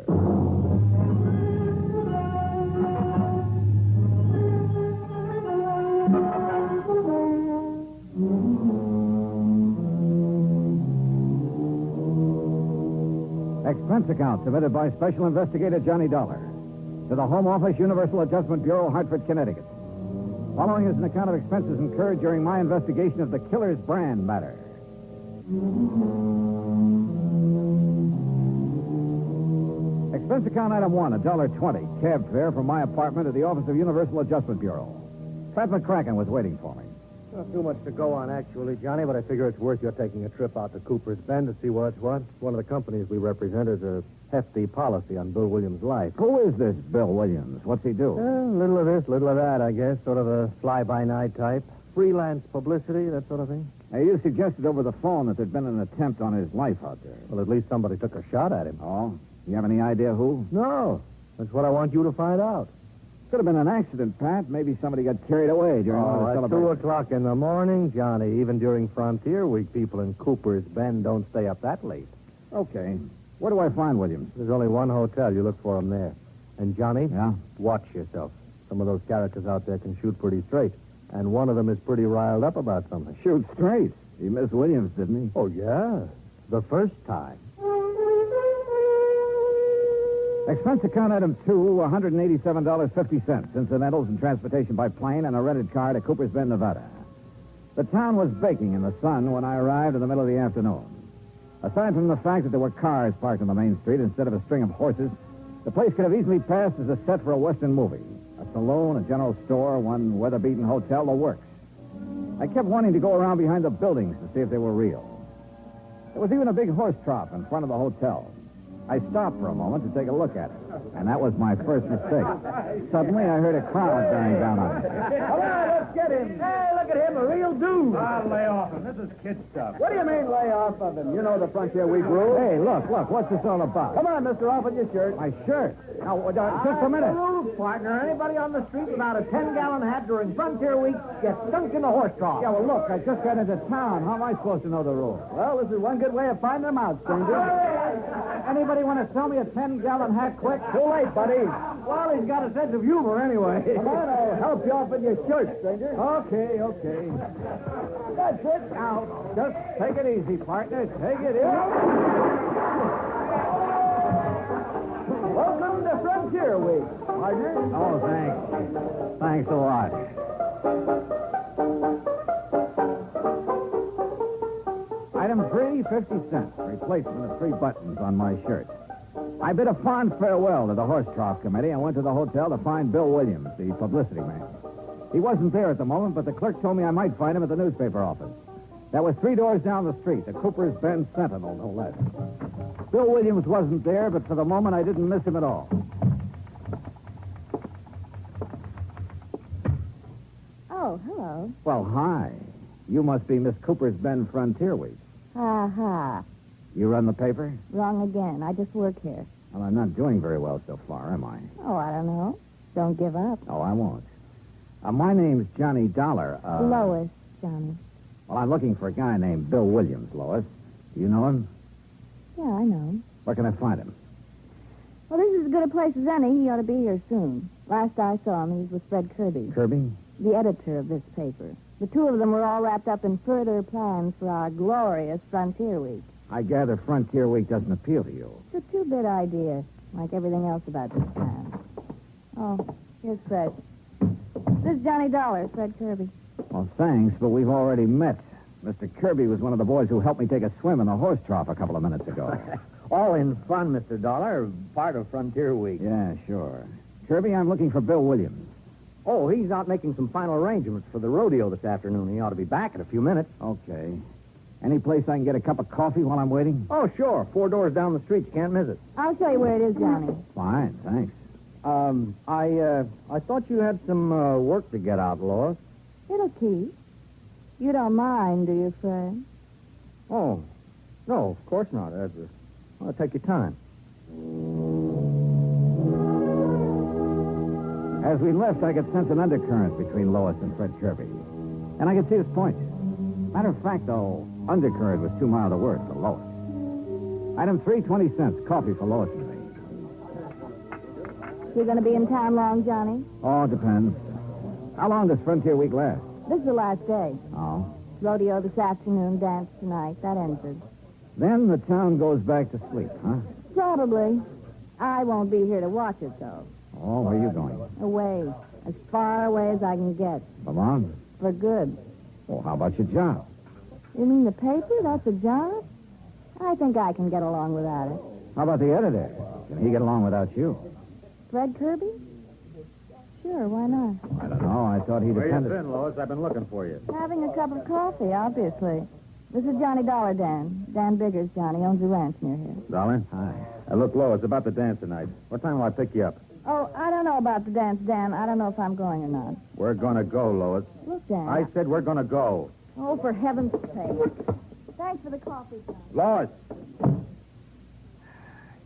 Expense account submitted by Special Investigator Johnny Dollar to the Home Office, Universal Adjustment Bureau, Hartford, Connecticut. Following is an account of expenses incurred during my investigation of the killer's brand matter. Expense account item one, $1.20, cab fare from my apartment to the office of Universal Adjustment Bureau. Pat McCracken was waiting for me. Not too much to go on, actually, Johnny, but I figure it's worth your taking a trip out to Cooper's Bend to see what's what. One of the companies we represent has a hefty policy on Bill Williams' life. Who is this Bill Williams? What's he do? Little of this, little of that, I guess. Sort of a fly-by-night type. Freelance publicity, that sort of thing. Now, you suggested over the phone that there'd been an attempt on his life out there. Well, at least somebody took a shot at him. Oh? You have any idea who? No. That's what I want you to find out. Could have been an accident, Pat. Maybe somebody got carried away during one of the at celebrations. 2 o'clock in the morning, Johnny. Even during Frontier Week, people in Cooper's Bend don't stay up that late. Okay. Where do I find Williams? There's only one hotel. You look for him there. And, Johnny, yeah? Watch yourself. Some of those characters out there can shoot pretty straight. And one of them is pretty riled up about something. Shoot straight? He missed Williams, didn't he? Oh, yeah. The first time. Expense account item 2, $187.50, incidentals and transportation by plane and a rented car to Cooper's Bend, Nevada. The town was baking in the sun when I arrived in the middle of the afternoon. Aside from the fact that there were cars parked on the main street instead of a string of horses, the place could have easily passed as a set for a Western movie. A saloon, a general store, one weather-beaten hotel, the works. I kept wanting to go around behind the buildings to see if they were real. There was even a big horse trough in front of the hotel. I stopped for a moment to take a look at it, and that was my first mistake. Suddenly, I heard a crowd bearing down on me. Come on, let's get him. Hey, look at him, a real dude. I'll lay off him. This is kid stuff. What do you mean, lay off of him? You know the Frontier Week rule. Hey, look, what's this all about? Come on, mister, off with your shirt. My shirt? Now, just a minute. The rules, partner. Anybody on the street without a 10-gallon hat during Frontier Week gets sunk in the horse trough. Yeah, well, look, I just got into town. How am I supposed to know the rules? Well, this is one good way of finding them out, stranger. Anybody want to sell me a 10-gallon hat quick? Too late, buddy. Well, he's got a sense of humor anyway. Come on, I'll help you off with your shirt, stranger. Okay. That's it. Now, Just take it easy, partner. Take it easy. welcome to Frontier Week, partner. Oh, thanks. Thanks a lot. Item 3, 50 cents. Replacement of 3 buttons on my shirt. I bid a fond farewell to the horse trough committee and went to the hotel to find Bill Williams, the publicity man. He wasn't there at the moment, but the clerk told me I might find him at the newspaper office. That was 3 doors down the street, the Cooper's Bend Sentinel, no less. Bill Williams wasn't there, but for the moment I didn't miss him at all. Oh, hello. Well, hi. You must be Miss Cooper's Bend Frontier Week. Ha. You run the paper? Wrong again. I just work here. Well, I'm not doing very well so far, am I? Oh, I don't know. Don't give up. Oh, I won't. My name's Johnny Dollar. Lois, Johnny. Well, I'm looking for a guy named Bill Williams, Lois. Do you know him? Yeah, I know him. Where can I find him? Well, this is as good a place as any. He ought to be here soon. Last I saw him, he was with Fred Kirby. Kirby? The editor of this paper. The two of them were all wrapped up in further plans for our glorious Frontier Week. I gather Frontier Week doesn't appeal to you. It's a two-bit idea, like everything else about this town. Oh, here's Fred. This is Johnny Dollar, Fred Kirby. Well, thanks, but we've already met. Mr. Kirby was one of the boys who helped me take a swim in the horse trough a couple of minutes ago. All in fun, Mr. Dollar. Part of Frontier Week. Yeah, sure. Kirby, I'm looking for Bill Williams. Oh, he's out making some final arrangements for the rodeo this afternoon. He ought to be back in a few minutes. Okay. Any place I can get a cup of coffee while I'm waiting? Oh, sure. 4 doors down the street. You can't miss it. I'll show you where it is, Johnny. Fine, thanks. I thought you had some work to get out, Lois. It'll keep. You don't mind, do you, Fred? Oh, no, of course not. I'll take your time. As we left, I could sense an undercurrent between Lois and Fred Kirby. And I could see his point. Matter of fact, though, undercurrent was too mild a word for Lois. Item 3, 20 cents. Coffee for Lois and me. You going to be in town long, Johnny? Oh, it depends. How long does Frontier Week last? This is the last day. Oh. Rodeo this afternoon, dance tonight. That ends it. Then the town goes back to sleep, huh? Probably. I won't be here to watch it, though. Oh, where are you going? Away. As far away as I can get. Come on. For good. Well, how about your job? You mean the paper? That's a job? I think I can get along without it. How about the editor? Can he get along without you? Fred Kirby? Sure, why not? I don't know. I thought he Where depended... you been, Lois? I've been looking for you. Having a cup of coffee, obviously. This is Johnny Dollar, Dan. Dan Biggers, Johnny. Owns a ranch near here. Dollar? Hi. Look, Lois, about the dance tonight. What time will I pick you up? Oh, I don't know about the dance, Dan. I don't know if I'm going or not. We're gonna go, Lois. Look, Dan. I said we're gonna go. Oh, for heaven's sake. Thanks for the coffee, Johnny. Lois!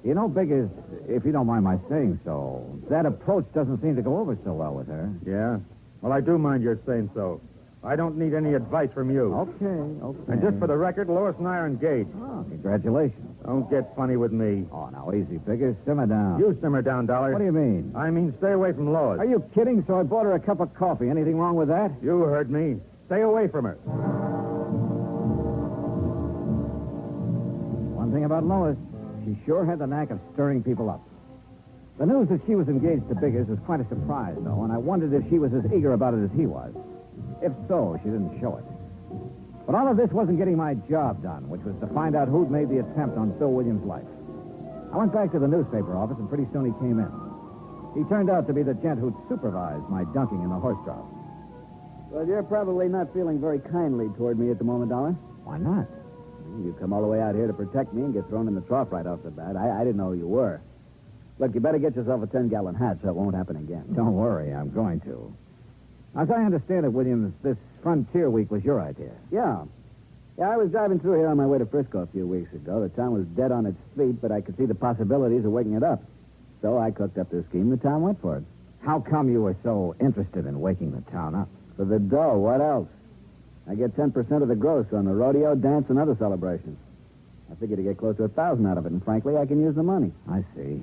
You know, Biggers, if you don't mind my saying so, that approach doesn't seem to go over so well with her. Yeah? Well, I do mind your saying so. I don't need any advice from you. Okay. And just for the record, Lois and I are engaged. Oh, congratulations. Don't get funny with me. Oh, now, easy, Biggers. Simmer down. You simmer down, Dollar. What do you mean? I mean, stay away from Lois. Are you kidding? So I bought her a cup of coffee. Anything wrong with that? You heard me. Stay away from her. One thing about Lois, she sure had the knack of stirring people up. The news that she was engaged to Biggers was quite a surprise, though, and I wondered if she was as eager about it as he was. If so, she didn't show it. But all of this wasn't getting my job done, which was to find out who'd made the attempt on Bill Williams' life. I went back to the newspaper office, and pretty soon he came in. He turned out to be the gent who'd supervised my dunking in the horse trough. Well, you're probably not feeling very kindly toward me at the moment, Dollar. Why not? You come all the way out here to protect me and get thrown in the trough right off the bat. I didn't know who you were. Look, you better get yourself a 10-gallon hat so it won't happen again. Don't worry, I'm going to. As I understand it, Williams, this Frontier Week was your idea. Yeah. Yeah, I was driving through here on my way to Frisco a few weeks ago. The town was dead on its feet, but I could see the possibilities of waking it up. So I cooked up this scheme. The town went for it. How come you were so interested in waking the town up? For the dough. What else? I get 10% of the gross on the rodeo, dance, and other celebrations. I figured to get close to 1,000 out of it, and frankly, I can use the money. I see.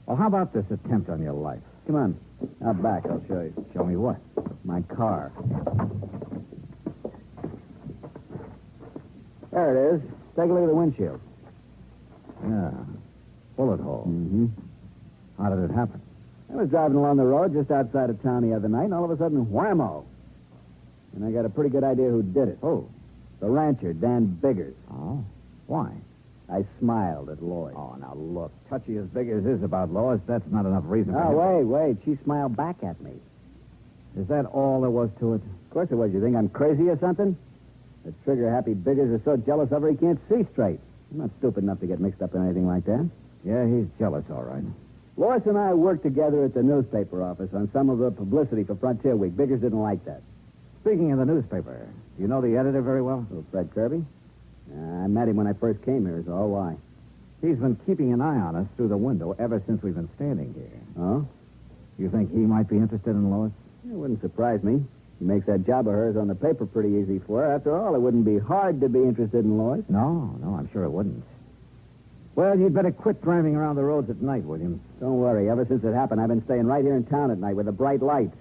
Well, how about this attempt on your life? Come on. Out back, I'll show you. Show me what? My car. There it is. Take a look at the windshield. Yeah. Bullet hole. Mm-hmm. How did it happen? I was driving along the road just outside of town the other night, and all of a sudden, whammo. And I got a pretty good idea who did it. Oh. The rancher, Dan Biggers. Oh? Why? I smiled at Lloyd. Oh, now look. Touchy as Biggers is about Lois, that's not enough reason for Oh, him. wait. She smiled back at me. Is that all there was to it? Of course it was. You think I'm crazy or something? The trigger-happy Biggers is so jealous of her he can't see straight. I'm not stupid enough to get mixed up in anything like that. Yeah, he's jealous, all right. Lois and I worked together at the newspaper office on some of the publicity for Frontier Week. Biggers didn't like that. Speaking of the newspaper, do you know the editor very well? Oh, Fred Kirby? I met him when I first came here, is all. Why? He's been keeping an eye on us through the window ever since we've been standing here. Oh? You think he might be interested in Lois? It wouldn't surprise me. He makes that job of hers on the paper pretty easy for her. After all, it wouldn't be hard to be interested in Lois. No, I'm sure it wouldn't. Well, you'd better quit driving around the roads at night, William. Don't worry. Ever since it happened, I've been staying right here in town at night with the bright lights.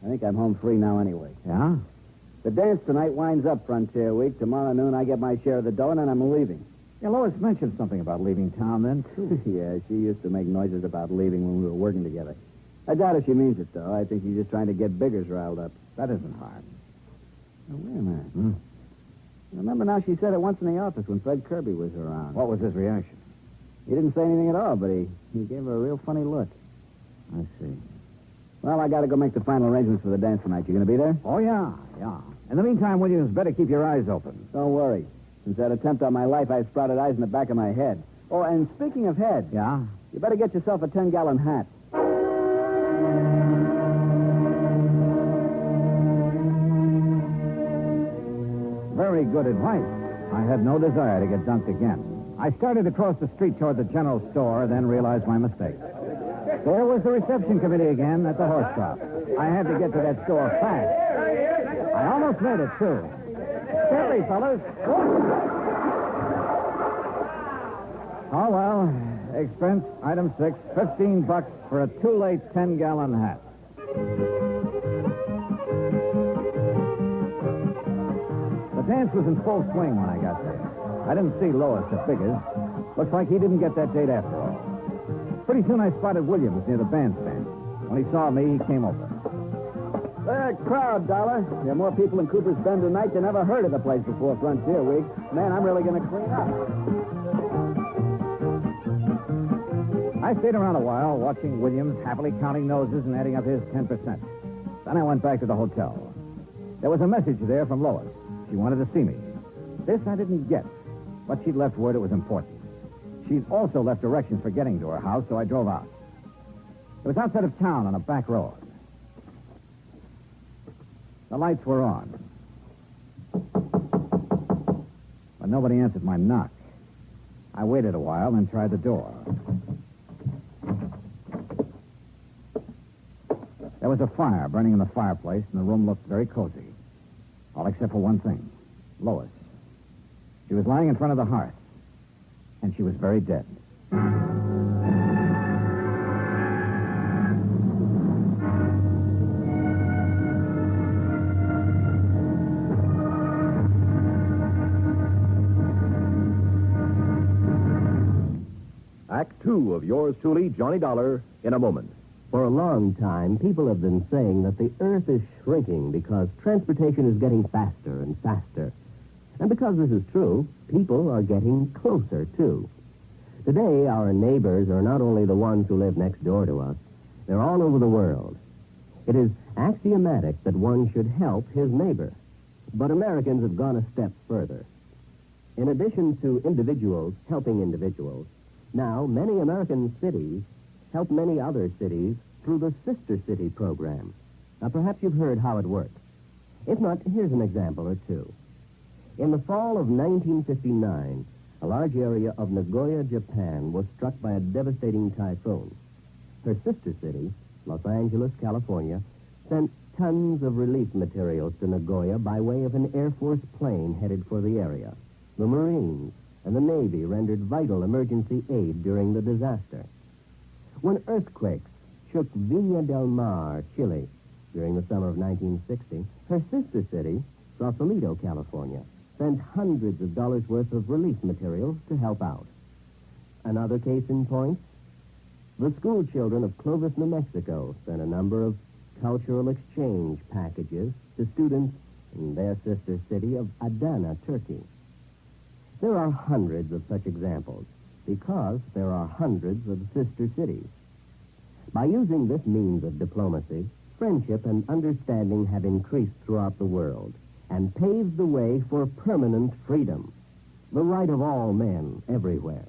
I think I'm home free now anyway. Yeah? The dance tonight winds up Frontier Week. Tomorrow noon, I get my share of the dough, and then I'm leaving. Yeah, Lois mentioned something about leaving town then, too. Yeah, she used to make noises about leaving when we were working together. I doubt if she means it, though. I think she's just trying to get Biggers riled up. That isn't hard. Now, wait a minute. Remember now, she said it once in the office when Fred Kirby was around. What was his reaction? He didn't say anything at all, but he gave her a real funny look. I see. Well, I got to go make the final arrangements for the dance tonight. You going to be there? Oh, yeah. In the meantime, Williams, better keep your eyes open. Don't worry. Since that attempt on my life, I've sprouted eyes in the back of my head. Oh, and speaking of head... Yeah? You better get yourself a 10-gallon hat. Very good advice. I had no desire to get dunked again. I started across the street toward the general store, then realized my mistake. There was the reception committee again at the horse shop. I had to get to that store fast. I almost made it, too. Steady, fellas. Oh, well. Expense, item 6, $15 for a too-late 10-gallon hat. The dance was in full swing when I got there. I didn't see Lois at Biggers. Looks like he didn't get that date after all. Pretty soon I spotted Williams near the bandstand. When he saw me, he came over. Crowd, Dollar. There are more people in Cooper's Bend tonight than ever heard of the place before Frontier Week. Man, I'm really going to clean up. I stayed around a while, watching Williams happily counting noses and adding up his 10%. Then I went back to the hotel. There was a message there from Lois. She wanted to see me. This I didn't get, but she'd left word it was important. She'd also left directions for getting to her house, so I drove out. It was outside of town on a back road. The lights were on. But nobody answered my knock. I waited a while, then tried the door. There was a fire burning in the fireplace, and the room looked very cozy. All except for one thing. Lois. She was lying in front of the hearth, and she was very dead. Act 2 of yours truly, Johnny Dollar, in a moment. For a long time, people have been saying that the Earth is shrinking because transportation is getting faster and faster. And because this is true, people are getting closer, too. Today, our neighbors are not only the ones who live next door to us, they're all over the world. It is axiomatic that one should help his neighbor. But Americans have gone a step further. In addition to individuals helping individuals, now many American cities help many other cities through the Sister City program. Now, perhaps you've heard how it works. If not, here's an example or two. In the fall of 1959, a large area of Nagoya, Japan, was struck by a devastating typhoon. Her sister city, Los Angeles, California, sent tons of relief materials to Nagoya by way of an Air Force plane headed for the area. The Marines and the Navy rendered vital emergency aid during the disaster. When earthquakes shook Viña del Mar, Chile, during the summer of 1960, her sister city, Sausalito, California, sent hundreds of dollars worth of relief materials to help out. Another case in point, the school children of Clovis, New Mexico, sent a number of cultural exchange packages to students in their sister city of Adana, Turkey. There are hundreds of such examples because there are hundreds of sister cities. By using this means of diplomacy, friendship and understanding have increased throughout the world and paved the way for permanent freedom, the right of all men everywhere.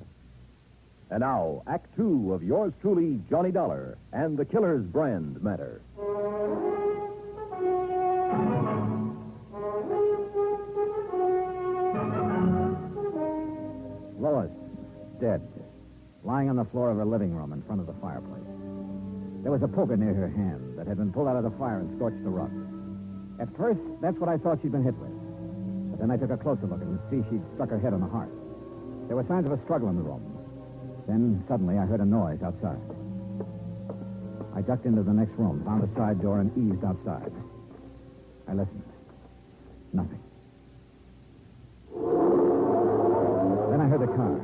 And now, Act 2 of yours truly, Johnny Dollar, and the Killer's Brand Matter. Lois, dead, lying on the floor of her living room in front of the fireplace. There was a poker near her hand that had been pulled out of the fire and scorched the rug. At first, that's what I thought she'd been hit with. But then I took a closer look and could see she'd struck her head on the hearth. There were signs of a struggle in the room. Then, suddenly, I heard a noise outside. I ducked into the next room, found a side door, and eased outside. I listened. Nothing. Then I heard the car.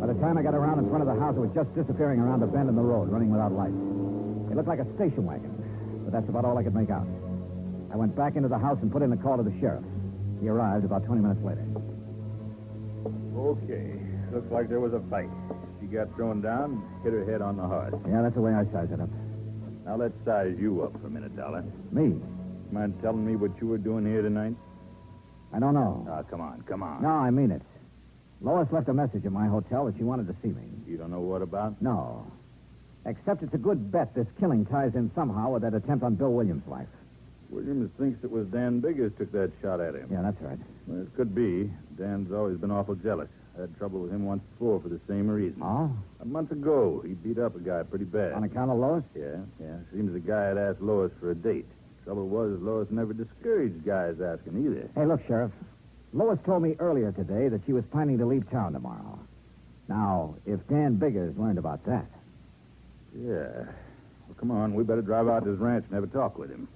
By the time I got around in front of the house, it was just disappearing around a bend in the road, running without lights. It looked like a station wagon, but that's about all I could make out. I went back into the house and put in a call to the sheriff. He arrived about 20 minutes later. Okay. Looks like there was a fight. She got thrown down, hit her head on the heart. Yeah, that's the way I sized it up. Now let's size you up for a minute, Dollar. Me? Mind telling me what you were doing here tonight? I don't know. Ah, come on. No, I mean it. Lois left a message at my hotel that she wanted to see me. You don't know what about? No. Except it's a good bet this killing ties in somehow with that attempt on Bill Williams' life. Williams thinks it was Dan Biggers took that shot at him. Yeah, that's right. Well, it could be. Dan's always been awful jealous. I had trouble with him once before for the same reason. Oh? A month ago, he beat up a guy pretty bad. On account of Lois? Yeah. Seems the guy had asked Lois for a date. Trouble was, Lois never discouraged guys asking either. Hey, look, Sheriff. Lois told me earlier today that she was planning to leave town tomorrow. Now, if Dan Biggers learned about that... Yeah. Well, come on. We better drive out to his ranch and have a talk with him.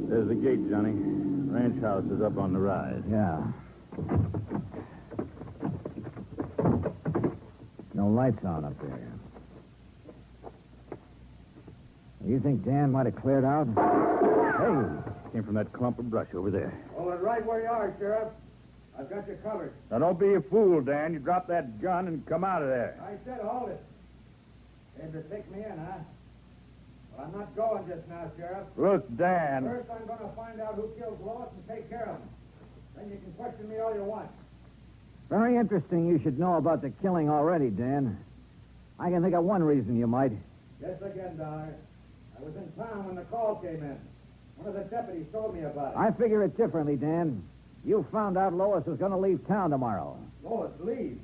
There's the gate, Johnny. Ranch house is up on the rise. Yeah. No lights on up there. You think Dan might have cleared out? Hey! Came from that clump of brush over there. Hold it right where you are, Sheriff. I've got you covered. Now, don't be a fool, Dan. You drop that gun and come out of there. I said hold it. Came to take me in, huh? Well, I'm not going just now, Sheriff. Look, Dan. First, I'm going to find out who killed Lois and take care of him. Then you can question me all you want. Very interesting you should know about the killing already, Dan. I can think of one reason you might. Guess again, Dollar. I was in town when the call came in. One of the deputies told me about it. I figure it differently, Dan. You found out Lois was going to leave town tomorrow. Lois, leave?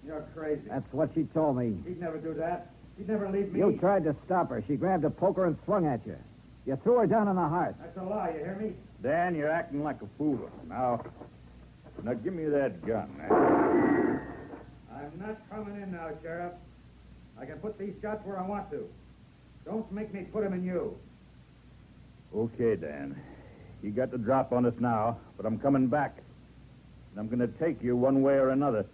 You're crazy. That's what she told me. She'd never do that. She'd never leave me. You tried to stop her. She grabbed a poker and swung at you. You threw her down in the heart. That's a lie, you hear me? Dan, you're acting like a fool. Now give me that gun. Man. I'm not coming in now, Sheriff. I can put these shots where I want to. Don't make me put them in you. Okay, Dan. You got the drop on us now, but I'm coming back. And I'm going to take you one way or another.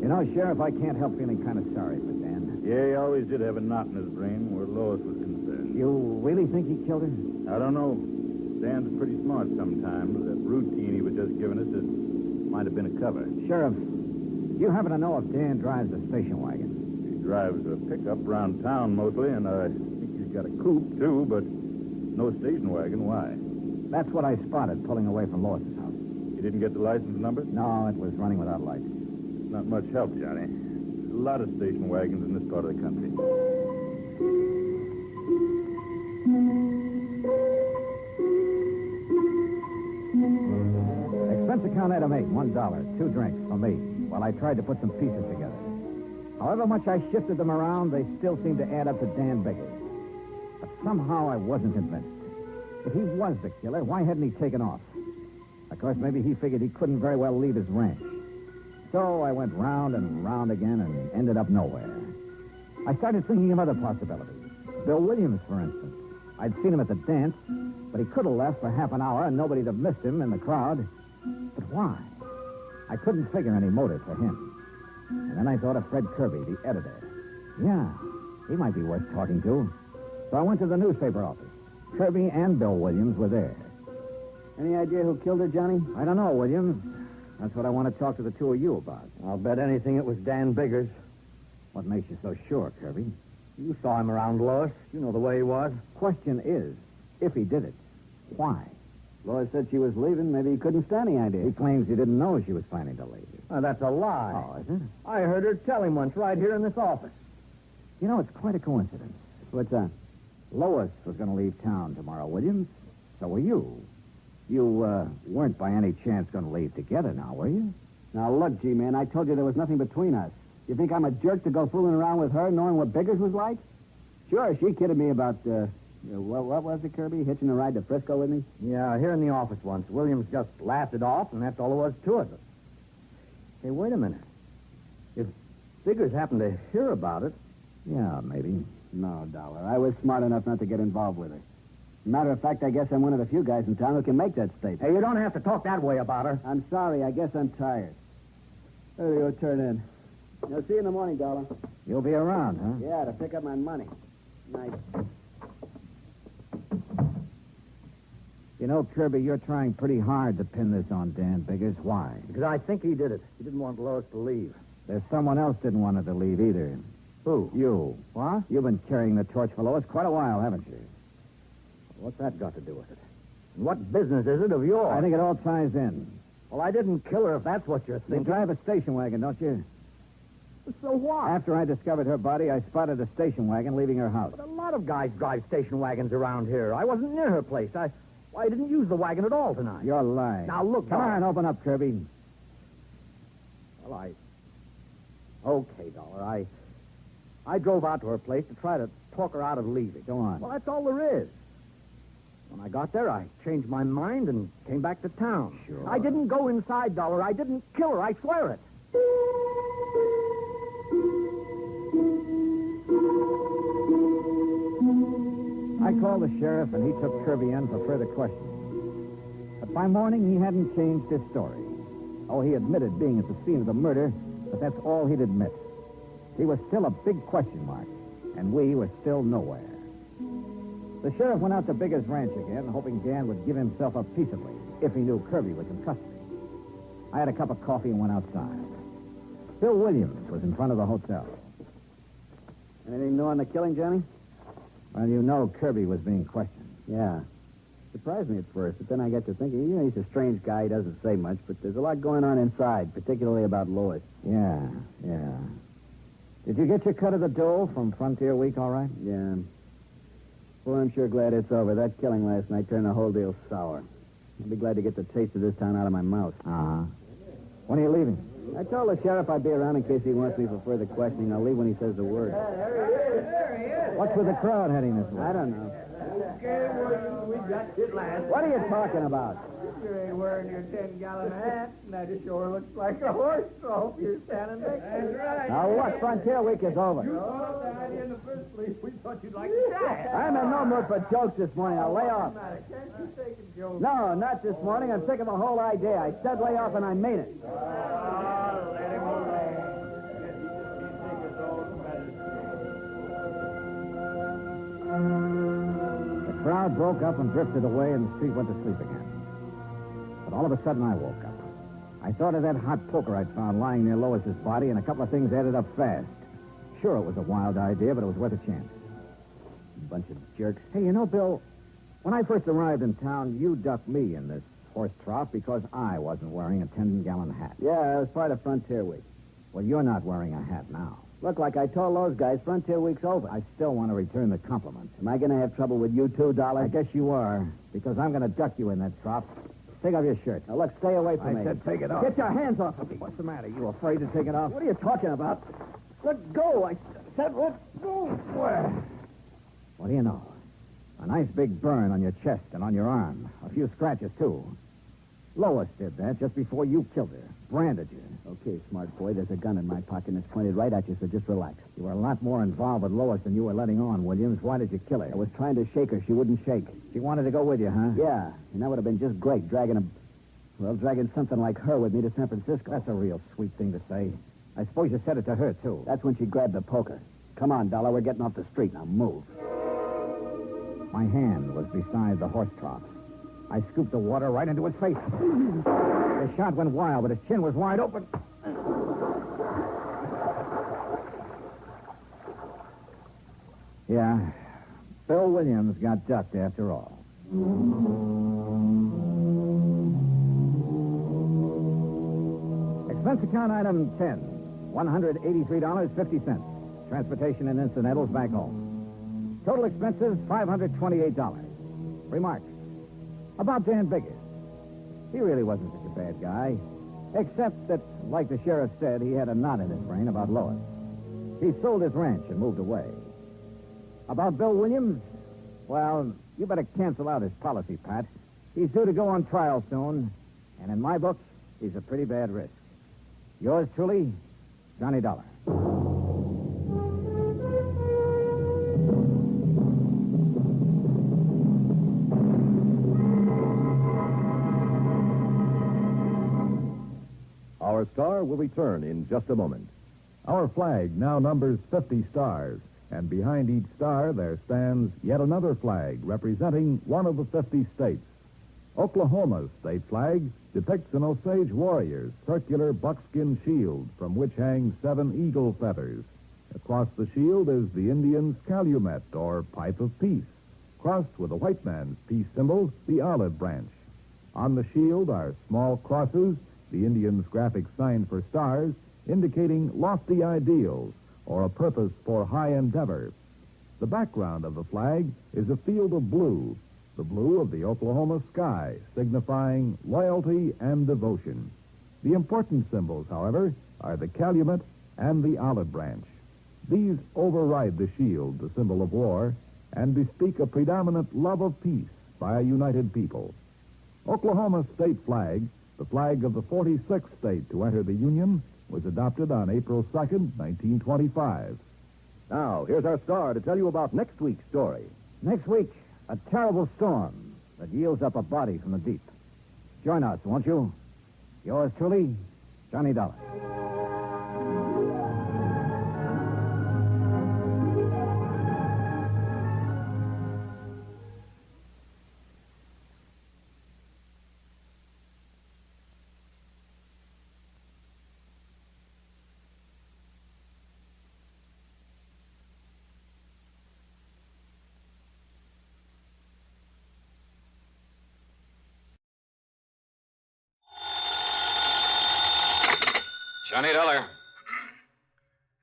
You know, Sheriff, I can't help feeling kind of sorry for Dan. Yeah, he always did have a knot in his brain where Lois was concerned. You really think he killed her? I don't know. Dan's pretty smart sometimes. That routine he was just giving us, it might have been a cover. Sheriff, you happen to know if Dan drives a station wagon? He drives a pickup around town mostly, and I think he's got a coupe, too, but no station wagon. Why? That's what I spotted pulling away from Lois's house. You didn't get the license number? No, it was running without lights. Not much help, Johnny. There's a lot of station wagons in this part of the country. Expense account item 8, $1, 2 drinks for me, while I tried to put some pieces together. However much I shifted them around, they still seemed to add up to Dan Biggers. But somehow I wasn't convinced. If he was the killer, why hadn't he taken off? Of course, maybe he figured he couldn't very well leave his ranch. So I went round and round again and ended up nowhere. I started thinking of other possibilities. Bill Williams, for instance. I'd seen him at the dance, but he could have left for half an hour and nobody'd have missed him in the crowd. But why? I couldn't figure any motive for him. And then I thought of Fred Kirby, the editor. Yeah, he might be worth talking to. So I went to the newspaper office. Kirby and Bill Williams were there. Any idea who killed her, Johnny? I don't know, Williams. That's what I want to talk to the two of you about. I'll bet anything it was Dan Biggers. What makes you so sure, Kirby? You saw him around Lois. You know the way he was. Question is, if he did it, why? Lois said she was leaving. Maybe he couldn't stand the idea. He claims he didn't know she was planning to leave. That's a lie. Oh, is it? I heard her tell him once right here in this office. You know, it's quite a coincidence. What's that? Lois was going to leave town tomorrow, Williams. So were you. You weren't by any chance going to leave together now, were you? Now, look, G-Man, I told you there was nothing between us. You think I'm a jerk to go fooling around with her knowing what Biggers was like? Sure, she kidded me about, what was it, Kirby? Hitching a ride to Frisco with me? Yeah, here in the office once. Williams just laughed it off, and that's all there was to it. Hey, wait a minute. If Biggers happened to hear about it... Yeah, maybe. No, Dollar. I was smart enough not to get involved with her. Matter of fact, I guess I'm one of the few guys in town who can make that statement. Hey, you don't have to talk that way about her. I'm sorry. I guess I'm tired. There you go, turn in. I'll see you in the morning, Dollar. You'll be around, huh? Yeah, to pick up my money. Night. You know, Kirby, you're trying pretty hard to pin this on Dan Biggers. Why? Because I think he did it. He didn't want Lois to leave. There's someone else didn't want her to leave either. Who? You. What? You've been carrying the torch for Lois quite a while, haven't you? What's that got to do with it? And what business is it of yours? I think it all ties in. Well, I didn't kill her if that's what you're You thinking. drive a station wagon, don't you? So what? After I discovered her body, I spotted a station wagon leaving her house. But a lot of guys drive station wagons around here. I wasn't near her place. I didn't use the wagon at all tonight. You're lying. Now, look, Come Dollar. on, open up, Kirby. Well, Okay, Dollar. I drove out to her place to try to talk her out of leaving. Go on. Well, that's all there is. When I got there, I changed my mind and came back to town. Sure. I didn't go inside, Dollar. I didn't kill her. I swear it. I called the sheriff, and he took Kirby in for further questioning. But by morning, he hadn't changed his story. Oh, he admitted being at the scene of the murder, but that's all he'd admit. He was still a big question mark, and we were still nowhere. The sheriff went out to Biggers Ranch again, hoping Dan would give himself up peaceably if he knew Kirby was in custody. I had a cup of coffee and went outside. Bill Williams was in front of the hotel. Anything new on the killing, Johnny? Well, you know Kirby was being questioned. Yeah. Surprised me at first, but then I got to thinking, he's a strange guy. He doesn't say much, but there's a lot going on inside, particularly about Lois. Yeah. Did you get your cut of the dough from Frontier Week all right? Yeah. Well, I'm sure glad it's over. That killing last night turned the whole deal sour. I'll be glad to get the taste of this town out of my mouth. Uh-huh. When are you leaving? I told the sheriff I'd be around in case he wants me for further questioning. I'll leave when he says the word. What's with the crowd heading this way? I don't know. Okay, William, we got it last. What are you talking about? You ain't wearing your 10-gallon hat, and that sure looks like a horse trough you're standing next to. That's right. Now, look, Frontier Week is over. You thought of the idea in the first place. We thought you'd like to die. I'm in no mood for jokes this morning. I'll lay off. Can't you take a joke? No, not this morning. I'm sick of the whole idea. I said lay off, and I mean it. Let him away. The crowd broke up and drifted away, and the street went to sleep again. But all of a sudden, I woke up. I thought of that hot poker I'd found lying near Lois's body, and a couple of things added up fast. Sure, it was a wild idea, but it was worth a chance. Bunch of jerks. Hey, you know, Bill, when I first arrived in town, you ducked me in this horse trough because I wasn't wearing a 10-gallon hat. Yeah, it was part of Frontier Week. Well, you're not wearing a hat now. Look, like I told those guys, Frontier Week's over. I still want to return the compliment. Am I going to have trouble with you too, Dollar? I guess you are, because I'm going to duck you in that trough. Take off your shirt. Now, look, stay away from me. I said take it off. Get your hands off of me. What's the matter? You afraid to take it off? What are you talking about? Let go. I said let go. Where? What do you know? A nice big burn on your chest and on your arm. A few scratches, too. Lois did that just before you killed her. Branded you. Okay, smart boy, there's a gun in my pocket and it's pointed right at you, so just relax. You were a lot more involved with Lois than you were letting on, Williams. Why did you kill her? I was trying to shake her. She wouldn't shake. She wanted to go with you, huh? Yeah, and that would have been just great, dragging something like her with me to San Francisco. That's a real sweet thing to say. I suppose you said it to her, too. That's when she grabbed the poker. Come on, Dollar, we're getting off the street. Now move. My hand was beside the horse trough. I scooped the water right into his face. The shot went wild, but his chin was wide open. Yeah, Bill Williams got ducked after all. Expense account item 10, $183.50. Transportation and incidentals back home. Total expenses, $528. Remarks. About Dan Biggers. He really wasn't such a bad guy. Except that, like the sheriff said, he had a knot in his brain about Lois. He sold his ranch and moved away. About Bill Williams, well, you better cancel out his policy, Pat. He's due to go on trial soon, and in my book, he's a pretty bad risk. Yours truly, Johnny Dollar. Our star will return in just a moment. Our flag now numbers 50 stars, and behind each star there stands yet another flag representing one of the 50 states. Oklahoma's state flag depicts an Osage warrior's circular buckskin shield from which hang 7 eagle feathers. Across the shield is the Indian's calumet, or pipe of peace, crossed with a white man's peace symbol, the olive branch. On the shield are small crosses, the Indian's graphic sign for stars, indicating lofty ideals or a purpose for high endeavor. The background of the flag is a field of blue, the blue of the Oklahoma sky, signifying loyalty and devotion. The important symbols, however, are the calumet and the olive branch. These override the shield, the symbol of war, and bespeak a predominant love of peace by a united people. Oklahoma's state flag, the flag of the 46th state to enter the Union, was adopted on April 2nd, 1925. Now, here's our star to tell you about next week's story. Next week, a terrible storm that yields up a body from the deep. Join us, won't you? Yours truly, Johnny Dollar. Johnny Dollar.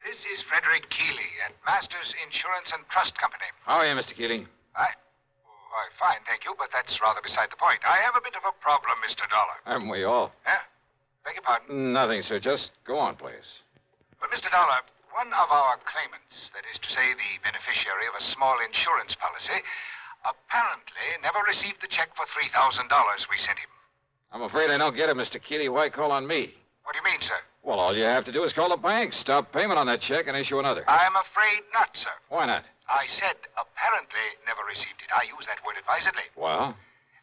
This is Frederick Keeley at Masters Insurance and Trust Company. How are you, Mr. Keating? Fine, thank you, but that's rather beside the point. I have a bit of a problem, Mr. Dollar. Haven't we all? Huh? Beg your pardon? Nothing, sir. Just go on, please. Well, Mr. Dollar, one of our claimants, that is to say the beneficiary of a small insurance policy, apparently never received the check for $3,000 we sent him. I'm afraid I don't get it, Mr. Keeley. Why call on me? What do you mean, sir? Well, all you have to do is call the bank, stop payment on that check, and issue another. I'm afraid not, sir. Why not? I said apparently never received it. I use that word advisedly. Well?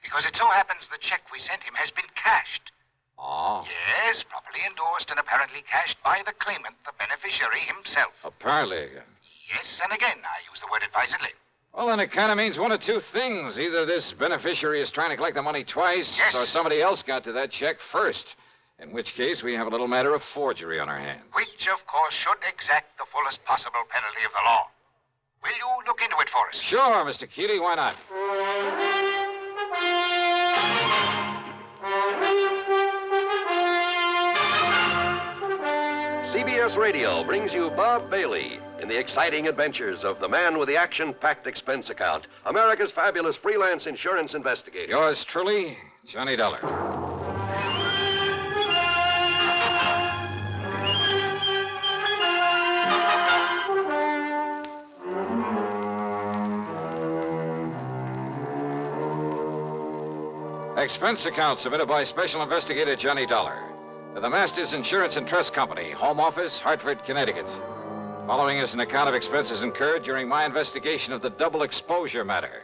Because it so happens the check we sent him has been cashed. Oh. Yes, properly endorsed and apparently cashed by the claimant, the beneficiary himself. Apparently. Yes, and again, I use the word advisedly. Well, then it kind of means one of two things. Either this beneficiary is trying to collect the money twice, yes, or somebody else got to that check first. In which case, we have a little matter of forgery on our hands. Which, of course, should exact the fullest possible penalty of the law. Will you look into it for us? Sure, Mr. Keeley. Why not? CBS Radio brings you Bob Bailey in the exciting adventures of the man with the action-packed expense account, America's fabulous freelance insurance investigator. Yours truly, Johnny Dollar. Expense account submitted by Special Investigator Johnny Dollar to the Masters Insurance and Trust Company, Home Office, Hartford, Connecticut. Following is an account of expenses incurred during my investigation of the double exposure matter.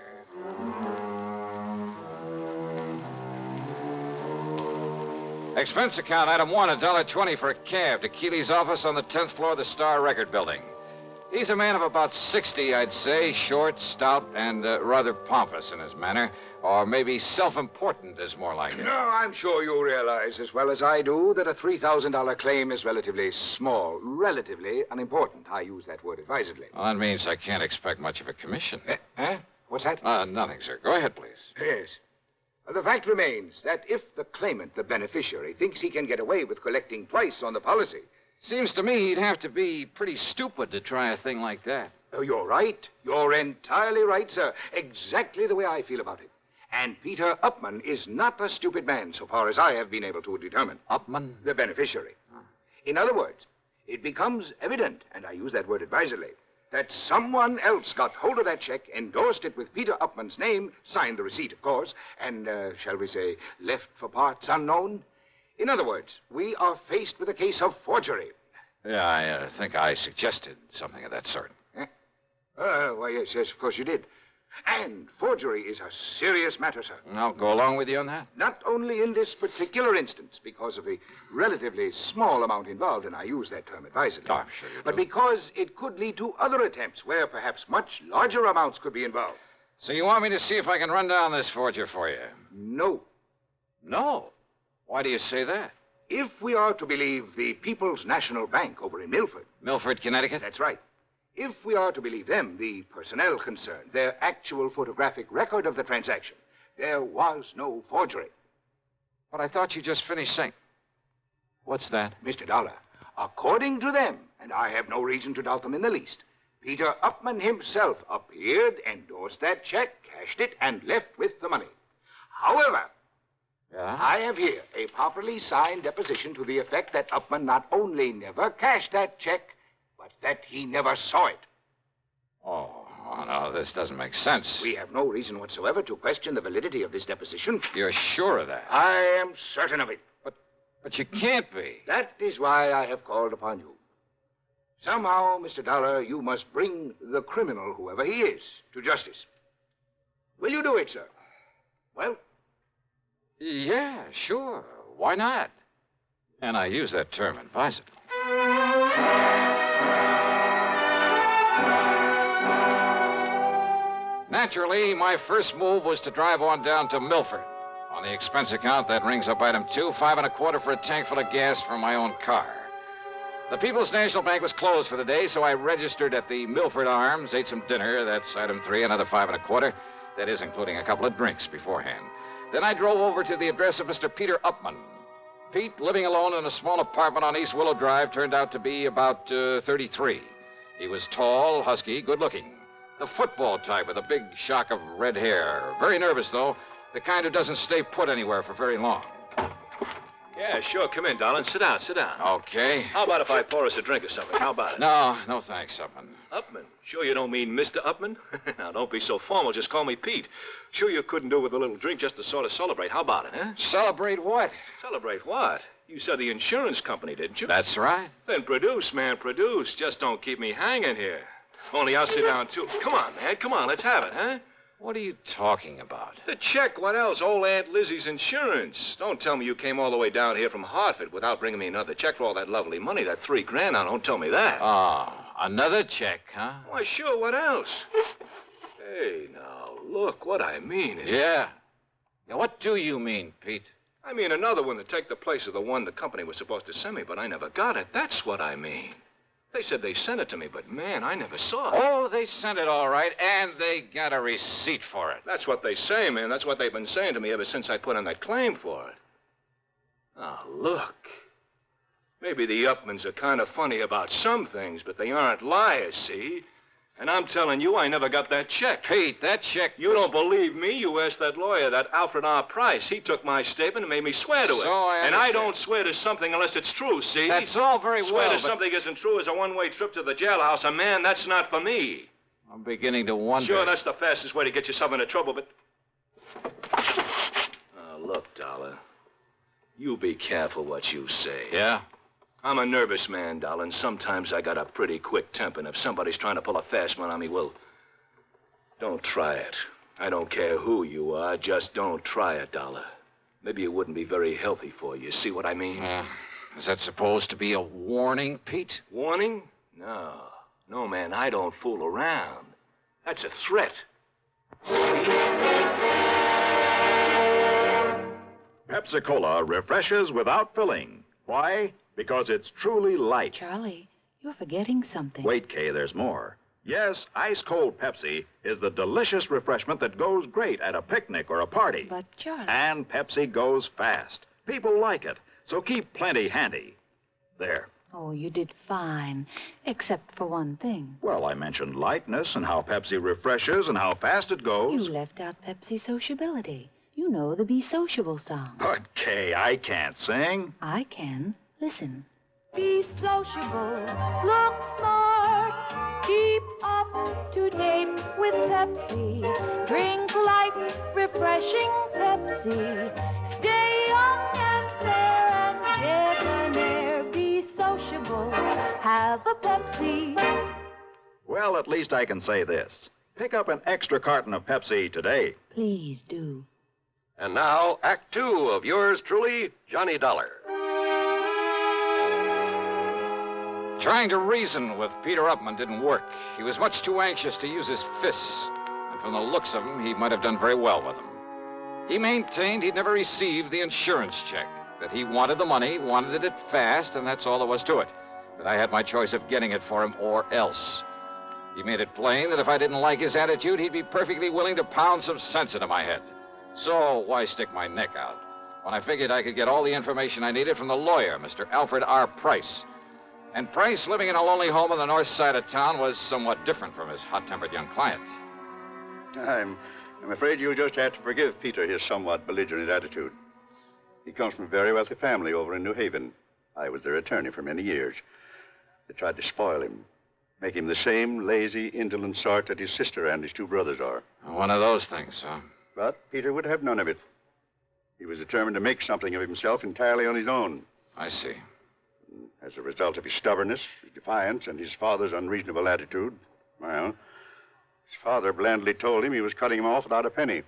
Expense account item 1, $1.20 for a cab to Keeley's office on the 10th floor of the Star Record Building. He's a man of about 60, I'd say, short, stout, and rather pompous in his manner. Or maybe self-important is more like it. No, I'm sure you realize as well as I do that a $3,000 claim is relatively small, relatively unimportant. I use that word advisedly. Well, that means I can't expect much of a commission. Huh? What's that? Nothing, sir. Go ahead, please. Yes. The fact remains that if the claimant, the beneficiary, thinks he can get away with collecting twice on the policy... Seems to me he'd have to be pretty stupid to try a thing like that. Oh, you're right. You're entirely right, sir. Exactly the way I feel about it. And Peter Upman is not a stupid man, so far as I have been able to determine. Upman? The beneficiary. In other words, it becomes evident, and I use that word advisedly, that someone else got hold of that check, endorsed it with Peter Upman's name, signed the receipt, of course, and, shall we say, left for parts unknown. In other words, we are faced with a case of forgery. Yeah, I think I suggested something of that sort. Why, yes, of course you did. And forgery is a serious matter, sir. I'll go along with you on that. Not only in this particular instance, because of the relatively small amount involved, and I use that term advisedly. Oh, I'm sure you do. But because it could lead to other attempts where perhaps much larger amounts could be involved. So you want me to see if I can run down this forger for you? No. No? Why do you say that? If we are to believe the People's National Bank over in Milford. Milford, Connecticut? That's right. If we are to believe them, the personnel concerned, their actual photographic record of the transaction, there was no forgery. But I thought you just finished saying... What's that? Mr. Dollar, according to them, and I have no reason to doubt them in the least, Peter Upman himself appeared, endorsed that check, cashed it, and left with the money. However, I have here a properly signed deposition to the effect that Upman not only never cashed that check, but that he never saw it. Oh, no, this doesn't make sense. We have no reason whatsoever to question the validity of this deposition. You're sure of that? I am certain of it. But you can't be. That is why I have called upon you. Somehow, Mr. Dollar, you must bring the criminal, whoever he is, to justice. Will you do it, sir? Well? Yeah, sure. Why not? And I use that term advisedly. Naturally, my first move was to drive on down to Milford. On the expense account, that rings up item 2, $5.25 for a tank full of gas for my own car. The People's National Bank was closed for the day, so I registered at the Milford Arms, ate some dinner. That's item 3, another $5.25. That is, including a couple of drinks beforehand. Then I drove over to the address of Mr. Peter Upman. Pete, living alone in a small apartment on East Willow Drive, turned out to be about 33. He was tall, husky, good-looking. The football type with a big shock of red hair. Very nervous, though. The kind who doesn't stay put anywhere for very long. Yeah, sure. Come in, darling. Sit down, sit down. Okay. How about if I pour us a drink or something? How about it? No thanks, Upman. Upman? Sure you don't mean Mr. Upman? Now, don't be so formal. Just call me Pete. Sure you couldn't do with a little drink just to sort of celebrate. How about it, huh? Celebrate what? Celebrate what? You said the insurance company, didn't you? That's right. Then produce, man, produce. Just don't keep me hanging here. Only I'll sit down, too. Come on, man. Come on, let's have it, huh? What are you talking about? The check. What else? Old Aunt Lizzie's insurance. Don't tell me you came all the way down here from Hartford without bringing me another check for all that lovely money, that $3,000. Now, don't tell me that. Oh, another check, huh? Why, sure. What else? Hey, now, look. What I mean is... Yeah, what do you mean, Pete? I mean another one to take the place of the one the company was supposed to send me, but I never got it. That's what I mean. They said they sent it to me, but, man, I never saw it. Oh, they sent it all right, and they got a receipt for it. That's what they say, man. That's what they've been saying to me ever since I put in that claim for it. Oh, look. Maybe the Upmans are kind of funny about some things, but they aren't liars, see? And I'm telling you, I never got that check. Pete, that check... You don't believe me? You asked that lawyer, that Alfred R. Price. He took my statement and made me swear to it. And I don't swear to something unless it's true, see? That's all very well, Swear to something isn't true is a one-way trip to the jailhouse. And, man, that's not for me. I'm beginning to wonder... Sure, that's the fastest way to get yourself into trouble, but... Look, Dollar. You be careful what you say. Yeah? I'm a nervous man, darling. Sometimes I got a pretty quick temper, and if somebody's trying to pull a fast one on me, well, don't try it. I don't care who you are. Just don't try it, Dollar. Maybe it wouldn't be very healthy for you. See what I mean? Is that supposed to be a warning, Pete? Warning? No, man, I don't fool around. That's a threat. Pepsi-Cola refreshes without filling. Why? Because it's truly light. Charlie, you're forgetting something. Wait, Kay, there's more. Yes, ice-cold Pepsi is the delicious refreshment that goes great at a picnic or a party. But, Charlie... And Pepsi goes fast. People like it, so keep plenty handy. There, Oh, you did fine, except for one thing. Well, I mentioned lightness and how Pepsi refreshes and how fast it goes. You left out Pepsi sociability. You know the Be Sociable song. But, Kay, I can't sing. I can. Listen. Be sociable, look smart, keep up to date with Pepsi. Drink light, refreshing Pepsi. Stay young and fair and debonair. Be sociable, have a Pepsi. Well, at least I can say this. Pick up an extra carton of Pepsi today. Please do. And now, Act Two of yours truly, Johnny Dollar. Trying to reason with Peter Upman didn't work. He was much too anxious to use his fists. And from the looks of him, he might have done very well with them. He maintained he'd never received the insurance check, that he wanted the money, wanted it fast, and that's all there was to it. That I had my choice of getting it for him or else. He made it plain that if I didn't like his attitude, he'd be perfectly willing to pound some sense into my head. So why stick my neck out when I figured I could get all the information I needed from the lawyer, Mr. Alfred R. Price? And Price, living in a lonely home on the north side of town, was somewhat different from his hot-tempered young client. I'm afraid you'll just have to forgive Peter his somewhat belligerent attitude. He comes from a very wealthy family over in New Haven. I was their attorney for many years. They tried to spoil him, make him the same lazy, indolent sort that his sister and his two brothers are. One of those things, huh? But Peter would have none of it. He was determined to make something of himself entirely on his own. I see. As a result of his stubbornness, his defiance, and his father's unreasonable attitude, well, his father blandly told him he was cutting him off without a penny.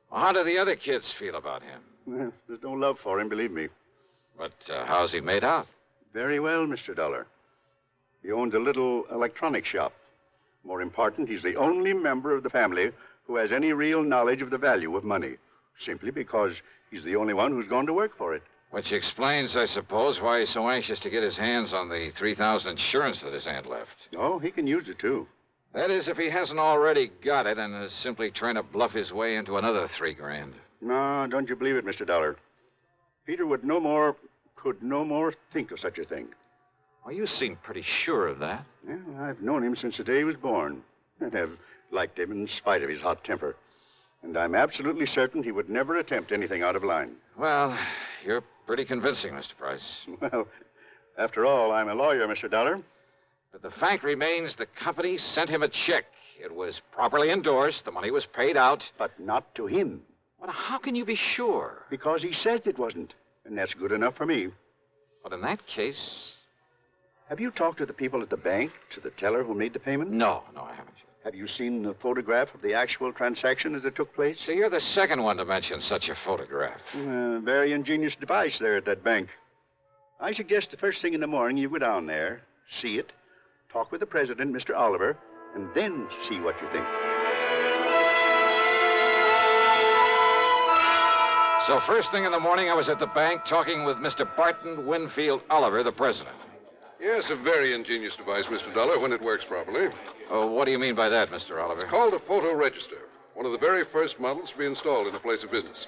Well, how do the other kids feel about him? Well, there's no love for him, believe me. But how's he made out? Very well, Mr. Dollar. He owns a little electronic shop. More important, he's the only member of the family who has any real knowledge of the value of money, simply because he's the only one who's gone to work for it. Which explains, I suppose, why he's so anxious to get his hands on the $3,000 insurance that his aunt left. Oh, he can use it, too. That is, if he hasn't already got it and is simply trying to bluff his way into another $3,000. No, don't you believe it, Mr. Dollar. Peter could no more think of such a thing. Well, you seem pretty sure of that. Well, I've known him since the day he was born, and have liked him in spite of his hot temper. And I'm absolutely certain he would never attempt anything out of line. Well, you're pretty convincing, Mr. Price. Well, after all, I'm a lawyer, Mr. Dollar. But the fact remains the company sent him a check. It was properly endorsed. The money was paid out. But not to him. Well, how can you be sure? Because he says it wasn't. And that's good enough for me. But in that case... Have you talked to the people at the bank, to the teller who made the payment? No, I haven't. Have you seen the photograph of the actual transaction as it took place? See, you're the second one to mention such a photograph. Very ingenious device there at that bank. I suggest the first thing in the morning you go down there, see it, talk with the president, Mr. Oliver, and then see what you think. So first thing in the morning, I was at the bank talking with Mr. Barton Winfield Oliver, the president. Yes, a very ingenious device, Mr. Dollar, when it works properly. Oh, what do you mean by that, Mr. Oliver? It's called a photo register, one of the very first models to be installed in a place of business.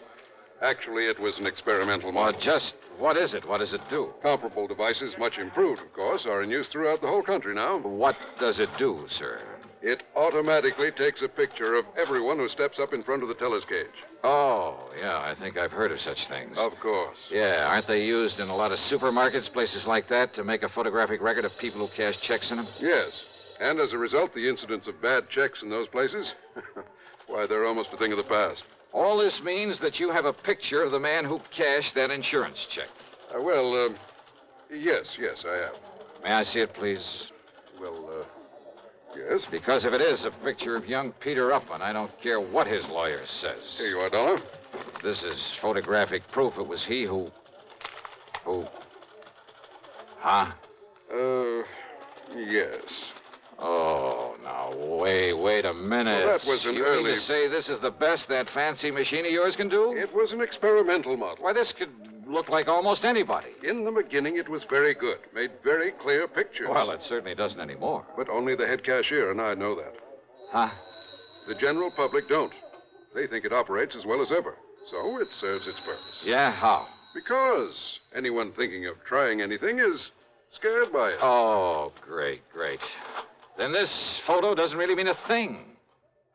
Actually, it was an experimental model. Well, just what is it? What does it do? Comparable devices, much improved, of course, are in use throughout the whole country now. What does it do, sir? It automatically takes a picture of everyone who steps up in front of the teller's cage. Oh, yeah, I think I've heard of such things. Of course. Yeah, aren't they used in a lot of supermarkets, places like that, to make a photographic record of people who cash checks in them? Yes. And as a result, the incidence of bad checks in those places, why, they're almost a thing of the past. All this means that you have a picture of the man who cashed that insurance check. Yes, I have. May I see it, please? Well, yes. Because if it is a picture of young Peter Upman, I don't care what his lawyer says. Here you are, Dollar. This is photographic proof it was he who... Huh? Yes. Oh, now, wait a minute. Well, that was an early... You mean to say this is the best that fancy machine of yours can do? It was an experimental model. Why, this could look like almost anybody. In the beginning, it was very good. Made very clear pictures. Well, it certainly doesn't anymore. But only the head cashier and I know that. Huh? The general public don't. They think it operates as well as ever. So it serves its purpose. Yeah, how? Because anyone thinking of trying anything is Scared by it. Oh, great. Then this photo doesn't really mean a thing.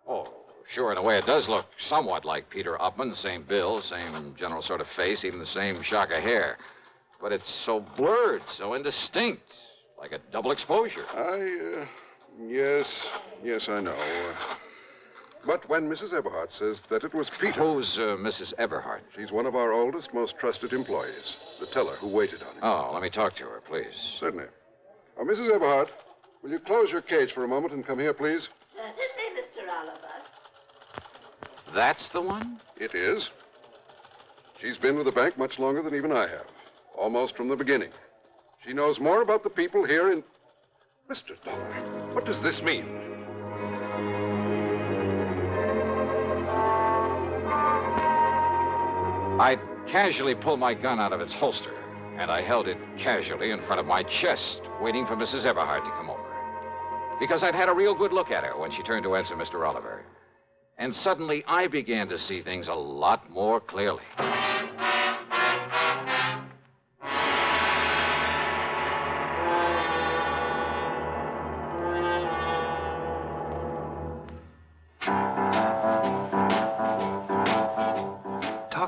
Oh, sure, in a way it does look somewhat like Peter Upman. Same build, same general sort of face, even the same shock of hair. But it's so blurred, so indistinct, like a double exposure. Yes, I know. But when Mrs. Eberhardt says that it was Peter... Who's Mrs. Eberhardt? She's one of our oldest, most trusted employees. The teller who waited on him. Oh, let me talk to her, please. Certainly. Mrs. Eberhardt, will you close your cage for a moment and come here, please? Certainly, Mr. Oliver. That's the one? It is. She's been with the bank much longer than even I have. Almost from the beginning. She knows more about the people here in... Mr. Dollar, what does this mean? I casually pulled my gun out of its holster, and I held it casually in front of my chest, waiting for Mrs. Eberhardt to come over. Because I'd had a real good look at her when she turned to answer Mr. Oliver. And suddenly I began to see things a lot more clearly.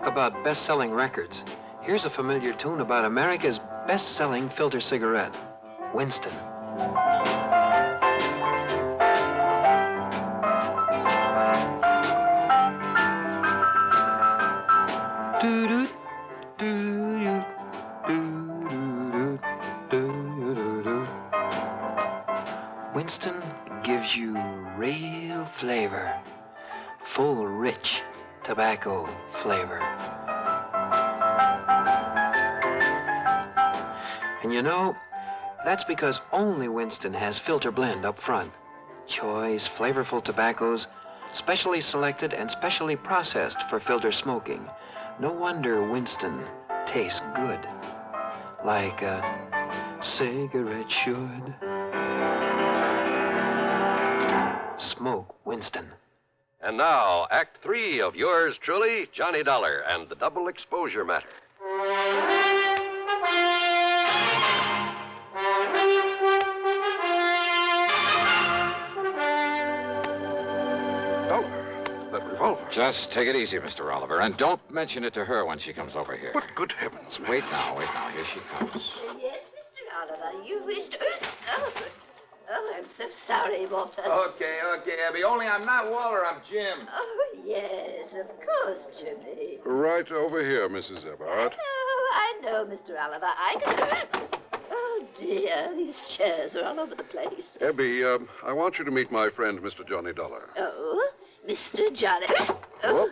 About best-selling records. Here's a familiar tune about America's best-selling filter cigarette, Winston. Winston gives you real flavor, full, rich tobacco flavor. And you know, that's because only Winston has filter blend up front. Choice, flavorful tobaccos, specially selected and specially processed for filter smoking. No wonder Winston tastes good, like a cigarette should. Smoke Winston. And now, Act 3 of yours truly, Johnny Dollar and the Double Exposure Matter. Dollar, that revolver. Just take it easy, Mr. Oliver, and don't mention it to her when she comes over here. What good heavens, man. Wait now. Here she comes. Yes, Mr. Oliver, you wished... Oh, I'm so sorry, Walter. Okay, Abby. Only I'm not Walter, I'm Jim. Oh, yes, of course, Jimmy. Right over here, Mrs. Eberhardt. I know, Mr. Oliver. I can... Oh, dear, these chairs are all over the place. Abby, I want you to meet my friend, Mr. Johnny Dollar. Oh, Mr. Johnny... Oh,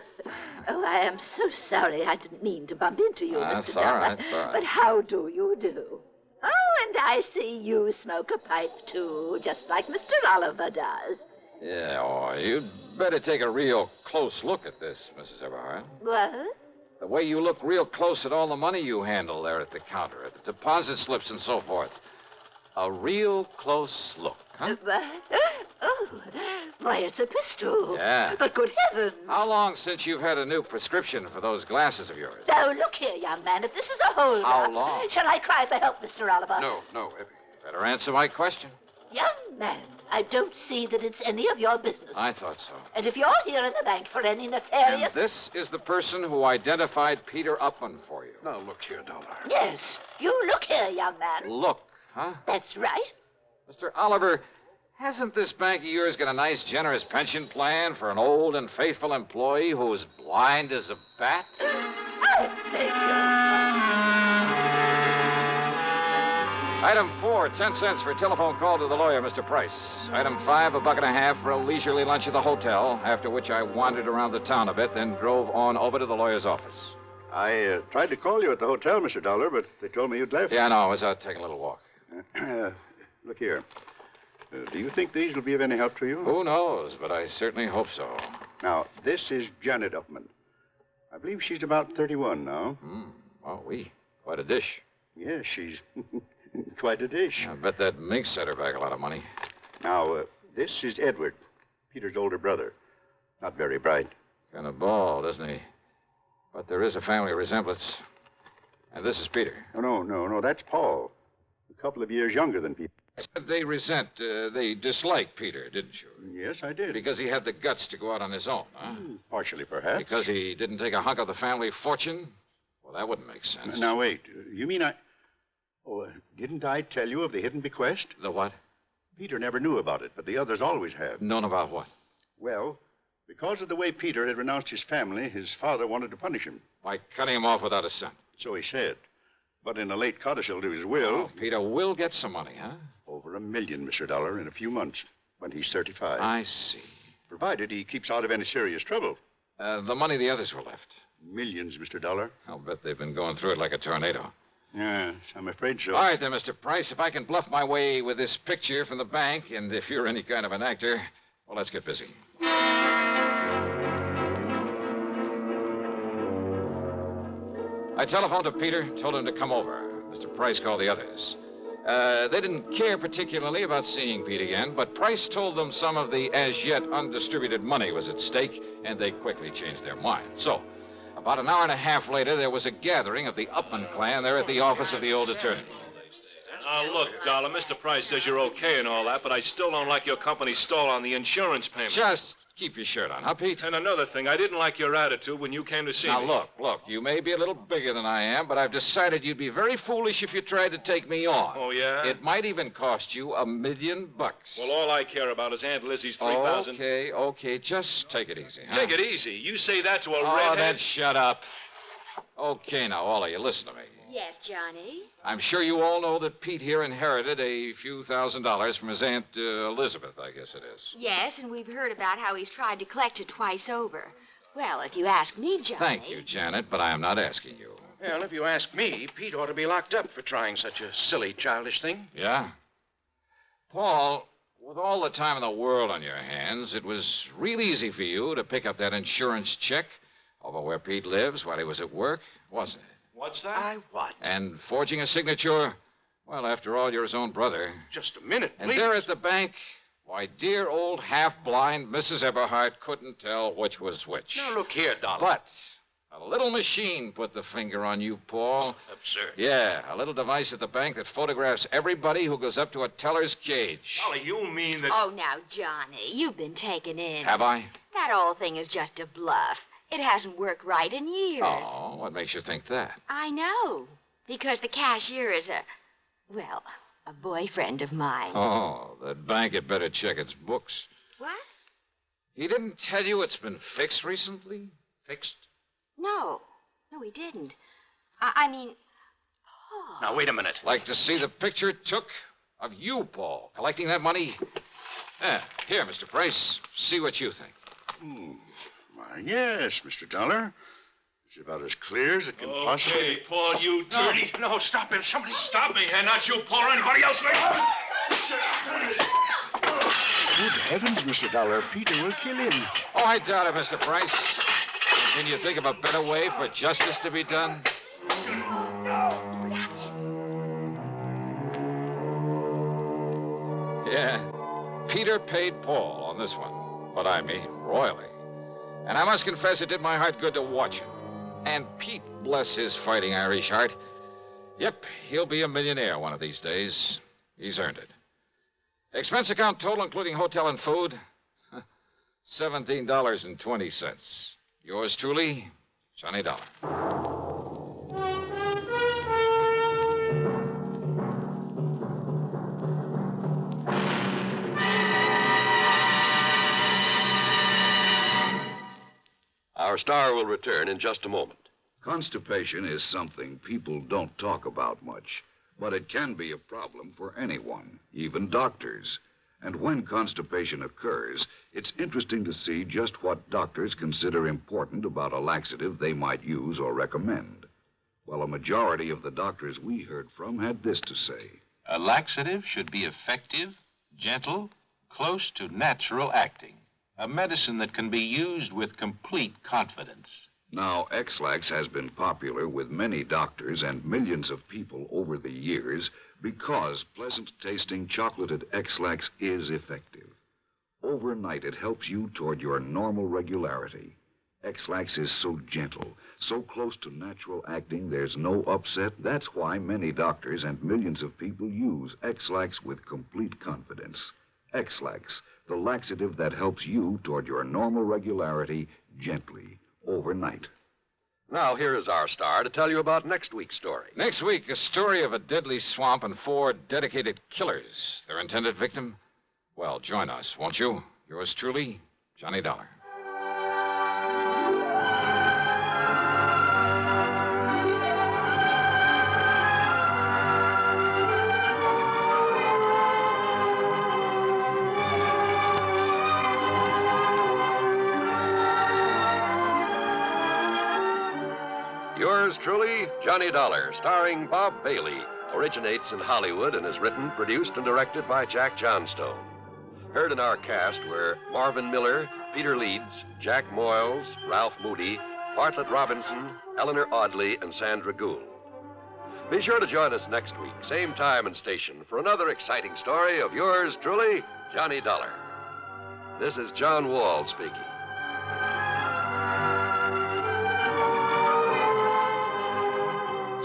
I am so sorry. I didn't mean to bump into you, Mr. Dollar. That's all right. But how do you do? Oh, and I see you smoke a pipe, too, just like Mr. Oliver does. Yeah, you'd better take a real close look at this, Mrs. Eberhardt. What? The way you look real close at all the money you handle there at the counter, at the deposit slips and so forth. A real close look, huh? Oh, why, it's a pistol. Yeah. But good heavens. How long since you've had a new prescription for those glasses of yours? So, look here, young man, if this is a hold-up... How long? Shall I cry for help, Mr. Oliver? No, Abby. Better answer my question. Young man, I don't see that it's any of your business. I thought so. And if you're here in the bank for any nefarious... And this is the person who identified Peter Upman for you. Now, look here, Dollar. Yes, you look here, young man. Look, huh? That's right. Mr. Oliver, hasn't this bank of yours got a nice, generous pension plan for an old and faithful employee who is blind as a bat? I beg Item 4, 10 cents for a telephone call to the lawyer, Mr. Price. Item 5, $1.50 for a leisurely lunch at the hotel, after which I wandered around the town a bit, then drove on over to the lawyer's office. I tried to call you at the hotel, Mr. Dollar, but they told me you'd left. Yeah, no, I was out taking a little walk. Look here. Do you think these will be of any help to you? Who knows, but I certainly hope so. Now, this is Janet Upman. I believe she's about 31 now. Oh, quite a dish. Yes, she's quite a dish. I bet that mink set her back a lot of money. Now, this is Edward, Peter's older brother. Not very bright. Kind of bald, isn't he? But there is a family resemblance. And this is Peter. No, that's Paul. couple of years younger than Peter. They dislike Peter, didn't you? Yes, I did. Because he had the guts to go out on his own, huh? Partially, perhaps. Because he didn't take a hunk of the family fortune? Well, that wouldn't make sense. Now, wait. You mean didn't I tell you of the hidden bequest? The what? Peter never knew about it, but the others always have. Known about what? Well, because of the way Peter had renounced his family, his father wanted to punish him. By cutting him off without a cent. So he said. But in a late codicil to his will... Oh, Peter will get some money, huh? Over $1 million, Mr. Dollar, in a few months, when he's 35. I see. Provided he keeps out of any serious trouble. The money the others were left. Millions, Mr. Dollar. I'll bet they've been going through it like a tornado. Yes, I'm afraid so. All right, then, Mr. Price, if I can bluff my way with this picture from the bank, and if you're any kind of an actor, well, let's get busy. I telephoned to Peter, told him to come over. Mr. Price called the others. They didn't care particularly about seeing Pete again, but Price told them some of the as-yet undistributed money was at stake, and they quickly changed their minds. So, about an hour and a half later, there was a gathering of the Upman clan there at the office of the old attorney. Look, Dollar, Mr. Price says you're okay and all that, but I still don't like your company's stall on the insurance payment. Just keep your shirt on, huh, Pete? And another thing, I didn't like your attitude when you came to see me. Now, look, you may be a little bigger than I am, but I've decided you'd be very foolish if you tried to take me on. Oh, yeah? It might even cost you $1 million. Well, all I care about is Aunt Lizzie's $3,000. Okay, just take it easy, huh? Take it easy? You say that to a redhead? redhead? Then shut up. Okay, now, all of you, listen to me. Yes, Johnny? I'm sure you all know that Pete here inherited a few $1,000s from his Aunt Elizabeth, I guess it is. Yes, and we've heard about how he's tried to collect it twice over. Well, if you ask me, Johnny... Thank you, Janet, but I am not asking you. Well, if you ask me, Pete ought to be locked up for trying such a silly, childish thing. Yeah? Paul, with all the time in the world on your hands, it was real easy for you to pick up that insurance check over where Pete lives while he was at work, wasn't it? What's that? What? And forging a signature? Well, after all, you're his own brother. Just a minute, please. And there at the bank, why, dear old half-blind Mrs. Eberhardt couldn't tell which was which. Now, look here, Dollar. But a little machine put the finger on you, Paul. Absurd. Yeah, a little device at the bank that photographs everybody who goes up to a teller's cage. Dollar, you mean that... Oh, now, Johnny, you've been taken in. Have I? That whole thing is just a bluff. It hasn't worked right in years. Oh, what makes you think that? I know. Because the cashier is a boyfriend of mine. Oh, that bank had better check its books. What? He didn't tell you it's been fixed recently? Fixed? No, he didn't. I mean, Paul. Now, wait a minute. Like to see the picture it took of you, Paul, collecting that money? Here, Mr. Price, see what you think. Why, yes, Mr. Dollar. It's about as clear as it can possibly... Okay, Paul, you dirty... No, stop him. Somebody stop me. And not you, Paul, or anybody else. Good heavens, Mr. Dollar. Peter will kill him. Oh, I doubt it, Mr. Price. Can you think of a better way for justice to be done? Yeah, Peter paid Paul on this one, but I mean royally. And I must confess it did my heart good to watch him. And Pete, bless his fighting Irish heart. Yep, he'll be a millionaire one of these days. He's earned it. Expense account total, including hotel and food, $17.20. Yours truly, Johnny Dollar. Our star will return in just a moment. Constipation is something people don't talk about much, but it can be a problem for anyone, even doctors. And when constipation occurs, it's interesting to see just what doctors consider important about a laxative they might use or recommend. Well, a majority of the doctors we heard from had this to say. A laxative should be effective, gentle, close to natural acting. A medicine that can be used with complete confidence. Now, X-Lax has been popular with many doctors and millions of people over the years because pleasant-tasting chocolated X-Lax is effective. Overnight, it helps you toward your normal regularity. X-Lax is so gentle, so close to natural acting, there's no upset. That's why many doctors and millions of people use X-Lax with complete confidence. X-Lax, the laxative that helps you toward your normal regularity gently, overnight. Now, here is our star to tell you about next week's story. Next week, a story of a deadly swamp and 4 dedicated killers. Their intended victim? Well, join us, won't you? Yours truly, Johnny Dollar. Yours truly, Johnny Dollar, starring Bob Bailey, originates in Hollywood and is written, produced, and directed by Jack Johnstone. Heard in our cast were Marvin Miller, Peter Leeds, Jack Moyles, Ralph Moody, Bartlett Robinson, Eleanor Audley, and Sandra Gould. Be sure to join us next week, same time and station, for another exciting story of yours truly, Johnny Dollar. This is John Wall speaking.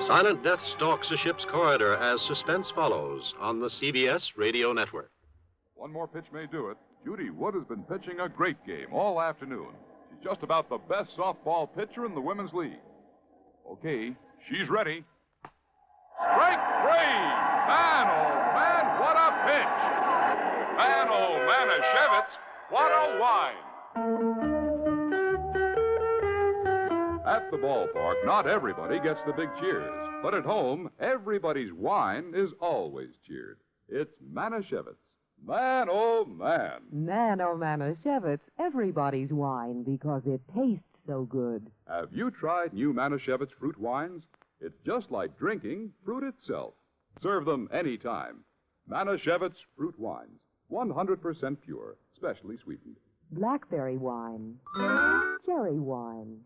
Silent death stalks a ship's corridor as suspense follows on the CBS Radio Network. One more pitch may do it. Judy Wood has been pitching a great game all afternoon. She's just about the best softball pitcher in the Women's League. Okay, she's ready. Strike 3! Man, oh, man, what a pitch! Man, oh, Manischewitz, what a wine! At the ballpark, not everybody gets the big cheers. But at home, everybody's wine is always cheered. It's Manischewitz. Man, oh, man. Man, oh, Manischewitz, everybody's wine because it tastes so good. Have you tried new Manischewitz fruit wines? It's just like drinking fruit itself. Serve them anytime. Manischewitz fruit wines, 100% pure, specially sweetened. Blackberry wine, cherry wine,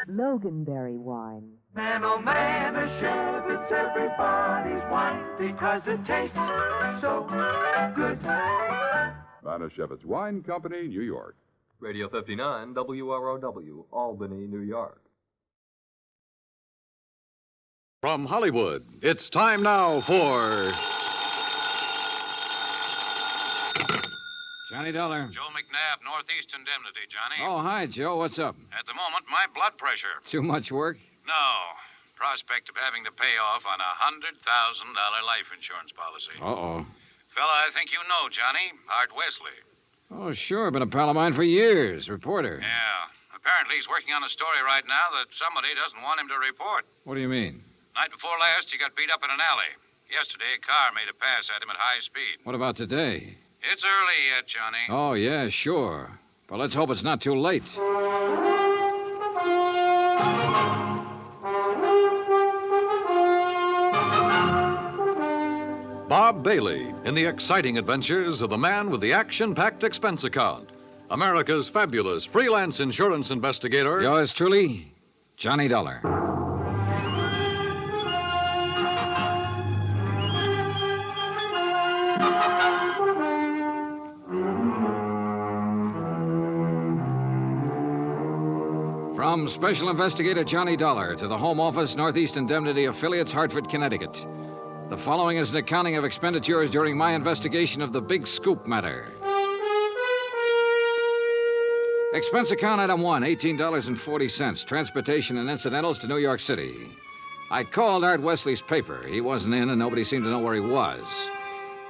Loganberry wine. Man, oh, Manischewitz, everybody's wine because it tastes so good. Manischewitz Wine Company, New York. Radio 59, WROW, Albany, New York. From Hollywood, it's time now for... Johnny Dollar. Joe McNabb, Northeast Indemnity, Johnny. Oh, hi, Joe. What's up? At the moment, my blood pressure. Too much work? No. Prospect of having to pay off on a $100,000 life insurance policy. Uh-oh. Fella I think you know, Johnny. Art Wesley. Oh, sure. Been a pal of mine for years. Reporter. Yeah. Apparently he's working on a story right now that somebody doesn't want him to report. What do you mean? Night before last, he got beat up in an alley. Yesterday, a car made a pass at him at high speed. What about today? It's early yet, Johnny. Oh, yeah, sure. But let's hope it's not too late. Bob Bailey in the exciting adventures of the man with the action-packed expense account. America's fabulous freelance insurance investigator. Yours truly, Johnny Dollar. From Special Investigator Johnny Dollar to the Home Office, Northeast Indemnity Affiliates, Hartford, Connecticut. The following is an accounting of expenditures during my investigation of the Big Scoop matter. Expense account item 1, $18.40, transportation and incidentals to New York City. I called Art Wesley's paper. He wasn't in, and nobody seemed to know where he was.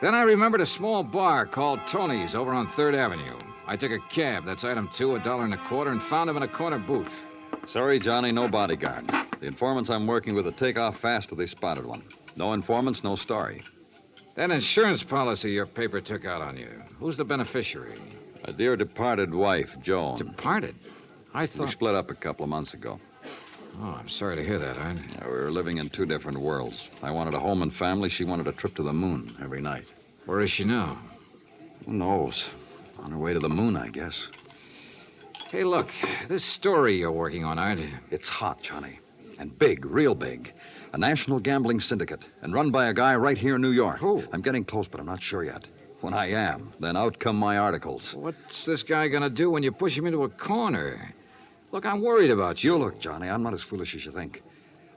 Then I remembered a small bar called Tony's over on 3rd Avenue. I took a cab, that's item 2, $1.25, and found him in a corner booth. Sorry, Johnny, no bodyguard. The informants I'm working with will take off fast if they spotted one. No informants, no story. That insurance policy your paper took out on you, who's the beneficiary? A dear departed wife, Joan. Departed? I thought... We split up a couple of months ago. Oh, I'm sorry to hear that, Art. We were living in 2 different worlds. I wanted a home and family. She wanted a trip to the moon every night. Where is she now? Who knows? On her way to the moon, I guess. Hey, look, this story you're working on, Art. It's hot, Johnny. And big, real big. A national gambling syndicate, and run by a guy right here in New York. Who? I'm getting close, but I'm not sure yet. When I am, then out come my articles. What's this guy gonna do when you push him into a corner? Look, I'm worried about you. Look, Johnny, I'm not as foolish as you think.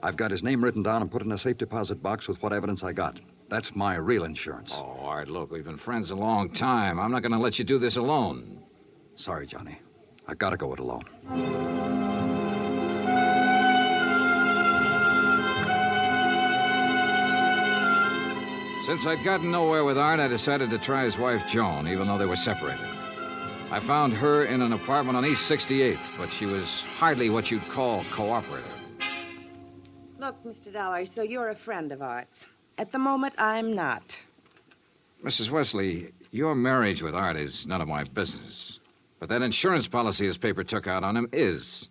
I've got his name written down and put in a safe deposit box with what evidence I got. That's my real insurance. Oh, Art, look, we've been friends a long time. I'm not going to let you do this alone. Sorry, Johnny. I gotta go it alone. Since I'd gotten nowhere with Art, I decided to try his wife, Joan, even though they were separated. I found her in an apartment on East 68th, but she was hardly what you'd call cooperative. Look, Mr. Dollar, so you're a friend of Art's. At the moment, I'm not. Mrs. Wesley, your marriage with Art is none of my business. But that insurance policy his paper took out on him is.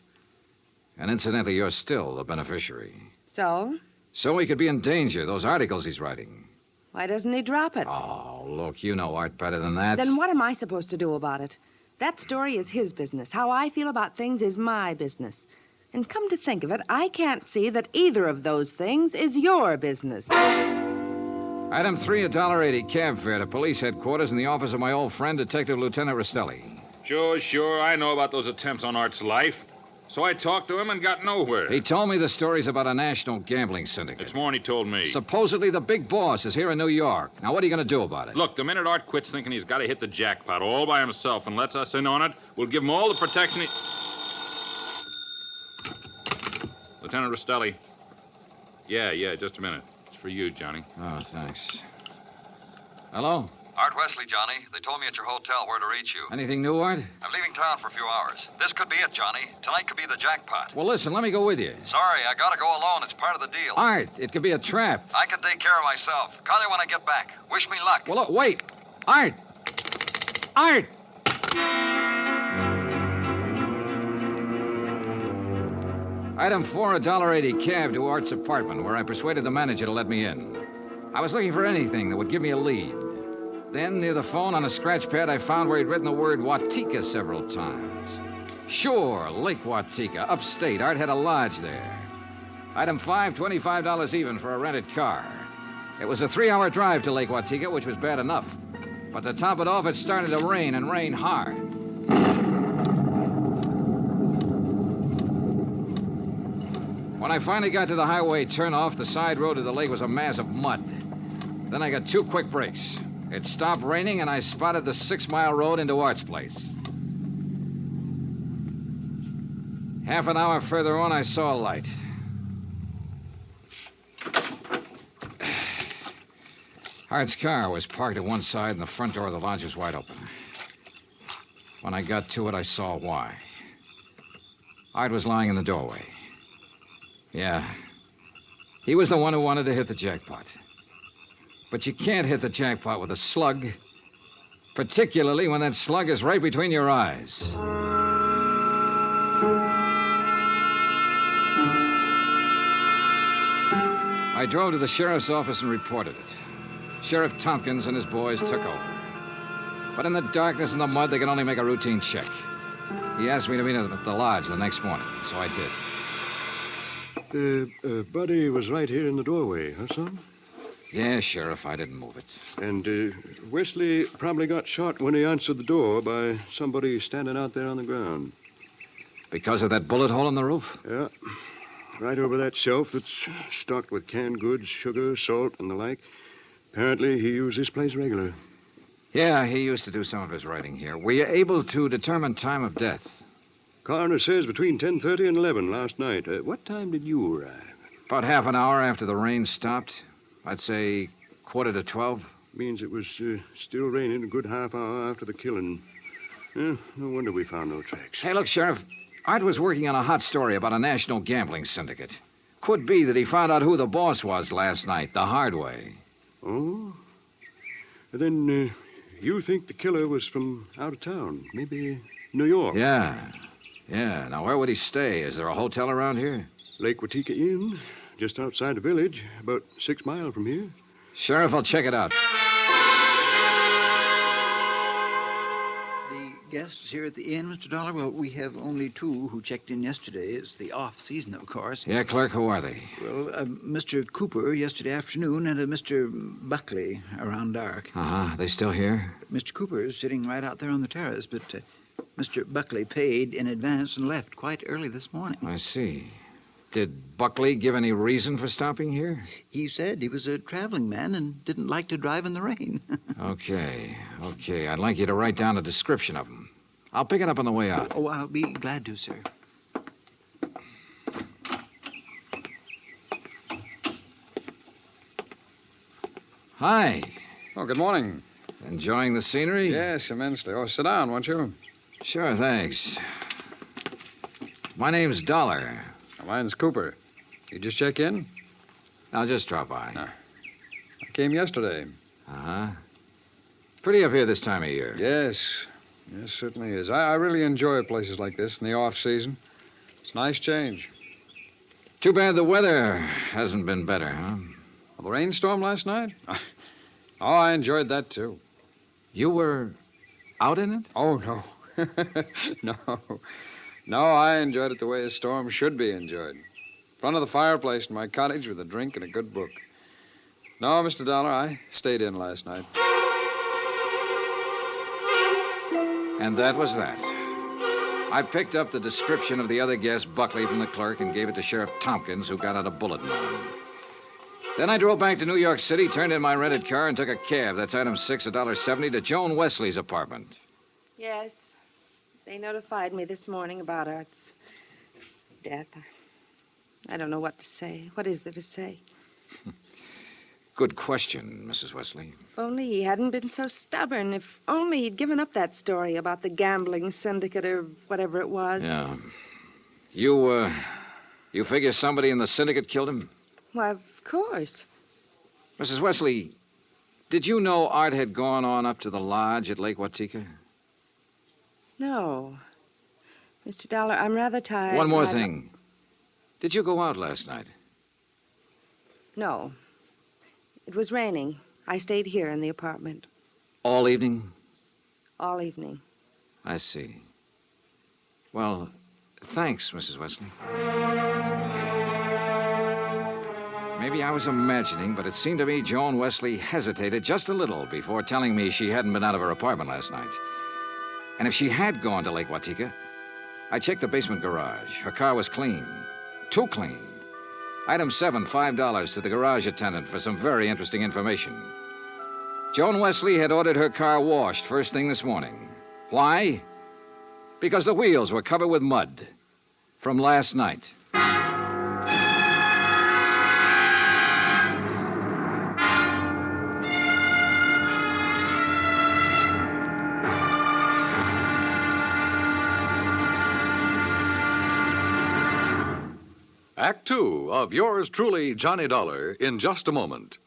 And incidentally, you're still the beneficiary. So? So he could be in danger, those articles he's writing. Why doesn't he drop it? Oh, look, you know Art better than that. Then what am I supposed to do about it? That story is his business. How I feel about things is my business. And come to think of it, I can't see that either of those things is your business. Item 3, $1.80 cab fare to police headquarters in the office of my old friend, Detective Lieutenant Rostelli. Sure. I know about those attempts on Art's life. So I talked to him and got nowhere. He told me the stories about a national gambling syndicate. It's more than he told me. Supposedly the big boss is here in New York. Now, what are you going to do about it? Look, the minute Art quits thinking he's got to hit the jackpot all by himself and lets us in on it, we'll give him all the protection he... Lieutenant Rostelli. Yeah, just a minute. It's for you, Johnny. Oh, thanks. Hello? Art Wesley, Johnny. They told me at your hotel where to reach you. Anything new, Art? I'm leaving town for a few hours. This could be it, Johnny. Tonight could be the jackpot. Well, listen, let me go with you. Sorry, I gotta go alone. It's part of the deal. Art, it could be a trap. I can take care of myself. Call you when I get back. Wish me luck. Well, look, wait. Art! Art! Item 4, $1.80 cab to Art's apartment, where I persuaded the manager to let me in. I was looking for anything that would give me a lead. Then, near the phone on a scratch pad, I found where he'd written the word Watika several times. Sure, Lake Watika, upstate. Art had a lodge there. Item 5, $25 even for a rented car. It was a 3-hour drive to Lake Watika, which was bad enough. But to top it off, it started to rain, and rain hard. When I finally got to the highway turnoff, the side road to the lake was a mass of mud. Then I got 2 quick breaks. It stopped raining, and I spotted the 6-mile road into Art's place. Half an hour further on, I saw a light. Art's car was parked at one side, and the front door of the lodge was wide open. When I got to it, I saw why. Art was lying in the doorway. Yeah. He was the one who wanted to hit the jackpot. But you can't hit the jackpot with a slug, particularly when that slug is right between your eyes. I drove to the sheriff's office and reported it. Sheriff Tompkins and his boys took over. But in the darkness and the mud, they could only make a routine check. He asked me to meet him at the lodge the next morning, so I did. Buddy was right here in the doorway, huh, son? Yeah, Sheriff, I didn't move it. And Wesley probably got shot when he answered the door by somebody standing out there on the ground. Because of that bullet hole in the roof? Yeah. Right over that shelf that's stocked with canned goods, sugar, salt, and the like. Apparently, he used this place regular. Yeah, he used to do some of his writing here. Were you able to determine time of death? Coroner says between 10:30 and 11 last night. What time did you arrive? About half an hour after the rain stopped. I'd say 11:45. Means it was still raining a good half hour after the killing. No wonder we found no tracks. Hey, look, Sheriff. Art was working on a hot story about a national gambling syndicate. Could be that he found out who the boss was last night, the hard way. Oh? Then you think the killer was from out of town? Maybe New York? Yeah. Now, where would he stay? Is there a hotel around here? Lake Watika Inn, just outside the village, about 6 miles from here. Sheriff, I'll check it out. The guests here at the inn, Mr. Dollar? Well, we have only 2 who checked in yesterday. It's the off-season, of course. Yeah, clerk, who are they? Well, Mr. Cooper yesterday afternoon and Mr. Buckley around dark. They still here? Mr. Cooper is sitting right out there on the terrace, but Mr. Buckley paid in advance and left quite early this morning. I see. Did Buckley give any reason for stopping here? He said he was a traveling man and didn't like to drive in the rain. Okay. I'd like you to write down a description of him. I'll pick it up on the way out. Oh, I'll be glad to, sir. Hi. Oh, good morning. Enjoying the scenery? Yes, immensely. Oh, sit down, won't you? Sure, thanks. My name's Dollar. Mine's Cooper. You just check in? I'll just drop by. I came yesterday. Uh-huh. Pretty up here this time of year. Yes, certainly is. I really enjoy places like this in the off-season. It's a nice change. Too bad the weather hasn't been better, huh? Well, the rainstorm last night? Oh, I enjoyed that, too. You were out in it? Oh, no. No, I enjoyed it the way a storm should be enjoyed. In front of the fireplace in my cottage with a drink and a good book. No, Mr. Dollar, I stayed in last night. And that was that. I picked up the description of the other guest, Buckley, from the clerk and gave it to Sheriff Tompkins, who got out a bulletin on him. Then I drove back to New York City, turned in my rented car, and took a cab. That's item 6, $1.70, to Joan Wesley's apartment. Yes. They notified me this morning about Art's death. I don't know what to say. What is there to say? Good question, Mrs. Wesley. If only he hadn't been so stubborn. If only he'd given up that story about the gambling syndicate or whatever it was. Yeah. You figure somebody in the syndicate killed him? Why, of course. Mrs. Wesley, did you know Art had gone on up to the lodge at Lake Watika? No. Mr. Dollar, I'm rather tired. One more thing. Did you go out last night? No. It was raining. I stayed here in the apartment. All evening? All evening. I see. Well, thanks, Mrs. Wesley. Maybe I was imagining, but it seemed to me Joan Wesley hesitated just a little before telling me she hadn't been out of her apartment last night. And if she had gone to Lake Watika, I checked the basement garage. Her car was clean. Too clean. Item 7, $5 to the garage attendant for some very interesting information. Joan Wesley had ordered her car washed first thing this morning. Why? Because the wheels were covered with mud from last night. Act Two of yours truly, Johnny Dollar, in just a moment.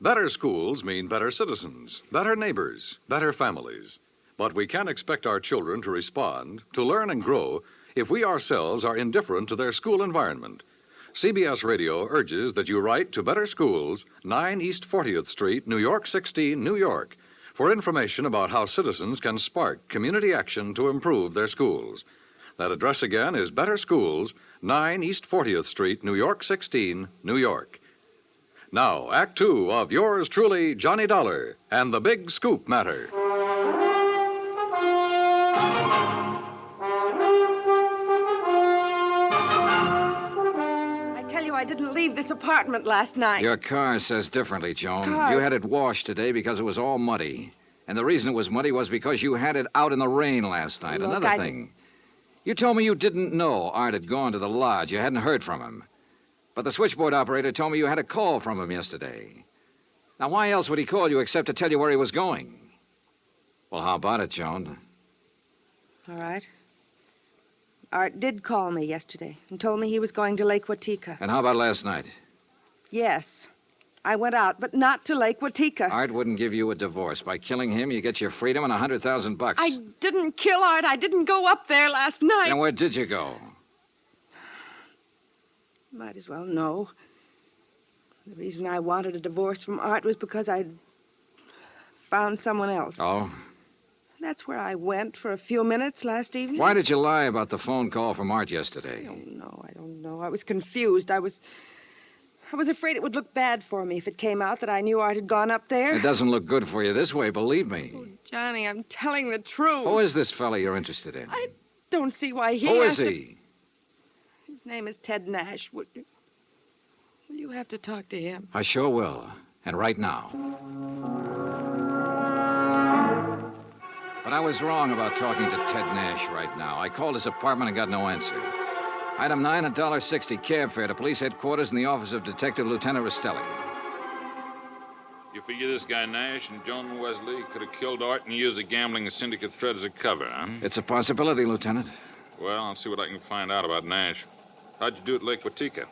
Better schools mean better citizens, better neighbors, better families. But we can't expect our children to respond, to learn and grow, if we ourselves are indifferent to their school environment. CBS Radio urges that you write to Better Schools, 9 East 40th Street, New York 16, New York, for information about how citizens can spark community action to improve their schools. That address again is Better Schools, 9 East 40th Street, New York 16, New York. Now, Act Two of yours truly, Johnny Dollar, and the Big Scoop Matter. I tell you, I didn't leave this apartment last night. Your car says differently, Joan. Car? You had it washed today because it was all muddy. And the reason it was muddy was because you had it out in the rain last night. Look, Another thing. You told me you didn't know Art had gone to the lodge. You hadn't heard from him. But the switchboard operator told me you had a call from him yesterday. Now, why else would he call you except to tell you where he was going? Well, how about it, Joan? All right. Art did call me yesterday and told me he was going to Lake Watika. And how about last night? Yes. I went out, but not to Lake Watika. Art wouldn't give you a divorce. By killing him, you get your freedom and $100,000. I didn't kill Art. I didn't go up there last night. Then where did you go? Might as well know. The reason I wanted a divorce from Art was because I'd found someone else. Oh? That's where I went for a few minutes last evening. Why did you lie about the phone call from Art yesterday? I don't know. I was confused. I was afraid it would look bad for me if it came out that I knew Art had gone up there. It doesn't look good for you this way, believe me. Johnny, I'm telling the truth. Who is this fella you're interested in? I don't see why he Who has is to- he? His name is Ted Nash. Will you have to talk to him? I sure will. And right now. But I was wrong about talking to Ted Nash right now. I called his apartment and got no answer. Item 9, $1.60 cab fare to police headquarters in the office of Detective Lieutenant Rastelli. You figure this guy Nash and Joan Wesley could have killed Art and used the gambling syndicate threat as a cover, huh? It's a possibility, Lieutenant. Well, I'll see what I can find out about Nash. How'd you do at Lake Watika?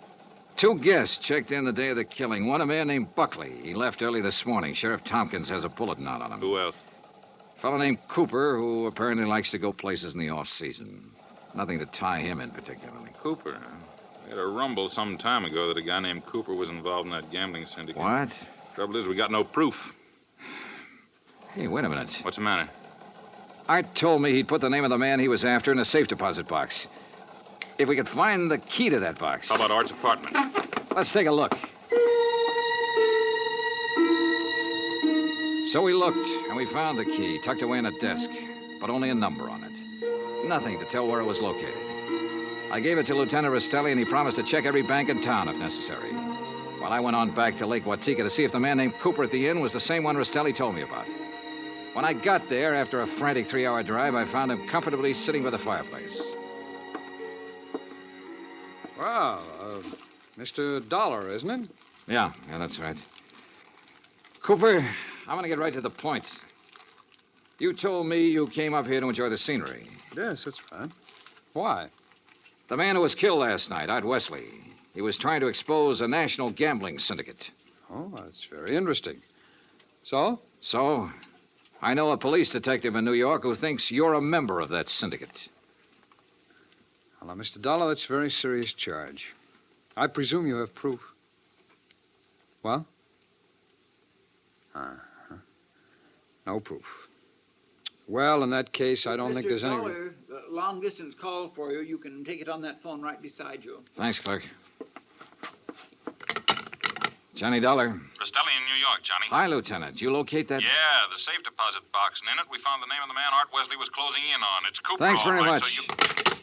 2 guests checked in the day of the killing. One, a man named Buckley. He left early this morning. Sheriff Tompkins has a bulletin out on him. Who else? A fellow named Cooper, who apparently likes to go places in the off-season. Nothing to tie him in particularly. Cooper, huh? We had a rumble some time ago that a guy named Cooper was involved in that gambling syndicate. What? Trouble is, we got no proof. Hey, wait a minute. What's the matter? Art told me he'd put the name of the man he was after in a safe deposit box. If we could find the key to that box. How about Art's apartment? Let's take a look. So we looked, and we found the key tucked away in a desk, but only a number on it. Nothing to tell where it was located. I gave it to Lieutenant Rastelli, and he promised to check every bank in town if necessary. While I went on back to Lake Watika to see if the man named Cooper at the inn was the same one Rastelli told me about. When I got there, after a frantic 3-hour drive, I found him comfortably sitting by the fireplace. Well, Mr. Dollar, isn't it? Yeah, that's right. Cooper, I'm going to get right to the point. You told me you came up here to enjoy the scenery. Yes, that's right. Why? The man who was killed last night, Art Wesley, he was trying to expose a national gambling syndicate. Oh, that's very interesting. So? So, I know a police detective in New York who thinks you're a member of that syndicate. Well, now, Mr. Dollar, that's a very serious charge. I presume you have proof. Well? No proof. Well, in that case, I don't think there's any... Mr. Dollar, long-distance call for you. You can take it on that phone right beside you. Thanks, clerk. Johnny Dollar. Rastelli in New York, Johnny. Hi, Lieutenant. You locate that? Yeah, the safe deposit box, and in it we found the name of the man Art Wesley was closing in on. It's Cooper. Thanks all very right, much. So you...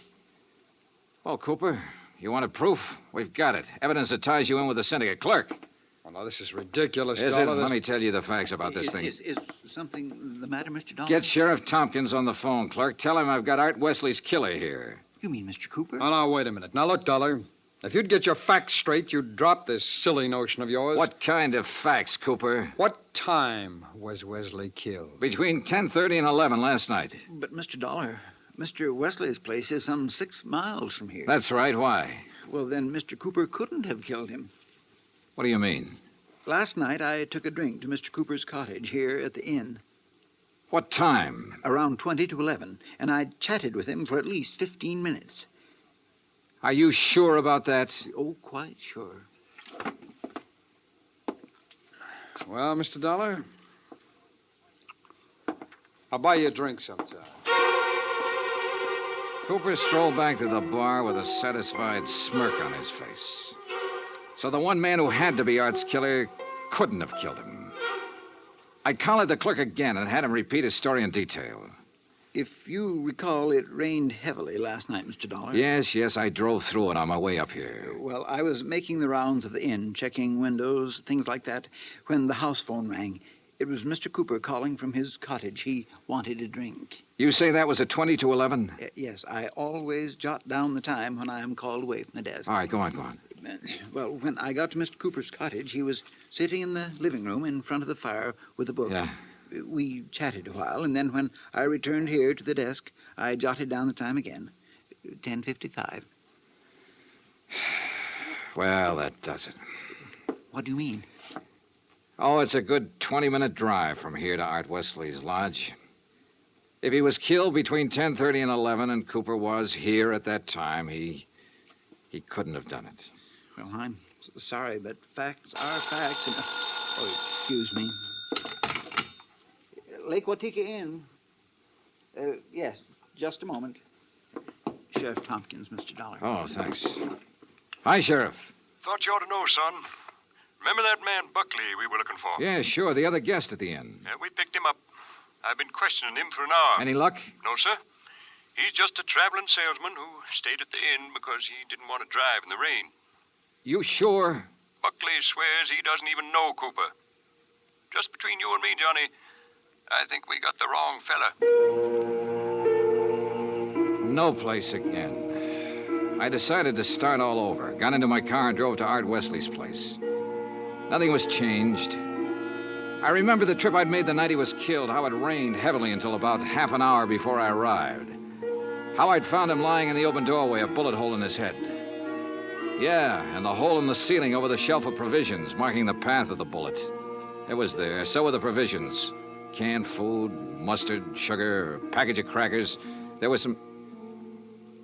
Well, Cooper, you wanted proof? We've got it. Evidence that ties you in with the syndicate. Clerk. Well, now, this is ridiculous, Is it? Dollar. Let me tell you the facts about this thing. Is something the matter, Mr. Dollar? Get Sheriff Tompkins on the phone, clerk. Tell him I've got Art Wesley's killer here. You mean Mr. Cooper? Oh, now, wait a minute. Now, look, Dollar. If you'd get your facts straight, you'd drop this silly notion of yours. What kind of facts, Cooper? What time was Wesley killed? Between 10:30 and 11 last night. But, Mr. Dollar, Mr. Wesley's place is some 6 miles from here. That's right. Why? Well, then Mr. Cooper couldn't have killed him. What do you mean? Last night, I took a drink to Mr. Cooper's cottage here at the inn. What time? Around 20 to 11, and I chatted with him for at least 15 minutes. Are you sure about that? Oh, quite sure. Well, Mr. Dollar, I'll buy you a drink sometime. Cooper strolled back to the bar with a satisfied smirk on his face. So the one man who had to be Art's killer couldn't have killed him. I collared the clerk again and had him repeat his story in detail. If you recall, it rained heavily last night, Mr. Dollar. Yes, I drove through it on my way up here. Well, I was making the rounds of the inn, checking windows, things like that, when the house phone rang. It was Mr. Cooper calling from his cottage. He wanted a drink. You say that was at 20 to 11? Yes, I always jot down the time when I am called away from the desk. All right, go on. Well, when I got to Mr. Cooper's cottage, he was sitting in the living room in front of the fire with a book. Yeah. We chatted a while, and then when I returned here to the desk, I jotted down the time again. 10:55. Well, that does it. What do you mean? Oh, it's a good 20-minute drive from here to Art Wesley's lodge. If he was killed between 10:30 and 11 and Cooper was here at that time, he couldn't have done it. Well, I'm sorry, but facts are facts. And... Oh, excuse me. Lake Watika Inn. Yes, just a moment. Sheriff Tompkins, Mr. Dollar. Oh, thanks. Hi, Sheriff. Thought you ought to know, son. Remember that man Buckley we were looking for? Yeah, sure, the other guest at the inn. Yeah, we picked him up. I've been questioning him for an hour. Any luck? No, sir. He's just a traveling salesman who stayed at the inn because he didn't want to drive in the rain. You sure? Buckley swears he doesn't even know Cooper. Just between you and me, Johnny, I think we got the wrong fella. No place again. I decided to start all over. Got into my car and drove to Art Wesley's place. Nothing was changed. I remember the trip I'd made the night he was killed, how it rained heavily until about half an hour before I arrived. How I'd found him lying in the open doorway, a bullet hole in his head. Yeah, and the hole in the ceiling over the shelf of provisions, marking the path of the bullet. It was there. So were the provisions. Canned food, mustard, sugar, a package of crackers. There was some...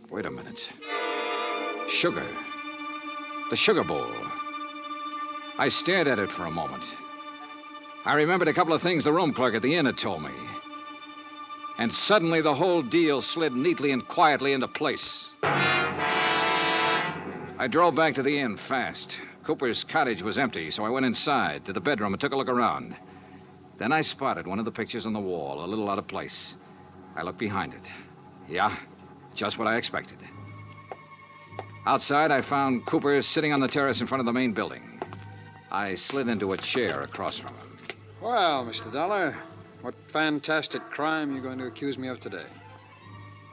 Wait a minute. Sugar. The sugar bowl. I stared at it for a moment. I remembered a couple of things the room clerk at the inn had told me. And suddenly the whole deal slid neatly and quietly into place. I drove back to the inn fast. Cooper's cottage was empty, so I went inside to the bedroom and took a look around. Then I spotted one of the pictures on the wall, a little out of place. I looked behind it. Yeah, just what I expected. Outside, I found Cooper sitting on the terrace in front of the main building. I slid into a chair across from him. Well, Mr. Dollar, what fantastic crime are you going to accuse me of today?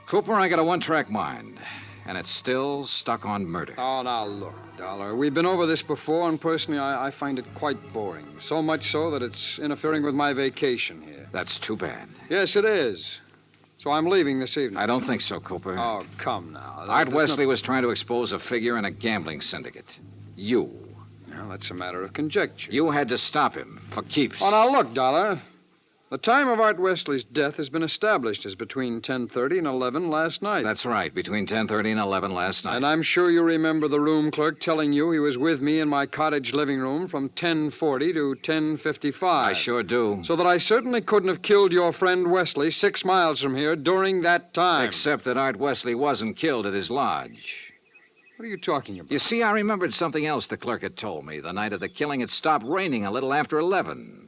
Cooper, I got a one-track mind, and it's still stuck on murder. Oh, now look, Dollar. We've been over this before, and personally, I find it quite boring. So much so that it's interfering with my vacation here. That's too bad. Yes, it is. So I'm leaving this evening. I don't think so, Cooper. Oh, come now. Art Wesley was trying to expose a figure in a gambling syndicate. You. Well, that's a matter of conjecture. You had to stop him for keeps. Oh, now look, Dollar. The time of Art Wesley's death has been established as between 10:30 and 11 last night. That's right, between 10:30 and 11 last night. And I'm sure you remember the room clerk telling you he was with me in my cottage living room from 10:40 to 10:55. I sure do. So that I certainly couldn't have killed your friend Wesley 6 miles from here during that time. Except that Art Wesley wasn't killed at his lodge. What are you talking about? You see, I remembered something else the clerk had told me. The night of the killing, it stopped raining a little after 11.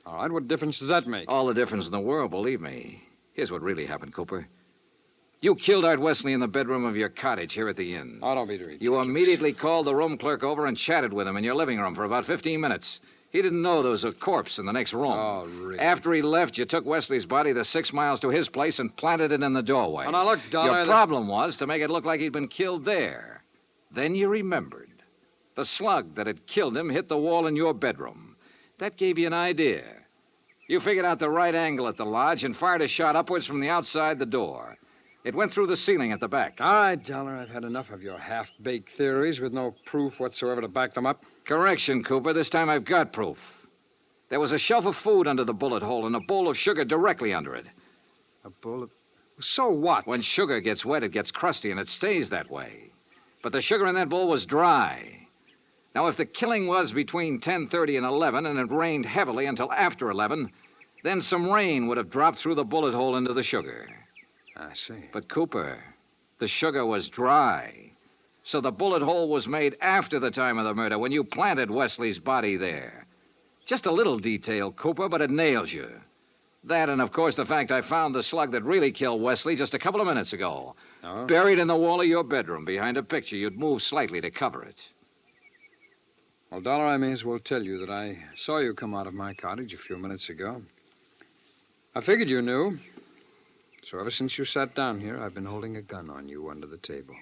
All right, what difference does that make? All the difference in the world, believe me. Here's what really happened, Cooper. You killed Art Wesley in the bedroom of your cottage here at the inn. Oh, don't be ridiculous. You immediately called the room clerk over and chatted with him in your living room for about 15 minutes. He didn't know there was a corpse in the next room. Oh, really? After he left, you took Wesley's body the 6 miles to his place and planted it in the doorway. Oh, now look, Dollar... Your problem was to make it look like he'd been killed there. Then you remembered. The slug that had killed him hit the wall in your bedroom. That gave you an idea. You figured out the right angle at the lodge and fired a shot upwards from the outside the door. It went through the ceiling at the back. All right, Dollar, I've had enough of your half-baked theories with no proof whatsoever to back them up. Correction, Cooper. This time I've got proof. There was a shelf of food under the bullet hole and a bowl of sugar directly under it. A bowl of... So what? When sugar gets wet, it gets crusty, and it stays that way. But the sugar in that bowl was dry. Now, if the killing was between 10:30 and 11, and it rained heavily until after 11, then some rain would have dropped through the bullet hole into the sugar. I see. But, Cooper, the sugar was dry. So the bullet hole was made after the time of the murder, when you planted Wesley's body there. Just a little detail, Cooper, but it nails you. That, and of course, the fact I found the slug that really killed Wesley just a couple of minutes ago. Oh? Buried in the wall of your bedroom behind a picture you'd moved slightly to cover it. Well, Dollar, I may as well tell you that I saw you come out of my cottage a few minutes ago. I figured you knew. So ever since you sat down here, I've been holding a gun on you under the table.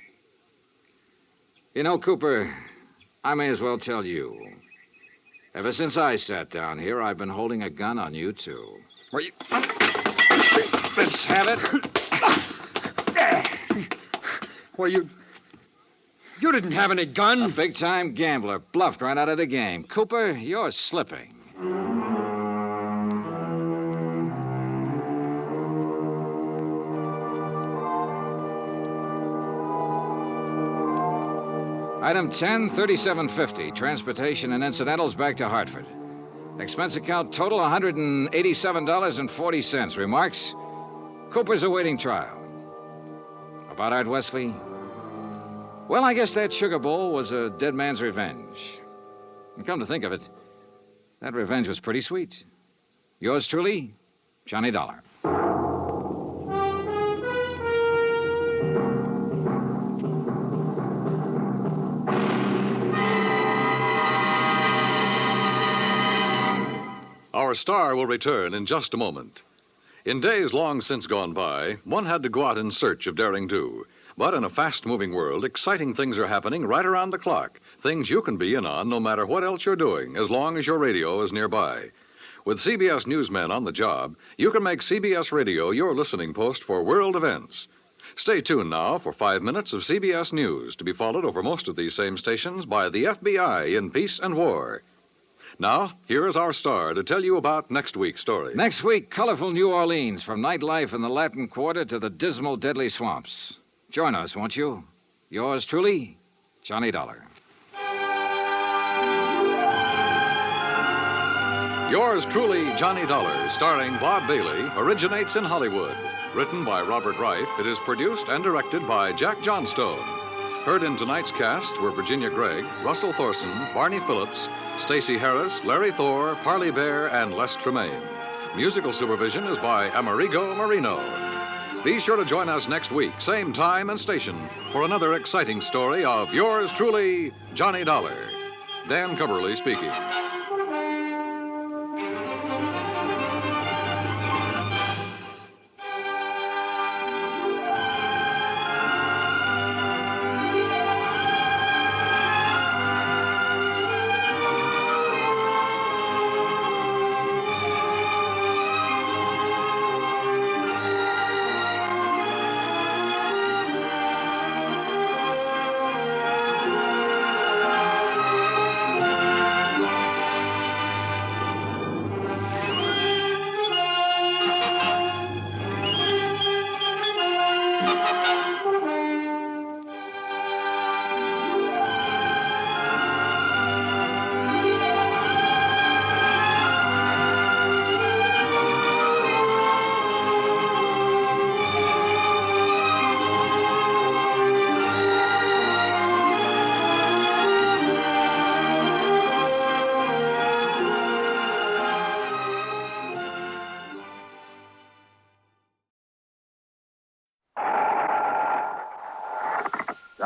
You know, Cooper, I may as well tell you. Ever since I sat down here, I've been holding a gun on you, too. Well, you... Let's have it. Well, you didn't have any gun. A big-time gambler, bluffed right out of the game. Cooper, you're slipping. Item 10, $37.50. Transportation and incidentals back to Hartford. Expense account total $187.40. Remarks? Cooper's awaiting trial. About Art Wesley? Well, I guess that sugar bowl was a dead man's revenge. And come to think of it, that revenge was pretty sweet. Yours truly, Johnny Dollar. Our star will return in just a moment. In days long since gone by, one had to go out in search of daring do. But in a fast-moving world, exciting things are happening right around the clock. Things you can be in on no matter what else you're doing, as long as your radio is nearby. With CBS newsmen on the job, you can make CBS Radio your listening post for world events. Stay tuned now for 5 minutes of CBS News, to be followed over most of these same stations by the FBI in peace and war. Now, here is our star to tell you about next week's story. Next week, colorful New Orleans, from nightlife in the Latin Quarter to the dismal, deadly swamps. Join us, won't you? Yours truly, Johnny Dollar. Yours truly, Johnny Dollar, starring Bob Bailey, originates in Hollywood. Written by Robert Reif, it is produced and directed by Jack Johnstone. Heard in tonight's cast were Virginia Gregg, Russell Thorson, Barney Phillips, Stacey Harris, Larry Thor, Parley Bear, and Les Tremaine. Musical supervision is by Amerigo Marino. Be sure to join us next week, same time and station, for another exciting story of yours truly, Johnny Dollar. Dan Cubberly speaking.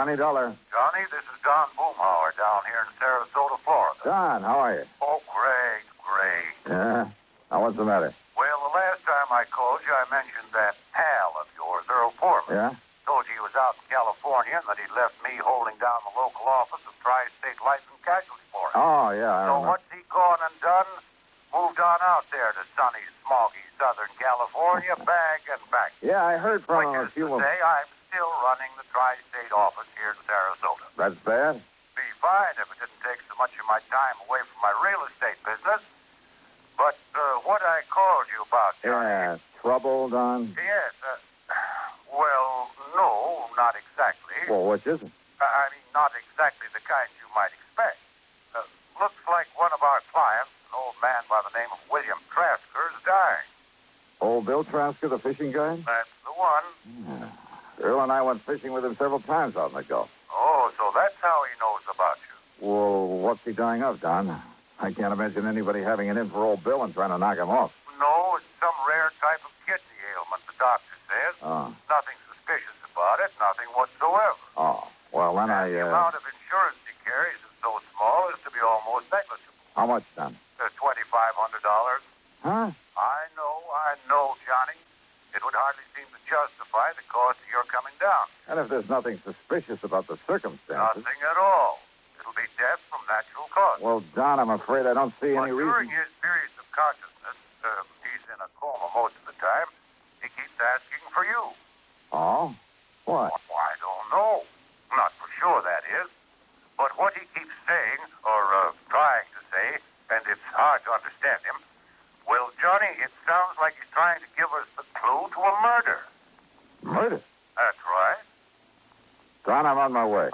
Johnny Dollar. Johnny, this is Don Boomhauer down here in Sarasota, Florida. Don, how are you? Oh, great, great. Yeah? Now, what's the matter? Well, the last time I called you, I mentioned that pal of yours, Earl Foreman. Yeah? Told you he was out in California and that he'd left me holding down the local office of Tri-State Life and Casualty for him. Oh, yeah, I So remember. what's he gone and done? Moved on out there to sunny, smoggy Southern California, bag and back. Yeah, I heard from him a few To say, I'm still running the Tri-State office here in Sarasota. That's bad? Be fine if it didn't take so much of my time away from my real estate business. But what I called you about, Johnny... Yeah, trouble, Don? Yes, well, no, not exactly. Well, which is it? I mean, not exactly the kind you might expect. Looks like one of our clients, an old man by the name of William Trasker, is dying. Old Bill Trasker, the fishing guy? That's the one. Yeah. Earl and I went fishing with him several times out in the Gulf. Oh, so that's how he knows about you. Well, what's he dying of, Don? I can't imagine anybody having it in for old Bill and trying to knock him off. No, it's some rare type of kidney ailment, the doctor says. Oh. Nothing suspicious about it, nothing whatsoever. Oh. Well, then The amount of insurance he carries is so small as to be almost negligible. How much, Don? $2,500. Huh? I know, Johnny. It would hardly seem to justify the cost of your coming down. And if there's nothing suspicious about the circumstances... Nothing at all. It'll be death from natural causes. Well, Don, I'm afraid I don't see any During reason... his periods of consciousness, he's in a coma most of the time, he keeps asking for you. Oh? What? Well, I don't know. Not for sure, that is. But what he keeps saying, or trying to say, and it's hard to understand him, well, Johnny, it sounds like he's trying to give us the clue to a murder. Murder? That's right. Don, I'm on my way.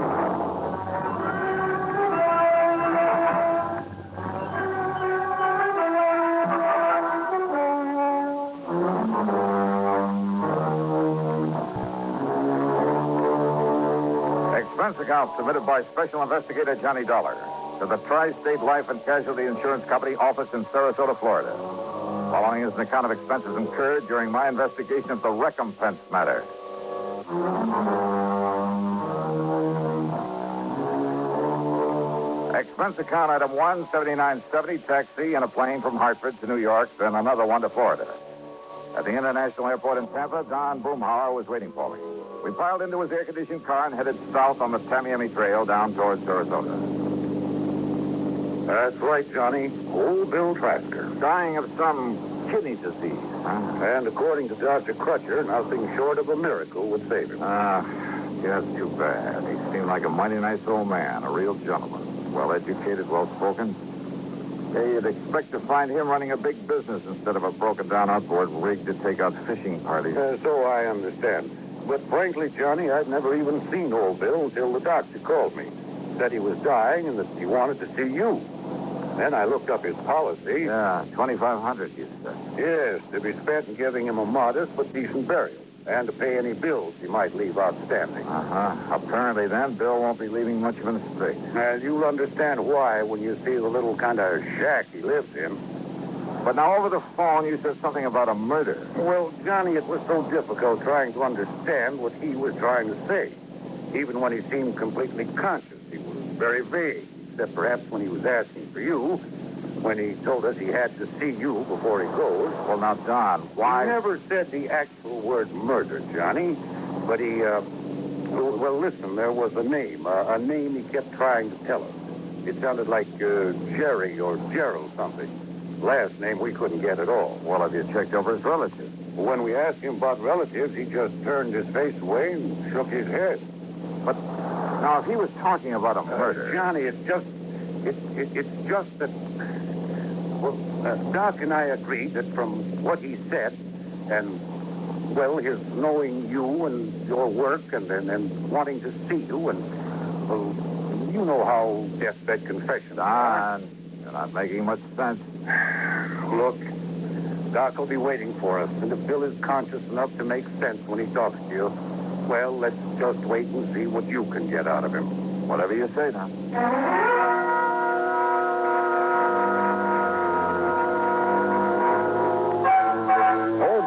Expense account submitted by Special Investigator Johnny Dollar. to the Tri-State Life and Casualty Insurance Company office in Sarasota, Florida. Following is an account of expenses incurred during my investigation of the recompense matter. Expense account item 1, $79.70, taxi and a plane from Hartford to New York, then another one to Florida. At the International Airport in Tampa, Don Boomhauer was waiting for me. We piled into his air-conditioned car and headed south on the Tamiami Trail down towards Sarasota. That's right, Johnny. Old Bill Trasker. Dying of some kidney disease, huh? And according to Dr. Crutcher, nothing short of a miracle would save him. That's too bad. He seemed like a mighty nice old man, a real gentleman. Well-educated, well-spoken. You'd expect to find him running a big business instead of a broken-down outboard rig to take out fishing parties. So I understand. But frankly, Johnny, I'd never even seen old Bill until the doctor called me. Said he was dying and that he wanted to see you. Then I looked up his policy. Yeah, $2,500, you said. Yes, to be spent in giving him a modest but decent burial. And to pay any bills he might leave outstanding. Apparently, then, Bill won't be leaving much of an estate. And you'll understand why when you see the little kind of shack he lives in. But now, over the phone, you said something about a murder. Well, Johnny, it was so difficult trying to understand what he was trying to say. Even when he seemed completely conscious, he was very vague, except perhaps when he was asking for you. When he told us he had to see you before he goes. Well, now, Don, why? He never said the actual word murder, Johnny. But he, well, listen, there was a name he kept trying to tell us. It sounded like Jerry or Gerald something. Last name we couldn't get at all. Well, have you checked over his relatives? When we asked him about relatives, he just turned his face away and shook his head. But now, if he was talking about a murder... Johnny, it's just that... Well, Doc and I agreed that from what he said, and, well, his knowing you and your work and wanting to see you, and, well, you know how deathbed confessions are. Don, you're not making much sense. Look, Doc will be waiting for us, and if Bill is conscious enough to make sense when he talks to you, well, let's just wait and see what you can get out of him. Whatever you say, Don.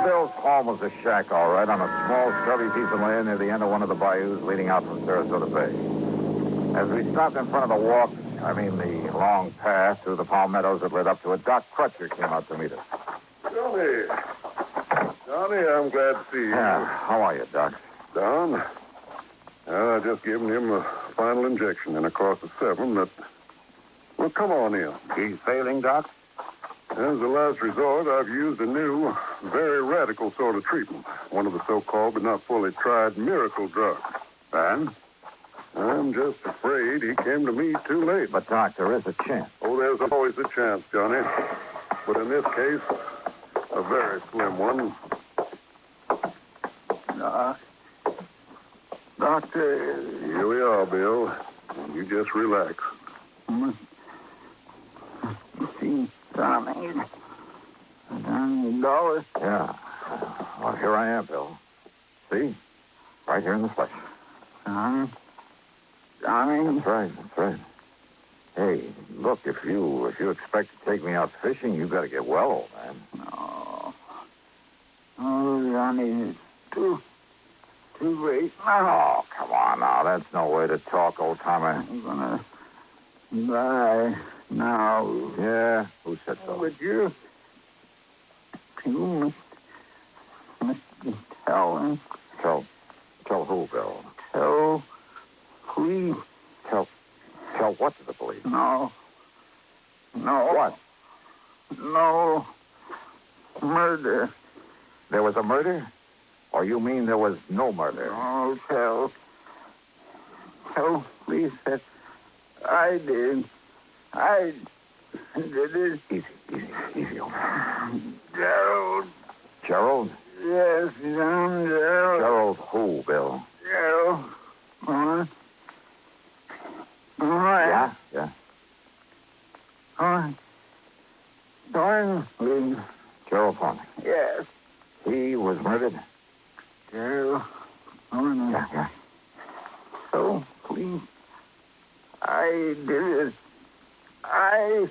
Bill's home was a shack, all right, on a small, scrubby piece of land near the end of one of the bayous leading out from Sarasota Bay. As we stopped in front of the the long path through the palmettos that led up to it, Doc Crutcher came out to meet us. Johnny, I'm glad to see you. Yeah, how are you, Doc? Don? Well, I just given him a final injection in a course of 7 that... Well, come on in. He's failing, Doc? As a last resort, I've used a new, very radical sort of treatment. One of the so-called but not fully tried miracle drugs. And? I'm just afraid he came to me too late. But, Doc, there is a chance. Oh, there's always a chance, Johnny. But in this case, a very slim one. Doctor... Here we are, Bill. You just relax. $15. Yeah. Well, here I am, Bill. See? Right here in the flesh. Johnny? That's right. Hey, look, if you expect to take me out fishing, you got to get well, old man. No. Oh, Johnny, it's too late. Oh, come on now. That's no way to talk, old timer. I'm gonna die now. Yeah? Who said so? But you must tell him. Tell who, Bill? Tell police. Tell what to the police? No. What? No. Murder. There was a murder? Or you mean there was no murder? No, tell police that I did. I did it. Easy, old man. Gerald. Gerald? Yes, John Gerald. Gerald who, Bill? Gerald. Yeah? Thornley. Gerald Thornley. Yes. He was murdered? Gerald Thornley. Yeah. So, please, I did it. I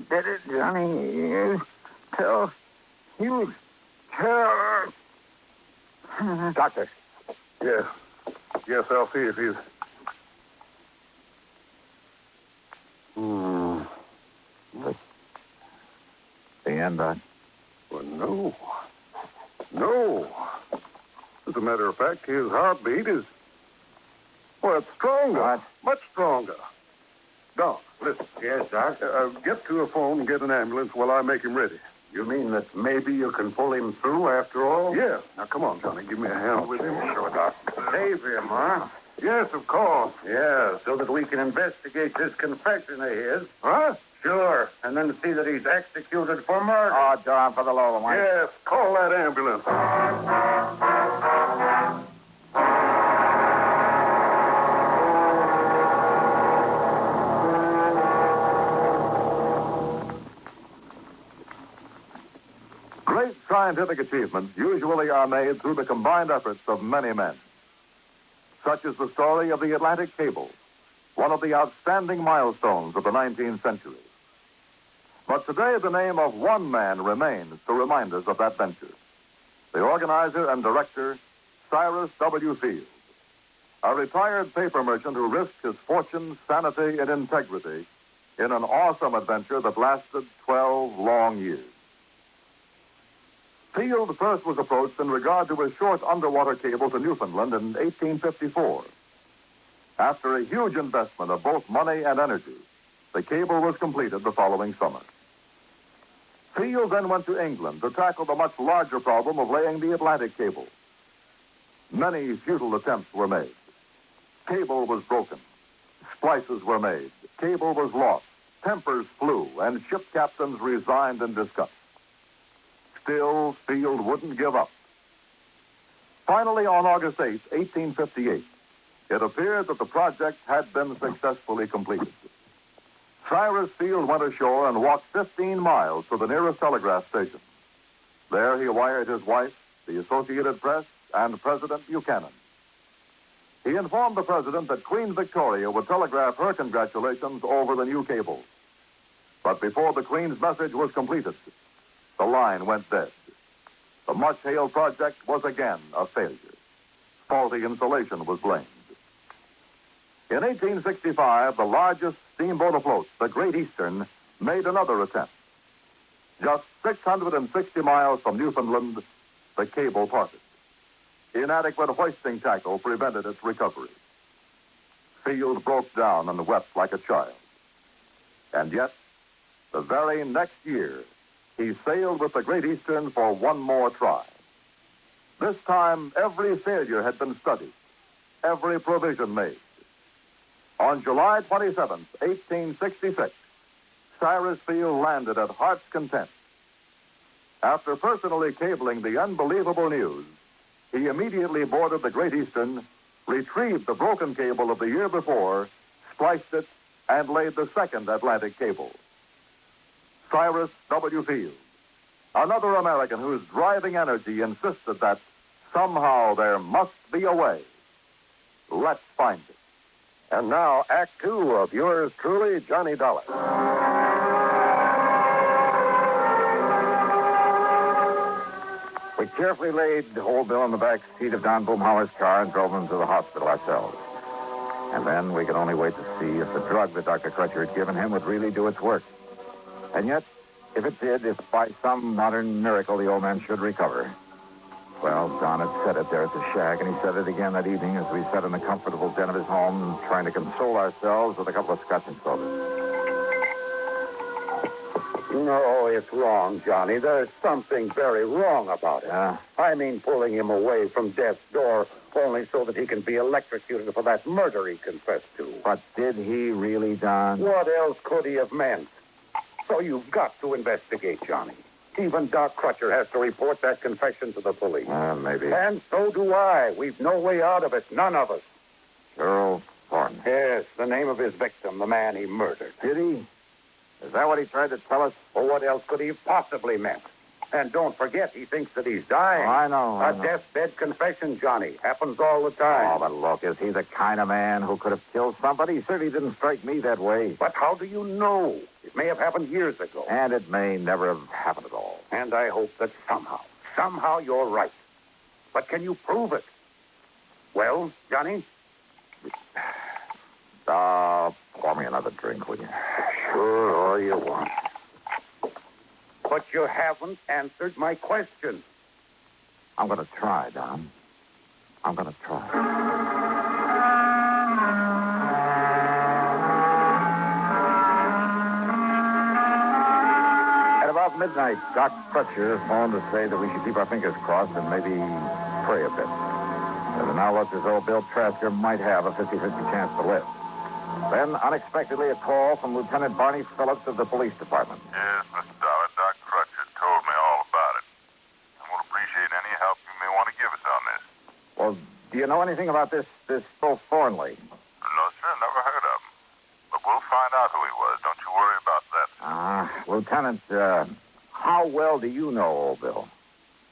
did it, Johnny. You tell her. Doctor. Yes. Yes, I'll see if he's... The end, Doc? Well, no. No. As a matter of fact, his heartbeat is... Well, it's stronger. What? Much stronger. Doc, listen. Yes, Doc? Get to a phone and get an ambulance while I make him ready. You mean that maybe you can pull him through after all? Yeah. Now, come on, Johnny. Give me a hand with him. Sure, Doc. Save him, huh? Yes, of course. Yeah, so that we can investigate this confession of his. Huh? Sure, and then see that he's executed for murder. Oh, John, for the love of Mike. Yes, call that ambulance. Great scientific achievements usually are made through the combined efforts of many men. Such is the story of the Atlantic Cable, one of the outstanding milestones of the 19th century. But today, the name of one man remains to remind us of that venture. The organizer and director, Cyrus W. Field, a retired paper merchant who risked his fortune, sanity, and integrity in an awesome adventure that lasted 12 long years. Field first was approached in regard to a short underwater cable to Newfoundland in 1854. After a huge investment of both money and energy, the cable was completed the following summer. Field then went to England to tackle the much larger problem of laying the Atlantic cable. Many futile attempts were made. Cable was broken. Splices were made. Cable was lost. Tempers flew, and ship captains resigned in disgust. Still, Field wouldn't give up. Finally, on August 8, 1858, it appeared that the project had been successfully completed. Cyrus Field went ashore and walked 15 miles to the nearest telegraph station. There he wired his wife, the Associated Press, and President Buchanan. He informed the president that Queen Victoria would telegraph her congratulations over the new cable. But before the Queen's message was completed, the line went dead. The much-hailed project was again a failure. Faulty insulation was blamed. In 1865, the largest steamboat afloat, the Great Eastern, made another attempt. Just 660 miles from Newfoundland, the cable parted. Inadequate hoisting tackle prevented its recovery. Field broke down and wept like a child. And yet, the very next year, he sailed with the Great Eastern for one more try. This time, every failure had been studied, every provision made. On July 27, 1866, Cyrus Field landed at Heart's Content. After personally cabling the unbelievable news, he immediately boarded the Great Eastern, retrieved the broken cable of the year before, spliced it, and laid the second Atlantic cable. Cyrus W. Field, another American whose driving energy insisted that somehow there must be a way. Let's find it. And now, Act Two of yours truly, Johnny Dollar. We carefully laid old Bill in the back seat of Don Boomhauer's car and drove him to the hospital ourselves. And then we could only wait to see if the drug that Dr. Crutcher had given him would really do its work. And yet, if it did, if by some modern miracle the old man should recover. Well, Don had said it there at the shack, and he said it again that evening as we sat in the comfortable den of his home, trying to console ourselves with a couple of scotch and sodas. No, it's wrong, Johnny. There's something very wrong about it. I mean, pulling him away from death's door only so that he can be electrocuted for that murder he confessed to. But did he really, Don? What else could he have meant? So you've got to investigate, Johnny. Even Doc Crutcher has to report that confession to the police. Maybe. And so do I. We've no way out of it. None of us. Gerald Thornton. Yes, the name of his victim, the man he murdered. Did he? Is that what he tried to tell us? Well, what else could he have possibly meant? And don't forget, he thinks that he's dying. Oh, I know. A deathbed confession, Johnny. Happens all the time. Oh, but look, is he the kind of man who could have killed somebody? He certainly didn't strike me that way. But how do you know? It may have happened years ago. And it may never have happened at all. And I hope that somehow you're right. But can you prove it? Well, Johnny? Pour me another drink, will you? Sure, all you want. But you haven't answered my question. I'm going to try, Don. I'm going to try. At about midnight, Doc Crutcher phoned to say that we should keep our fingers crossed and maybe pray a bit. As it now looks as though Bill Trasker might have a 50-50 chance to live. Then, unexpectedly, a call from Lieutenant Barney Phillips of the police department. Yes, Mr. Dollar. Doc Crutcher told me all about it. And we'll appreciate any help you may want to give us on this. Well, do you know anything about this Bill Thornley? No, sir. Never heard of him. But we'll find out who he was. Don't you worry about that. Lieutenant, how well do you know old Bill?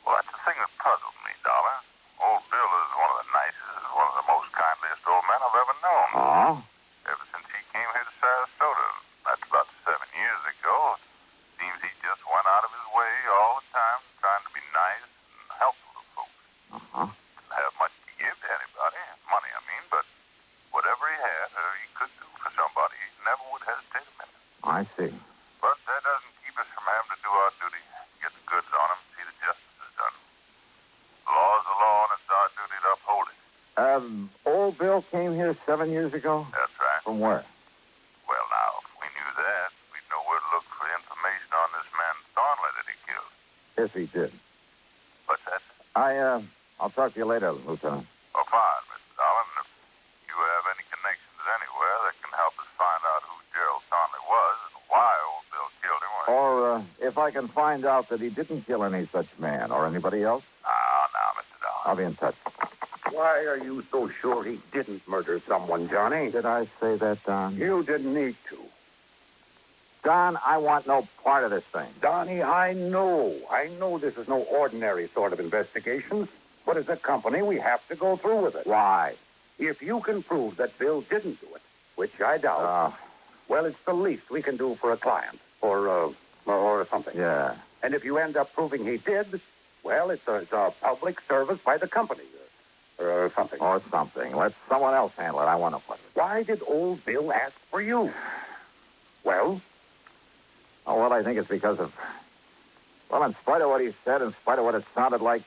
Well, that's the thing that puzzles me, Dollar. Old Bill is one of the nicest, one of the most kindliest old men I've ever known. Oh? Ever since he came here to Sarasota, that's about 7 years ago, seems he just went out of his way all the time trying to be nice and helpful to folks. Didn't have much to give to anybody, money I mean, but whatever he had or he could do for somebody, he never would hesitate a minute. I see. But that doesn't keep us from having to do our duty, get the goods on him, see that justice is done. The law is the law, and it's our duty to uphold it. Old Bill came here 7 years ago? That's right. From where? Well, now, if we knew that, we'd know where to look for information on this man Thornley that he killed. Yes, he did. What's that? I'll talk to you later, Lieutenant. Oh, fine, Mr. Dolan. If you have any connections anywhere that can help us find out who Gerald Thornley was and why old Bill killed him, Or if I can find out that he didn't kill any such man or anybody else. Now, Mr. Dolan. I'll be in touch. Why are you so sure he didn't murder someone, Johnny? Did I say that, Don? You didn't need to. Don, I want no part of this thing. Donnie, I know this is no ordinary sort of investigation, but as a company, we have to go through with it. Why? If you can prove that Bill didn't do it, which I doubt, well, it's the least we can do for a client, or something. Yeah. And if you end up proving he did, well, it's a public service by the company, or something. Or something. Let someone else handle it. I want to put it. Why did old Bill ask for you? Well? Oh, well, I think it's because of... Well, in spite of what he said, in spite of what it sounded like...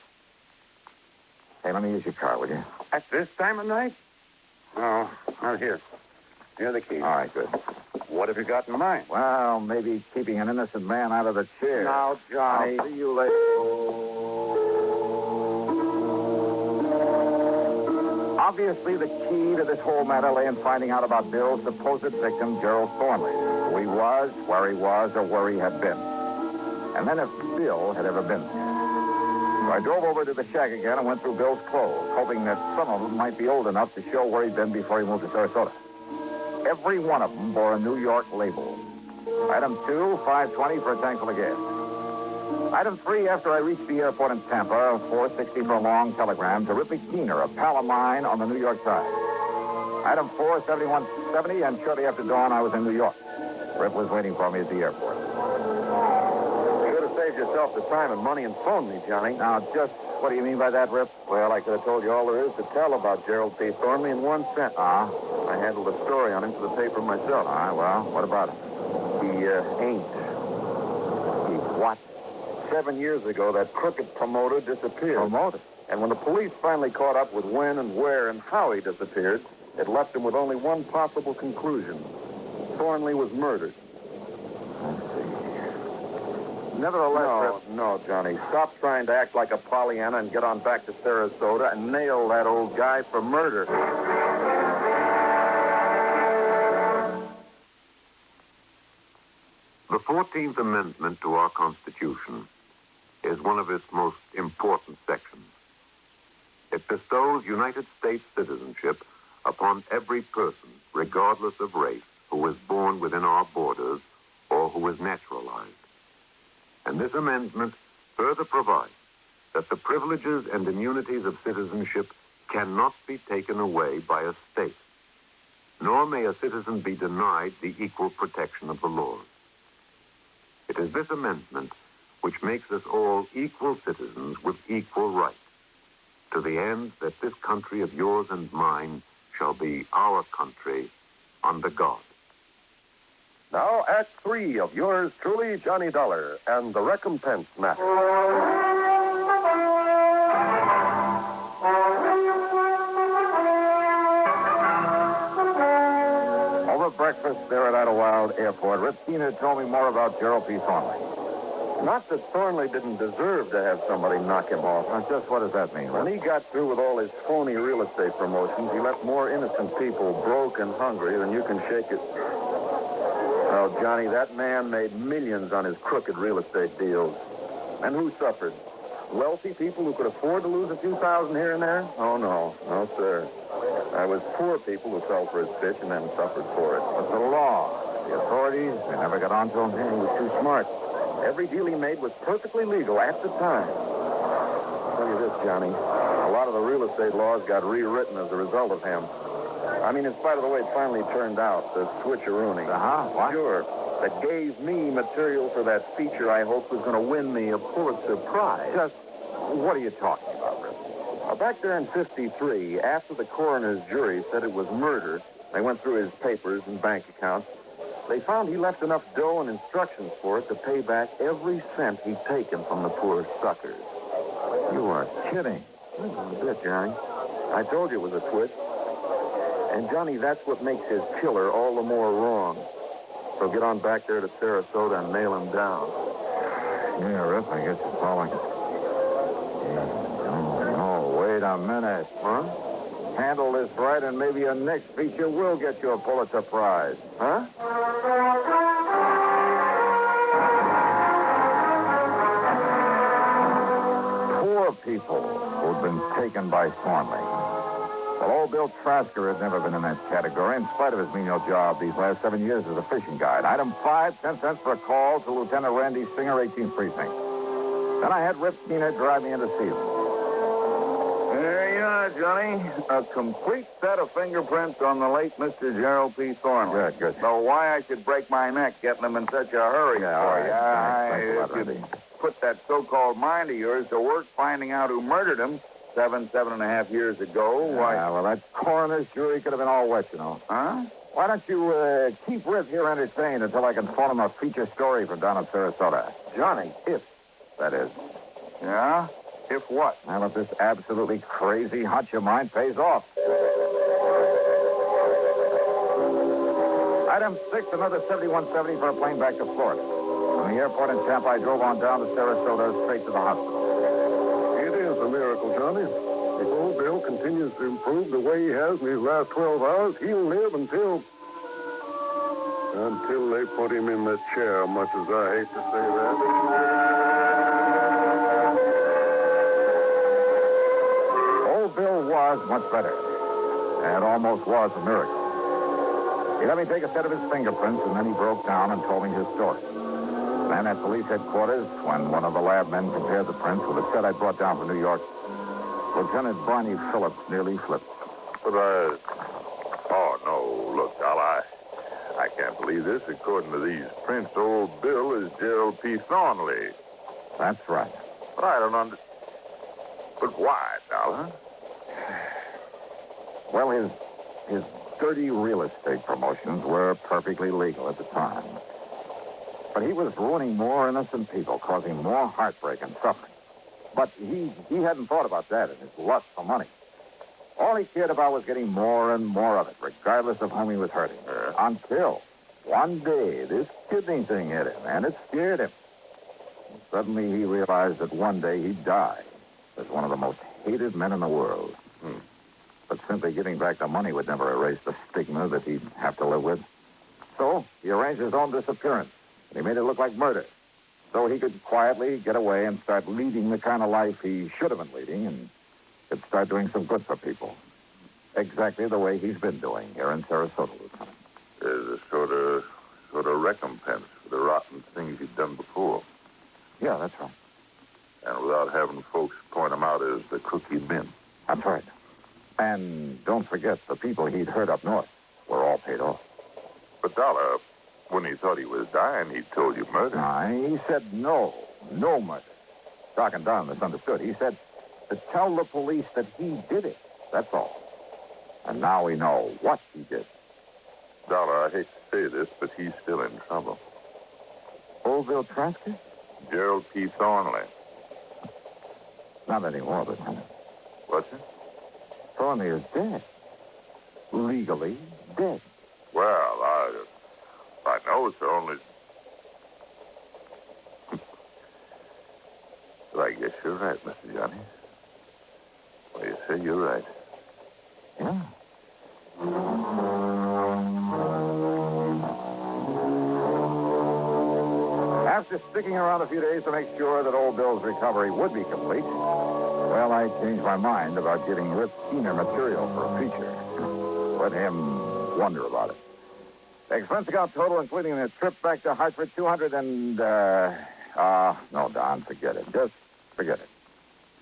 Hey, let me use your car, will you? At this time of night? Oh, here. Here are the keys. All right, good. What have you got in mind? Well, maybe keeping an innocent man out of the chair. Now, Johnny. I'll see you later. Obviously, the key to this whole matter lay in finding out about Bill's supposed victim, Gerald Thornley. Who he was, where he was, or where he had been. And then if Bill had ever been there. So I drove over to the shack again and went through Bill's clothes, hoping that some of them might be old enough to show where he'd been before he moved to Sarasota. Every one of them bore a New York label. Item 2, $5.20 for a tank full of gas. Item 3, after I reached the airport in Tampa, $4.60 for a long telegram to Ripley Keener, a pal of mine on the New York side. Item 4, $71.70, and shortly after dawn, I was in New York. Rip was waiting for me at the airport. You could have saved yourself the time and money and phoned me, Johnny. Now, just what do you mean by that, Rip? Well, I could have told you all there is to tell about Gerald P. Thornley in one sentence. I handled the story on him for the paper myself. All right, well, what about him? He ain't. He what? 7 years ago, that crooked promoter disappeared. Promoter? And when the police finally caught up with when and where and how he disappeared, it left them with only one possible conclusion. Thornley was murdered. Nevertheless, No, Johnny. Stop trying to act like a Pollyanna and get on back to Sarasota and nail that old guy for murder. The 14th Amendment to our Constitution is one of its most important sections. It bestows United States citizenship upon every person, regardless of race, who is born within our borders or who is naturalized. And this amendment further provides that the privileges and immunities of citizenship cannot be taken away by a state, nor may a citizen be denied the equal protection of the laws. It is this amendment which makes us all equal citizens with equal rights, to the end that this country of yours and mine shall be our country under God. Now, Act 3 of yours truly, Johnny Dollar, and the recompense matter. Over breakfast there at Idlewild Airport, Rip Keener told me more about Gerald P. Thornley. Not that Thornley didn't deserve to have somebody knock him off. Now, just what does that mean? When he got through with all his phony real estate promotions, he left more innocent people broke and hungry than you can shake it. Well, Johnny, that man made millions on his crooked real estate deals. And who suffered? Wealthy people who could afford to lose a few thousand here and there? Oh, no. No, sir. I was poor people who fell for his pitch and then suffered for it. But the law, the authorities, they never got onto him. Man, he was too smart. Every deal he made was perfectly legal at the time. I'll tell you this, Johnny. A lot of the real estate laws got rewritten as a result of him. I mean, in spite of the way it finally turned out, the switcherooning. What? Sure. That gave me material for that feature I hoped was going to win me a Pulitzer Prize. Just, what are you talking about, Rip? Back there in 53, after the coroner's jury said it was murder, they went through his papers and bank accounts. They found he left enough dough and instructions for it to pay back every cent he'd taken from the poor suckers. You are kidding. A bit, Johnny. I told you it was a twist. And, Johnny, that's what makes his killer all the more wrong. So get on back there to Sarasota and nail him down. Yeah, Rip, I guess you're following. Oh, wait a minute. Huh? Handle this right, and maybe your next feature will get you a Pulitzer Prize. Huh? Poor people who'd been taken by Thornley. Well, old Bill Trasker had never been in that category, in spite of his menial job these last 7 years as a fishing guide. Item 5, 10 cents for a call to Lieutenant Randy Singer, 18th Precinct. Then I had Rip Keener drive me into Season. There you are, Johnny. A complete set of fingerprints on the late Mr. Gerald P. Thornley. Good. So why I should break my neck getting them in such a hurry for you. Thanks a lot, Randy. Put that so-called mind of yours to work finding out who murdered him 7.5 years ago. Why? Yeah, well, that coroner's jury could have been all wet, you know. Huh? Why don't you keep Rip here entertained until I can phone him a feature story from down in Sarasota? Johnny, If that is. Yeah? If what? Now, if this absolutely crazy hunch of mine pays off. Item 6, another 7170 for a plane back to Florida. From the airport in Tampa, I drove on down to Sarasota, straight to the hospital. It is a miracle, Johnny. If old Bill continues to improve the way he has in these last 12 hours, he'll live until they put him in the chair, much as I hate to say that. Old Bill was much better. And almost was a miracle. He let me take a set of his fingerprints, and then he broke down and told me his story. Then at police headquarters, when one of the lab men compared the prints with a set I brought down from New York, Lieutenant Barney Phillips nearly flipped. But oh, no, look, Al, I can't believe this. According to these prints, old Bill is Gerald P. Thornley. That's right. But I don't understand. But why, Al, huh? Well, his dirty real estate promotions were perfectly legal at the time. But he was ruining more innocent people, causing more heartbreak and suffering. But he hadn't thought about that in his lust for money. All he cared about was getting more and more of it, regardless of whom he was hurting. Until one day this kidney thing hit him, and it scared him. And suddenly he realized that one day he'd die as one of the most hated men in the world. But simply getting back the money would never erase the stigma that he'd have to live with. So he arranged his own disappearance. And he made it look like murder. So he could quietly get away and start leading the kind of life he should have been leading and could start doing some good for people. Exactly the way he's been doing here in Sarasota, Lieutenant. There's a sort of recompense for the rotten things he'd done before. Yeah, that's right. without having folks point him out as the crook he'd been. That's right. And don't forget, the people he'd hurt up north were all paid off. But Dollar, when he thought he was dying, he told you murder. He said no murder. Doc and Don misunderstood. He said to tell the police that he did it. That's all. And now we know what he did. Dollar, I hate to say this, but he's still in trouble. Oldville Trasker? Gerald P. Thornley. Not anymore, Lieutenant. What's it? Thornley is dead. Legally dead. Well, I know Thornley's... But I guess you're right, Mr. Johnny. Well, you say you're right. Yeah. After sticking around a few days to make sure that old Bill's recovery would be complete, well, I changed my mind about giving Rip Keener material for a feature. Let him wonder about it. Expense account total, including the trip back to Hartford, 200 and, no, Don, forget it. Just forget it.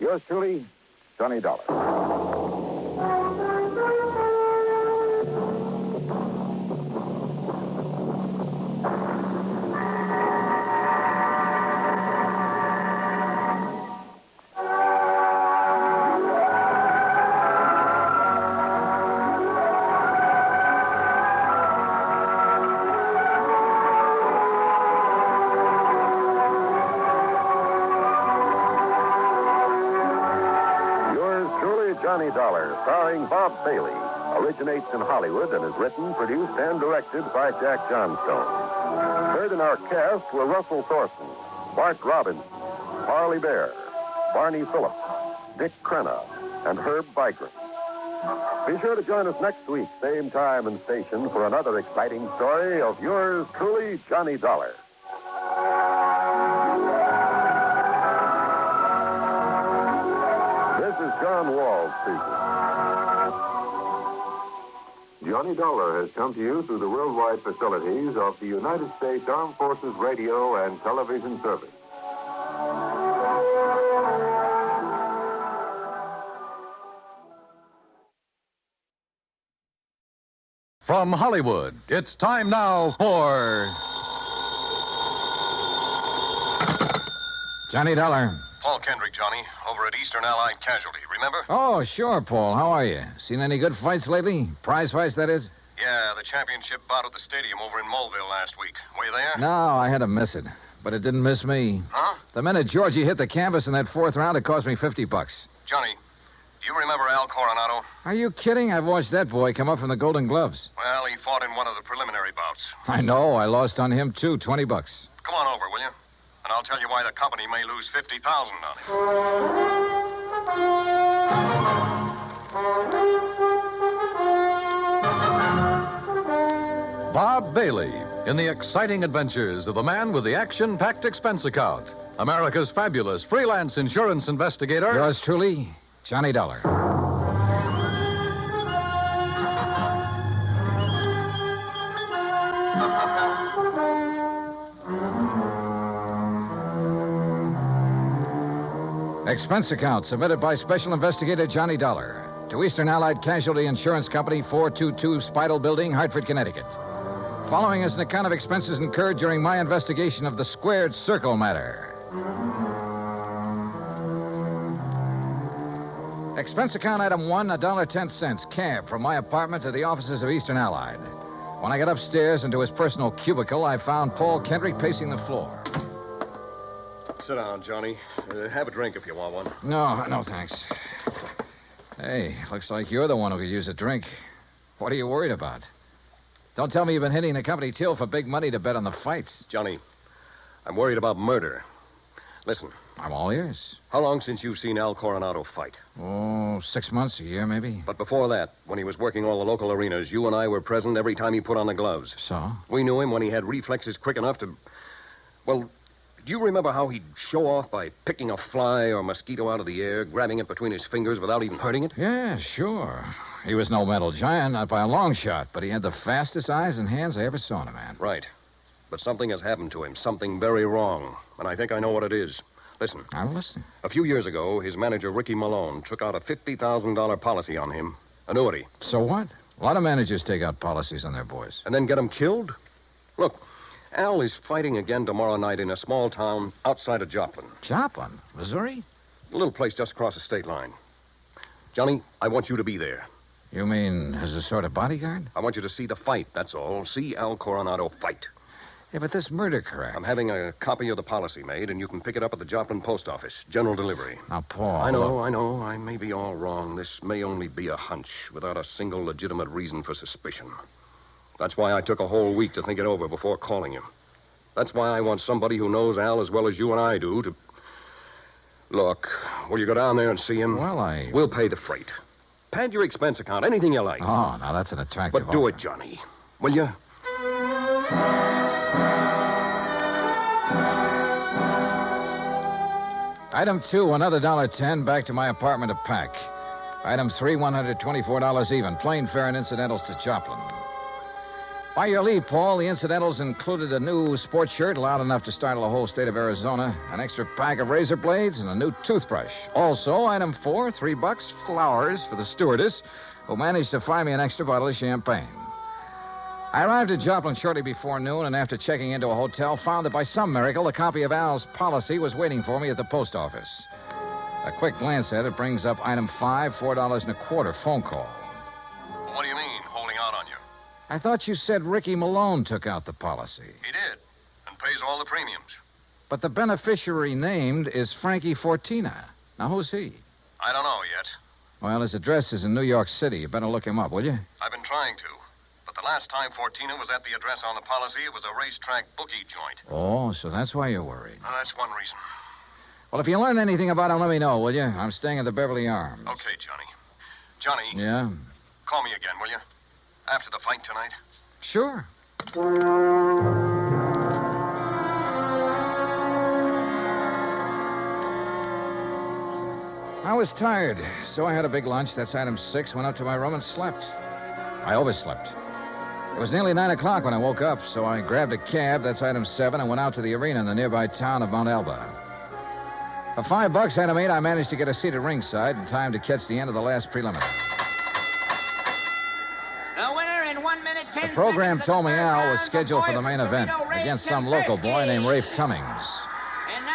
Yours truly, Johnny Dollar. Johnny Dollar, starring Bob Bailey, originates in Hollywood and is written, produced, and directed by Jack Johnstone. Heard in our cast were Russell Thorson, Bart Robinson, Harley Bear, Barney Phillips, Dick Crenna, and Herb Vigran. Be sure to join us next week, same time and station, for another exciting story of yours truly, Johnny Dollar. John Wall speaking. Johnny Dollar has come to you through the worldwide facilities of the United States Armed Forces Radio and Television Service. From Hollywood, it's time now for Johnny Dollar. Paul Kendrick, Johnny, over at Eastern Allied Casualty, remember? Oh, sure, Paul. How are you? Seen any good fights lately? Prize fights, that is? Yeah, the championship bout at the stadium over in Mulville last week. Were you there? No, I had to miss it. But it didn't miss me. Huh? The minute Georgie hit the canvas in that fourth round, it cost me $50. Johnny, do you remember Al Coronado? Are you kidding? I've watched that boy come up from the Golden Gloves. Well, he fought in one of the preliminary bouts. I know. I lost on him, too. $20. Come on over, will you? And I'll tell you why the company may lose $50,000 on him. Bob Bailey in the exciting adventures of the man with the action-packed expense account. America's fabulous freelance insurance investigator. Yours truly, Johnny Dollar. Expense account submitted by Special Investigator Johnny Dollar to Eastern Allied Casualty Insurance Company, 422 Spidal Building, Hartford, Connecticut. Following is an account of expenses incurred during my investigation of the Squared Circle matter. Expense account item 1, $1.10, cab from my apartment to the offices of Eastern Allied. When I got upstairs into his personal cubicle, I found Paul Kendrick pacing the floor. Sit down, Johnny. Have a drink if you want one. No, thanks. Hey, looks like you're the one who could use a drink. What are you worried about? Don't tell me you've been hitting the company till for big money to bet on the fights. Johnny, I'm worried about murder. Listen. I'm all ears. How long since you've seen Al Coronado fight? Oh, 6 months, a year, maybe. But before that, when he was working all the local arenas, you and I were present every time he put on the gloves. So? We knew him when he had reflexes quick enough to... Well, do you remember how he'd show off by picking a fly or mosquito out of the air, grabbing it between his fingers without even hurting it? Yeah, sure. He was no mental giant, not by a long shot, but he had the fastest eyes and hands I ever saw in a man. Right. But something has happened to him, something very wrong. And I think I know what it is. Listen. I'm listening. A few years ago, his manager, Ricky Malone, took out a $50,000 policy on him. Annuity. So what? A lot of managers take out policies on their boys. And then get him killed? Look, Al is fighting again tomorrow night in a small town outside of Joplin. Joplin? Missouri? A little place just across the state line. Johnny, I want you to be there. You mean as a sort of bodyguard? I want you to see the fight, that's all. See Al Coronado fight. Yeah, but this murder crack. I'm having a copy of the policy made, and you can pick it up at the Joplin post office. General delivery. Now, Paul... I know. I may be all wrong. This may only be a hunch, without a single legitimate reason for suspicion. That's why I took a whole week to think it over before calling you. That's why I want somebody who knows Al as well as you and I do to... Look, will you go down there and see him? Well, We'll pay the freight. Pad your expense account, anything you like. Oh, now that's an attractive But do offer. it, Johnny. Will you? Item 2, another $1.10 back to my apartment to pack. Item 3, $124 even. Plane fare and incidentals to Joplin. By your leave, Paul, the incidentals included a new sports shirt loud enough to startle the whole state of Arizona, an extra pack of razor blades, and a new toothbrush. Also, item 4, $3, flowers for the stewardess, who managed to find me an extra bottle of champagne. I arrived at Joplin shortly before noon, and after checking into a hotel, found that by some miracle, a copy of Al's policy was waiting for me at the post office. A quick glance at it brings up item 5, $4.25 phone call. What do you mean, holding out on you? I thought you said Ricky Malone took out the policy. He did, and pays all the premiums. But the beneficiary named is Frankie Fortina. Now, who's he? I don't know yet. Well, his address is in New York City. You better look him up, will you? I've been trying to. But the last time Fortina was at the address on the policy, it was a racetrack bookie joint. Oh, so that's why you're worried. That's one reason. Well, if you learn anything about him, let me know, will you? I'm staying at the Beverly Arms. Okay, Johnny. Johnny. Yeah? Call me again, will you? After the fight tonight? Sure. I was tired, so I had a big lunch. That's item 6. Went up to my room and slept. I overslept. It was nearly 9 o'clock when I woke up, so I grabbed a cab. That's item 7, and went out to the arena in the nearby town of Mount Elba. For $5, item 8, I managed to get a seat at ringside in time to catch the end of the last preliminary. The winner in 1 minute, 10 The program seconds told me of the third Al round, was the scheduled boy for the main from event Toledo, Ray against some local boy named Rafe Cummings.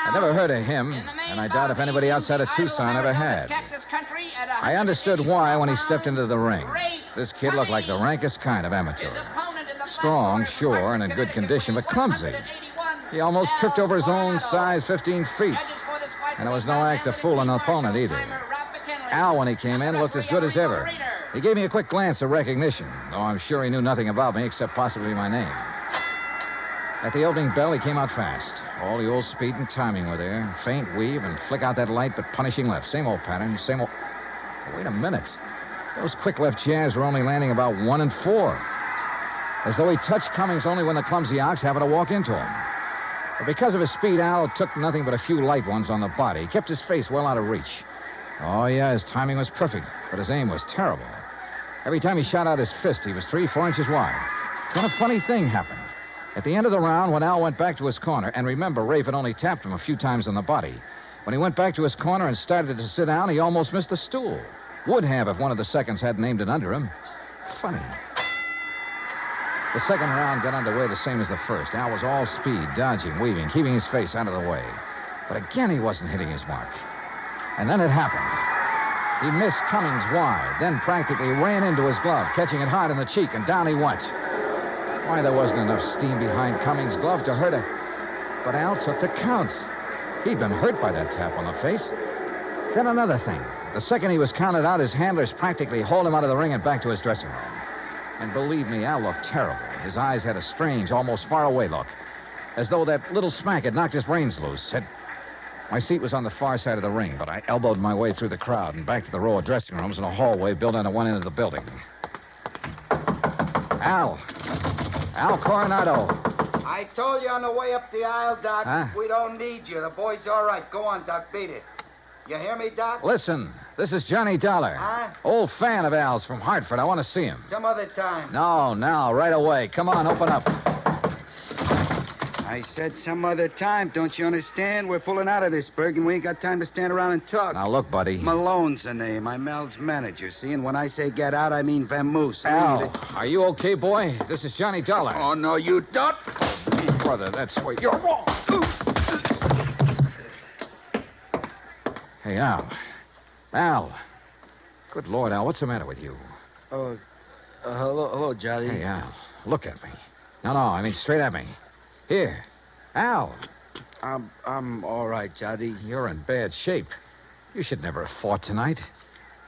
I never heard of him, and I doubt if anybody outside of Tucson ever had. I understood why when he stepped into the ring. This kid looked like the rankest kind of amateur. Strong, sure, and in good condition, but clumsy. He almost tripped over his own size 15 feet. And it was no act to fool an opponent either. Al, when he came in, looked as good as ever. He gave me a quick glance of recognition, though I'm sure he knew nothing about me except possibly my name. At the opening bell, he came out fast. All the old speed and timing were there. Faint weave and flick out that light, but punishing left. Same old pattern, same old... Oh, wait a minute. Those quick left jabs were only landing about 1 and 4. As though he touched Cummings only when the clumsy ox happened to walk into him. But because of his speed, Al took nothing but a few light ones on the body. He kept his face well out of reach. Oh, yeah, his timing was perfect, but his aim was terrible. Every time he shot out his fist, he was 3-4 inches wide. Then a funny thing happened. At the end of the round, when Al went back to his corner, and remember, Rafe had only tapped him a few times on the body. When he went back to his corner and started to sit down, he almost missed the stool. Would have if one of the seconds hadn't aimed it under him. Funny. The second round got underway the same as the first. Al was all speed, dodging, weaving, keeping his face out of the way. But again, he wasn't hitting his mark. And then it happened. He missed Cummings wide, then practically ran into his glove, catching it hard in the cheek, and down he went. Why, there wasn't enough steam behind Cummings' glove to hurt him. But Al took the count. He'd been hurt by that tap on the face. Then another thing. The second he was counted out, his handlers practically hauled him out of the ring and back to his dressing room. And believe me, Al looked terrible. His eyes had a strange, almost far-away look. As though that little smack had knocked his brains loose. My seat was on the far side of the ring, but I elbowed my way through the crowd and back to the row of dressing rooms in a hallway built onto one end of the building. Al Coronado. I told you on the way up the aisle, Doc. Huh? We don't need you. The boy's all right. Go on, Doc. Beat it. You hear me, Doc? Listen, this is Johnny Dollar. Huh? Old fan of Al's from Hartford. I want to see him. Some other time. No, now, right away. Come on, open up. I said some other time. Don't you understand? We're pulling out of this, Berg, and we ain't got time to stand around and talk. Now, look, buddy. Malone's the name. I'm Al's manager, see? And when I say get out, I mean vamoose. Al, are you okay, boy? This is Johnny Dollar. Oh, no, you don't. Brother, that's what you're wrong. Hey, Al. Al. Good Lord, Al, what's the matter with you? Oh, hello, Johnny. Hey, Al, look at me. No, I mean straight at me. Here. Al. I'm all right, Johnny. You're in bad shape. You should never have fought tonight.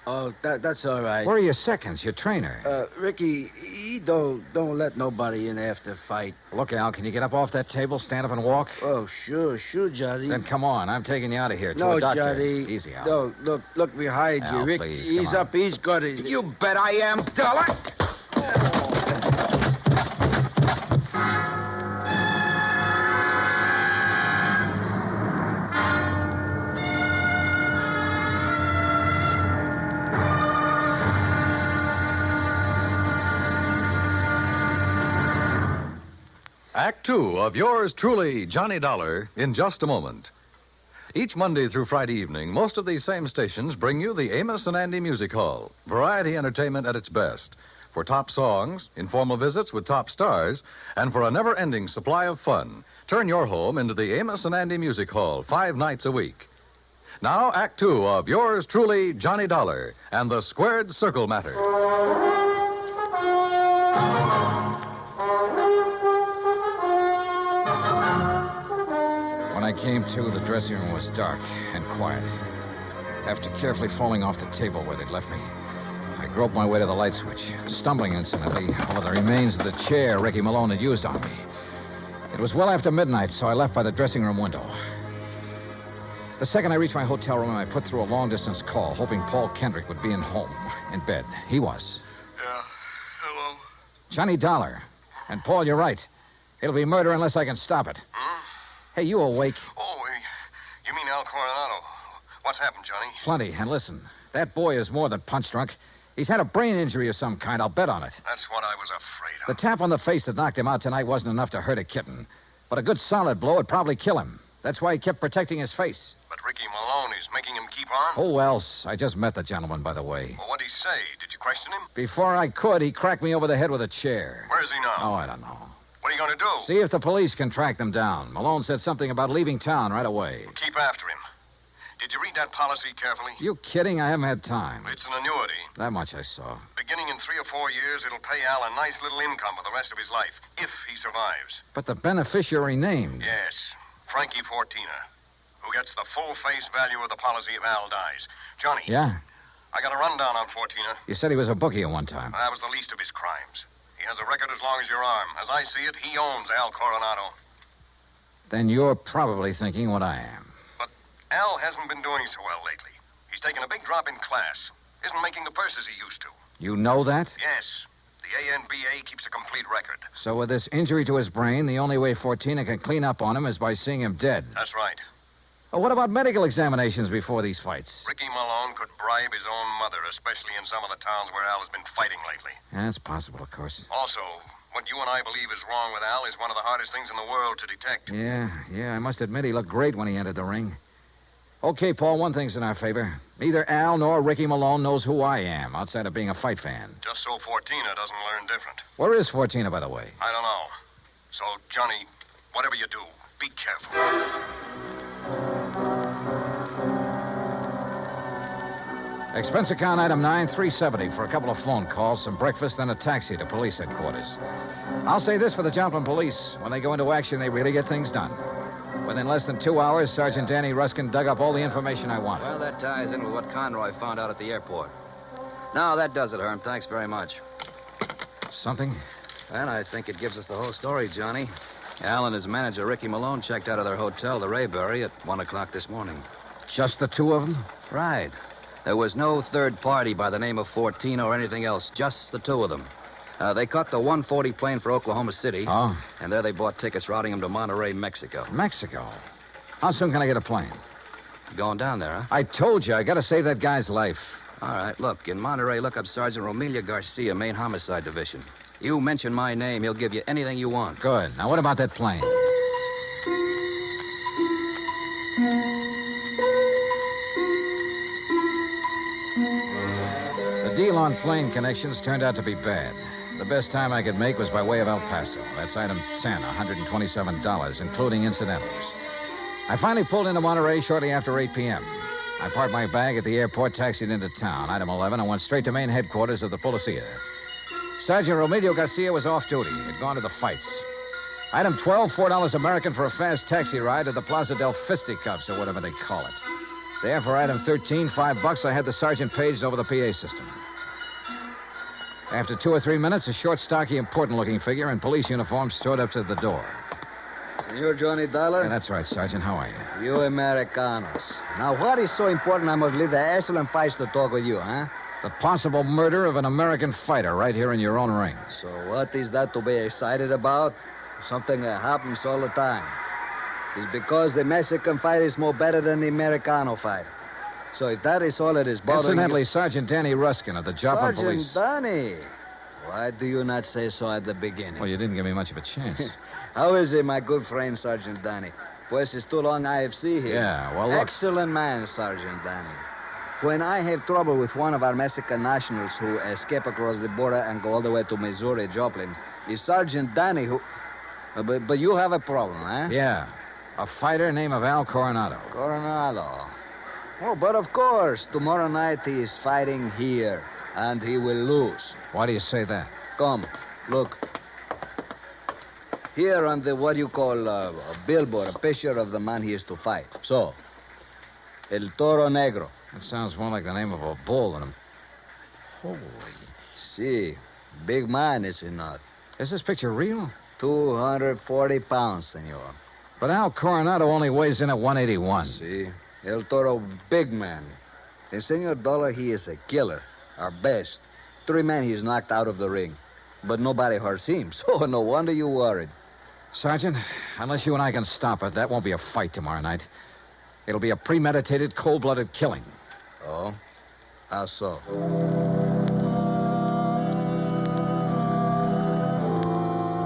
Oh, that's all right. Where are your seconds, your trainer? Ricky, he don't let nobody in after fight. Look, Al, can you get up off that table, stand up and walk? Oh, sure, Johnny. Then come on, I'm taking you out of here to no, a doctor. Johnny. Easy, Al. No, look behind Al, you, Rick. please, he's come on. up, he's got it. You bet I am, Dollar. Act Two of yours truly, Johnny Dollar, in just a moment. Each Monday through Friday evening, most of these same stations bring you the Amos and Andy Music Hall. Variety entertainment at its best. For top songs, informal visits with top stars, and for a never-ending supply of fun. Turn your home into the Amos and Andy Music Hall 5 nights a week. Now, Act Two of yours truly, Johnny Dollar, and the Squared Circle Matter. When I came to, the dressing room was dark and quiet. After carefully falling off the table where they'd left me, I groped my way to the light switch, stumbling incidentally over the remains of the chair Ricky Malone had used on me. It was well after midnight, so I left by the dressing room window. The second I reached my hotel room, I put through a long-distance call, hoping Paul Kendrick would be in bed. He was. Yeah, hello? Johnny Dollar. And, Paul, you're right. It'll be murder unless I can stop it. Hey, you awake? Oh, you mean Al Coronado? What's happened, Johnny? Plenty. And listen, that boy is more than punch drunk. He's had a brain injury of some kind. I'll bet on it. That's what I was afraid of. The tap on the face that knocked him out tonight wasn't enough to hurt a kitten. But a good solid blow would probably kill him. That's why he kept protecting his face. But Ricky Malone is making him keep on? Who else? I just met the gentleman, by the way. Well, what'd he say? Did you question him? Before I could, he cracked me over the head with a chair. Where's he now? Oh, I don't know. What are you going to do? See if the police can track them down. Malone said something about leaving town right away. Keep after him. Did you read that policy carefully? You kidding? I haven't had time. It's an annuity. That much I saw. Beginning in 3 or 4 years, it'll pay Al a nice little income for the rest of his life, if he survives. But the beneficiary named. Yes, Frankie Fortina, who gets the full face value of the policy if Al dies. Johnny. Yeah? I got a rundown on Fortina. You said he was a bookie at one time. That was the least of his crimes. He has a record as long as your arm. As I see it, he owns Al Coronado. Then you're probably thinking what I am. But Al hasn't been doing so well lately. He's taken a big drop in class. Isn't making the purses he used to. You know that? Yes. The ANBA keeps a complete record. So with this injury to his brain, the only way Fortina can clean up on him is by seeing him dead. That's right. Well, what about medical examinations before these fights? Ricky Malone could bribe his own mother, especially in some of the towns where Al has been fighting lately. That's possible, of course. Also, what you and I believe is wrong with Al is one of the hardest things in the world to detect. Yeah, I must admit he looked great when he entered the ring. Okay, Paul, one thing's in our favor. Neither Al nor Ricky Malone knows who I am, outside of being a fight fan. Just so Fortina doesn't learn different. Where is Fortina, by the way? I don't know. So, Johnny, whatever you do, be careful. Expense account item 9, $370 for a couple of phone calls, some breakfast, and a taxi to police headquarters. I'll say this for the Joplin police. When they go into action, they really get things done. Within less than 2 hours, Sergeant Danny Ruskin dug up all the information I wanted. Well, that ties in with what Conroy found out at the airport. No, that does it, Herm. Thanks very much. Something? And I think it gives us the whole story, Johnny. Al and his manager, Ricky Malone, checked out of their hotel, the Rayberry, at 1 o'clock this morning. Just the two of them? Right. There was no third party by the name of Fortina or anything else, just the two of them. They caught the 140 plane for Oklahoma City. Oh. And there they bought tickets routing them to Monterrey, Mexico. Mexico? How soon can I get a plane? You going down there, huh? I told you, I gotta save that guy's life. All right, look, in Monterrey, look up Sergeant Romelia Garcia, Main Homicide Division. You mention my name, he'll give you anything you want. Good. Now, what about that plane? The deal on plane connections turned out to be bad. The best time I could make was by way of El Paso. That's item 10, $127, including incidentals. I finally pulled into Monterey shortly after 8 p.m. I parked my bag at the airport, taxied into town, item 11, and went straight to main headquarters of the Policia. Sergeant Romeo Garcia was off duty. He'd gone to the fights. Item 12, $4 American for a fast taxi ride to the Plaza del Fisticuffs, or whatever they call it. There, for item 13, $5, I had the sergeant paged over the PA system. After 2 or 3 minutes, a short, stocky, important-looking figure in police uniform strode up to the door. Senor Johnny Dollar? Yeah, that's right, Sergeant. How are you? You Americanos. Now, what is so important I must leave the excellent fights to talk with you, huh? The possible murder of an American fighter right here in your own ring. So what is that to be excited about? Something that happens all the time. It's because the Mexican fight is more better than the Americano fight. So if that is all it is bothering Incidentally, you... Sergeant Danny Ruskin of the Joplin Police. Sergeant Danny. Why do you not say so at the beginning? Well, you didn't give me much of a chance. How is it, my good friend, Sergeant Danny? Pues it's too long I have seen here. Yeah, well, look... Excellent man, Sergeant Danny. When I have trouble with one of our Mexican nationals who escape across the border and go all the way to Missouri, Joplin, it's Sergeant Danny who... But you have a problem, huh? Yeah. A fighter named Al Coronado. Coronado. Oh, but of course, tomorrow night he is fighting here, and he will lose. Why do you say that? Come, look. Here on the, what you call, a billboard, a picture of the man he is to fight. So, El Toro Negro. That sounds more like the name of a bull than a... Holy... See, big man, is he not? Is this picture real? 240 pounds, senor. But Al Coronado only weighs in at 181. See? El Toro, big man. And Senor Dollar, he is a killer. Our best. 3 men he's knocked out of the ring. But nobody hurts him, so no wonder you worried. Sergeant, unless you and I can stop it, that won't be a fight tomorrow night. It'll be a premeditated, cold-blooded killing. Oh? How so?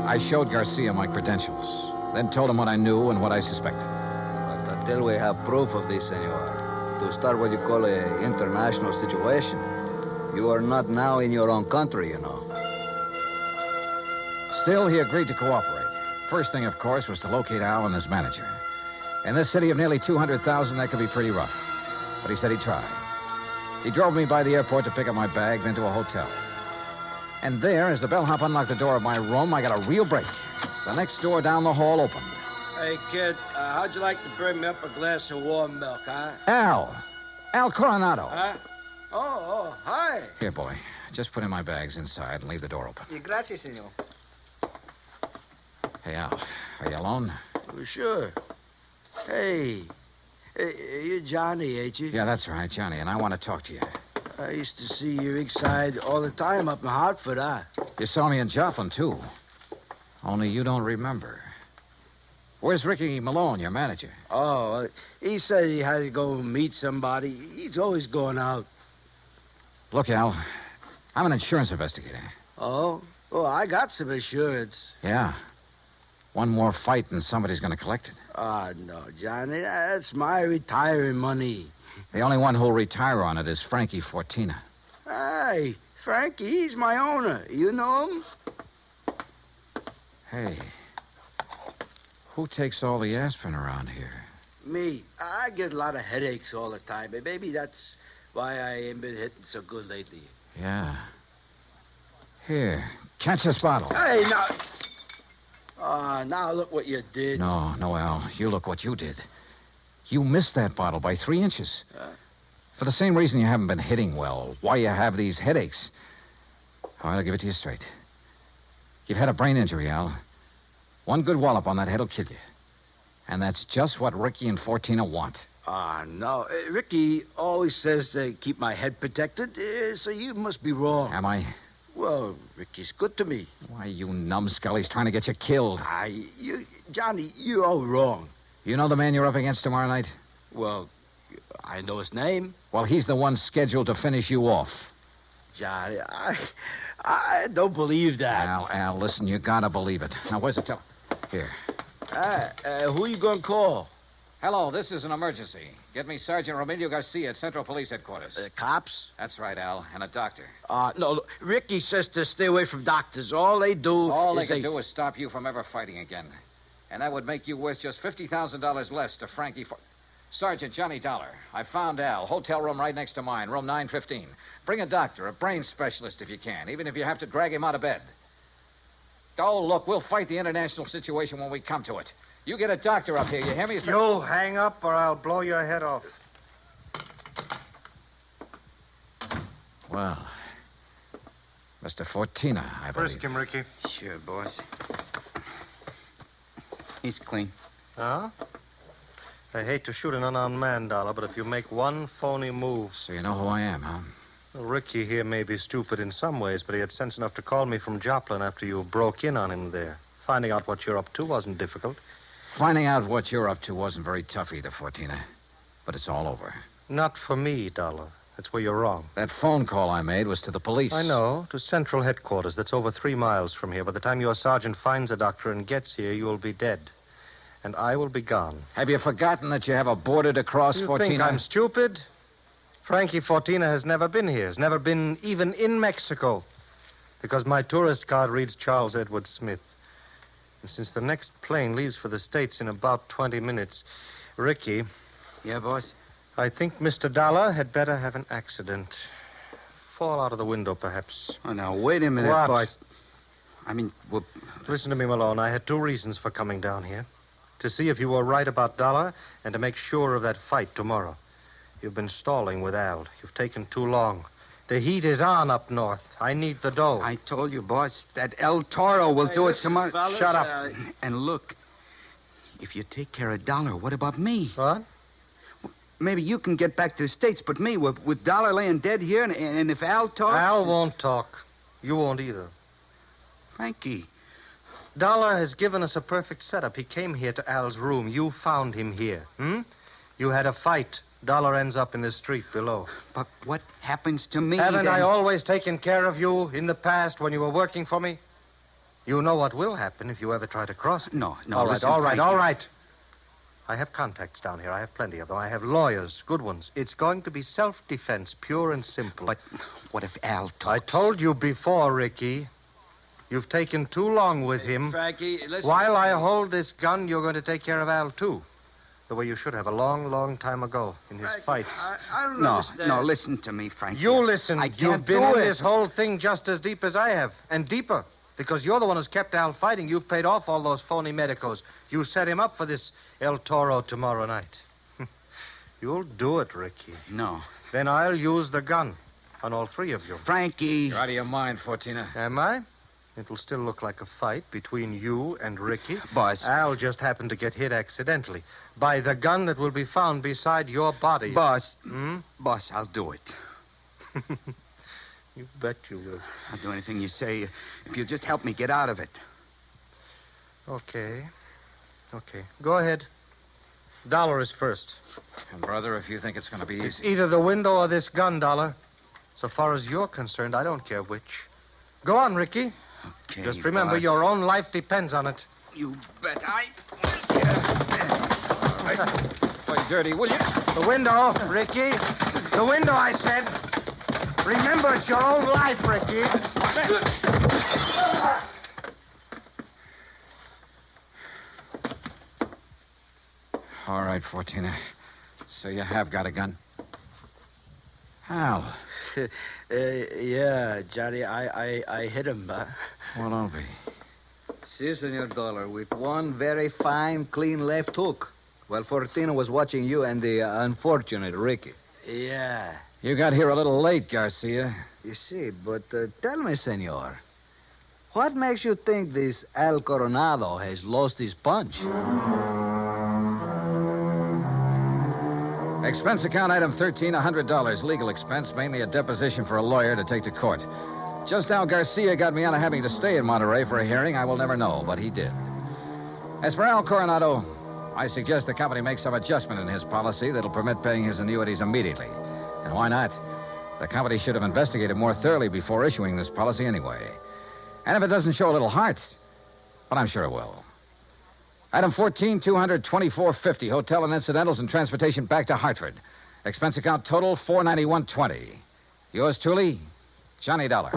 I showed Garcia my credentials, then told him what I knew and what I suspected. But until we have proof of this, senor, to start what you call an international situation, you are not now in your own country, you know. Still, he agreed to cooperate. First thing, of course, was to locate Al and his manager. In this city of nearly 200,000, that could be pretty rough. But he said he'd try. He drove me by the airport to pick up my bag, then to a hotel. And there, as the bellhop unlocked the door of my room, I got a real break. The next door down the hall opened. Hey, kid, how'd you like to bring me up a glass of warm milk, huh? Al Coronado. Huh? Oh, hi. Here, boy. Just put in my bags inside and leave the door open. Gracias, senor. Hey, Al, are you alone? Oh, sure. Hey, you're Johnny, ain't you? Yeah, that's right, Johnny, and I want to talk to you. I used to see your rig side all the time up in Hartford, huh? You saw me in Joplin, too. Only you don't remember. Where's Ricky Malone, your manager? Oh, he said he had to go meet somebody. He's always going out. Look, Al, I'm an insurance investigator. Oh? Oh, I got some insurance. Yeah. One more fight and somebody's going to collect it. Ah, no, Johnny, that's my retiring money. The only one who'll retire on it is Frankie Fortina. Hey, Frankie, he's my owner. You know him? Hey, who takes all the aspirin around here? Me. I get a lot of headaches all the time, but maybe that's why I ain't been hitting so good lately. Yeah. Here, catch this bottle. Hey, now... now look what you did. No, Al, you look what you did. You missed that bottle by 3 inches. For the same reason you haven't been hitting well, why you have these headaches. All right, I'll give it to you straight. You've had a brain injury, Al. One good wallop on that head will kill you. And that's just what Ricky and Fortina want. No. Ricky always says to keep my head protected, so you must be wrong. Am I? Well, Ricky's good to me. Why, you numbskull, he's trying to get you killed. Johnny, you're all wrong. You know the man you're up against tomorrow night? Well, I know his name. Well, he's the one scheduled to finish you off. Johnny, I don't believe that. Al, listen, you gotta believe it. Now, where's the Here. Who you gonna call? Hello, this is an emergency. Get me Sergeant Romilio Garcia at Central Police Headquarters. Cops? That's right, Al, and a doctor. No, look, Ricky says to stay away from doctors. All they do All they is can do is stop you from ever fighting again. And that would make you worth just $50,000 less to Frankie for... Sergeant Johnny Dollar, I found Al. Hotel room right next to mine, room 915. Bring a doctor, a brain specialist if you can, even if you have to drag him out of bed. Oh, look, we'll fight the international situation when we come to it. You get a doctor up here, you hear me? You hang up or I'll blow your head off. Well, Mr. Fortina, I believe. Frisk him, Ricky. Sure, boss. He's clean. Huh? I hate to shoot an unarmed man, Dollar, but if you make one phony move... So you know who I am, huh? Well, Ricky here may be stupid in some ways, but he had sense enough to call me from Joplin after you broke in on him there. Finding out what you're up to wasn't difficult. Finding out what you're up to wasn't very tough either, Fortina. But it's all over. Not for me, Dollar. That's where you're wrong. That phone call I made was to the police. I know, to Central Headquarters. That's over 3 miles from here. By the time your sergeant finds a doctor and gets here, you'll be dead. And I will be gone. Have you forgotten that you have a border to cross, You Fortina? think I'm stupid? Frankie Fortina has never been here. Has never been even in Mexico. Because my tourist card reads Charles Edward Smith. And since the next plane leaves for the States in about 20 minutes, Ricky... Yeah, boss? I think Mr. Dollar had better have an accident. Fall out of the window, perhaps. Oh, now, wait a minute, What? boss. I mean, well... Listen to me, Malone. I had 2 reasons for coming down here. To see if you were right about Dollar and to make sure of that fight tomorrow. You've been stalling with Al. You've taken too long. The heat is on up north. I need the dough. I told you, boss, that El Toro will do it tomorrow. fellas, Shut up. And look, if you take care of Dollar, what about me? What? Maybe you can get back to the States, but me, with Dollar laying dead here, and if Al talks... Al won't talk. You won't either. Frankie. Dollar has given us a perfect setup. He came here to Al's room. You found him here. You had a fight. Dollar ends up in the street below. But what happens to me Haven't then? I always taken care of you in the past when you were working for me? You know what will happen if you ever try to cross it. No, All right, listen, all right, Frankie. all right. I have contacts down here. I have plenty of them. I have lawyers, good ones. It's going to be self-defense, pure and simple. But what if Al talks? I told you before, Ricky. You've taken too long with him. Frankie, listen. While I hold this gun, you're going to take care of Al, too. The way you should have a long, long time ago in his fights. I don't No, understand. no, listen to me, Frankie. You listen. I You've can't been do in it. this whole thing just as deep as I have, and deeper. Because you're the one who's kept Al fighting. You've paid off all those phony medicos. You set him up for this El Toro tomorrow night. You'll do it, Ricky. No. Then I'll use the gun on all 3 of you. Frankie. You're out of your mind, Fortina. Am I? It'll still look like a fight between you and Ricky. Boss. Al just happened to get hit accidentally by the gun that will be found beside your body. Boss. Hmm? Boss, I'll do it. You bet you will. I'll do anything you say if you'll just help me get out of it. Okay. Go ahead. Dollar is first. And, brother, if you think it's going to be It's easy... either the window or this gun, Dollar. So far as you're concerned, I don't care which. Go on, Ricky. Okay, Just remember, boss. your own life depends on it. You bet I... Play dirty, will you? The window, Ricky. The window, I said. Remember, it's your own life, Ricky. All right, Fortina. So you have got a gun? Al. Yeah, Johnny, I hit him. Well, don't be. Si, Senor Dollar, with one very fine, clean left hook. While Fortina was watching you and the unfortunate Ricky. Yeah. You got here a little late, Garcia. You see, but tell me, Senor, what makes you think this Al Coronado has lost his punch? Expense account item 13, $100. Legal expense, mainly a deposition for a lawyer to take to court. Just how Garcia got me out of having to stay in Monterey for a hearing, I will never know, but he did. As for Al Coronado, I suggest the company make some adjustment in his policy that'll permit paying his annuities immediately. And why not? The company should have investigated more thoroughly before issuing this policy anyway. And if it doesn't show a little heart, well, I'm sure it will. Item 14, $224.50. Hotel and incidentals and transportation back to Hartford. Expense account total, $491.20. Yours truly, Johnny Dollar.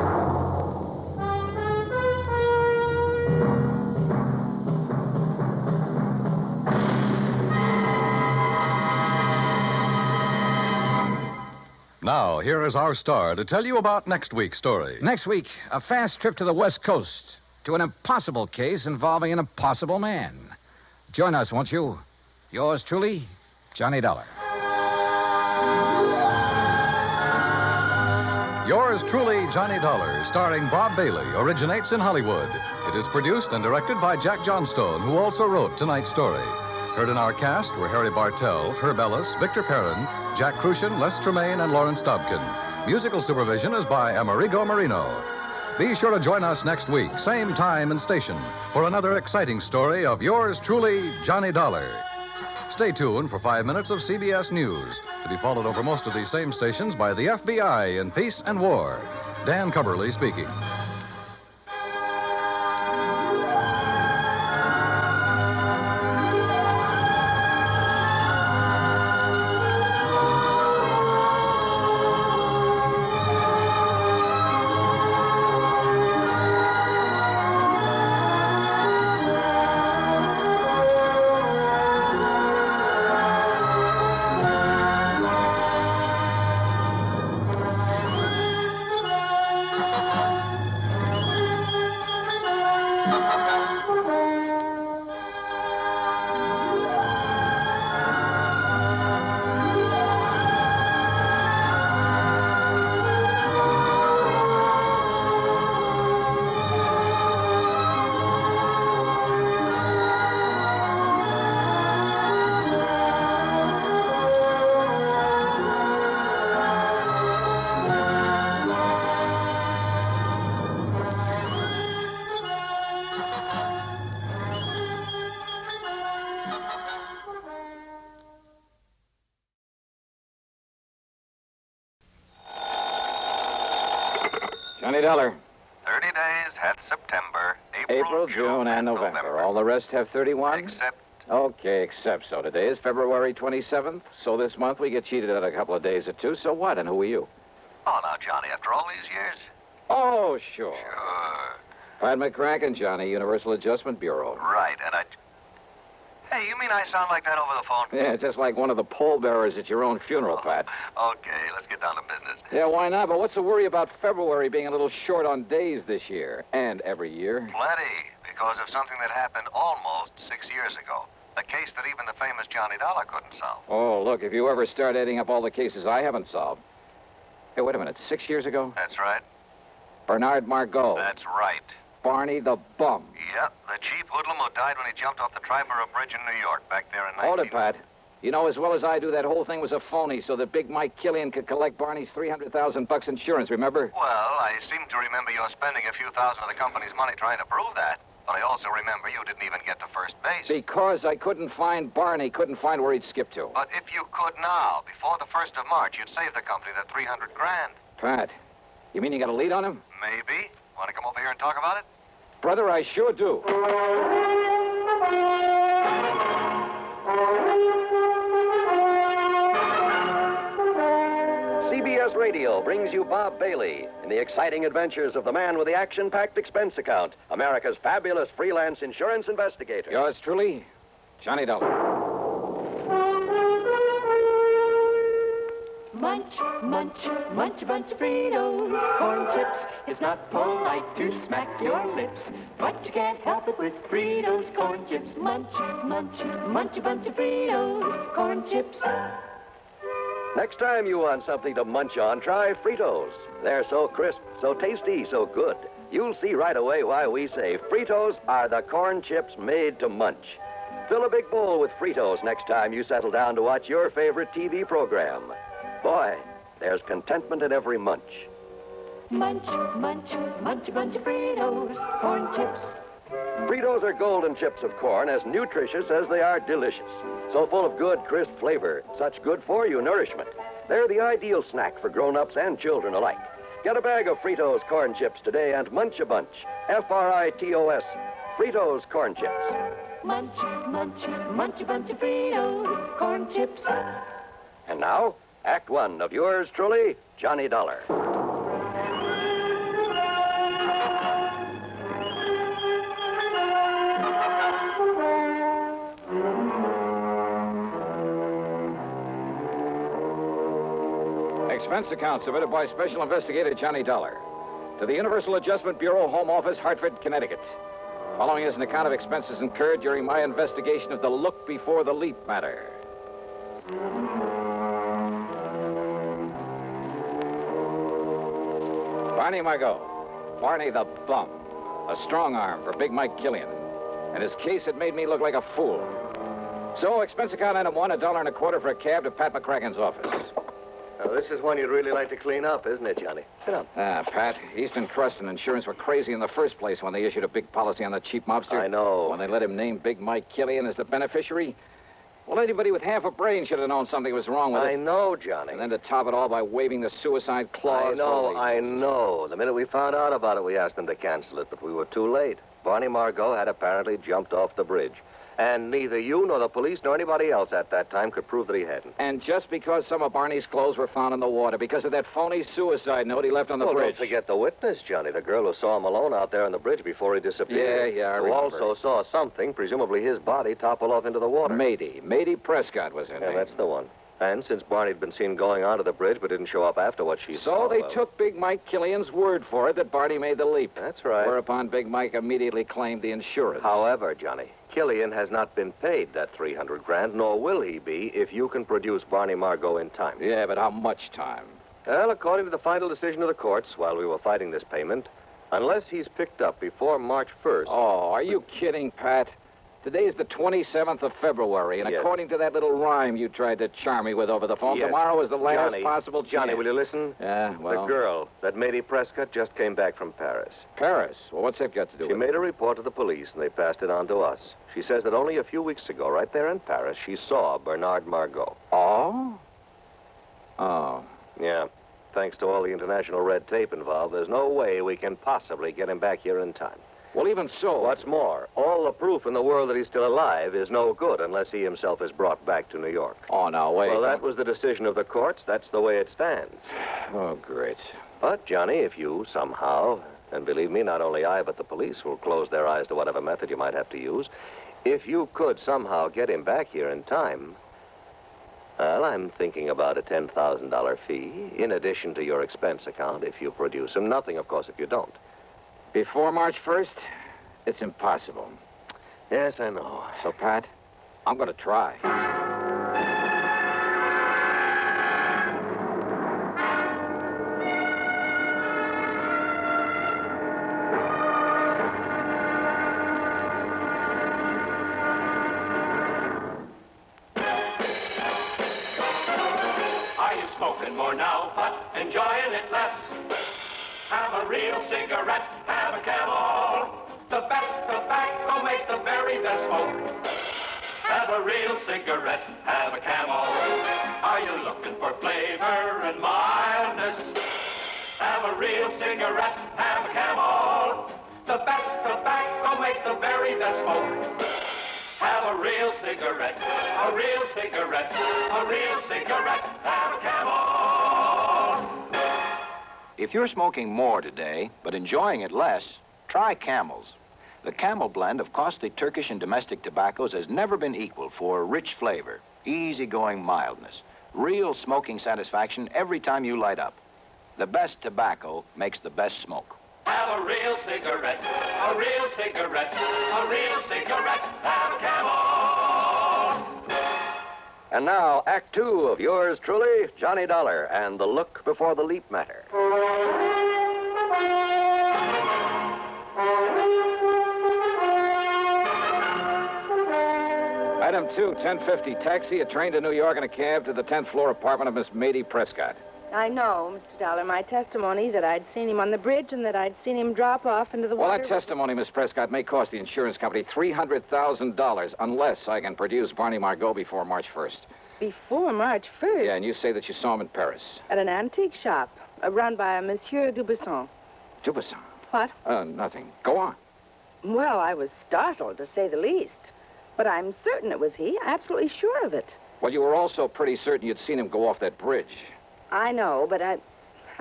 Now, here is our star to tell you about next week's story. Next week, a fast trip to the West Coast to an impossible case involving an impossible man. Join us, won't you? Yours truly, Johnny Dollar. Yours truly, Johnny Dollar, starring Bob Bailey, originates in Hollywood. It is produced and directed by Jack Johnstone, who also wrote tonight's story. Heard in our cast were Harry Bartell, Herb Ellis, Victor Perrin, Jack Crucian, Les Tremaine, and Lawrence Dobkin. Musical supervision is by Amerigo Marino. Be sure to join us next week, same time and station, for another exciting story of yours truly, Johnny Dollar. Stay tuned for 5 minutes of CBS News, to be followed over most of these same stations by the FBI in Peace and War. Dan Cubberly speaking. Johnny Dollar. 30 days had September, April, June, and November. All the rest have 31? Except... Okay, except so. Today is February 27th, so this month we get cheated at a couple of days or two. So what, and who are you? Oh, now, Johnny, after all these years? Oh, sure. Sure. Pat McCracken, Johnny, Universal Adjustment Bureau. Right, and I... Hey, you mean I sound like that over the phone? Yeah, just like one of the pallbearers at your own funeral, Pat. Okay, let's get down to business. Yeah, why not? But what's the worry about February being a little short on days this year? And every year? Plenty, because of something that happened almost 6 years ago. A case that even the famous Johnny Dollar couldn't solve. Oh, look, if you ever start adding up all the cases I haven't solved. Hey, wait a minute, 6 years ago? That's right. Bernard Margot. That's right. Barney the Bum. Yeah, the cheap hoodlum who died when he jumped off the Triborough Bridge in New York back there in 19... Hold it, Pat. You know as well as I do that whole thing was a phony so that Big Mike Killian could collect Barney's $300,000 insurance, remember? Well, I seem to remember you spending a few thousand of the company's money trying to prove that. But I also remember you didn't even get to first base. Because I couldn't find Barney, couldn't find where he'd skipped to. But if you could now, before the 1st of March, you'd save the company that $300,000. Pat, you mean you got a lead on him? Maybe. Want to come over here and talk about it? Brother, I sure do. CBS Radio brings you Bob Bailey in the exciting adventures of the man with the action-packed expense account, America's fabulous freelance insurance investigator. Yours truly, Johnny Dollar. Munch, munch, munch a bunch of Fritos, corn chips. It's not polite to smack your lips, but you can't help it with Fritos, corn chips. Munch, munch, munch a bunch of Fritos, corn chips. Next time you want something to munch on, try Fritos. They're so crisp, so tasty, so good. You'll see right away why we say Fritos are the corn chips made to munch. Fill a big bowl with Fritos next time you settle down to watch your favorite TV program. Boy, there's contentment in every munch. Munch, munch, munch a bunch of Fritos, corn chips. Fritos are golden chips of corn, as nutritious as they are delicious. So full of good, crisp flavor, such good-for-you nourishment. They're the ideal snack for grown-ups and children alike. Get a bag of Fritos corn chips today and munch a bunch. Fritos. Fritos Corn Chips. Munch, munch, munch a bunch of Fritos, corn chips. And now, Act One of yours truly, Johnny Dollar. Expense account submitted by Special Investigator Johnny Dollar to the Universal Adjustment Bureau, Home Office, Hartford, Connecticut. Following is an account of expenses incurred during my investigation of the look before the leap matter. Barney Margot. Barney the bum. A strong arm for Big Mike Killian. And his case had made me look like a fool. So, expense account item one, $1.25 for a cab to Pat McCracken's office. Now, this is one you'd really like to clean up, isn't it, Johnny? Sit down. Pat, Eastern Trust and Insurance were crazy in the first place when they issued a big policy on the cheap mobster. I know. When they let him name Big Mike Killian as the beneficiary. Well, anybody with half a brain should have known something was wrong with it. I know, Johnny. And then to top it all by waving the suicide clause. I know. The minute we found out about it, we asked them to cancel it, but we were too late. Barney Margot had apparently jumped off the bridge. And neither you nor the police nor anybody else at that time could prove that he hadn't. And just because some of Barney's clothes were found in the water, because of that phony suicide note he left on the bridge. Don't forget the witness, Johnny, the girl who saw him alone out there on the bridge before he disappeared. Yeah, I who remember. also saw something, presumably his body, topple off into the water. Mady Prescott was her name. Yeah, that's the one. And since Barney had been seen going onto the bridge but didn't show up after what she saw... So they took Big Mike Killian's word for it that Barney made the leap. That's right. Whereupon Big Mike immediately claimed the insurance. However, Johnny, Killian has not been paid that $300,000, nor will he be if you can produce Barney Margot in time. Yeah, but how much time? Well, according to the final decision of the courts, while we were fighting this payment, unless he's picked up before March 1st... Oh, are you kidding, Pat? Today is the 27th of February, and Yes. according to that little rhyme you tried to charm me with over the phone, Yes. tomorrow is the last Johnny, possible chance. Johnny, will you listen? Yeah, well... The girl, that Mady Prescott, just came back from Paris. Paris? Well, what's that got to do She with it? made a report to the police, and they passed it on to us. She says that only a few weeks ago, right there in Paris, she saw Bernard Margot. Oh? Oh. Yeah. Thanks to all the international red tape involved, there's no way we can possibly get him back here in time. Well, even so... What's more, all the proof in the world that he's still alive is no good unless he himself is brought back to New York. Oh, now, wait. Well, that was the decision of the courts. That's the way it stands. Oh, great. But, Johnny, if you somehow, and believe me, not only I, but the police will close their eyes to whatever method you might have to use, if you could somehow get him back here in time, well, I'm thinking about a $10,000 fee in addition to your expense account if you produce him. Nothing, of course, if you don't. Before March 1st? It's impossible. Yes, I know. So, Pat, I'm going to try. Are you smoking more now, but enjoying it less? Have a real cigarette, have a Camel. The best tobacco makes the very best smoke. Have a real cigarette, have a Camel. Are you looking for flavor and mildness? Have a real cigarette, have a Camel. The best tobacco makes the very best smoke. Have a real cigarette, a real cigarette, a real cigarette, have a Camel. If you're smoking more today, but enjoying it less, try Camels. The Camel blend of costly Turkish and domestic tobaccos has never been equal for rich flavor, easygoing mildness, real smoking satisfaction every time you light up. The best tobacco makes the best smoke. Have a real cigarette, a real cigarette, a real cigarette, have a Camel. And now, Act Two of yours truly, Johnny Dollar, and the look before the leap matter. Item 2, 1050 taxi, a train to New York, and a cab to the 10th floor apartment of Miss Mady Prescott. I know, Mr. Dollar. My testimony that I'd seen him on the bridge and that I'd seen him drop off into the Well, water. that testimony, Miss Prescott, may cost the insurance company $300,000 unless I can produce Barney Margot before March 1st. Before March 1st? Yeah, and you say that you saw him in Paris. At an antique shop run by a Monsieur Dubuisson. Dubuisson? What? Nothing. Go on. Well, I was startled, to say the least. But I'm certain it was he. Absolutely sure of it. Well, you were also pretty certain you'd seen him go off that bridge. I know, but I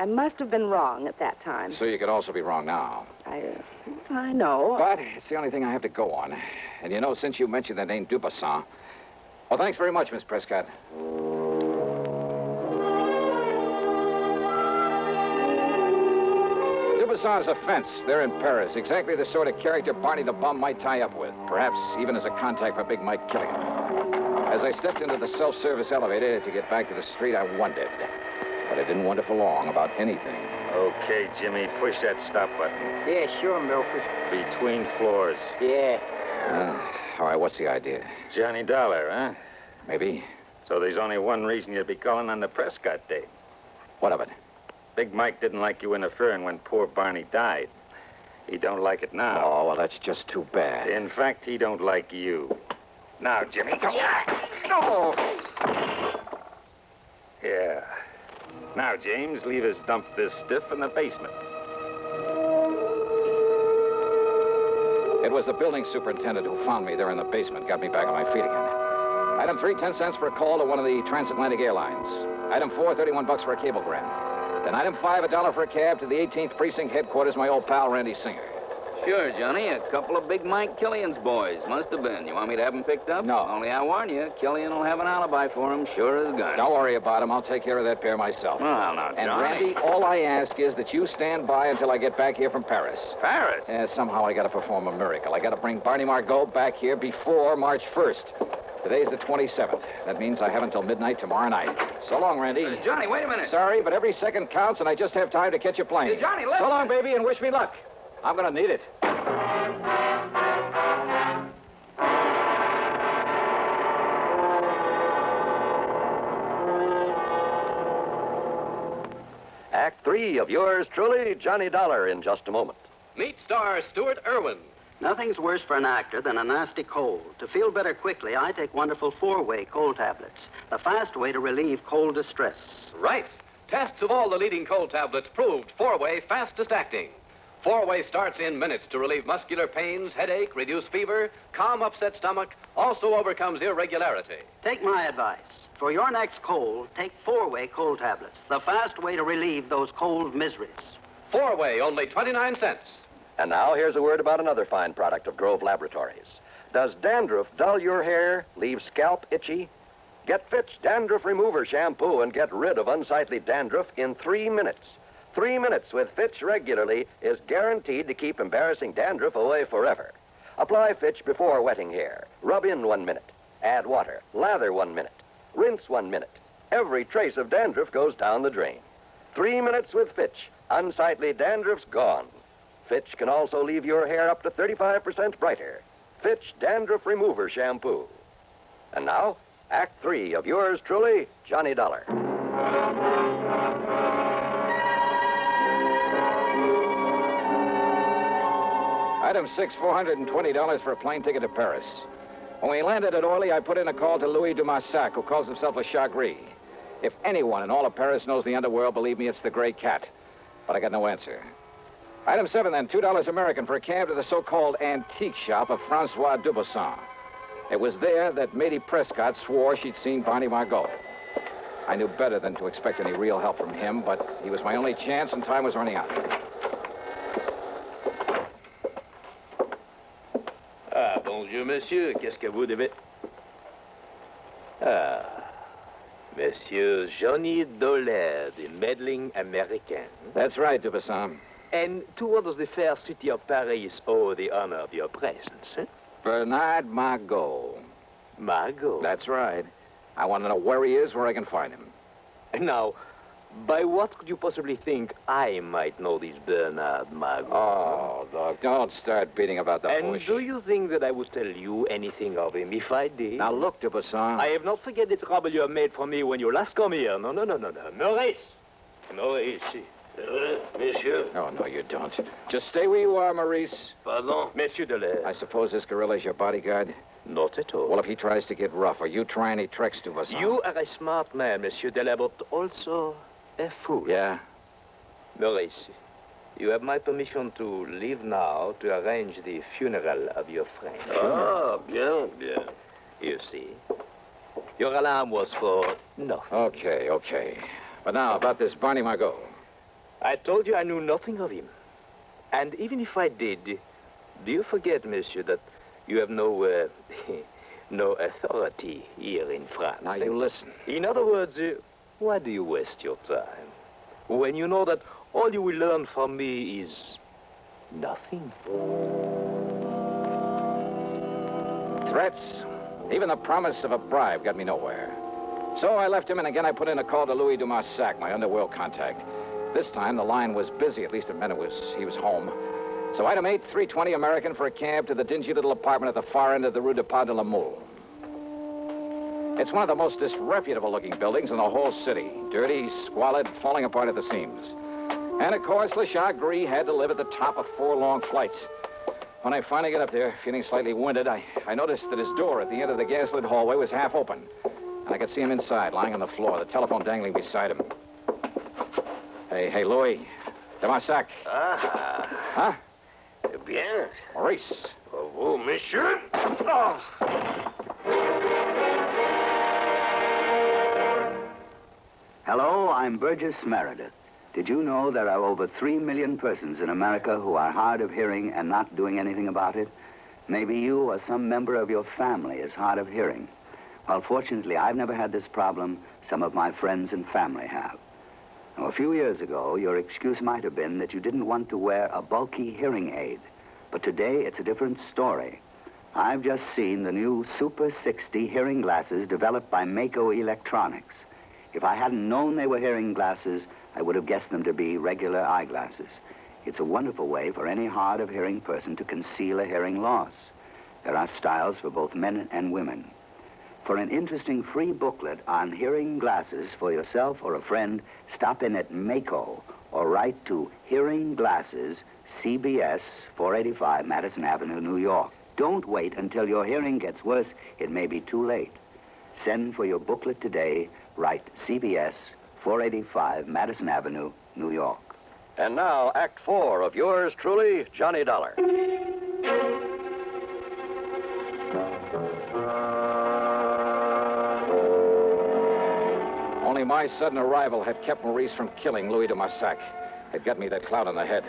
must have been wrong at that time. So you could also be wrong now. I know. But it's the only thing I have to go on. And you know, since you mentioned that name Dubuisson... Well, thanks very much, Miss Prescott. Dubuisson's a fence. They're in Paris. Exactly the sort of character Barney the Bum might tie up with. Perhaps even as a contact for Big Mike Killian. As I stepped into the self-service elevator to get back to the street, I wondered. But I didn't wonder for long about anything. Okay, Jimmy, push that stop button. Yeah, sure, Milford. Between floors. Yeah. All right, what's the idea? Johnny Dollar, huh? Maybe. So there's only one reason you'd be calling on the Prescott date. What of it? Big Mike didn't like you interfering when poor Barney died. He don't like it now. Oh, well, that's just too bad. In fact, he don't like you. Now, Jimmy, come on. No! Yeah. Now, James, leave us dump this stiff in the basement. It was the building superintendent who found me there in the basement, got me back on my feet again. Item 3, 10 cents for a call to one of the transatlantic airlines. Item 4, $31 for a cablegram. Then item 5, $1 for a cab to the 18th Precinct headquarters, my old pal Randy Singer. Sure, Johnny. A couple of Big Mike Killian's boys. Must have been. You want me to have them picked up? No. Only I warn you, Killian will have an alibi for him, sure as gun. Don't worry about him. I'll take care of that pair myself. Well, now, Johnny. And, Randy, all I ask is that you stand by until I get back here from Paris. Paris? Yeah, somehow I got to perform a miracle. I got to bring Barney Margot back here before March 1st. Today's the 27th. That means I have until midnight tomorrow night. So long, Randy. Johnny, wait a minute. Sorry, but every second counts, and I just have time to catch a plane. Hey, Johnny, listen. So long, baby, and wish me luck. I'm going to need it. Act 3 of yours truly, Johnny Dollar, in just a moment. Meet star Stuart Irwin. Nothing's worse for an actor than a nasty cold. To feel better quickly, I take wonderful 4-way cold tablets, the fast way to relieve cold distress. Right. Tests of all the leading cold tablets proved 4-way fastest acting. 4-way starts in minutes to relieve muscular pains, headache, reduce fever, calm upset stomach, also overcomes irregularity. Take my advice. For your next cold, take 4-way cold tablets, the fast way to relieve those cold miseries. 4-way, only 29 cents. And now here's a word about another fine product of Grove Laboratories. Does dandruff dull your hair, leave scalp itchy? Get Fitch Dandruff Remover Shampoo and get rid of unsightly dandruff in 3 minutes. 3 minutes with Fitch regularly is guaranteed to keep embarrassing dandruff away forever. Apply Fitch before wetting hair. Rub in 1 minute. Add water. Lather 1 minute. Rinse 1 minute. Every trace of dandruff goes down the drain. 3 minutes with Fitch. Unsightly dandruff's gone. Fitch can also leave your hair up to 35% brighter. Fitch Dandruff Remover Shampoo. And now, Act 3 of yours truly, Johnny Dollar. Item 6, $420 for a plane ticket to Paris. When we landed at Orly, I put in a call to Louis Dumassac, who calls himself a Chagris. If anyone in all of Paris knows the underworld, believe me, it's the Gray Cat. But I got no answer. Item 7, then, $2 American for a cab to the so-called antique shop of Francois Dubuisson. It was there that Matey Prescott swore she'd seen Barney Margot. I knew better than to expect any real help from him, but he was my only chance, and time was running out. Ah, bonjour, monsieur. Qu'est-ce que vous devez... Ah, Monsieur Johnny Dollar, the meddling American. That's right, Dubuisson. And to what does the fair city of Paris owe the honor of your presence, eh? Bernard Margot. Margot? That's right. I want to know where he is, where I can find him. Now, by what could you possibly think I might know this Bernard Margot? Oh, Doc, don't start beating about the bush. And do you think that I would tell you anything of him if I did? Now, look, Dubuisson. I have not forget the trouble you have made for me when you last come here. No. Maurice. Maurice. Monsieur. Oh, no, you don't. Just stay where you are, Maurice. Pardon? Monsieur Dollar. I suppose this gorilla's your bodyguard? Not at all. Well, if he tries to get rough, or you try any tricks, Dubuisson... You are a smart man, Monsieur Dollar, but also a fool. Yeah? Maurice, You have my permission to leave now to arrange the funeral of your friend. Ah, bien, bien. You see, your alarm was for nothing. Okay. But now, about this Barney Margot. I told you I knew nothing of him. And even if I did, do you forget, monsieur, that you have no, no authority here in France? Now, you listen. In other words, why do you waste your time when you know that all you will learn from me is nothing? Threats, even the promise of a bribe got me nowhere. So I left him, and again I put in a call to Louis Dumassac, my underworld contact. This time the line was busy, at least it meant he was home. So item 8, 320 American for a cab to the dingy little apartment at the far end of the Rue de Pas de la Mule. It's one of the most disreputable-looking buildings in the whole city. Dirty, squalid, falling apart at the seams. And, of course, Le Chagris had to live at the top of 4 long flights. When I finally got up there, feeling slightly winded, I noticed that his door at the end of the gas-lit hallway was half open. And I could see him inside, lying on the floor, the telephone dangling beside him. Hey, Louis. Dumassac. Ah. Huh? Bien. Maurice. Vous, monsieur. Oh. Hello, I'm Burgess Meredith. Did you know there are over 3 million persons in America who are hard of hearing and not doing anything about it? Maybe you or some member of your family is hard of hearing. Well, fortunately, I've never had this problem. Some of my friends and family have. Now, a few years ago, your excuse might have been that you didn't want to wear a bulky hearing aid. But today, it's a different story. I've just seen the new Super 60 hearing glasses developed by Mako Electronics. If I hadn't known they were hearing glasses, I would have guessed them to be regular eyeglasses. It's a wonderful way for any hard of hearing person to conceal a hearing loss. There are styles for both men and women. For an interesting free booklet on hearing glasses for yourself or a friend, stop in at Mako or write to Hearing Glasses, CBS, 485 Madison Avenue, New York. Don't wait until your hearing gets worse. It may be too late. Send for your booklet today. Write CBS, 485 Madison Avenue, New York. And now, Act 4 of yours truly, Johnny Dollar. Only my sudden arrival had kept Maurice from killing Louis Dumassac. It got me that clout on the head.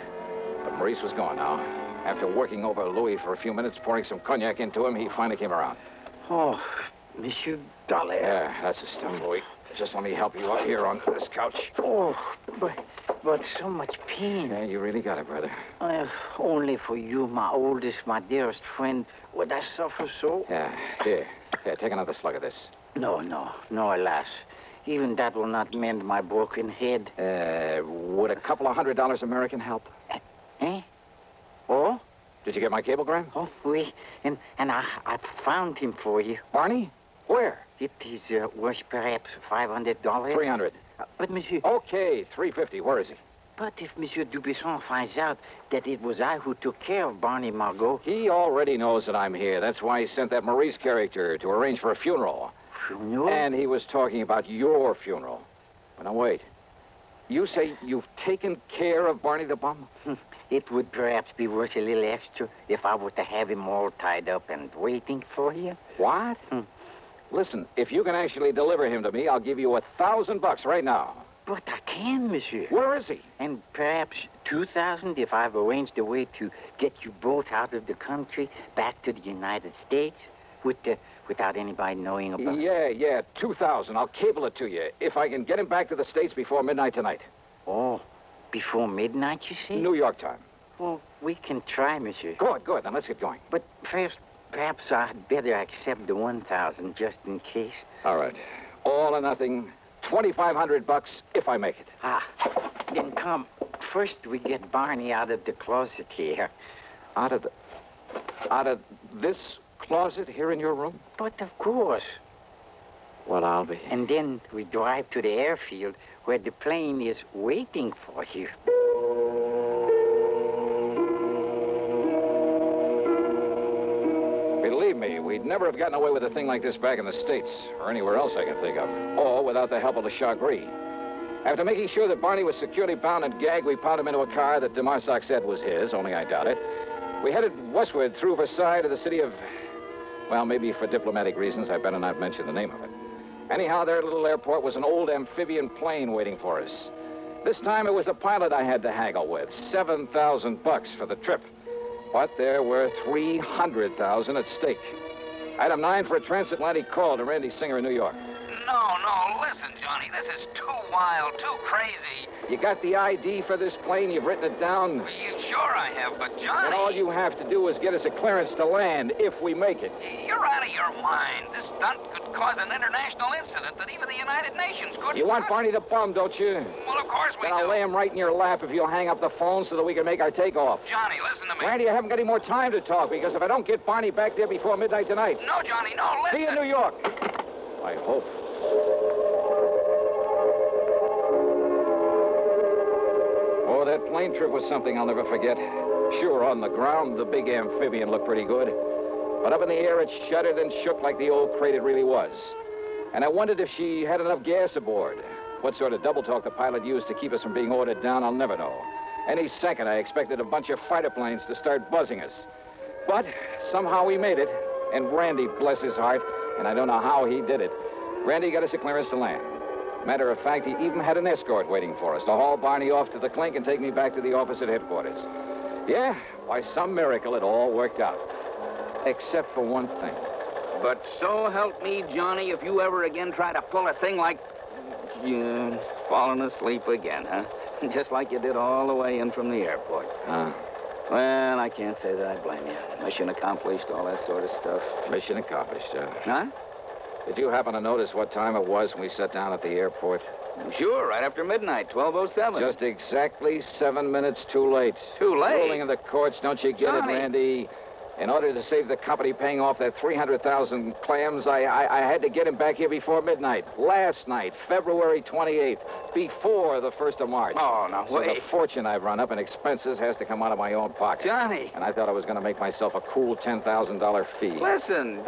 But Maurice was gone now. After working over Louis for a few minutes, pouring some cognac into him, he finally came around. Oh, Monsieur Dollar. Yeah, that's the stuff, Louis. Just let me help you up here on this couch. Oh, but so much pain. Yeah, you really got it, brother. Only for you, my oldest, my dearest friend, would I suffer so? Yeah, here, take another slug of this. No, alas. Even that will not mend my broken head. Would a couple of $100 American help? Eh? Oh? Did you get my cablegram? Oh, oui. And I found him for you. Barney? Where? It is worth perhaps $500. $300. But, monsieur... Okay, $350. Where is he? But if Monsieur Dubuisson finds out that it was I who took care of Barney Margot... He already knows that I'm here. That's why he sent that Maurice character to arrange for a funeral. Funeral? And he was talking about your funeral. But now, wait. You say you've taken care of Barney the Bum? It would perhaps be worth a little extra if I were to have him all tied up and waiting for you. What? Listen, if you can actually deliver him to me, I'll give you $1,000 right now. But I can, monsieur. Where is he? And perhaps 2,000 if I've arranged a way to get you both out of the country, back to the United States, without anybody knowing about it. Yeah, 2,000. I'll cable it to you if I can get him back to the States before midnight tonight. Oh, before midnight, you say? New York time. Well, we can try, monsieur. Good. Then let's get going. But first, perhaps I'd better accept the 1,000 just in case. All right. All or nothing. $2,500 if I make it. Then come. First, we get Barney out of the closet here. Out of this closet here in your room? But of course. Well, I'll be. And then we drive to the airfield where the plane is waiting for you. Believe me, we'd never have gotten away with a thing like this back in the States, or anywhere else I can think of, or without the help of Le Chagris. After making sure that Barney was securely bound and gagged, we piled him into a car that DeMarsac said was his, only I doubt it. We headed westward through Versailles to the city of... Well, maybe for diplomatic reasons, I better not mention the name of it. Anyhow, their little airport was an old amphibian plane waiting for us. This time it was the pilot I had to haggle with. $7,000 for the trip. But there were $300,000 at stake. Item 9 for a transatlantic call to Randy Singer in New York. No, listen, Johnny. This is too wild, too crazy. You got the ID for this plane? You've written it down? Sure I have, but Johnny... And all you have to do is get us a clearance to land, if we make it. You're out of your mind. This stunt could cause an international incident that even the United Nations couldn't... You want Barney the bum, don't you? Well, of course we Then I'll do. lay him right in your lap if you'll hang up the phone so that we can make our takeoff. Johnny, listen to me. Randy, I haven't got any more time to talk, because if I don't get Barney back there before midnight tonight... No, Johnny, no, listen. See you in New York. I hope. Oh, that plane trip was something I'll never forget. Sure, on the ground, the big amphibian looked pretty good. But up in the air, it shuddered and shook like the old crate it really was. And I wondered if she had enough gas aboard. What sort of double talk the pilot used to keep us from being ordered down, I'll never know. Any second, I expected a bunch of fighter planes to start buzzing us. But somehow we made it. And Randy, bless his heart, and I don't know how he did it, Randy got us a clearance to land. Matter of fact, he even had an escort waiting for us to haul Barney off to the clink and take me back to the office at headquarters. Yeah, by some miracle, it all worked out. Except for one thing. But so help me, Johnny, if you ever again try to pull a thing like... You falling asleep again, huh? Just like you did all the way in from the airport. Huh? Well, I can't say that I blame you. Mission accomplished, all that sort of stuff. Mission accomplished, Huh? Did you happen to notice what time it was when we sat down at the airport? Sure, right after midnight, 12:07. Just exactly 7 minutes too late. Too late? Rolling in the courts, don't you get Johnny. it, Randy? In order to save the company paying off that 300,000 clams, I had to get him back here before midnight. Last night, February 28th, before the 1st of March. Oh, now, so wait. the fortune I've run up in expenses has to come out of my own pocket. Johnny. And I thought I was going to make myself a cool $10,000 fee. Listen.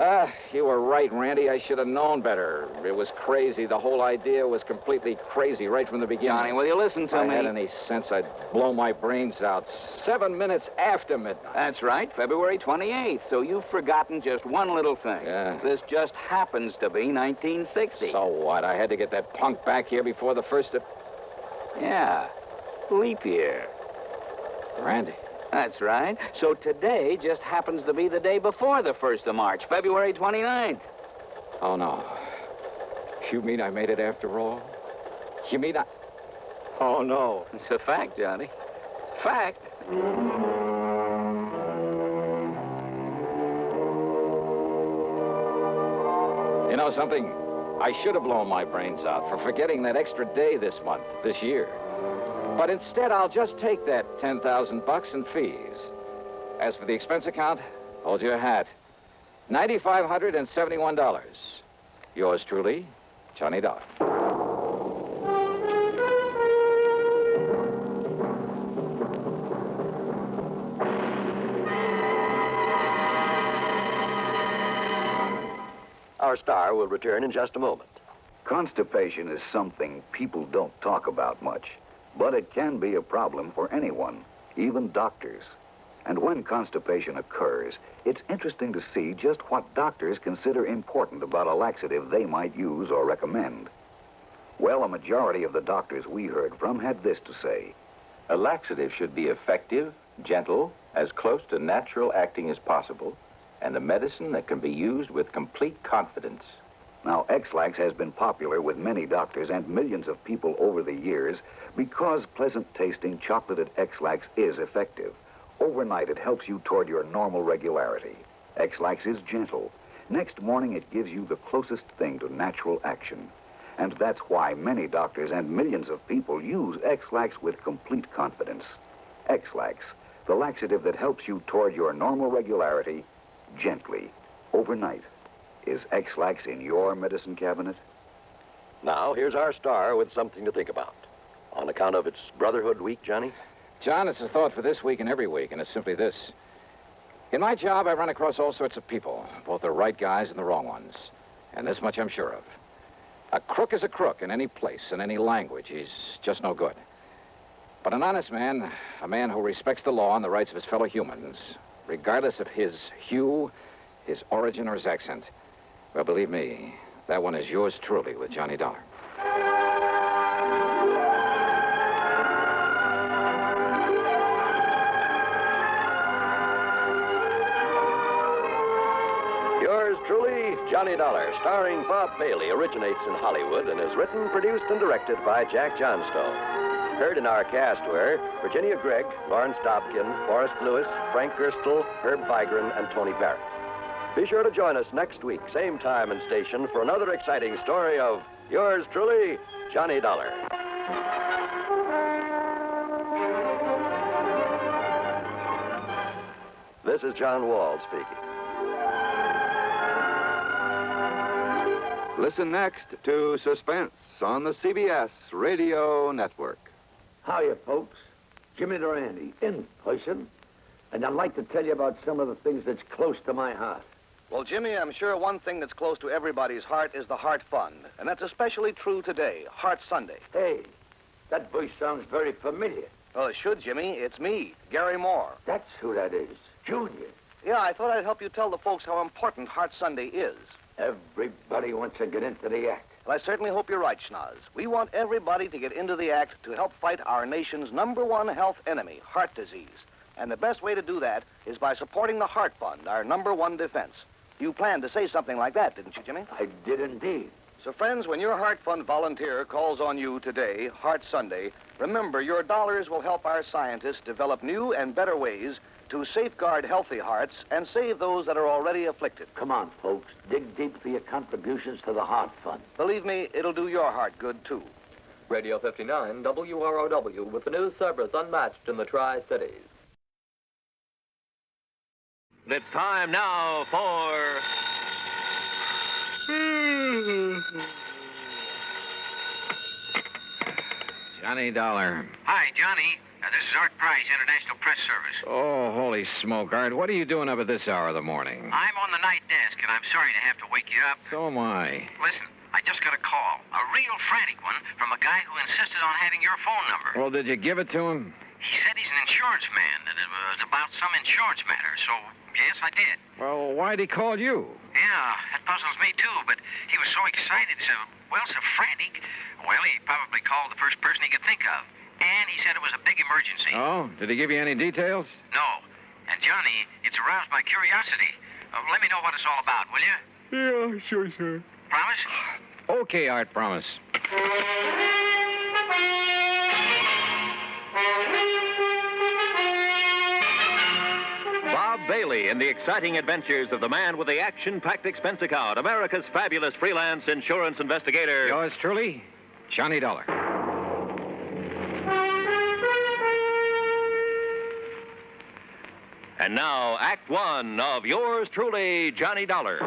You were right, Randy. I should have known better. It was crazy. The whole idea was completely crazy right from the beginning. Johnny, will you listen to if me? I had any sense, I'd blow my brains out 7 minutes after midnight. That's right, February 28th. So you've forgotten just one little thing. Yeah. This just happens to be 1960. So what? I had to get that punk back here before the 1st of... Yeah, leap year. Randy. That's right. So today just happens to be the day before the 1st of March, February 29th. Oh, no. You mean I made it after all? You mean I... Oh, no. It's a fact, Johnny. Fact. You know something? I should have blown my brains out for forgetting that extra day this month, this year. But instead, I'll just take that $10,000 in fees. As for the expense account, hold your hat. $9,571. Yours truly, Johnny Dollar. Our star will return in just a moment. Constipation is something people don't talk about much, but it can be a problem for anyone, even doctors. And when constipation occurs, it's interesting to see just what doctors consider important about a laxative they might use or recommend. Well, a majority of the doctors we heard from had this to say. A laxative should be effective, gentle, as close to natural acting as possible, and a medicine that can be used with complete confidence. Now, X-Lax has been popular with many doctors and millions of people over the years because pleasant-tasting chocolated X-Lax is effective. Overnight, it helps you toward your normal regularity. X-Lax is gentle. Next morning, it gives you the closest thing to natural action. And that's why many doctors and millions of people use X-Lax with complete confidence. X-Lax, the laxative that helps you toward your normal regularity gently, overnight. Is X-Lax in your medicine cabinet? Now, here's our star with something to think about. On account of its Brotherhood Week, Johnny? John, it's a thought for this week and every week, and it's simply this. In my job, I run across all sorts of people, both the right guys and the wrong ones. And this much I'm sure of. A crook is a crook in any place, in any language. He's just no good. But an honest man, a man who respects the law and the rights of his fellow humans, regardless of his hue, his origin, or his accent, well, believe me, that one is yours truly with Johnny Dollar. Yours truly, Johnny Dollar, starring Bob Bailey, originates in Hollywood and is written, produced, and directed by Jack Johnstone. Heard in our cast were Virginia Gregg, Lawrence Dobkin, Forrest Lewis, Frank Gerstle, Herb Vigran, and Tony Barrett. Be sure to join us next week, same time and station, for another exciting story of yours truly, Johnny Dollar. This is John Wall speaking. Listen next to Suspense on the CBS Radio Network. Hiya, folks. Jimmy Durante, in person. And I'd like to tell you about some of the things that's close to my heart. Well, Jimmy, I'm sure one thing that's close to everybody's heart is the Heart Fund. And that's especially true today, Heart Sunday. Hey, that voice sounds very familiar. Well, it should, Jimmy. It's me, Gary Moore. That's who that is. Junior. Yeah, I thought I'd help you tell the folks how important Heart Sunday is. Everybody wants to get into the act. Well, I certainly hope you're right, Schnoz. We want everybody to get into the act to help fight our nation's #1 health enemy, heart disease. And the best way to do that is by supporting the Heart Fund, our #1 defense. You planned to say something like that, didn't you, Jimmy? I did indeed. So, friends, when your Heart Fund volunteer calls on you today, Heart Sunday, remember your dollars will help our scientists develop new and better ways to safeguard healthy hearts and save those that are already afflicted. Come on, folks. Dig deep for your contributions to the Heart Fund. Believe me, it'll do your heart good, too. Radio 59, WROW, with the news service unmatched in the Tri-Cities. It's time now for... Johnny Dollar. Hi, Johnny. This is Art Price, International Press Service. Oh, holy smoke, Art. What are you doing up at this hour of the morning? I'm on the night desk, and I'm sorry to have to wake you up. So am I. Listen, I just got a call, a real frantic one, from a guy who insisted on having your phone number. Well, did you give it to him? He said he's an insurance man, that it was about some insurance matter, so yes, I did. Well, why'd he call you? Yeah, that puzzles me, too, but he was so excited, so frantic. Well, he probably called the first person he could think of. And he said it was a big emergency. Oh, did he give you any details? No. And, Johnny, it's aroused my curiosity. Let me know what it's all about, will you? Yeah, sure, sir. Promise? Okay, Art, promise. Bob Bailey in the exciting adventures of the man with the action-packed expense account, America's fabulous freelance insurance investigator. Yours truly, Johnny Dollar. And now, Act One of yours truly, Johnny Dollar.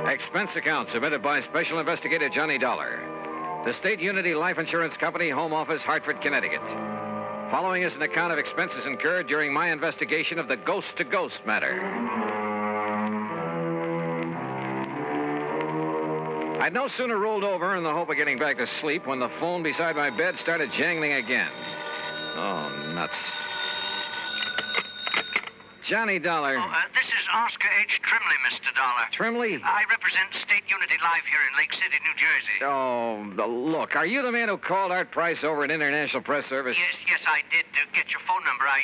Expense account submitted by Special Investigator Johnny Dollar. The State Unity Life Insurance Company, Home Office, Hartford, Connecticut. Following is an account of expenses incurred during my investigation of the ghost-to-ghost matter. I'd no sooner rolled over in the hope of getting back to sleep when the phone beside my bed started jangling again. Oh, nuts. Johnny Dollar. This is Oscar H. Trimley, Mr. Dollar. Trimley? I represent State Unity Life here in Lake City, New Jersey. Oh, look, are you the man who called Art Price over at International Press Service? Yes, I did get your phone number. I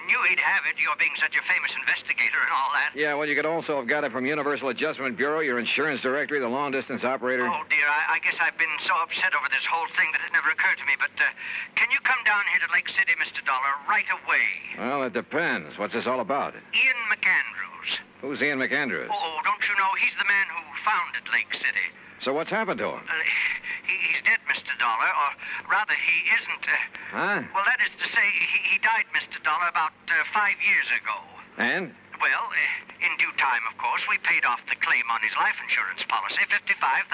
knew he'd have it, you're being such a famous investigator and all that. Yeah, well, you could also have got it from Universal Adjustment Bureau, your insurance directory, the long-distance operator. Oh, dear, I guess I've been so upset over this whole thing that it never occurred to me. But can you come down here to Lake City, Mr. Dollar, right away? Well, it depends. What's this all about? Ian McAndrews. Who's Ian McAndrews? Oh, don't you know? He's the man who founded Lake City. So what's happened to him? He's dead, Mr. Dollar, or rather, he isn't. Huh? Well, that is to say, he died, Mr. Dollar, about 5 years ago. And? Well, In due time, of course, we paid off the claim on his life insurance policy, $55,000.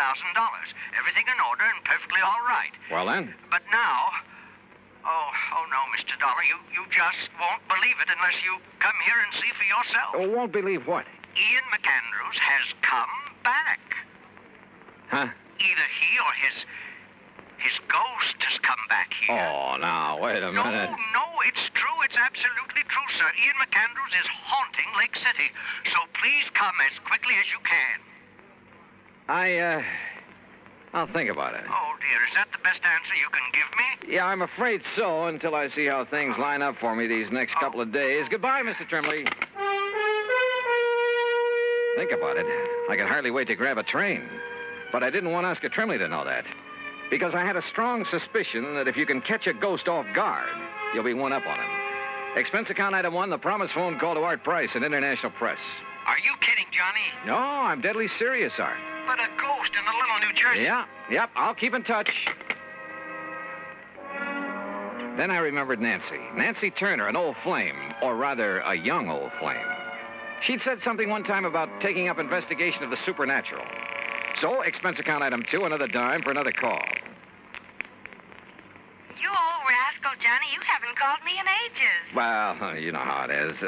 Everything in order and perfectly all right. Well, then? But now... Oh, no, Mr. Dollar, you just won't believe it unless you come here and see for yourself. Oh, won't believe what? Ian McAndrews has come back. Huh? Either he or his ghost has come back here. Oh, now, wait a minute. No, it's true. It's absolutely true, sir. Ian McAndrews is haunting Lake City. So please come as quickly as you can. I'll think about it. Oh, dear, is that the best answer you can give me? Yeah, I'm afraid so, until I see how things line up for me these next couple of days. Goodbye, Mr. Trimley. Think about it. I could hardly wait to grab a train. But I didn't want Oscar Trimley to know that. Because I had a strong suspicion that if you can catch a ghost off guard, you'll be one up on him. Expense account item 1, the promise phone call to Art Price and International Press. Are you kidding, Johnny? No, I'm deadly serious, Art. But a ghost in a little New Jersey. Yep, I'll keep in touch. Then I remembered Nancy. Nancy Turner, an old flame, or rather, a young old flame. She'd said something one time about taking up investigation of the supernatural. So, expense account item 2, another dime for another call. You old rascal, Johnny, you haven't called me in ages. Well, you know how it is.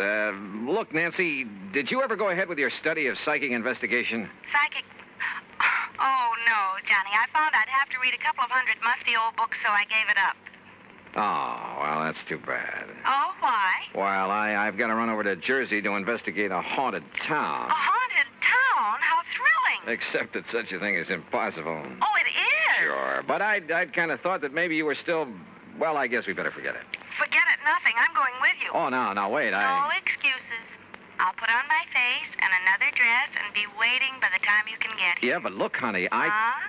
Look, Nancy, did you ever go ahead with your study of psychic investigation? Psychic? Oh, no, Johnny. I found I'd have to read a couple of hundred musty old books, so I gave it up. Oh, well, that's too bad. Oh, why? Well, I've got to run over to Jersey to investigate a haunted town. A haunted town? How thrilling. Except that such a thing is impossible. Oh, it is? Sure, but I'd kind of thought that maybe you were still... Well, I guess we better forget it. Forget it, nothing. I'm going with you. Oh, no, wait, No excuses. I'll put on my face and another dress and be waiting by the time you can get here. Yeah, but look, honey, Huh?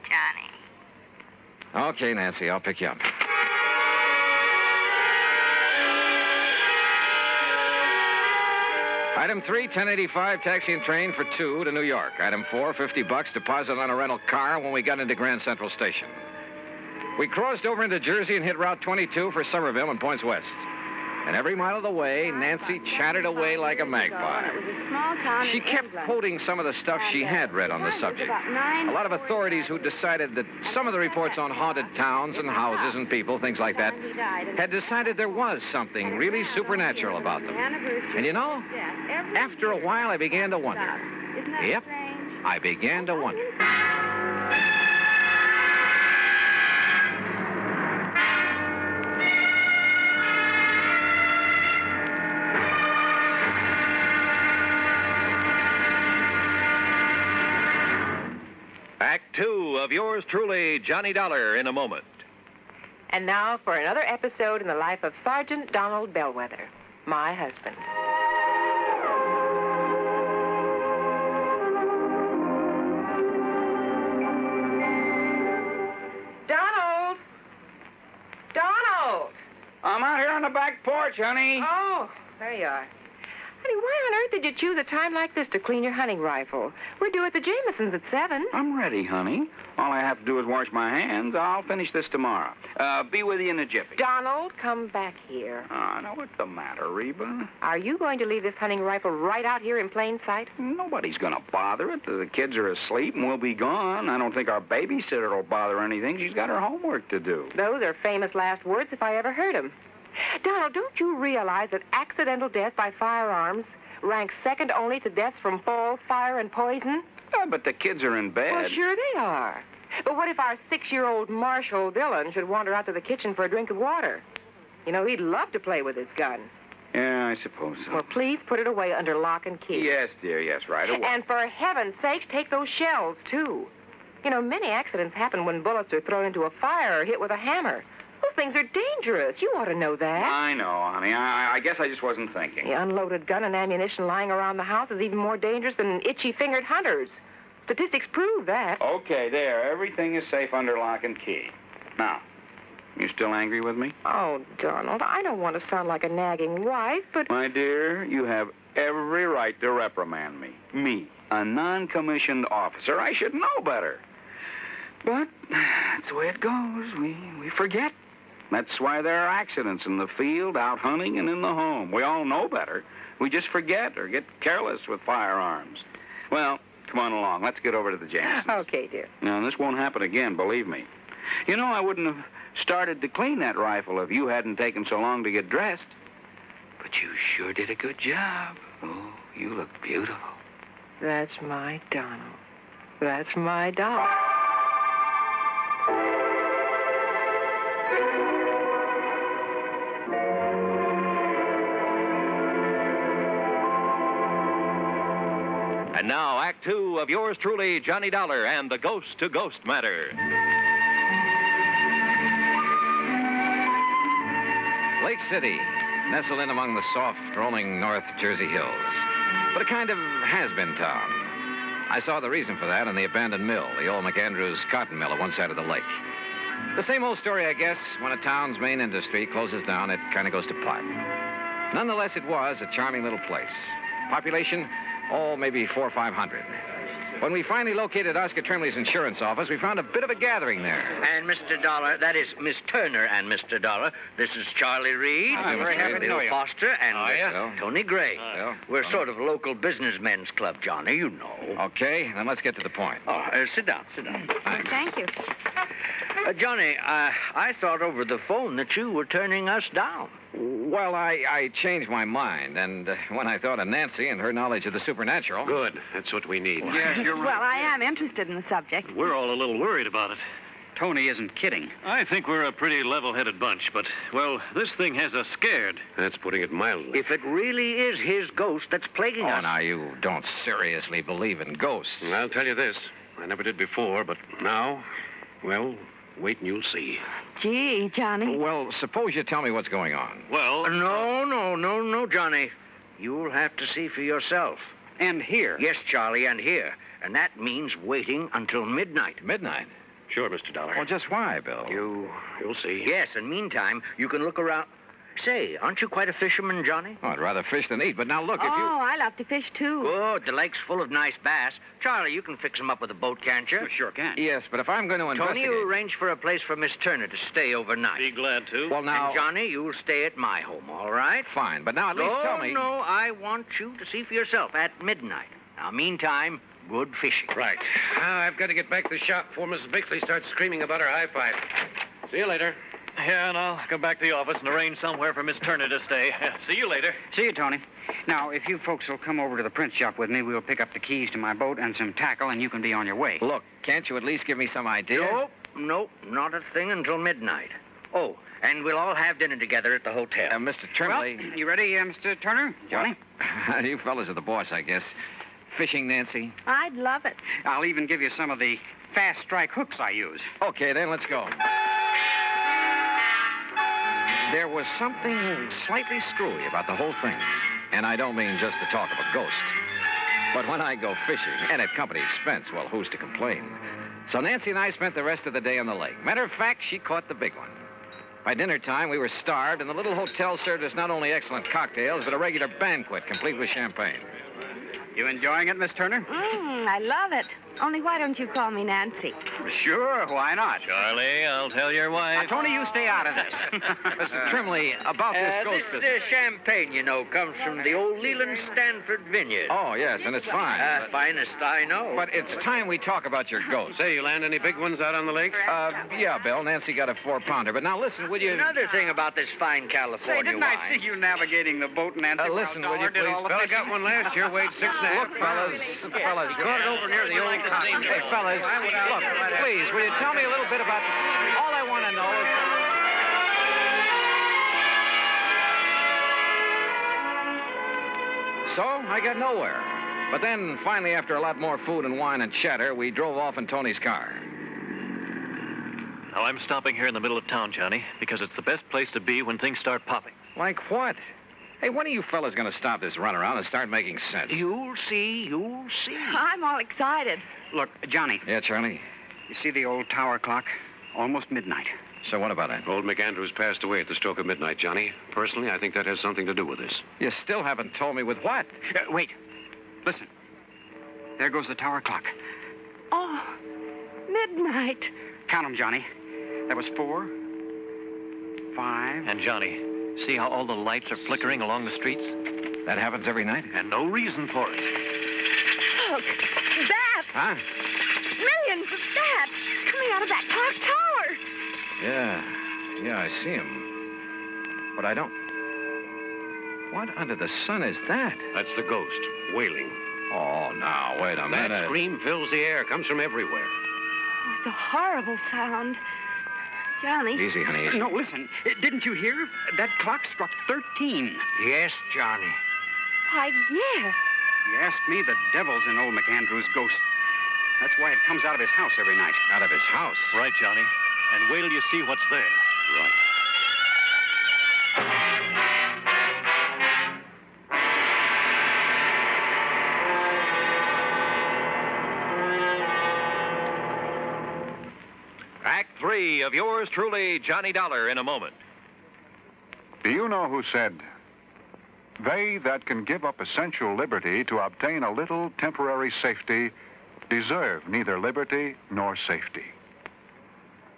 Johnny. Okay, Nancy, I'll pick you up. Item 3, 1085, taxi and train for 2 to New York. Item 4, $50, deposit on a rental car when we got into Grand Central Station. We crossed over into Jersey and hit Route 22 for Somerville and points west. And every mile of the way, Nancy chattered away like a magpie. She kept quoting some of the stuff she had read on the subject. A lot of authorities who decided that some of the reports on haunted towns and houses and people, things like that, had decided there was something really supernatural about them. And you know, after a while, I began to wonder. Yep, I began to wonder. Act 2 of yours truly, Johnny Dollar, in a moment. And now for another episode in the life of Sergeant Donald Bellwether, my husband. Donald! Donald! I'm out here on the back porch, honey. Oh, there you are. Honey, why on earth did you choose a time like this to clean your hunting rifle? We're due at the Jamesons at 7. I'm ready, honey. All I have to do is wash my hands. I'll finish this tomorrow. Be with you in a jiffy. Donald, come back here. Now, what's the matter, Reba? Are you going to leave this hunting rifle right out here in plain sight? Nobody's going to bother it. The kids are asleep and we'll be gone. I don't think our babysitter will bother anything. She's got her homework to do. Those are famous last words if I ever heard them. Donald, don't you realize that accidental death by firearms ranks second only to deaths from fall, fire, and poison? But the kids are in bed. Well, sure they are. But what if our 6-year-old Marshall Dillon should wander out to the kitchen for a drink of water? You know, he'd love to play with his gun. Yeah, I suppose so. Well, please put it away under lock and key. Yes, dear, yes, right away. And for heaven's sakes, take those shells, too. You know, many accidents happen when bullets are thrown into a fire or hit with a hammer. Those things are dangerous. You ought to know that. I know, honey. I guess I just wasn't thinking. The unloaded gun and ammunition lying around the house is even more dangerous than itchy-fingered hunters. Statistics prove that. Okay, there. Everything is safe under lock and key. Now, you still angry with me? Oh, Donald, I don't want to sound like a nagging wife, but... My dear, you have every right to reprimand me. Me, a non-commissioned officer. I should know better. But that's the way it goes. We forget. That's why there are accidents in the field, out hunting, and in the home. We all know better. We just forget or get careless with firearms. Well, come on along. Let's get over to the Jamesons. Okay, dear. Now, this won't happen again, believe me. You know, I wouldn't have started to clean that rifle if you hadn't taken so long to get dressed. But you sure did a good job. Oh, you look beautiful. That's my Donald. That's my doll. And now, Act Two of yours truly, Johnny Dollar and the Ghost to Ghost Matter. Lake City, nestled in among the soft, rolling North Jersey hills. But a kind of has-been town. I saw the reason for that in the abandoned mill, the old McAndrews cotton mill at one side of the lake. The same old story, I guess. When a town's main industry closes down, it kind of goes to pot. Nonetheless, it was a charming little place. Population, maybe 400 or 500. When we finally located Oscar Trimley's insurance office, we found a bit of a gathering there. And Mr. Dollar, that is Miss Turner and Mr. Dollar. This is Charlie Reed. I'm very happy to know Bill you. Foster and Well. Tony Gray. Well. We're sort of local businessmen's club, Johnny, you know. Okay, then let's get to the point. Sit down. Thank you. Johnny, I thought over the phone that you were turning us down. Well, I changed my mind, and when I thought of Nancy and her knowledge of the supernatural... Good. That's what we need. Yes, you're right. Well, I am interested in the subject. We're all a little worried about it. Tony isn't kidding. I think we're a pretty level-headed bunch, but, well, this thing has us scared. That's putting it mildly. If it really is his ghost that's plaguing us... Oh, now, you don't seriously believe in ghosts. I'll tell you this. I never did before, but now, well, wait and you'll see. Gee, Johnny. Well, suppose you tell me what's going on. Well... No, Johnny. You'll have to see for yourself. And here? Yes, Charlie, and here. And that means waiting until midnight. Midnight? Sure, Mr. Dollar. Well, just why, Bill? You'll see. Yes, and meantime, you can look around... Say, aren't you quite a fisherman, Johnny? Oh, I'd rather fish than eat, but now look, if you... I love to fish, too. Good. The lake's full of nice bass. Charlie, you can fix them up with a boat, can't you? Sure can. Yes, but if I'm going to investigate... Tony, you arrange for a place for Miss Turner to stay overnight. Be glad to. Well, now... And Johnny, you'll stay at my home, all right? Fine, but now at least tell me... No, I want you to see for yourself at midnight. Now, meantime, good fishing. Right. Now, I've got to get back to the shop before Mrs. Bixley starts screaming about her high five. See you later. Yeah, and I'll come back to the office and arrange somewhere for Miss Turner to stay. See you later. See you, Tony. Now, if you folks will come over to the print shop with me, we'll pick up the keys to my boat and some tackle, and you can be on your way. Look, can't you at least give me some idea? Nope, not a thing until midnight. Oh, and we'll all have dinner together at the hotel. Mr. Trimley... Well, you ready, Mr. Turner? Johnny? You fellas are the boss, I guess. Fishing, Nancy? I'd love it. I'll even give you some of the fast strike hooks I use. Okay, then, let's go. There was something slightly screwy about the whole thing. And I don't mean just the talk of a ghost. But when I go fishing, and at company expense, well, who's to complain? So Nancy and I spent the rest of the day on the lake. Matter of fact, she caught the big one. By dinner time, we were starved, and the little hotel served us not only excellent cocktails, but a regular banquet, complete with champagne. You enjoying it, Miss Turner? I love it. Only why don't you call me Nancy? Sure, why not? Charlie, I'll tell your wife. Now, Tony, you stay out of this. Mr. Trimley, about this ghost This business. champagne, you know, comes from the old Leland Stanford vineyard. Oh, yes, and it's fine. Finest I know. But it's time we talk about your ghost. Say, you land any big ones out on the lake? Yeah, Bill. Nancy got a 4-pounder. But now listen, would you... Another thing about this fine California Say, didn't wine. I see you navigating the boat, Nancy? Listen, would you please? Fella got one last year, weighed 6.5. Look, fellas, You caught it over near the old cotton. Hey, fellas, look, please, will you tell me a little bit about... All I want to know is... So, I got nowhere. But then, finally, after a lot more food and wine and chatter, we drove off in Tony's car. Now, I'm stopping here in the middle of town, Johnny, because it's the best place to be when things start popping. Like what? Hey, when are you fellas going to stop this runaround and start making sense? You'll see. I'm all excited. Look, Johnny. Yeah, Charlie? You see the old tower clock? Almost midnight. So what about it? Old McAndrews passed away at the stroke of midnight, Johnny. Personally, I think that has something to do with this. You still haven't told me with what? Wait. Listen. There goes the tower clock. Oh, midnight. Count them, Johnny. That was 4, 5. And Johnny, see how all the lights are flickering along the streets? That happens every night? And no reason for it. Look, bats! Huh? Millions of bats coming out of that clock tower. Yeah, I see him. But I don't... What under the sun is that? That's the ghost, wailing. Oh, now, wait a minute. That scream fills the air, comes from everywhere. Oh, it's a horrible sound. Johnny. Easy, honey, easy. No, listen. Didn't you hear? That clock struck 13. Yes, Johnny. Why, yes. You asked me, the devil's in old McAndrew's ghost. That's why it comes out of his house every night. Out of his house? Right, Johnny. And wait till you see what's there. Right. Act 3 of yours truly, Johnny Dollar, in a moment. Do you know who said, "They that can give up essential liberty to obtain a little temporary safety deserve neither liberty nor safety"?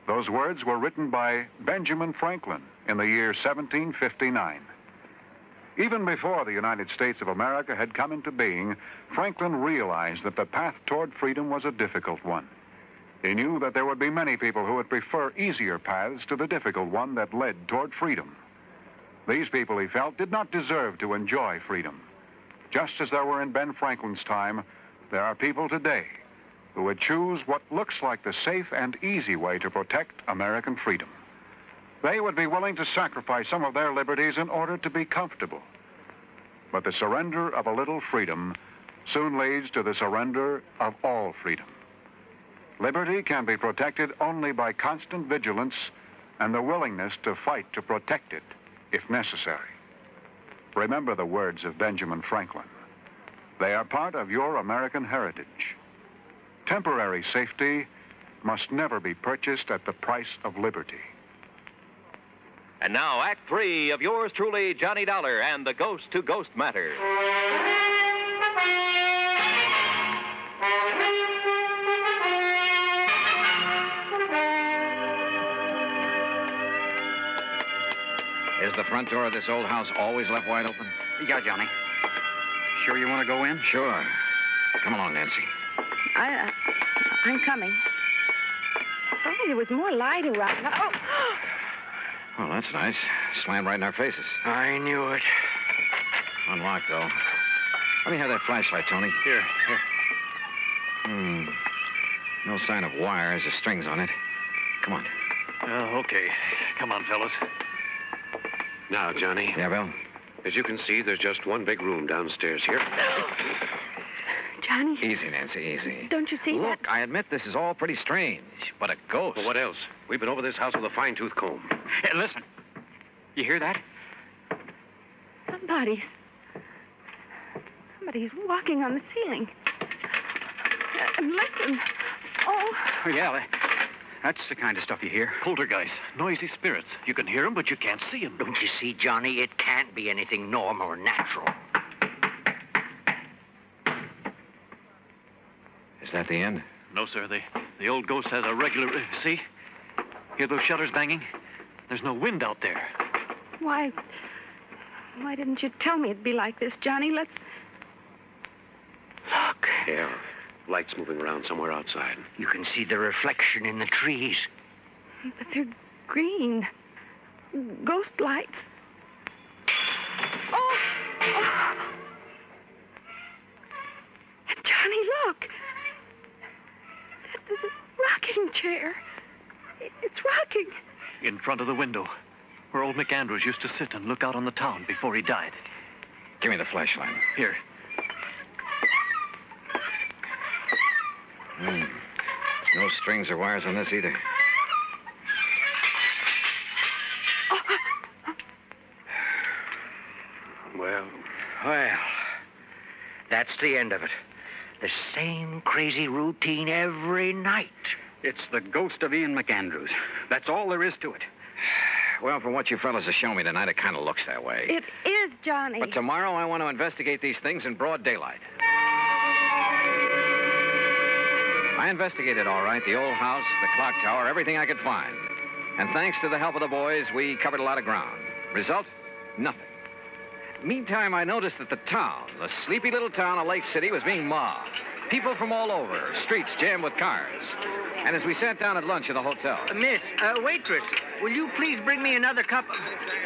Those words were written by Benjamin Franklin in the year 1759. Even before the United States of America had come into being, Franklin realized that the path toward freedom was a difficult one. He knew that there would be many people who would prefer easier paths to the difficult one that led toward freedom. These people, he felt, did not deserve to enjoy freedom. Just as there were in Ben Franklin's time, there are people today who would choose what looks like the safe and easy way to protect American freedom. They would be willing to sacrifice some of their liberties in order to be comfortable. But the surrender of a little freedom soon leads to the surrender of all freedom. Liberty can be protected only by constant vigilance and the willingness to fight to protect it, if necessary. Remember the words of Benjamin Franklin. They are part of your American heritage. Temporary safety must never be purchased at the price of liberty. And now, Act 3 of yours truly, Johnny Dollar, and the Ghost to Ghost Matter. Is the front door of this old house always left wide open? Yeah, Johnny. Sure you want to go in? Sure. Come along, Nancy. I'm coming. Oh, there was more light around. Oh! Well, that's nice. Slammed right in our faces. I knew it. Unlocked, though. Let me have that flashlight, Tony. Here. No sign of wires or strings on it. Come on. Okay. Come on, fellas. Now, Johnny. Yeah, Bill? As you can see, there's just one big room downstairs here. Johnny. Easy, Nancy, easy. Don't you see Look, I admit this is all pretty strange, but a ghost. Well, what else? We've been over this house with a fine-tooth comb. Hey, listen. You hear that? Somebody's walking on the ceiling. Listen. Oh. Yeah, that's the kind of stuff you hear. Poltergeist, noisy spirits. You can hear them, but you can't see them. Don't you see, Johnny? It can't be anything normal or natural. Is that the end? No, sir. The old ghost has a regular... See? Hear those shutters banging? There's no wind out there. Why didn't you tell me it'd be like this, Johnny? Let's... Look. Yeah, lights moving around somewhere outside. You can see the reflection in the trees. But they're green. Ghost lights. Oh! Johnny, look. There's a rocking chair. It's rocking. In front of the window, where old McAndrews used to sit and look out on the town before he died. Give me the flashlight. Here. There's no strings or wires on this either. Well, that's the end of it. The same crazy routine every night. It's the ghost of Ian McAndrews. That's all there is to it. Well, from what you fellas have shown me tonight, it kind of looks that way. It is, Johnny. But tomorrow I want to investigate these things in broad daylight. I investigated all right, the old house, the clock tower, everything I could find. And thanks to the help of the boys, we covered a lot of ground. Result? Nothing. Meantime, I noticed that the sleepy little town of Lake City, was being mobbed. People from all over, streets jammed with cars. And as we sat down at lunch in the hotel... Miss, waitress, will you please bring me another cup of...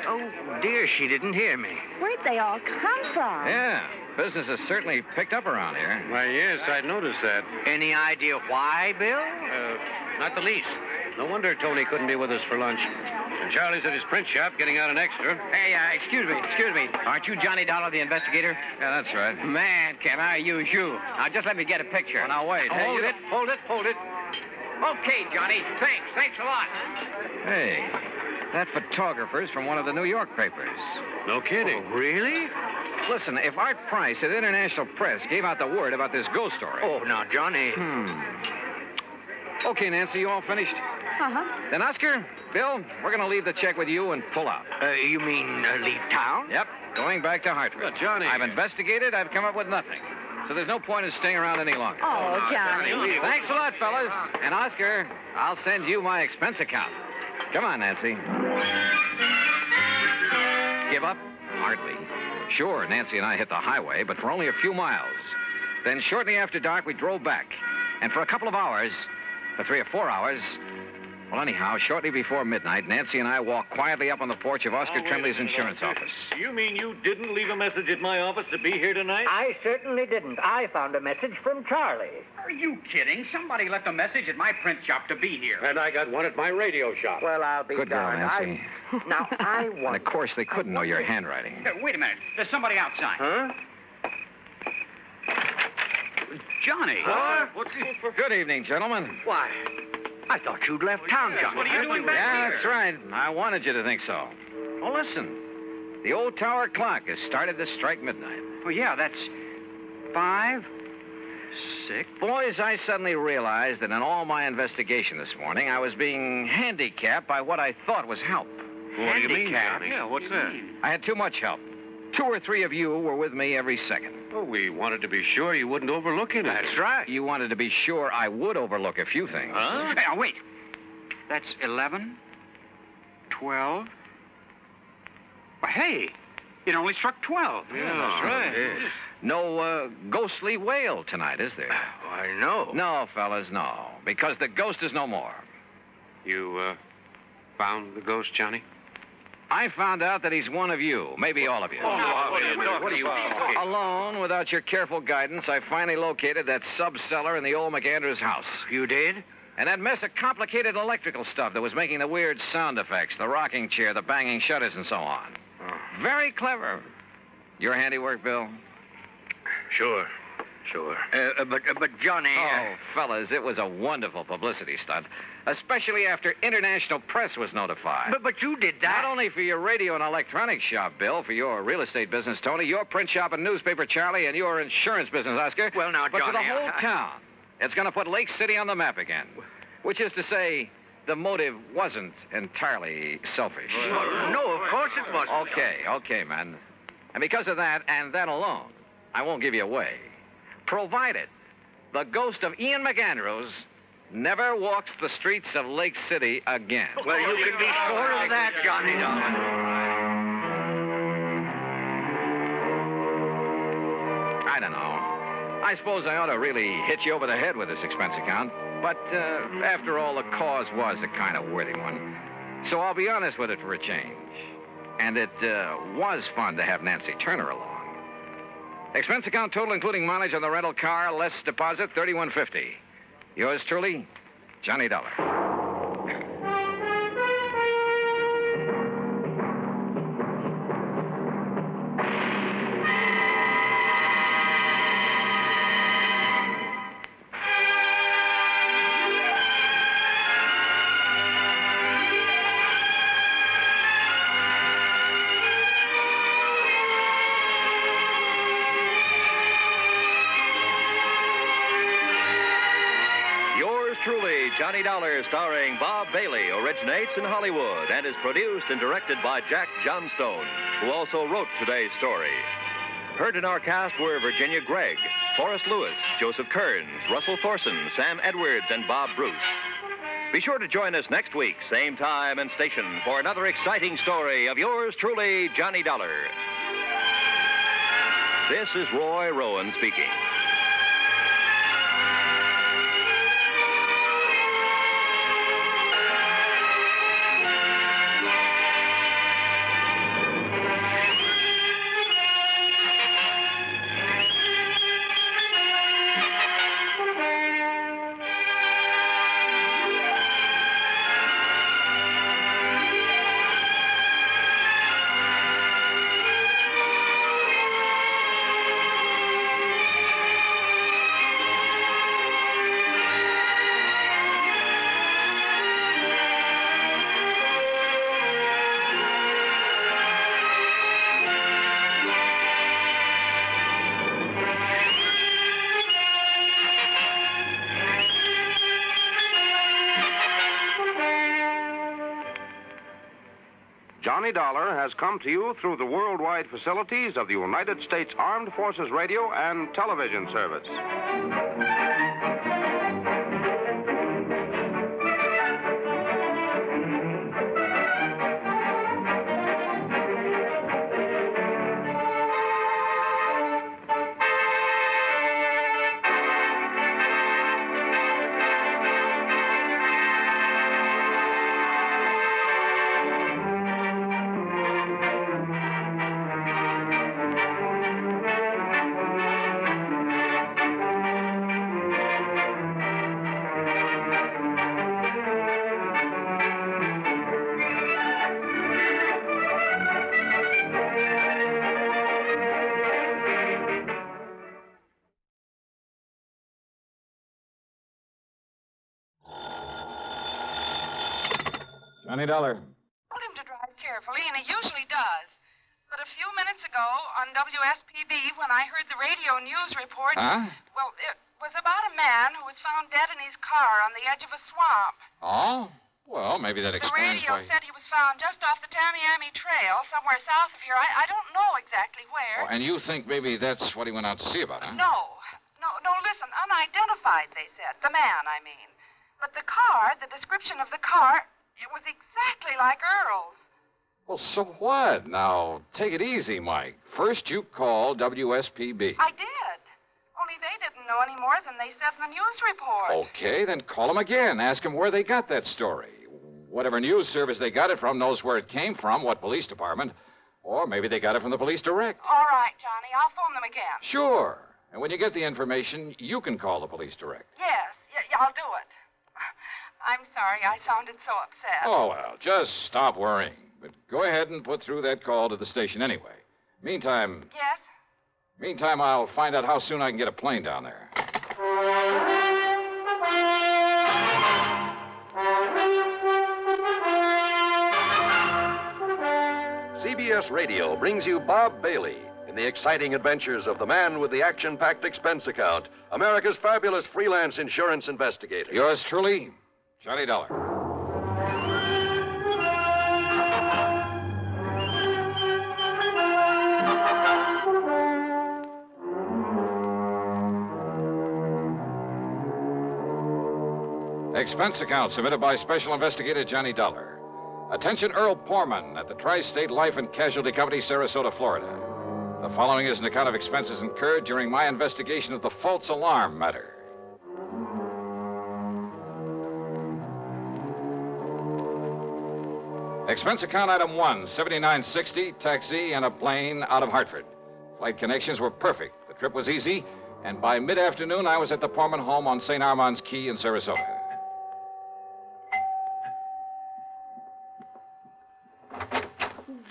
Oh, dear, she didn't hear me. Where'd they all come from? Yeah, business has certainly picked up around here. Why, yes, I'd noticed that. Any idea why, Bill? Not the least. No wonder Tony couldn't be with us for lunch. And Charlie's at his print shop getting out an extra. Hey, excuse me. Aren't you Johnny Dollar, the investigator? Yeah, that's right. Man, can I use you? Now, just let me get a picture. Well, now, wait. Hold it. Okay, Johnny. Thanks a lot. Hey, that photographer's from one of the New York papers. No kidding. Oh, really? Listen, if Art Price at International Press gave out the word about this ghost story... Oh, now, Johnny... Okay, Nancy, you all finished? Uh-huh. Then, Oscar, Bill, we're going to leave the check with you and pull out. You mean leave town? Yep, going back to Hartford. Johnny. I've investigated. I've come up with nothing. So there's no point in staying around any longer. Oh, Johnny. Thanks a lot, fellas. And, Oscar, I'll send you my expense account. Come on, Nancy. Give up? Hardly. Sure, Nancy and I hit the highway, but for only a few miles. Then shortly after dark, we drove back. And for a couple of hours, for 3 or 4 hours... Well, anyhow, shortly before midnight, Nancy and I walked quietly up on the porch of Oscar Trembley's insurance office. You mean you didn't leave a message at my office to be here tonight? I certainly didn't. I found a message from Charlie. Are you kidding? Somebody left a message at my print shop to be here. And I got one at my radio shop. Well, I'll be Good girl, darned. Nancy. Now, I And, want... of course, they couldn't know your handwriting. Wait a minute. There's somebody outside. Huh? Johnny. What? Good evening, gentlemen. Why, I thought you'd left town, Johnny. What are you doing back Yeah, here? that's right. I wanted you to think so. Well, listen. The old tower clock has started to strike midnight. Oh, yeah, that's 5, 6. Boys, I suddenly realized that in all my investigation this morning, I was being handicapped by what I thought was help. What do you mean, Johnny? Yeah, what's that? I had too much help. 2 or 3 of you were with me every second. Oh, we wanted to be sure you wouldn't overlook anything. That's right. You wanted to be sure I would overlook a few things. Huh? Hey, now, wait. That's 11, 12. Well, hey, it only struck 12. Yeah, that's right. No ghostly wail tonight, is there? Why, no. No, fellas, no. Because the ghost is no more. You, found the ghost, Johnny? I found out that he's one of you, maybe all of you. What are you talking? Alone, without your careful guidance, I finally located that sub-cellar in the old McAndrews house. You did? And that mess of complicated electrical stuff that was making the weird sound effects, the rocking chair, the banging shutters, and so on. Very clever. Your handiwork, Bill? Sure. But Johnny... Oh, fellas, it was a wonderful publicity stunt. Especially after international press was notified. But you did that. Not only for your radio and electronics shop, Bill, for your real estate business, Tony, your print shop and newspaper, Charlie, and your insurance business, Oscar. Well, now, but Johnny... for the whole town. It's going to put Lake City on the map again. Which is to say, the motive wasn't entirely selfish. No, of course it wasn't. Okay, man. And because of that, and that alone, I won't give you away. Provided the ghost of Ian McAndrews never walks the streets of Lake City again. Well, you can be sure of that, Johnny Dollar. I don't know. I suppose I ought to really hit you over the head with this expense account. But after all, the cause was a kind of worthy one. So I'll be honest with it for a change. And it was fun to have Nancy Turner along. Expense account total, including mileage on the rental car, less deposit, $31.50. Yours truly, Johnny Dollar. Johnny Dollar, starring Bob Bailey, originates in Hollywood and is produced and directed by Jack Johnstone, who also wrote today's story. Heard in our cast were Virginia Gregg, Forrest Lewis, Joseph Kearns, Russell Thorson, Sam Edwards, and Bob Bruce. Be sure to join us next week, same time and station, for another exciting story of yours truly, Johnny Dollar. This is Roy Rowan speaking. Johnny Dollar has come to you through the worldwide facilities of the United States Armed Forces Radio and Television Service. Johnny Dollar. Told him to drive carefully, and he usually does. But a few minutes ago on WSPB, when I heard the radio news report... Huh? Well, it was about a man who was found dead in his car on the edge of a swamp. Oh? Well, maybe that The explains radio why... said he was found just off the Tamiami Trail, somewhere south of here. I don't know exactly where. Oh, and you think maybe that's what he went out to see about, huh? No, listen, unidentified, they said. The man, I mean. But the car, the description of the car, it was exactly like Earl's. Well, so what? Now, take it easy, Mike. First you call WSPB. I did. Only they didn't know any more than they said in the news report. Okay, then call them again. Ask them where they got that story. Whatever news service they got it from knows where it came from, what police department. Or maybe they got it from the police direct. All right, Johnny. I'll phone them again. Sure. And when you get the information, you can call the police direct. Yes, I'll do it. I'm sorry I sounded so upset. Oh, well, just stop worrying. But go ahead and put through that call to the station anyway. Meantime, I'll find out how soon I can get a plane down there. CBS Radio brings you Bob Bailey in the exciting adventures of the man with the action-packed expense account, America's fabulous freelance insurance investigator. Yours truly, Johnny Dollar. Expense account submitted by Special Investigator Johnny Dollar. Attention Earl Porman at the Tri-State Life and Casualty Company, Sarasota, Florida. The following is an account of expenses incurred during my investigation of the false alarm matter. Expense account item 1, $79.60, taxi and a plane out of Hartford. Flight connections were perfect. The trip was easy, and by mid-afternoon I was at the Porman home on St. Armand's Key in Sarasota.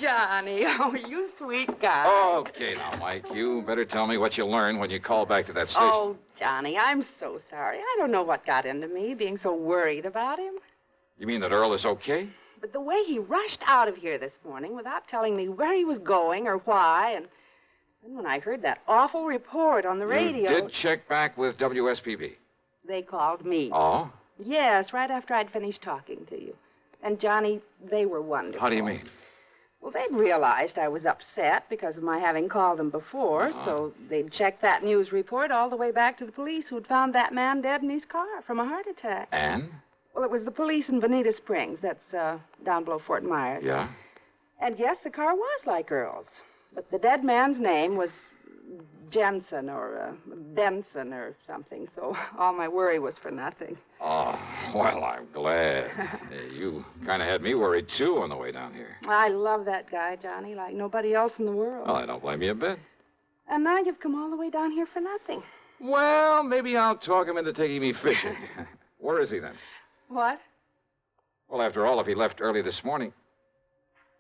Johnny, oh, you sweet guy. Okay now, Mike, you better tell me what you learned when you call back to that station. Oh, Johnny, I'm so sorry. I don't know what got into me, being so worried about him. You mean that Earl is okay? But the way he rushed out of here this morning without telling me where he was going or why, and then when I heard that awful report on the radio... You did check back with WSPB? They called me. Oh? Yes, right after I'd finished talking to you. And, Johnny, they were wonderful. How do you mean? Well, they'd realized I was upset because of my having called them before, so they'd checked that news report all the way back to the police who'd found that man dead in his car from a heart attack. And? Well, it was the police in Bonita Springs. That's down below Fort Myers. Yeah? And yes, the car was like Earl's. But the dead man's name was Jensen or Benson or something, so all my worry was for nothing. Oh, well, I'm glad. You kind of had me worried, too, on the way down here. I love that guy, Johnny, like nobody else in the world. Well, I don't blame you a bit. And now you've come all the way down here for nothing. Well, maybe I'll talk him into taking me fishing. Where is he, then? What? Well, after all, if he left early this morning,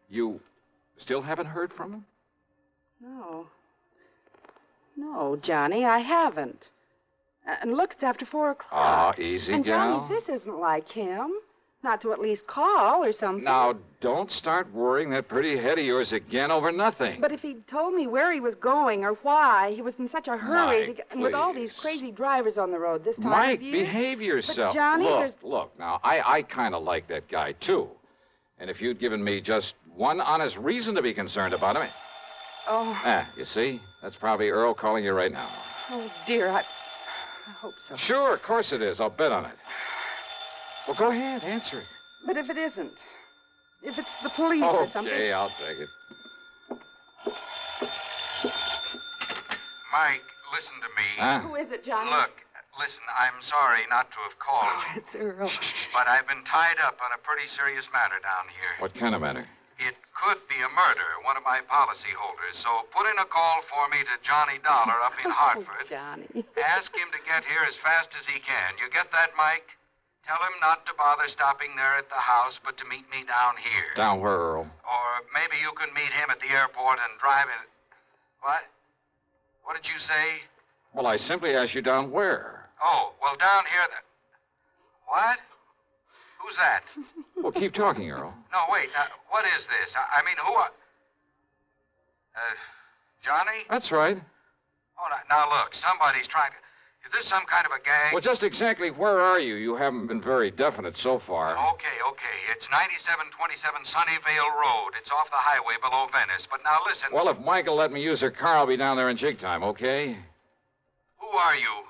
you still haven't heard from him? No. No, Johnny, I haven't. And look, it's after 4 o'clock. Ah, easy, and gal. Johnny, this isn't like him. Not to at least call or something. Now, don't start worrying that pretty head of yours again over nothing. But if he'd told me where he was going or why, he was in such a hurry Mike, to get... And with all these crazy drivers on the road this time Mike, of year... behave yourself. But, Johnny, Look, now, I kind of like that guy, too. And if you'd given me just one honest reason to be concerned about him... Oh. You see? That's probably Earl calling you right now. Oh, dear, I hope so. Sure, of course it is. I'll bet on it. Well, go ahead, answer it. But if it isn't, if it's the police or something... Okay, I'll take it. Mike, listen to me. Huh? Who is it, Johnny? Look, listen, I'm sorry not to have called you. It's Earl. But I've been tied up on a pretty serious matter down here. What kind of matter? It could be a murder, one of my policy holders. So put in a call for me to Johnny Dollar up in Hartford. Oh, Johnny. Ask him to get here as fast as he can. You get that, Mike? Tell him not to bother stopping there at the house, but to meet me down here. Down where, Earl? Or maybe you can meet him at the airport and drive in. What? What did you say? Well, I simply asked you down where. Oh, well, down here then. What? Who's that? Well, keep talking, Earl. No, wait. What is this? I mean, who are... Johnny? That's right. Oh, now look, somebody's trying to... Is this some kind of a gang? Well, just exactly where are you? You haven't been very definite so far. Okay. It's 9727 Sunnyvale Road. It's off the highway below Venice. But now listen... Well, if Mike will let me use her car, I'll be down there in jig time, okay? Who are you?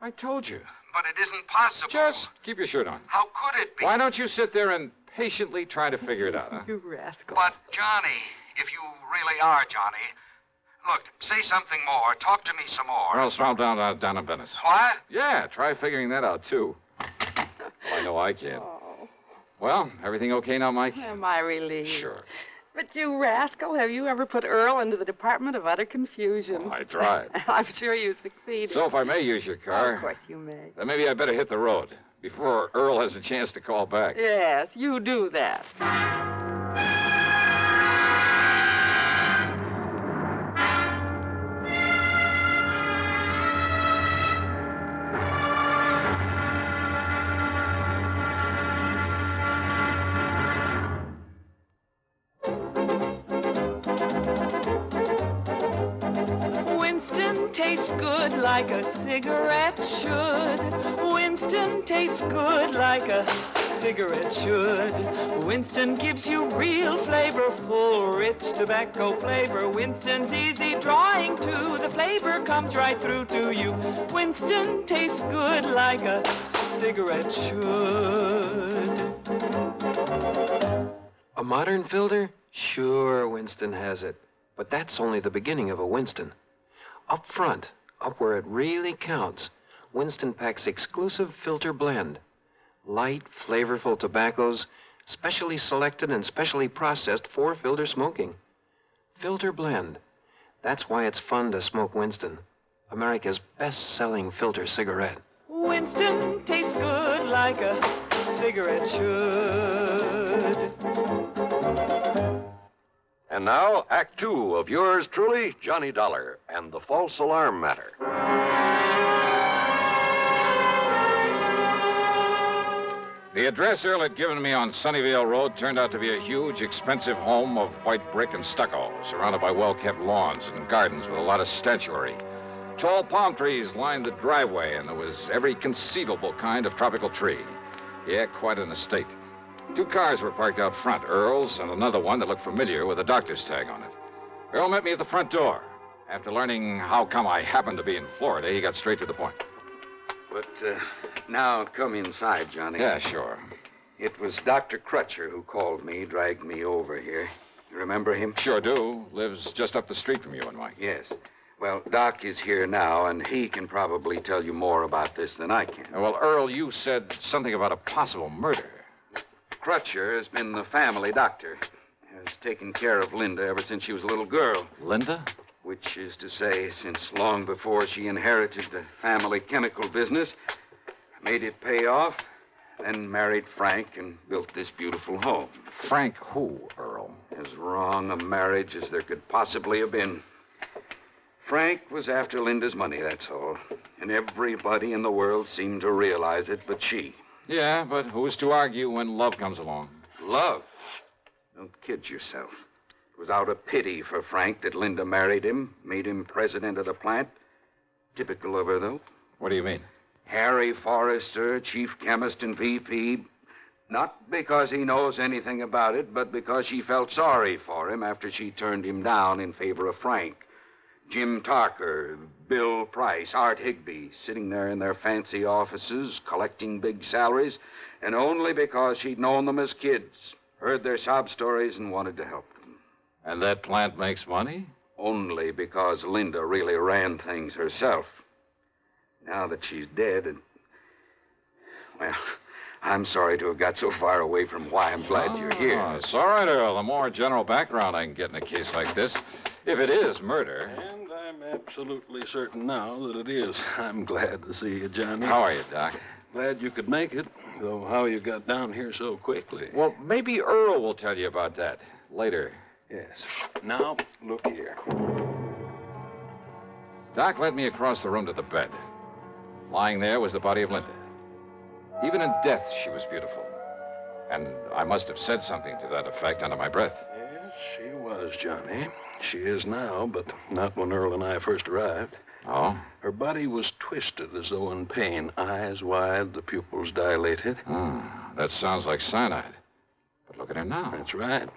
I told you. But it isn't possible. Just keep your shirt on. How could it be? Why don't you sit there and patiently try to figure it out, huh? You rascal. But, Johnny, if you really are Johnny... Look, say something more. Talk to me some more. Or else I'll down in Venice. What? Yeah, try figuring that out, too. Well, I know I can't. Oh. Well, everything okay now, Mike? Am I relieved? Sure. But you rascal, have you ever put Earl into the Department of Utter Confusion? Oh, I tried. I'm sure you succeeded. So if I may use your car... Of course you may. Then maybe I better hit the road before Earl has a chance to call back. Yes, you do that. Tastes good like a cigarette should. Winston tastes good like a cigarette should. Winston gives you real flavorful, rich tobacco flavor. Winston's easy drawing too. The flavor comes right through to you. Winston tastes good like a cigarette should. A modern filter? Sure, Winston has it. But that's only the beginning of a Winston. Up front, up where it really counts, Winston packs exclusive filter blend. Light, flavorful tobaccos, specially selected and specially processed for filter smoking. Filter blend. That's why it's fun to smoke Winston, America's best-selling filter cigarette. Winston tastes good like a cigarette should. And now, Act Two of yours truly, Johnny Dollar, and the false alarm matter. The address Earl had given me on Sunnyvale Road turned out to be a huge, expensive home of white brick and stucco, surrounded by well-kept lawns and gardens with a lot of statuary. Tall palm trees lined the driveway, and there was every conceivable kind of tropical tree. Yeah, quite an estate. 2 cars were parked out front, Earl's and another one that looked familiar with a doctor's tag on it. Earl met me at the front door. After learning how come I happened to be in Florida, he got straight to the point. But now come inside, Johnny. Yeah, sure. It was Dr. Crutcher who called me, dragged me over here. You remember him? Sure do. Lives just up the street from you and Mike. Yes. Well, Doc is here now, and he can probably tell you more about this than I can. Well, Earl, you said something about a possible murder. Crutcher has been the family doctor. Has taken care of Linda ever since she was a little girl. Linda? Which is to say, since long before she inherited the family chemical business, made it pay off, then married Frank and built this beautiful home. Frank who, Earl? As wrong a marriage as there could possibly have been. Frank was after Linda's money, that's all. And everybody in the world seemed to realize it but she. Yeah, but who's to argue when love comes along? Love? Don't kid yourself. It was out of pity for Frank that Linda married him, made him president of the plant. Typical of her, though. What do you mean? Harry Forrester, chief chemist and VP. Not because he knows anything about it, but because she felt sorry for him after she turned him down in favor of Frank. Jim Tarker, Bill Price, Art Higbee, sitting there in their fancy offices, collecting big salaries, and only because she'd known them as kids, heard their sob stories, and wanted to help them. And that plant makes money? Only because Linda really ran things herself. Now that she's dead, well, I'm sorry to have got so far away from why I'm glad you're here. It's all right, Earl. The more general background I can get in a case like this, if it is murder. And I'm absolutely certain now that it is. I'm glad to see you, Johnny. How are you, Doc? Glad you could make it, though how you got down here so quickly. Well, maybe Earl will tell you about that later. Yes. Now, look here. Doc led me across the room to the bed. Lying there was the body of Linda. Even in death, she was beautiful. And I must have said something to that effect under my breath. Yes, she was, Johnny. She is now, but not when Earl and I first arrived. Oh? Her body was twisted as though in pain, eyes wide, the pupils dilated. That sounds like cyanide. But look at her now. That's right.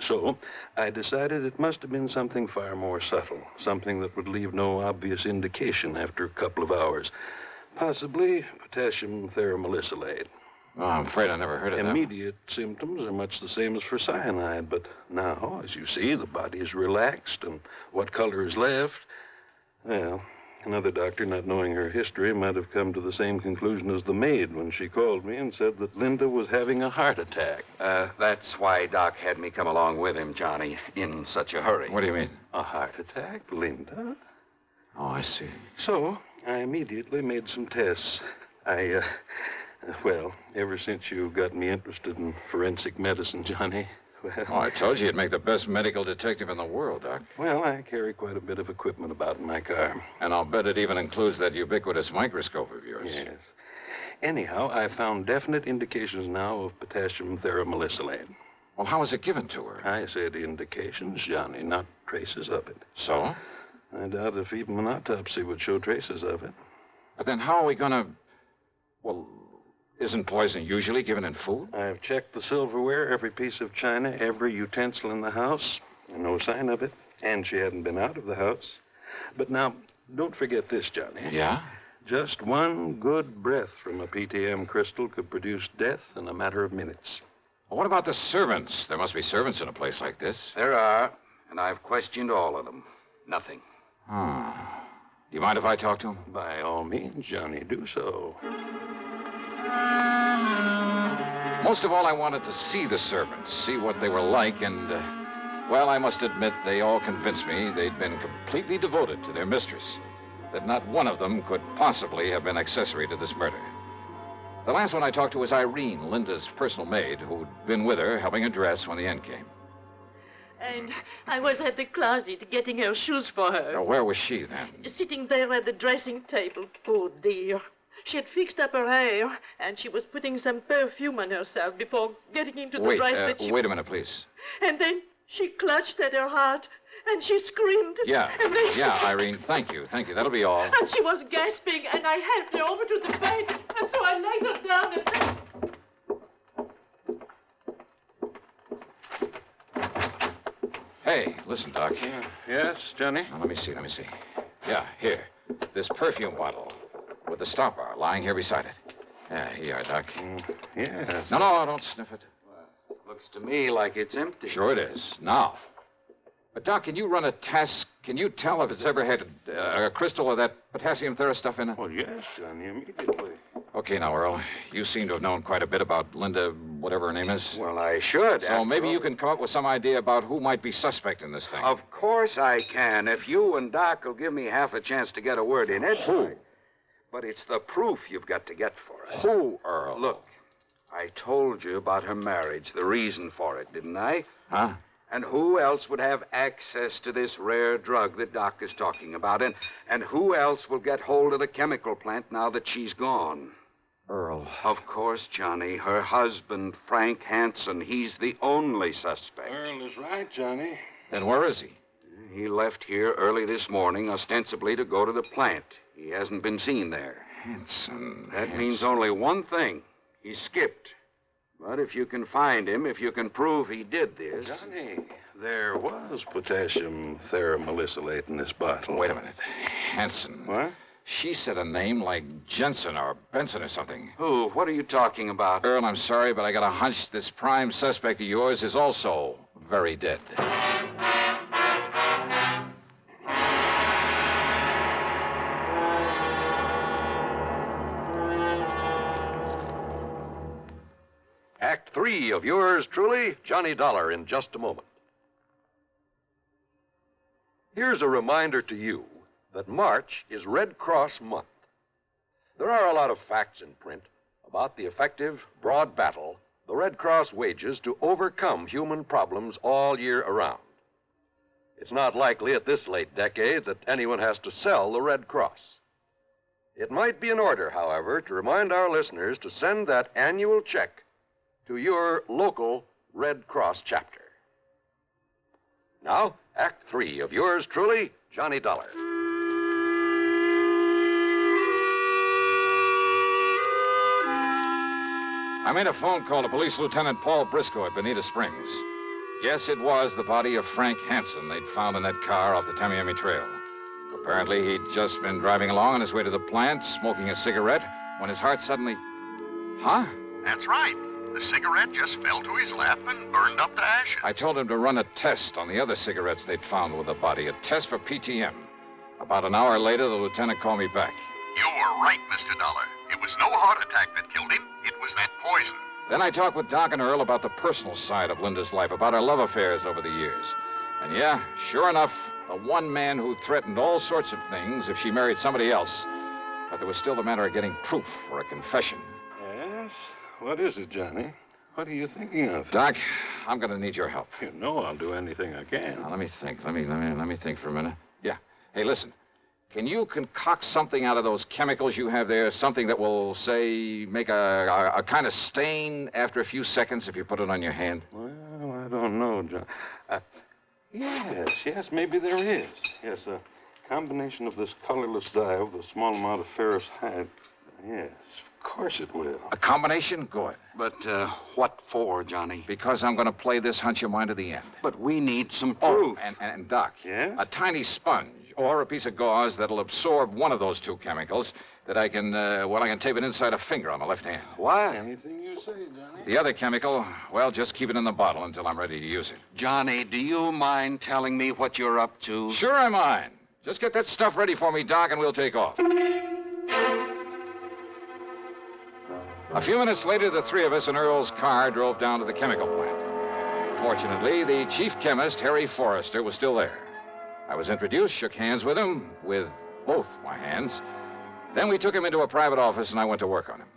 So, I decided it must have been something far more subtle, something that would leave no obvious indication after a couple of hours. Possibly potassium theramolysilate. Oh, I'm afraid I never heard of that. Immediate symptoms are much the same as for cyanide, but now, as you see, the body is relaxed, and what color is left? Well, another doctor, not knowing her history, might have come to the same conclusion as the maid when she called me and said that Linda was having a heart attack. That's why Doc had me come along with him, Johnny, in such a hurry. What do you mean? A heart attack, Linda? Oh, I see. So, I immediately made some tests. Well, ever since you got me interested in forensic medicine, Johnny, well... Oh, I told you you'd make the best medical detective in the world, Doc. Well, I carry quite a bit of equipment about in my car. And I'll bet it even includes that ubiquitous microscope of yours. Yes. Anyhow, I found definite indications now of potassium theramolysilate. Well, how was it given to her? I said indications, Johnny, not traces of it. So? I doubt if even an autopsy would show traces of it. But then how are we going to... Well, isn't poison usually given in food? I've checked the silverware, every piece of china, every utensil in the house. No sign of it. And she hadn't been out of the house. But now, don't forget this, Johnny. Yeah? Just one good breath from a PTM crystal could produce death in a matter of minutes. Well, what about the servants? There must be servants in a place like this. There are, and I've questioned all of them. Nothing. Do you mind if I talk to him? By all means, Johnny, do so. Most of all, I wanted to see the servants, see what they were like, and, well, I must admit, they all convinced me they'd been completely devoted to their mistress, that not one of them could possibly have been accessory to this murder. The last one I talked to was Irene, Linda's personal maid, who'd been with her helping her dress when the end came. And I was at the closet getting her shoes for her. Now, where was she then? Sitting there at the dressing table. Poor dear. She had fixed up her hair, and she was putting some perfume on herself before getting into the dress that she... Wait a minute, please. And then she clutched at her heart, and she screamed. Yeah, and then Irene, thank you. That'll be all. And she was gasping, and I helped her over to the bed, and so I laid her down and... Hey, listen, Doc. Yes, Johnny? Now, let me see. Yeah, here. This perfume bottle with the stopper lying here beside it. Yeah, here you are, Doc. Yeah. No, don't sniff it. Looks to me like it's empty. Sure it is. Now. But, Doc, can you run a test? Can you tell if it's ever had a crystal of that potassium thera stuff in it? Well, yes, Johnny, immediately. Okay, now, Earl. You seem to have known quite a bit about Linda, whatever her name is. Well, I should. So maybe you can come up with some idea about who might be suspect in this thing. Of course I can, if you and Doc will give me half a chance to get a word in it. Who? But it's the proof you've got to get for us. Who, Earl? Look, I told you about her marriage, the reason for it, didn't I? Huh? And who else would have access to this rare drug that Doc is talking about? And who else will get hold of the chemical plant now that she's gone? Earl. Of course, Johnny. Her husband, Frank Hansen. He's the only suspect. Earl is right, Johnny. Then where is he? He left here early this morning, ostensibly to go to the plant. He hasn't been seen there. Hansen. That means only one thing. He skipped. But if you can find him, if you can prove he did this... Johnny, there was potassium theramolysilate in this bottle. Wait a minute. Hansen. What? She said a name like Jensen or Benson or something. Who? What are you talking about? Earl, I'm sorry, but I got a hunch this prime suspect of yours is also very dead. Act 3 of yours truly, Johnny Dollar, in just a moment. Here's a reminder to you that March is Red Cross Month. There are a lot of facts in print about the effective, broad battle the Red Cross wages to overcome human problems all year around. It's not likely at this late decade that anyone has to sell the Red Cross. It might be in order, however, to remind our listeners to send that annual check to your local Red Cross chapter. Now, Act 3 of yours truly, Johnny Dollar. I made a phone call to Police Lieutenant Paul Briscoe at Bonita Springs. Yes, it was the body of Frank Hansen they'd found in that car off the Tamiami Trail. Apparently, he'd just been driving along on his way to the plant, smoking a cigarette, when his heart suddenly... Huh? That's right. The cigarette just fell to his lap and burned up to ashes. I told him to run a test on the other cigarettes they'd found with the body, a test for PTM. About an hour later, the lieutenant called me back. You were right, Mr. Dollar. It was no heart attack that killed him. It was that poison. Then I talked with Doc and Earl about the personal side of Linda's life, about her love affairs over the years. And yeah, sure enough, the one man who threatened all sorts of things if she married somebody else. But there was still the matter of getting proof for a confession. Yes? What is it, Johnny? What are you thinking of? Doc, I'm going to need your help. You know I'll do anything I can. Now, let me think. Let me think for a minute. Yeah. Hey, listen. Can you concoct something out of those chemicals you have there? Something that will, say, make a kind of stain after a few seconds if you put it on your hand? Well, I don't know, John. Yes, maybe there is. Yes, a combination of this colorless dye with a small amount of ferrous hide. Yes, of course it will. A combination? Good. But what for, Johnny? Because I'm going to play this hunch of mine to the end. But we need some proof. Oh, and Doc. Yes? A tiny sponge or a piece of gauze that'll absorb one of those two chemicals that I can tape it inside a finger on the left hand. Why? Anything you say, Johnny. The other chemical, well, just keep it in the bottle until I'm ready to use it. Johnny, do you mind telling me what you're up to? Sure I mind. Just get that stuff ready for me, Doc, and we'll take off. A few minutes later, the three of us in Earl's car drove down to the chemical plant. Fortunately, the chief chemist, Harry Forrester, was still there. I was introduced, shook hands with him, with both my hands. Then we took him into a private office, and I went to work on him.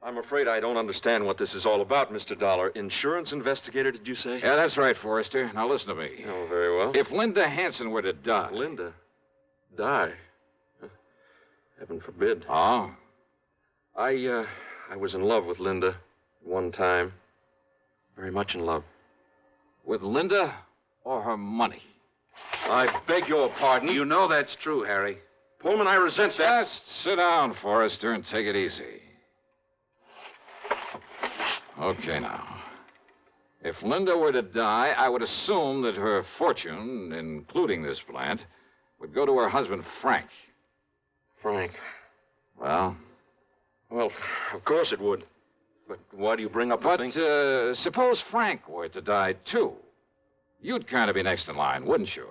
I'm afraid I don't understand what this is all about, Mr. Dollar. Insurance investigator, did you say? Yeah, that's right, Forrester. Now listen to me. Oh, very well. If Linda Hansen were to die... Linda? Die? Heaven forbid. Oh? I was in love with Linda one time. Very much in love. With Linda or her money? I beg your pardon. You know that's true, Harry. Pullman, I resent that. Just sit down, Forrester, and take it easy. Okay, now. If Linda were to die, I would assume that her fortune, including this plant, would go to her husband, Frank. Frank. Well, Well, of course it would. But why do you bring up the thing? Suppose Frank were to die, too. You'd kind of be next in line, wouldn't you?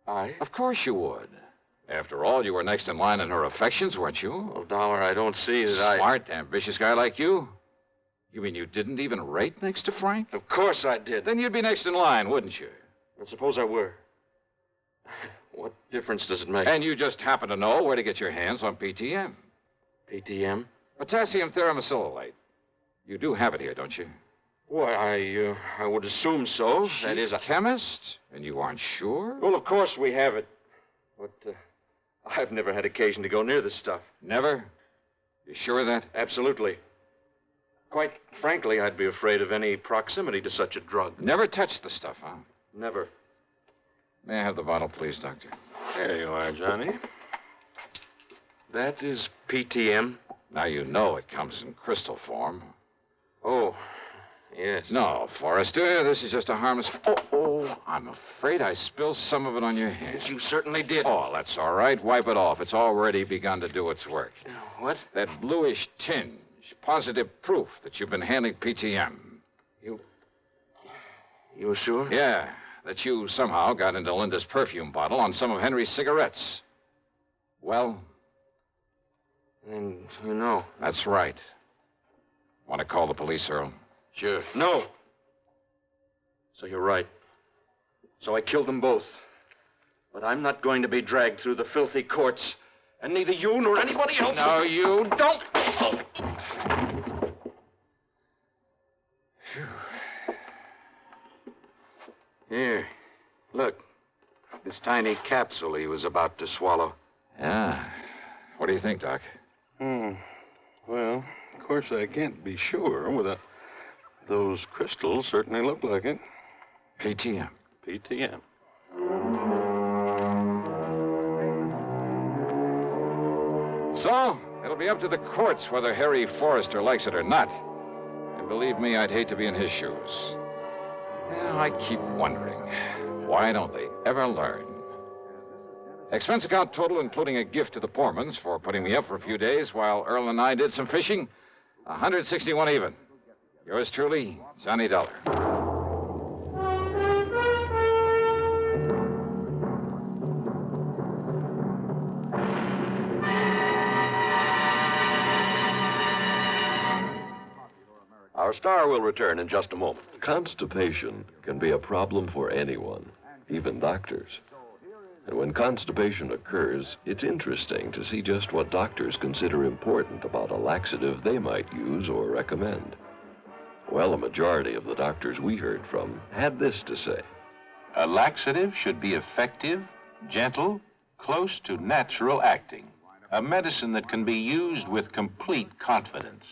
I? Of course you would. After all, you were next in line in her affections, weren't you? Well, Dollar, I don't see that Smart, ambitious guy like you? You mean you didn't even rate next to Frank? Of course I did. Then you'd be next in line, wouldn't you? And suppose I were. What difference does it make? And you just happen to know where to get your hands on PTM. PTM? Potassium theramosilylate. You do have it here, don't you? Why, I would assume so. That is a chemist, and you aren't sure? Well, of course we have it. But I've never had occasion to go near this stuff. Never? You sure of that? Absolutely. Quite frankly, I'd be afraid of any proximity to such a drug. Never touched the stuff, huh? Never. May I have the bottle, please, Doctor? There you are, Johnny. That is PTM. Now you know it comes in crystal form. Oh, yes. No, Forrester, this is just a harmless... Oh, I'm afraid I spilled some of it on your hands. You certainly did. Oh, that's all right. Wipe it off. It's already begun to do its work. What? That bluish tinge. Positive proof that you've been handling PTM. You sure? Yeah, that you somehow got into Linda's perfume bottle on some of Henry's cigarettes. Well? And you know. That's right. Want to call the police, Earl? Sure. No. So you're right. So I killed them both. But I'm not going to be dragged through the filthy courts. And neither you nor anybody else... No, you don't. Here. Look. This tiny capsule he was about to swallow. Yeah. What do you think, Doc? Well, of course I can't be sure without... Those crystals certainly look like it. PTM. PTM. So, it'll be up to the courts whether Harry Forrester likes it or not. And believe me, I'd hate to be in his shoes. Well, I keep wondering, why don't they ever learn? Expense account total, including a gift to the Pormans for putting me up for a few days while Earl and I did some fishing, 161 even. Yours truly, Johnny Dollar. Our star will return in just a moment. Constipation can be a problem for anyone, even doctors. And when constipation occurs, it's interesting to see just what doctors consider important about a laxative they might use or recommend. Well, a majority of the doctors we heard from had this to say. A laxative should be effective, gentle, close to natural acting. A medicine that can be used with complete confidence.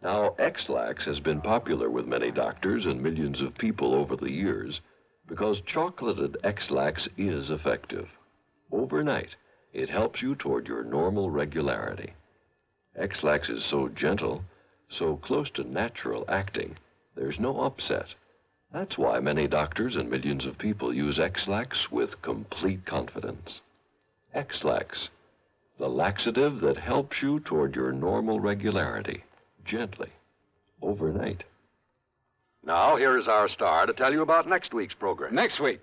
Now, X-Lax has been popular with many doctors and millions of people over the years because chocolated X-Lax is effective. Overnight, it helps you toward your normal regularity. X-Lax is so gentle, so close to natural acting, there's no upset. That's why many doctors and millions of people use X-Lax with complete confidence. X-Lax, the laxative that helps you toward your normal regularity. Gently, overnight. Now, here is our star to tell you about next week's program. Next week,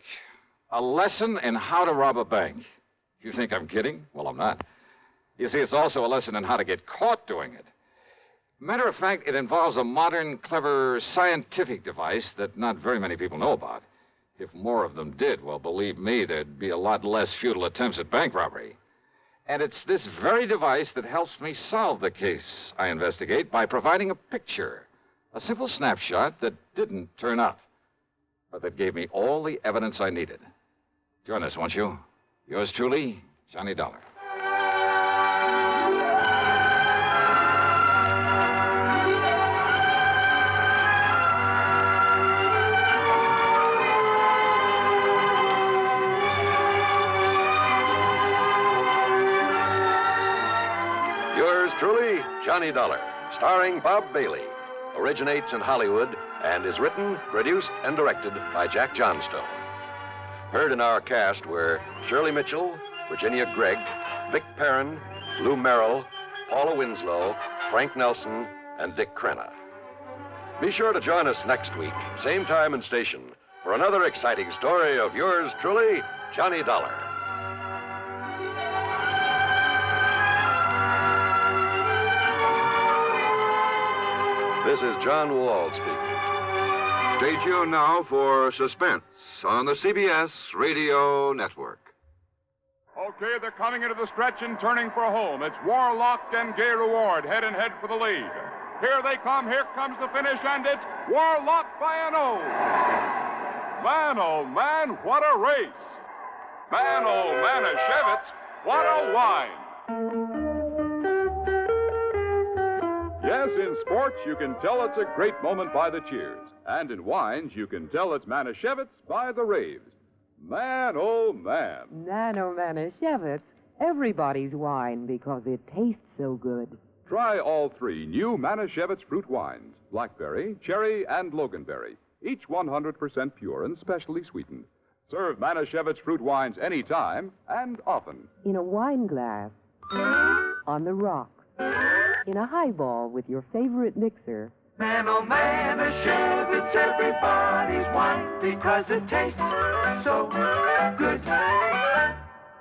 a lesson in how to rob a bank. You think I'm kidding? Well, I'm not. You see, it's also a lesson in how to get caught doing it. Matter of fact, it involves a modern, clever, scientific device that not very many people know about. If more of them did, well, believe me, there'd be a lot less futile attempts at bank robbery. And it's this very device that helps me solve the case I investigate by providing a picture, a simple snapshot that didn't turn up, but that gave me all the evidence I needed. Join us, won't you? Yours truly, Johnny Dollar. Truly, Johnny Dollar, starring Bob Bailey, originates in Hollywood and is written, produced, and directed by Jack Johnstone. Heard in our cast were Shirley Mitchell, Virginia Gregg, Vic Perrin, Lou Merrill, Paula Winslow, Frank Nelson and Dick Crenna. Be sure to join us next week, same time and station, for another exciting story of yours truly, Johnny Dollar. This is John Wall speaking. Stay tuned now for Suspense on the CBS Radio Network. Okay, they're coming into the stretch and turning for home. It's Warlock and Gay Reward head and head for the lead. Here they come. Here comes the finish, and it's Warlock by an O. Man, oh, man, what a race. Man, oh, Manischewitz, what a wine. Yes, in sports, you can tell it's a great moment by the cheers. And in wines, you can tell it's Manischewitz by the raves. Man, oh, man. Nano Manischewitz, everybody's wine because it tastes so good. Try all three new Manischewitz fruit wines, blackberry, cherry, and loganberry, each 100% pure and specially sweetened. Serve Manischewitz fruit wines anytime and often. In a wine glass, on the rock, in a highball with your favorite mixer. Man, oh man, Manischewitz, everybody's wine because it tastes so good.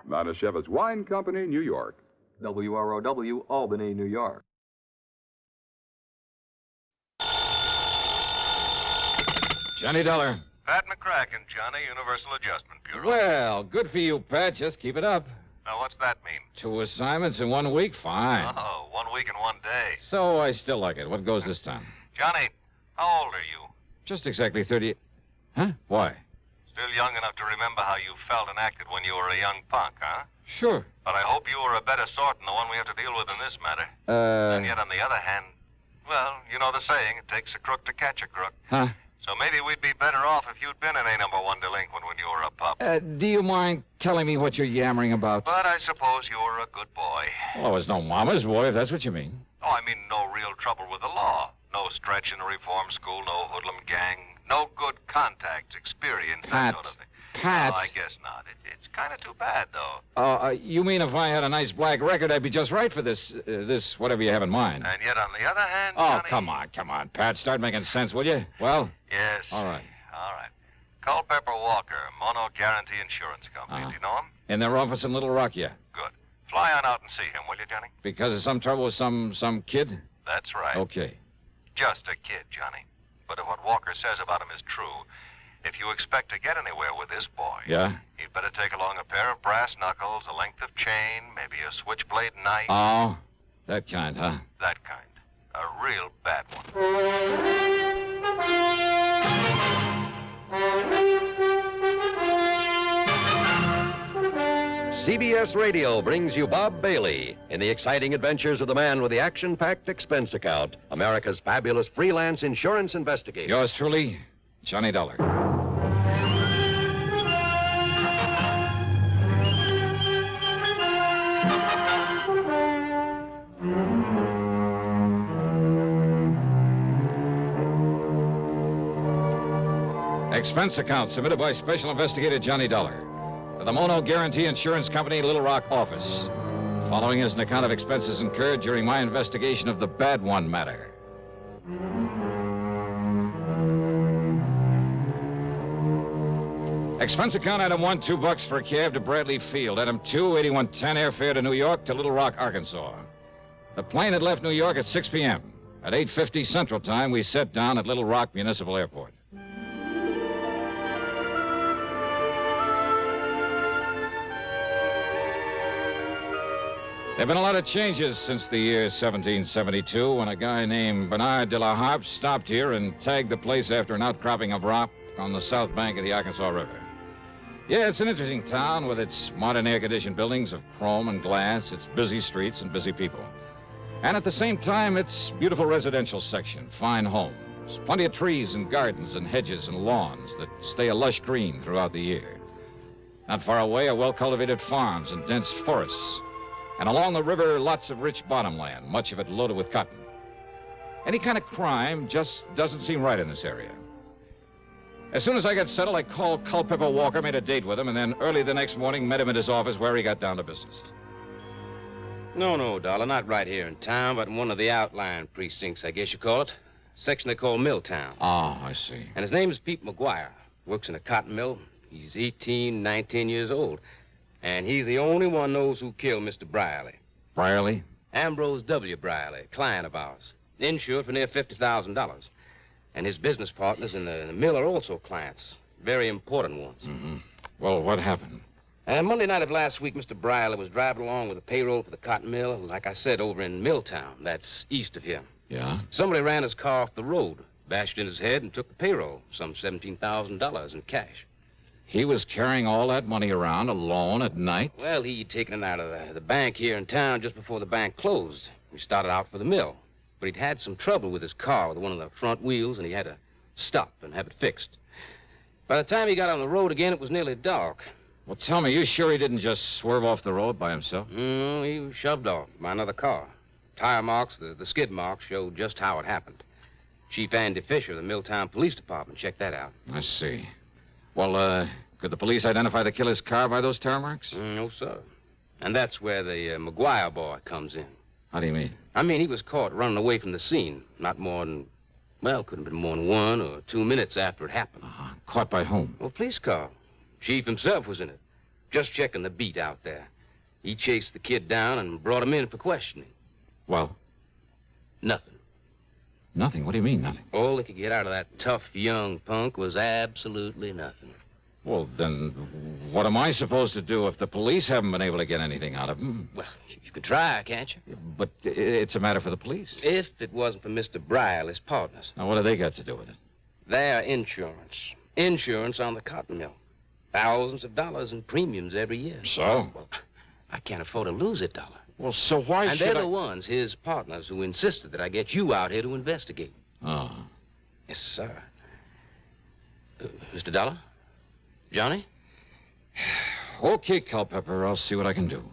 Manischewitz Wine Company, New York. WROW, Albany, New York. Johnny Dollar. Pat McCracken, Johnny, Universal Adjustment Bureau. Well, good for you, Pat. Just keep it up. Now, what's that mean? 2 assignments in 1 week? Fine. Oh, 1 week and 1 day. So I still like it. What goes this time? Johnny, how old are you? Just exactly 30. Huh? Why? Still young enough to remember how you felt and acted when you were a young punk, huh? Sure. But I hope you were a better sort than the one we have to deal with in this matter. And yet, on the other hand, well, you know the saying, it takes a crook to catch a crook. Huh? So maybe we'd be better off if you'd been an A number 1 delinquent when you were a pup. Do you mind telling me what you're yammering about? But I suppose you were a good boy. Well, I was no mama's boy, if that's what you mean. Oh, I mean no real trouble with the law. No stretch in a reform school, no hoodlum gang, no good contacts, experience, that sort of thing. Pat. No, I guess not. It's kind of too bad, though. You mean if I had a nice black record, I'd be just right for this whatever you have in mind. And yet, on the other hand, Oh, Johnny... come on, Pat. Start making sense, will you? Well? Yes. All right. All right. Culpepper Walker, Mono Guarantee Insurance Company. Do you know him? In their office in Little Rock, yeah. Good. Fly on out and see him, will you, Johnny? Because of some trouble with some kid? That's right. Okay. Just a kid, Johnny. But if what Walker says about him is true, if you expect to get anywhere with this boy, Yeah? you'd better take along a pair of brass knuckles, a length of chain, maybe a switchblade knife. Oh, that kind, huh? That kind. A real bad one. CBS Radio brings you Bob Bailey in the exciting adventures of the man with the action-packed expense account, America's fabulous freelance insurance investigator. Yours truly, Johnny Dollar. Expense account submitted by Special Investigator Johnny Dollar to the Mono Guarantee Insurance Company, Little Rock office. Following is an account of expenses incurred during my investigation of the Bad One matter. Expense account item 1, $2 for a cab to Bradley Field. Item 2, 8110 airfare to New York to Little Rock, Arkansas. The plane had left New York at 6 p.m. At 8:50 Central Time, we set down at Little Rock Municipal Airport. There have been a lot of changes since the year 1772 when a guy named Bernard de la Harpe stopped here and tagged the place after an outcropping of rock on the south bank of the Arkansas River. Yeah, it's an interesting town with its modern air-conditioned buildings of chrome and glass, its busy streets and busy people. And at the same time, its beautiful residential section, fine homes, plenty of trees and gardens and hedges and lawns that stay a lush green throughout the year. Not far away are well-cultivated farms and dense forests. And along the river, lots of rich bottomland, much of it loaded with cotton. Any kind of crime just doesn't seem right in this area. As soon as I got settled, I called Culpepper Walker, made a date with him, and then early the next morning met him at his office where he got down to business. No, Dollar, not right here in town, but in one of the outlying precincts, I guess you call it. Section they call Milltown. Oh, I see. And his name is Pete McGuire. Works in a cotton mill. He's 18, 19 years old. And he's the only one knows who killed Mr. Brierly. Brierly? Ambrose W. Brierly, client of ours. Insured for near $50,000. And his business partners in the mill are also clients. Very important ones. Mm-hmm. Well, what happened? Monday night of last week, Mr. Brierly was driving along with the payroll for the cotton mill, like I said, over in Milltown. That's east of here. Yeah? Somebody ran his car off the road, bashed in his head, and took the payroll, some $17,000 in cash. He was carrying all that money around alone at night? Well, he'd taken it out of the bank here in town just before the bank closed. He started out for the mill, but he'd had some trouble with his car with one of the front wheels, and he had to stop and have it fixed. By the time he got on the road again, it was nearly dark. Well, tell me, you sure he didn't just swerve off the road by himself? No, he was shoved off by another car. Tire marks, the skid marks, showed just how it happened. Chief Andy Fisher of the Milltown Police Department checked that out. I see. Well, could the police identify the killer's car by those tire marks? No, sir. And that's where the McGuire boy comes in. How do you mean? I mean, he was caught running away from the scene. Not more than, well, couldn't have been more than 1 or 2 minutes after it happened. Caught by whom? Well, police car. Chief himself was in it. Just checking the beat out there. He chased the kid down and brought him in for questioning. Well? Nothing. Nothing? What do you mean, nothing? All they could get out of that tough young punk was absolutely nothing. Well, then, what am I supposed to do if the police haven't been able to get anything out of him? Well, you could try, can't you? But it's a matter for the police. If it wasn't for Mr. Brierly's partners. Now, what do they got to do with it? Their insurance. Insurance on the cotton mill. Thousands of dollars in premiums every year. So? Well, I can't afford to lose it, Dollar. Well, so why and should they're the ones, his partners, who insisted that I get you out here to investigate. Oh. Yes, sir. Mr. Dollar? Johnny? Okay, Culpepper. I'll see what I can do.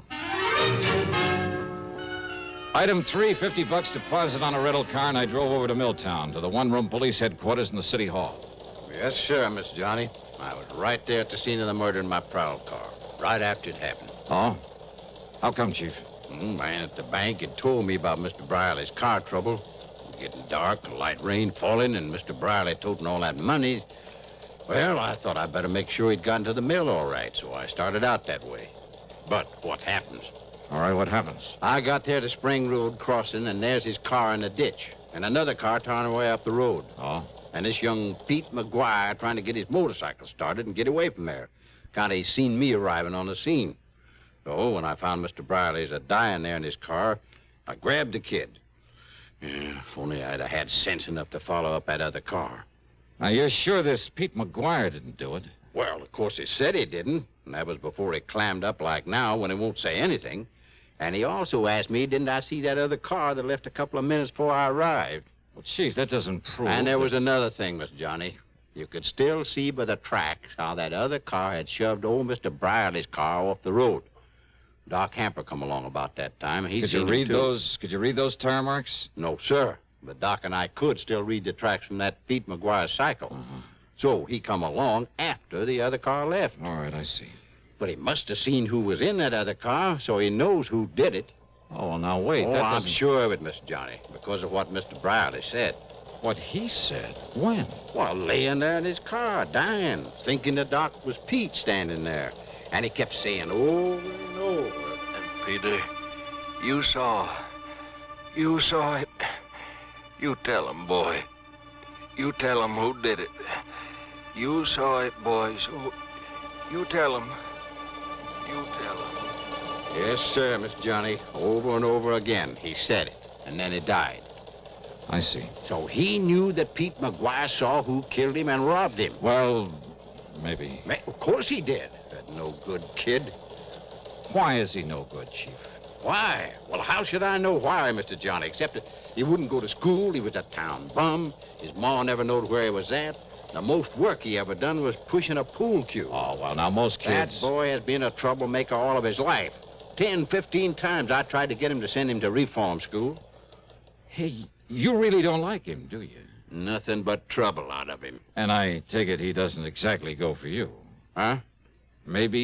Item 3, $50 deposit on a rental car, and I drove over to Milltown, to the one-room police headquarters in the city hall. Yes, sir, Miss Johnny. I was right there at the scene of the murder in my prowl car, right after it happened. Oh? How come, Chief? Man at the bank had told me about Mr. Brierly's car trouble. Getting dark, light rain falling, and Mr. Brierly toting all that money. Well, I thought I'd better make sure he'd gotten to the mill all right, so I started out that way. But what happens? All right, what happens? I got there to Spring Road crossing, and there's his car in the ditch, and another car towing away up the road. Oh? And this young Pete McGuire trying to get his motorcycle started and get away from there. Kind of he seen me arriving on the scene. So when I found Mr. Brierly's dying there in his car, I grabbed the kid. Yeah, if only I'd have had sense enough to follow up that other car. Now, you're sure this Pete McGuire didn't do it? Well, of course he said he didn't. And that was before he clammed up like now when he won't say anything. And he also asked me, didn't I see that other car that left a couple of minutes before I arrived? Well, Chief, that doesn't prove... And there was another thing, Miss Johnny. You could still see by the tracks how that other car had shoved old Mr. Brierly's car off the road. Doc Hamper come along about that time. And Could you read those tire marks? No, sir. But Doc and I could still read the tracks from that Pete McGuire cycle. So he come along after the other car left. All right, I see. But he must have seen who was in that other car, so he knows who did it. Oh, well, now, wait. I'm sure of it, Miss Johnny, because of what Mr. Brierly said. What he said? When? Well, laying there in his car, dying, thinking the doc was Pete standing there. And he kept saying over and over. And Peter, you saw it. You tell him, boy. You tell him who did it. You saw it, boy, so you tell him. You tell him. Yes, sir, Miss Johnny. Over and over again, he said it, and then he died. I see. So he knew that Pete McGuire saw who killed him and robbed him. Well, maybe. Of course he did. That no-good kid. Why is he no good, Chief? Why? Well, how should I know why, Mr. Johnny, except that he wouldn't go to school, he was a town bum, his ma never knowed where he was at. The most work he ever done was pushing a pool cue. Oh, well, now, most kids... That boy has been a troublemaker all of his life. 10, 15 times I tried to get him to send him to reform school. Hey, you really don't like him, do you? Nothing but trouble out of him. And I take it he doesn't exactly go for you. Huh? Maybe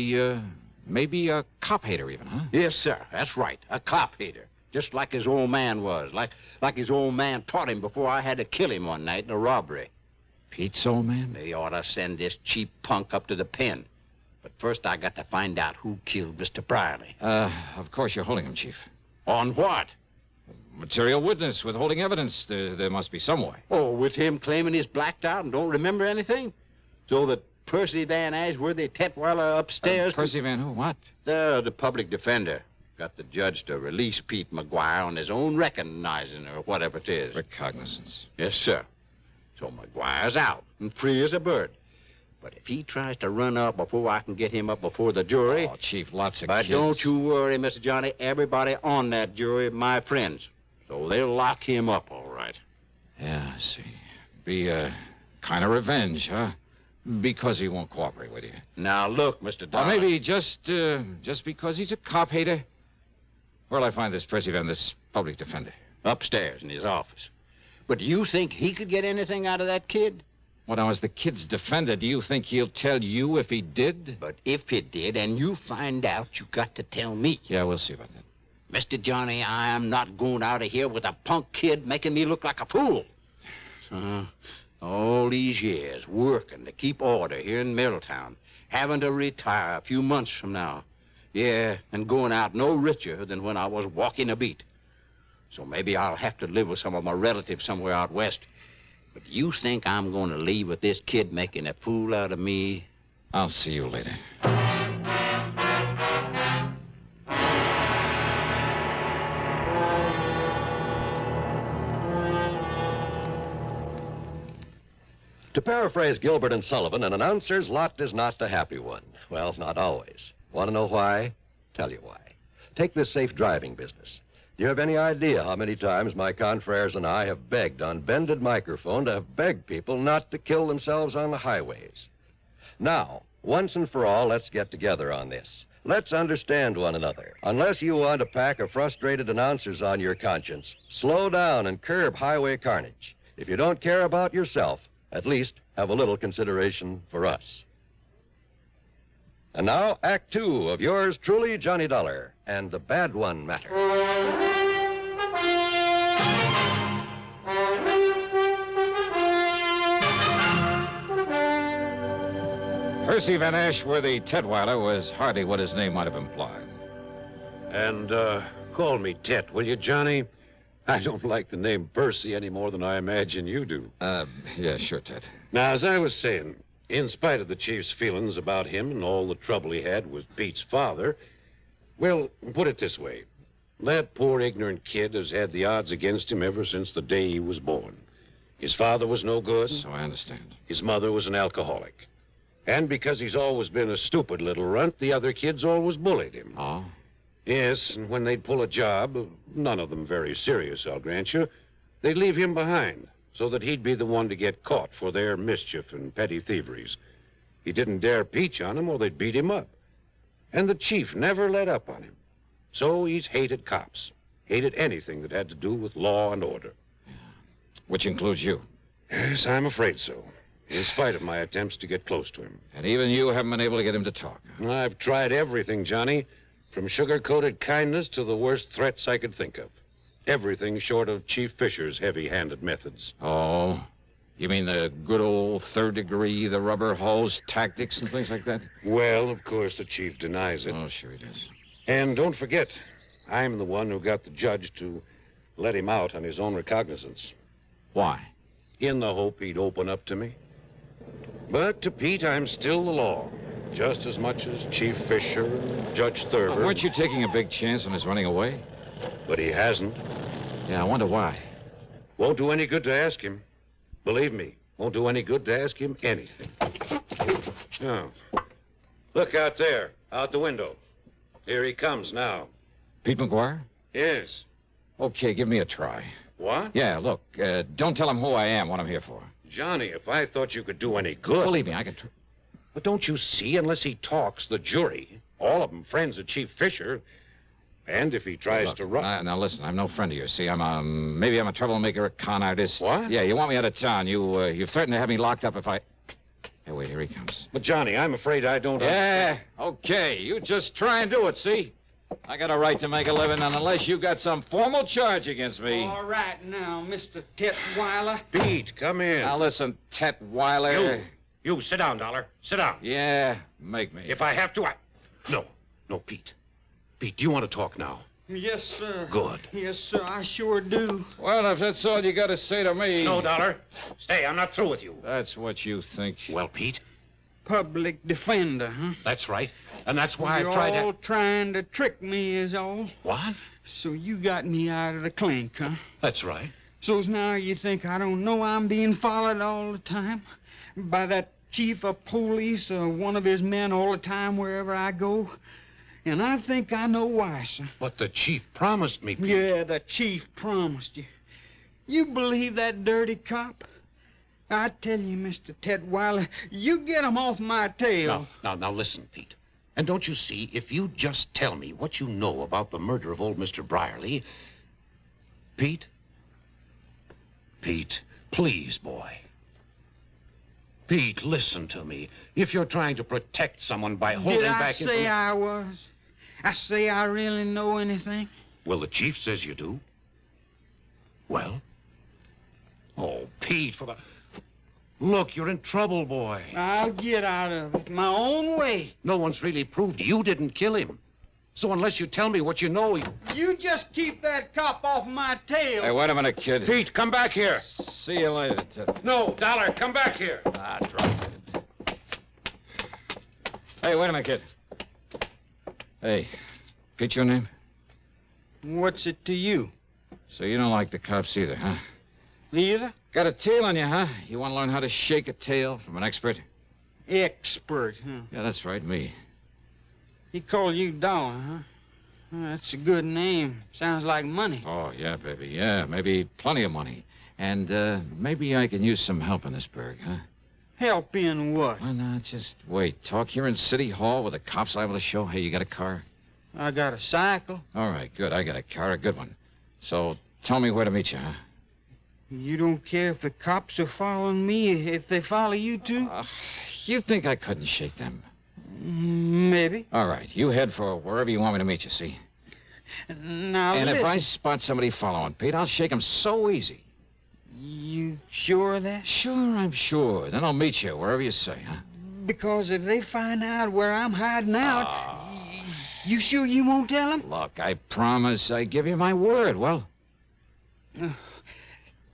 Maybe a cop hater even, huh? Yes, sir. That's right. A cop hater. Just like his old man was. Like his old man taught him before I had to kill him one night in a robbery. Pete's old man? They ought to send this cheap punk up to the pen. But first I got to find out who killed Mr. Brierly. Of course you're holding him, Chief. On what? Material witness, withholding evidence. There must be some way. Oh, with him claiming he's blacked out and don't remember anything? So that Percy Van Ashworthy Tetweiler upstairs... Percy Van who? What? The public defender. Got the judge to release Pete McGuire on his own recognizing or whatever it is. Recognizance. Yes, sir. So McGuire's out and free as a bird. But if he tries to run up before I can get him up before the jury... Oh, Chief, lots of But kids. don't you worry, Mr. Johnny. Everybody on that jury are my friends. So they'll lock him up, all right. Yeah, I see. Be kind of revenge, huh? Because he won't cooperate with you. Now, look, Mr. Or Dollar. maybe just because he's a cop hater. Where'll I find this Percy Van, this public defender? Upstairs in his office. But do you think he could get anything out of that kid? Well, now, as the kid's defender, do you think he'll tell you if he did? But if he did, and you find out, you got to tell me. Yeah, we'll see about that. Mr. Johnny, I am not going out of here with a punk kid making me look like a fool. All these years working to keep order here in Middletown, having to retire a few months from now. Yeah, and going out no richer than when I was walking a beat. So maybe I'll have to live with some of my relatives somewhere out west. But you think I'm going to leave with this kid making a fool out of me? I'll see you later. To paraphrase Gilbert and Sullivan, an announcer's lot is not a happy one. Well, not always. Want to know why? Tell you why. Take this safe driving business. Do you have any idea how many times my confreres and I have begged on bended microphone to have begged people not to kill themselves on the highways? Now, once and for all, let's get together on this. Let's understand one another. Unless you want a pack of frustrated announcers on your conscience, slow down and curb highway carnage. If you don't care about yourself, at least have a little consideration for us. And now, Act Two of yours truly, Johnny Dollar, and the Bad One Matter. Percy Van Ashworthy Tetweiler was hardly what his name might have implied. And, call me Tet, will you, Johnny? I don't like the name Percy any more than I imagine you do. Yeah, sure, Tet. Now, as I was saying, in spite of the chief's feelings about him and all the trouble he had with Pete's father, well, put it this way. That poor ignorant kid has had the odds against him ever since the day he was born. His father was no good. So I understand. His mother was an alcoholic. And because he's always been a stupid little runt, the other kids always bullied him. Oh? Yes, and when they'd pull a job, none of them very serious, I'll grant you, they'd leave him behind so that he'd be the one to get caught for their mischief and petty thieveries. He didn't dare peach on them or they'd beat him up. And the chief never let up on him. So he's hated cops, hated anything that had to do with law and order. Which includes you. Yes, I'm afraid so, in spite of my attempts to get close to him. And even you haven't been able to get him to talk. I've tried everything, Johnny, from sugar-coated kindness to the worst threats I could think of. Everything short of Chief Fisher's heavy-handed methods. Oh? You mean the good old third degree, the rubber hose tactics and things like that? Well, of course, the chief denies it. Oh, sure he does. And don't forget, I'm the one who got the judge to let him out on his own recognizance. Why? In the hope he'd open up to me. But to Pete, I'm still the law, just as much as Chief Fisher and Judge Thurber. Weren't you taking a big chance on his running away? But he hasn't. Yeah, I wonder why. Won't do any good to ask him. Believe me, won't do any good to ask him anything. Oh. Look out there, out the window. Here he comes now. Pete McGuire? Yes. Okay, give me a try. What? Yeah, look, don't tell him who I am, what I'm here for. Johnny, if I thought you could do any good... Believe me, I can... But don't you see, unless he talks, the jury, all of them friends of Chief Fisher, and if he tries to run... Now, listen, I'm no friend of yours. See, maybe I'm a troublemaker, a con artist. What? Yeah, you want me out of town. You've threatened to have me locked up if I... Hey, wait, here he comes. But, Johnny, I'm afraid I don't... Yeah, okay. You just try and do it, see? I got a right to make a living, and unless you got some formal charge against me... All right now, Mr. Tetweiler. Pete, come in. Now, listen, Tetweiler. You, sit down, Dollar. Sit down. Yeah, make me. If I have to, I... No, Pete. Pete, do you want to talk now? Yes, sir. Good. Yes, sir, I sure do. Well, if that's all you got to say to me... No, Dollar. Stay, I'm not through with you. That's what you think. Well, Pete? Public defender, huh? That's right. And that's why You're I've tried all trying to trick me is all. What? So you got me out of the clink, huh? That's right. So's now you think I don't know I'm being followed all the time? By that chief of police or one of his men all the time wherever I go? And I think I know why, sir. But the chief promised me, Pete. Yeah, the chief promised you. You believe that dirty cop? I tell you, Mr. Tetweiler, you get him off my tail. Now, listen, Pete. And don't you see, if you just tell me what you know about the murder of old Mr. Brierly... Pete? Pete, please, boy. Pete, listen to me. If you're trying to protect someone by holding back... Did I say I was? I say I really know anything? Well, the chief says you do. Well? Oh, Pete, for the... Look, you're in trouble, boy. I'll get out of it my own way. No one's really proved you didn't kill him. So unless you tell me what you know... You just keep that cop off my tail. Hey, wait a minute, kid. Pete, come back here. See you later, Ted. No, Dollar, come back here. Drop it. Hey, wait a minute, kid. Hey, Pete, your name? What's it to you? So you don't like the cops either, huh? Either? Got a tail on you, huh? You want to learn how to shake a tail from an expert? Expert, huh? Yeah, that's right, me. He called you Dollar, huh? Well, that's a good name. Sounds like money. Oh, yeah, baby, yeah. Maybe plenty of money. And maybe I can use some help in this burg, huh? Help in what? Well, now, just wait. Talk here in City Hall with the cops liable to show. Hey, you got a car? I got a cycle. All right, good. I got a car, a good one. So tell me where to meet you, huh? You don't care if the cops are following me, if they follow you, too? You think I couldn't shake them? Maybe. All right, you head for wherever you want me to meet you, see? Now, and listen. if I spot somebody following, Pete, I'll shake them so easy. You sure of that? Sure, I'm sure. Then I'll meet you wherever you say, huh? Because if they find out where I'm hiding out, you sure you won't tell them? Look, I promise I give you my word. Well?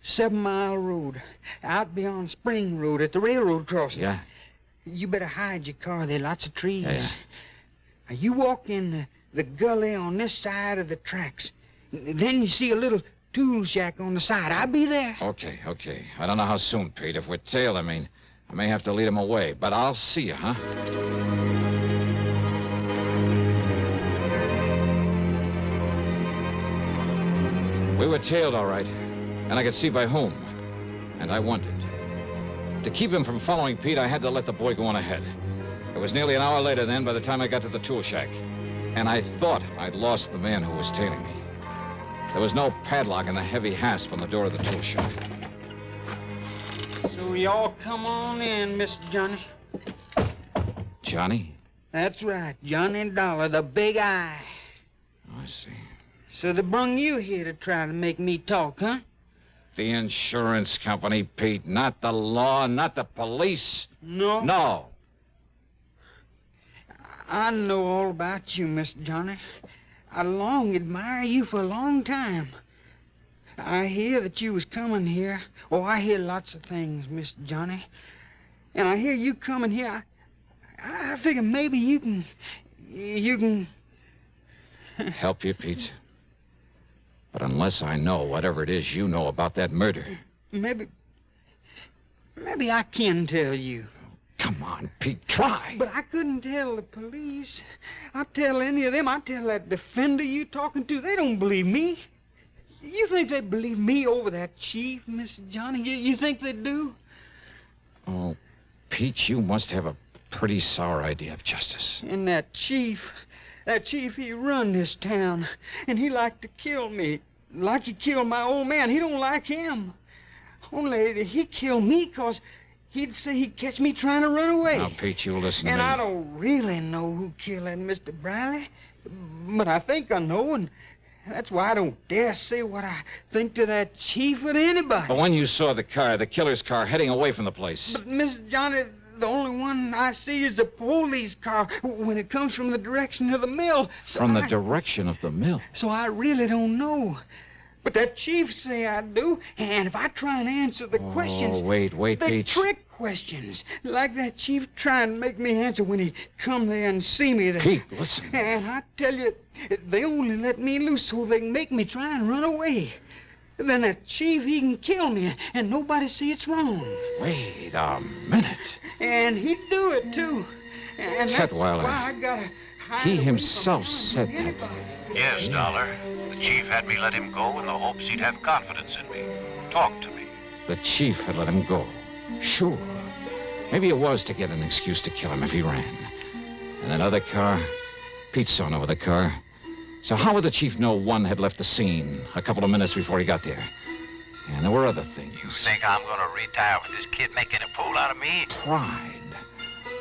7 Mile Road, out beyond Spring Road at the railroad crossing. Yeah? You better hide your car. There are lots of trees. Yeah. Now, you walk in the gully on this side of the tracks. Then you see a little tool shack on the side. I'll be there. Okay. I don't know how soon, Pete. If we're tailed, I mean, I may have to lead him away. But I'll see you, huh? We were tailed, all right. And I could see by whom. And I wondered. To keep him from following Pete, I had to let the boy go on ahead. It was nearly an hour later then by the time I got to the tool shack. And I thought I'd lost the man who was tailing me. There was no padlock and a heavy hasp on the door of the tool shack. So y'all come on in, Mr. Johnny. Johnny? That's right, Johnny Dollar, the big eye. Oh, I see. So they brung you here to try to make me talk, huh? The insurance company, Pete, not the law, not the police. No? No. I know all about you, Mr. Johnny. I long admire you for a long time. I hear that you was coming here. Oh, I hear lots of things, Mr. Johnny. And I hear you coming here. I figure maybe you can... Help you, Pete? But unless I know whatever it is you know about that murder... Maybe I can tell you. Come on, Pete, try. But I couldn't tell the police. I'd tell any of them. I'd tell that defender you talking to. They don't believe me. You think they believe me over that chief, Mr. Johnny? You think they do? Oh, Pete, you must have a pretty sour idea of justice. And that chief, he run this town. And he liked to kill me. Like he killed my old man. He don't like him. Only he killed me 'cause he'd say he'd catch me trying to run away. Now, Pete, you listen to And me. I don't really know who killed that Mr. Briley, but I think I know, and that's why I don't dare say what I think to that chief or to anybody. But when you saw the killer's car, heading away from the place... But, Miss Johnny, the only one I see is the police car when it comes from the direction of the mill. From the direction of the mill? So I really don't know. But that chief say I do, and if I try and answer the questions... Oh, wait, the Pete. trick questions, like that chief trying to make me answer when he come there and see me there. Pete, listen. And I tell you, they only let me loose so they can make me try and run away. Then that chief, he can kill me, and nobody see it's wrong. Wait a minute. And he'd do it, too. And that's Chetweiler. why I gotta hide He away himself from said anybody. that. Yes, Dollar. The chief had me let him go in the hopes he'd have confidence in me. Talk to me. The chief had let him go. Sure. Maybe it was to get an excuse to kill him if he ran. And that other car, Pete saw no other car. So how would the chief know one had left the scene a couple of minutes before he got there? And there were other things. You think I'm going to retire with this kid making a fool out of me? Pride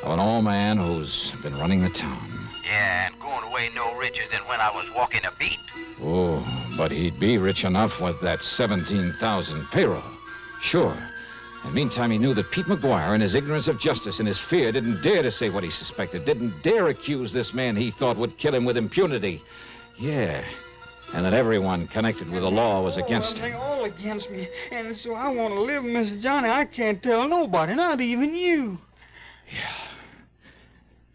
of an old man who's been running the town. Yeah, and going away no richer than when I was walking a beat. Oh, but he'd be rich enough with that 17,000 payroll. Sure. And meantime, he knew that Pete McGuire, in his ignorance of justice and his fear, didn't dare to say what he suspected, didn't dare accuse this man he thought would kill him with impunity. Yeah. And that everyone connected with the law was against him. They're all against me. And so I want to live, Miss Johnny. I can't tell nobody, not even you.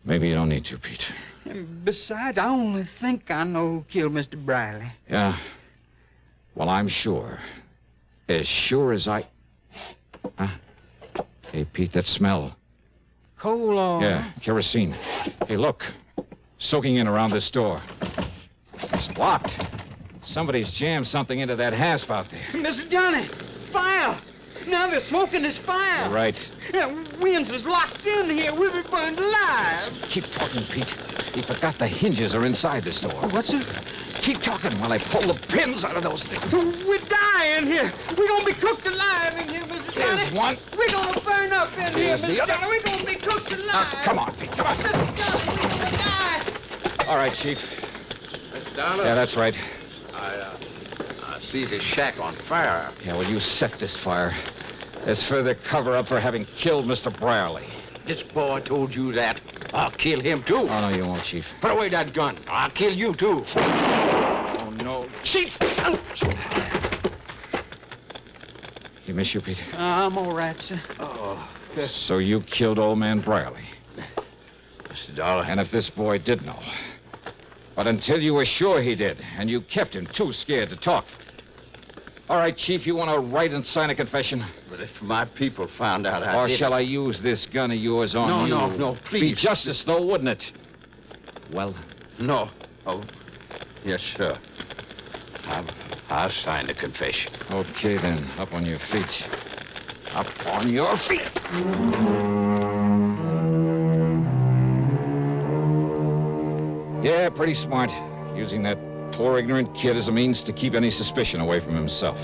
Maybe you don't need to, Pete. And besides, I only think I know who killed Mr. Briley. Yeah. Well, I'm sure. As sure as I... Huh? Hey, Pete, that smell. Coal oil. Yeah, kerosene. Hey, look. Soaking in around this door. It's blocked. Somebody's jammed something into that hasp out there. Mr. Johnny, fire! Now they're smoking this fire. You're right. Williams is locked in here. We'll be burned alive. Keep talking, Pete. He forgot the hinges are inside this door. What's it? Keep talking while I pull the pins out of those things. We're dying here. We're going to be cooked alive in here, Mr. Johnny. Here's one. We're going to burn up in Here's here, the Mr. other. Johnny. We're going to be cooked alive. Now, come on, Pete. Come on. Mr. Johnny, we're going to die. All right, Chief. Dollar? Yeah, that's right. I see his shack on fire. Yeah, well, you set this fire. There's further cover-up for having killed Mr. Brierly. This boy told you that. I'll kill him, too. Oh, no, you won't, Chief. Put away that gun. I'll kill you, too. Oh, no. Chief! You miss you, Pete? I'm all right, sir. Oh. So you killed old man Brierly. Mr. Dollar. And if this boy did know. But until you were sure he did, and you kept him too scared to talk. All right, Chief, you want to write and sign a confession? But if my people found out I Or did shall I use this gun of yours on you? No, please. Be justice, though, wouldn't it? Well? No. Oh, yes, sir. I'll sign the confession. Okay, then. Up on your feet. Up on your feet. Yeah, pretty smart. Using that poor, ignorant kid as a means to keep any suspicion away from himself.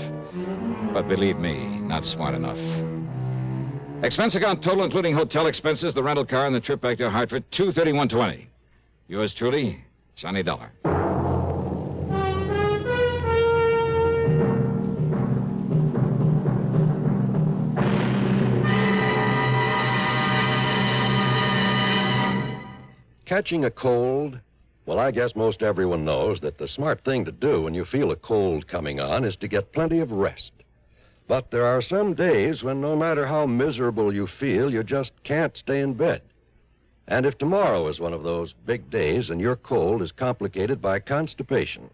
But believe me, not smart enough. Expense account total, including hotel expenses, the rental car, and the trip back to Hartford, $231.20. Yours truly, Johnny Dollar. Catching a cold? Well, I guess most everyone knows that the smart thing to do when you feel a cold coming on is to get plenty of rest. But there are some days when no matter how miserable you feel, you just can't stay in bed. And if tomorrow is one of those big days and your cold is complicated by constipation,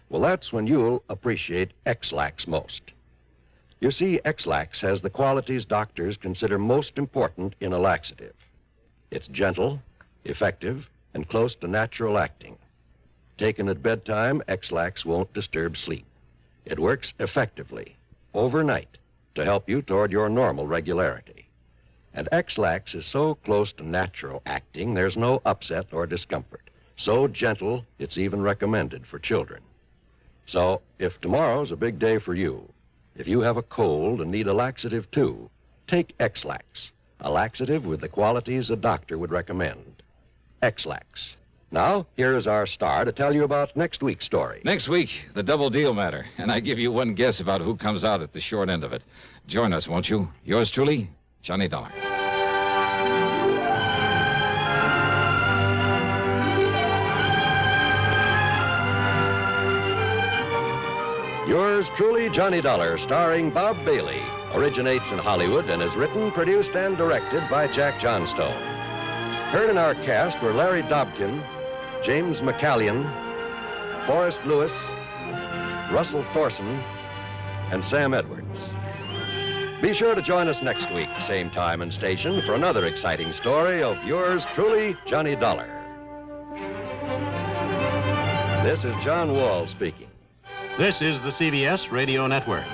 well, that's when you'll appreciate X-Lax most. You see, X-Lax has the qualities doctors consider most important in a laxative. It's gentle, effective, and close to natural acting. Taken at bedtime, X-Lax won't disturb sleep. It works effectively, overnight, to help you toward your normal regularity. And X-Lax is so close to natural acting, there's no upset or discomfort. So gentle, it's even recommended for children. So, if tomorrow's a big day for you, if you have a cold and need a laxative too, take X-Lax, a laxative with the qualities a doctor would recommend. X-Lax. Now, here is our star to tell you about next week's story. Next week, the double deal matter. And I give you one guess about who comes out at the short end of it. Join us, won't you? Yours truly, Johnny Dollar. Yours truly, Johnny Dollar, starring Bob Bailey, originates in Hollywood and is written, produced, and directed by Jack Johnstone. Heard in our cast were Larry Dobkin, James McCallion, Forrest Lewis, Russell Thorson, and Sam Edwards. Be sure to join us next week, same time and station, for another exciting story of yours truly, Johnny Dollar. This is John Wall speaking. This is the CBS Radio Network.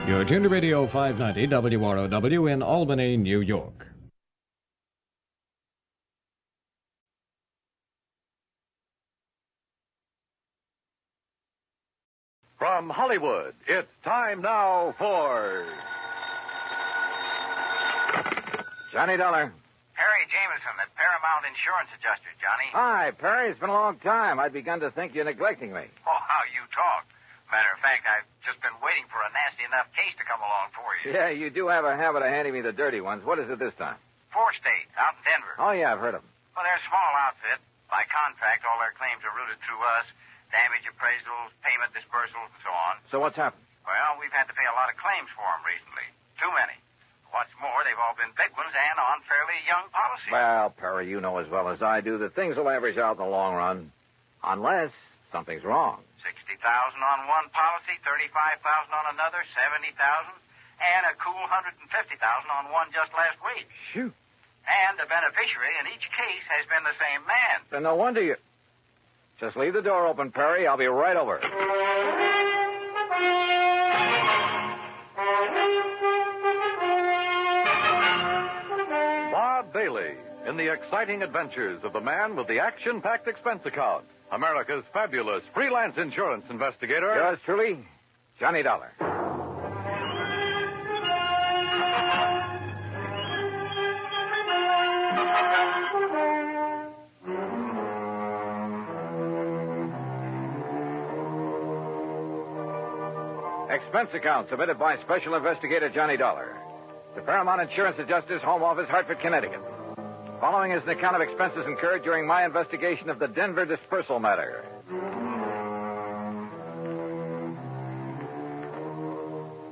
You're tuned to Radio 590 WROW in Albany, New York. From Hollywood, it's time now for Johnny Dollar. Perry Jameson, at Paramount Insurance Adjuster, Johnny. Hi, Perry. It's been a long time. I'd begun to think you're neglecting me. Oh, how you talk. Matter of fact, I've just been waiting for a nasty enough case to come along for you. Yeah, you do have a habit of handing me the dirty ones. What is it this time? Four State, out in Denver. Oh, yeah, I've heard of them. Well, they're a small outfit. By contract, all their claims are routed through us. Damage appraisals, payment dispersals, and so on. So what's happened? Well, we've had to pay a lot of claims for them recently. Too many. What's more, they've all been big ones and on fairly young policies. Well, Perry, you know as well as I do that things will average out in the long run. Unless something's wrong. 60,000 on one policy, 35,000 on another, 70,000, and a cool 150,000 on one just last week. Shoot. And the beneficiary in each case has been the same man. Then no wonder you... Just leave the door open, Perry. I'll be right over. Bob Bailey in the exciting adventures of the man with the action-packed expense account. America's fabulous freelance insurance investigator. Yours truly, Johnny Dollar. Expense account submitted by Special Investigator Johnny Dollar. The Paramount Insurance Adjuster's Home Office, Hartford, Connecticut. Following is an account of expenses incurred during my investigation of the Denver dispersal matter.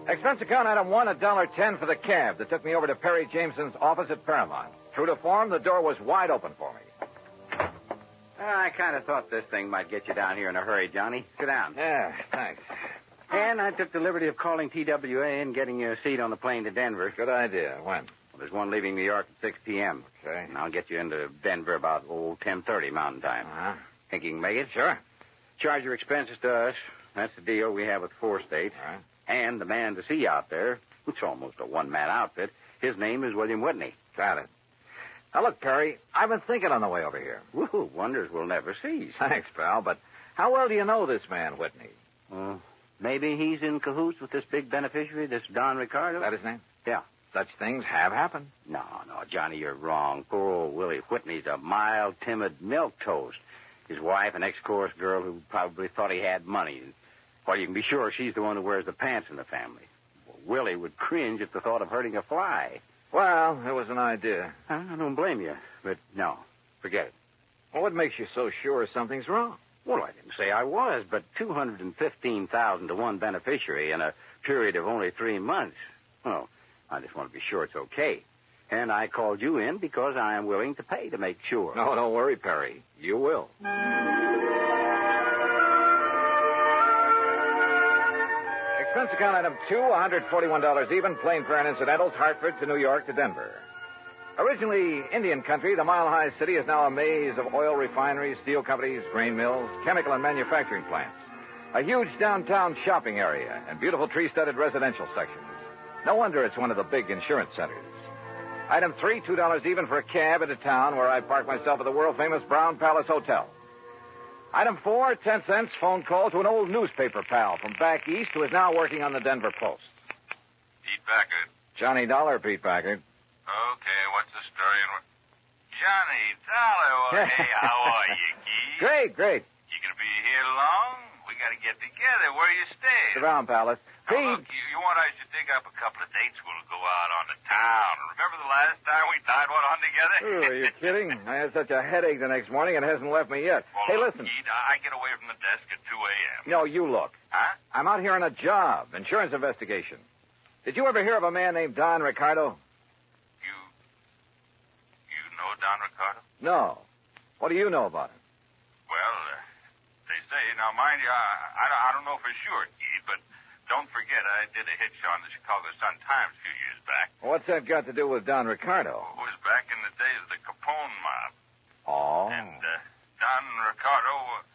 Expense account item 1, $1.10 for the cab that took me over to Perry Jameson's office at Paramount. True to form, the door was wide open for me. I kind of thought this thing might get you down here in a hurry, Johnny. Sit down. Yeah, thanks. And I took the liberty of calling TWA and getting you a seat on the plane to Denver. Good idea. When? Well, there's one leaving New York at 6 p.m. Okay. And I'll get you into Denver about, 10:30 Mountain Time. Uh-huh. Think you can make it? Sure. Charge your expenses to us. That's the deal we have with Four State. All right. And the man to see you out there, it's almost a one-man outfit, his name is William Whitney. Got it. Now, look, Perry, I've been thinking on the way over here. Woo, wonders will never cease. Thanks, pal, but how well do you know this man, Whitney? Maybe he's in cahoots with this big beneficiary, this Don Ricardo. Is that his name? Yeah. Such things have happened. No, Johnny, you're wrong. Poor old Willie Whitney's a mild, timid milquetoast. His wife, an ex-chorus girl who probably thought he had money. Well, you can be sure she's the one who wears the pants in the family. Well, Willie would cringe at the thought of hurting a fly. Well, it was an idea. I don't blame you, but no, forget it. Well, what makes you so sure something's wrong? Well, I didn't say I was, but $215,000 to one beneficiary in a period of only 3 months. Well, I just want to be sure it's okay. And I called you in because I am willing to pay to make sure. No, don't worry, Perry. You will. Expense account item 2, $141 even, plane fare and incidentals, Hartford to New York to Denver. Originally Indian country, the mile-high city is now a maze of oil refineries, steel companies, grain mills, chemical and manufacturing plants. A huge downtown shopping area and beautiful tree-studded residential sections. No wonder it's one of the big insurance centers. Item 3, $2 even for a cab into town where I park myself at the world-famous Brown Palace Hotel. Item 4, 10 cents phone call to an old newspaper pal from back east who is now working on the Denver Post. Pete Packard. Johnny Dollar, Pete Packard. Okay, what's the story? Johnny Dollar, well, hey, how are you, Keith? Great. You gonna be here long? We gotta get together. Where you staying? The Round Palace. Now, Pete. look, you want I should dig up a couple of dates? We'll go out on the town. Remember the last time we tied one on together? Ooh, are you kidding? I had such a headache the next morning, it hasn't left me yet. Well, Hey, look, listen. Keith, I get away from the desk at 2 a.m. No, you look. Huh? I'm out here on a job, insurance investigation. Did you ever hear of a man named Don Ricardo? You know Don Ricardo? No. What do you know about him? Well, they say, now mind you, I don't know for sure, Keith, but don't forget I did a hitch on the Chicago Sun-Times a few years back. What's that got to do with Don Ricardo? It was back in the days of the Capone mob. Oh. And Don Ricardo,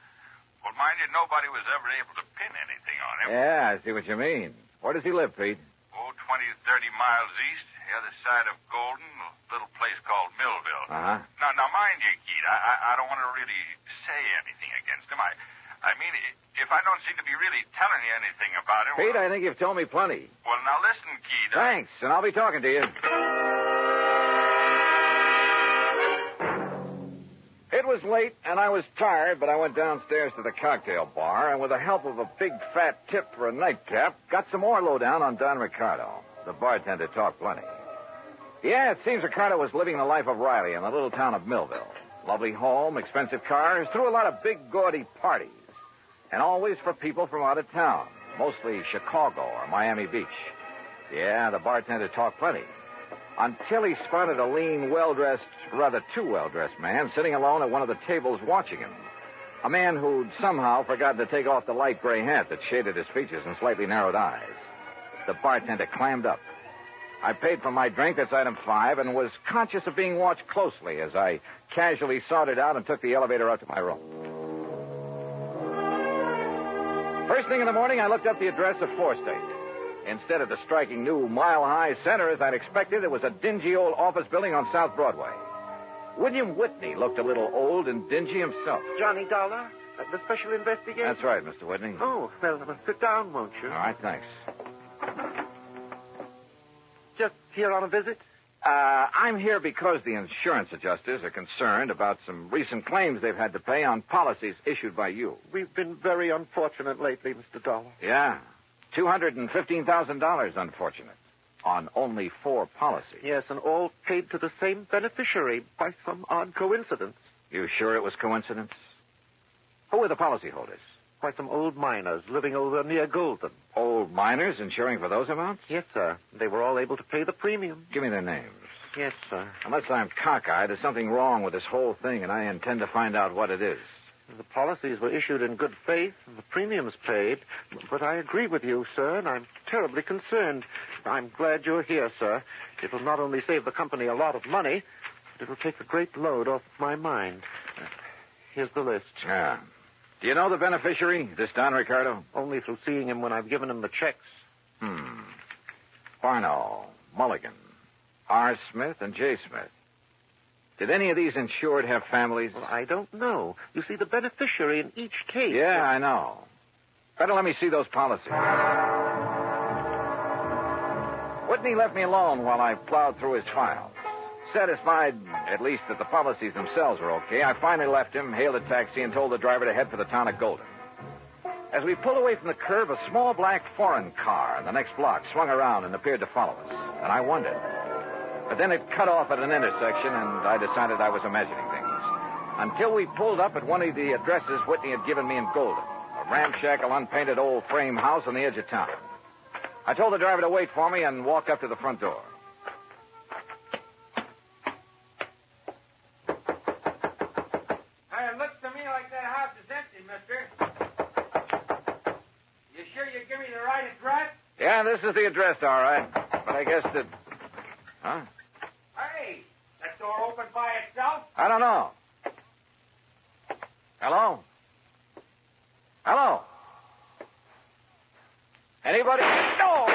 well, mind you, nobody was ever able to pin anything on him. Yeah, I see what you mean. Where does he live, Pete? 20 to 30 miles east, the other side of Golden, a little place called Millville. Uh-huh. Now, mind you, Keith, I don't want to really say anything against him. I mean, if I don't seem to be really telling you anything about him... Pete, I think you've told me plenty. Well, now listen, Keith. Thanks, and I'll be talking to you. It was late, and I was tired, but I went downstairs to the cocktail bar, and with the help of a big fat tip for a nightcap, got some more lowdown on Don Ricardo. The bartender talked plenty. Yeah, it seems Ricardo was living the life of Riley in the little town of Millville. Lovely home, expensive cars, threw a lot of big, gaudy parties. And always for people from out of town, mostly Chicago or Miami Beach. Yeah, the bartender talked plenty. Until he spotted a lean, well-dressed, rather too well-dressed man sitting alone at one of the tables watching him. A man who'd somehow forgotten to take off the light gray hat that shaded his features and slightly narrowed eyes. The bartender clammed up. I paid for my drink, that's item 5, and was conscious of being watched closely as I casually sorted out and took the elevator up to my room. First thing in the morning, I looked up the address of Forestate. Instead of the striking new mile-high center as I'd expected, it was a dingy old office building on South Broadway. William Whitney looked a little old and dingy himself. Johnny Dollar, the special investigation? That's right, Mr. Whitney. Oh, well, sit down, won't you? All right, thanks. Just here on a visit? I'm here because the insurance adjusters are concerned about some recent claims they've had to pay on policies issued by you. We've been very unfortunate lately, Mr. Dollar. Yeah. $215,000, unfortunate. On only 4 policies. Yes, and all paid to the same beneficiary by some odd coincidence. You sure it was coincidence? Who were the policyholders? Why, some old miners living over near Golden. Old miners insuring for those amounts? Yes, sir. They were all able to pay the premium. Give me their names. Yes, sir. Unless I'm cockeyed, there's something wrong with this whole thing, and I intend to find out what it is. The policies were issued in good faith, and the premiums paid. But I agree with you, sir, and I'm terribly concerned. I'm glad you're here, sir. It will not only save the company a lot of money, but it will take a great load off my mind. Here's the list. Yeah. Do you know the beneficiary, this Don Ricardo? Only through seeing him when I've given him the checks. Barno, Mulligan, R. Smith, and J. Smith. Did any of these insured have families? Well, I don't know. You see, the beneficiary in each case... Yeah, I know. Better let me see those policies. Whitney left me alone while I plowed through his files. Satisfied, at least, that the policies themselves were okay, I finally left him, hailed a taxi, and told the driver to head for the town of Golden. As we pulled away from the curb, a small black foreign car in the next block swung around and appeared to follow us. And I wondered. But then it cut off at an intersection, and I decided I was imagining things. Until we pulled up at one of the addresses Whitney had given me in Golden, a ramshackle, unpainted old frame house on the edge of town. I told the driver to wait for me and walk up to the front door. It looks to me like that house is empty, mister. You sure you give me the right address? Yeah, this is the address, all right. But I guess that... Huh? Hey, that door open by itself? I don't know. Hello? Hello? Anybody? No!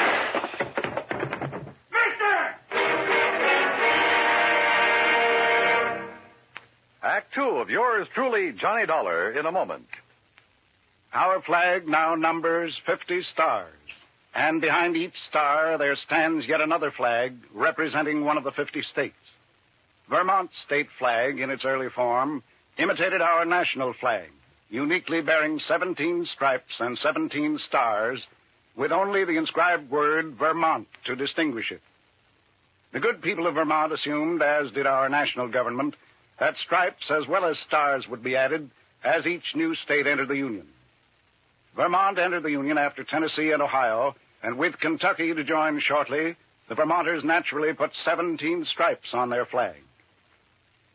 Act 2 of yours truly, Johnny Dollar, in a moment. Our flag now numbers 50 stars. And behind each star there stands yet another flag representing one of the 50 states. Vermont's state flag, in its early form, imitated our national flag, uniquely bearing 17 stripes and 17 stars, with only the inscribed word Vermont to distinguish it. The good people of Vermont assumed, as did our national government, that stripes as well as stars would be added as each new state entered the Union. Vermont entered the Union after Tennessee and Ohio, and with Kentucky to join shortly, the Vermonters naturally put 17 stripes on their flag.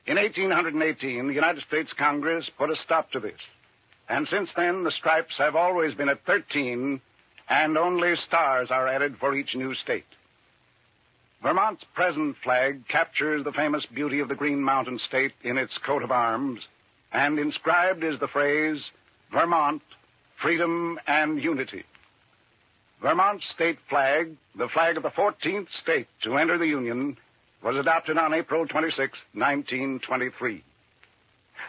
In 1818, the United States Congress put a stop to this, and since then the stripes have always been at 13, and only stars are added for each new state. Vermont's present flag captures the famous beauty of the Green Mountain State in its coat of arms, and inscribed is the phrase, Vermont, Freedom and Unity. Vermont's state flag, the flag of the 14th state to enter the Union, was adopted on April 26, 1923.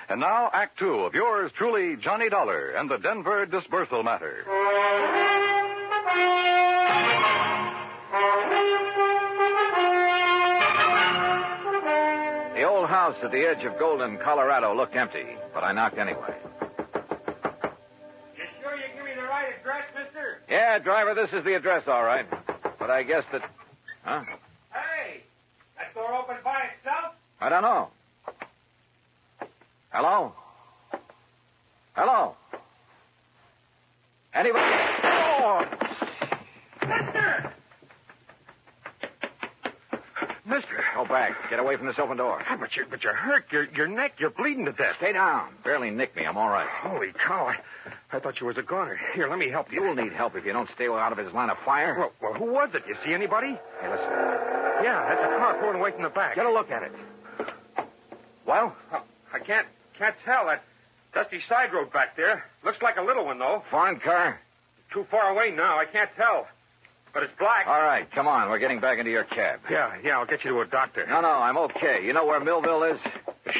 And now, Act Two of yours truly, Johnny Dollar and the Denver dispersal matter. The old house at the edge of Golden, Colorado looked empty, but I knocked anyway. You sure you give me the right address, mister? Yeah, driver, this is the address, all right. But I guess that... Huh? Hey, that door open by itself? I don't know. Hello? Hello? Anybody? Oh! Mister! Go back. Get away from this open door. But you're hurt. Your neck, you're bleeding to death. Stay down. Barely nicked me. I'm all right. Holy cow. I thought you was a goner. Here, let me help you. You'll need help if you don't stay out of his line of fire. Well, who was it? You see anybody? Hey, listen. Yeah, that's a car pulling away from the back. Get a look at it. Well? I can't tell. That dusty side road back there. Looks like a little one, though. Foreign car? Too far away now. I can't tell. But it's black. All right, come on. We're getting back into your cab. Yeah, I'll get you to a doctor. No, I'm okay. You know where Millville is?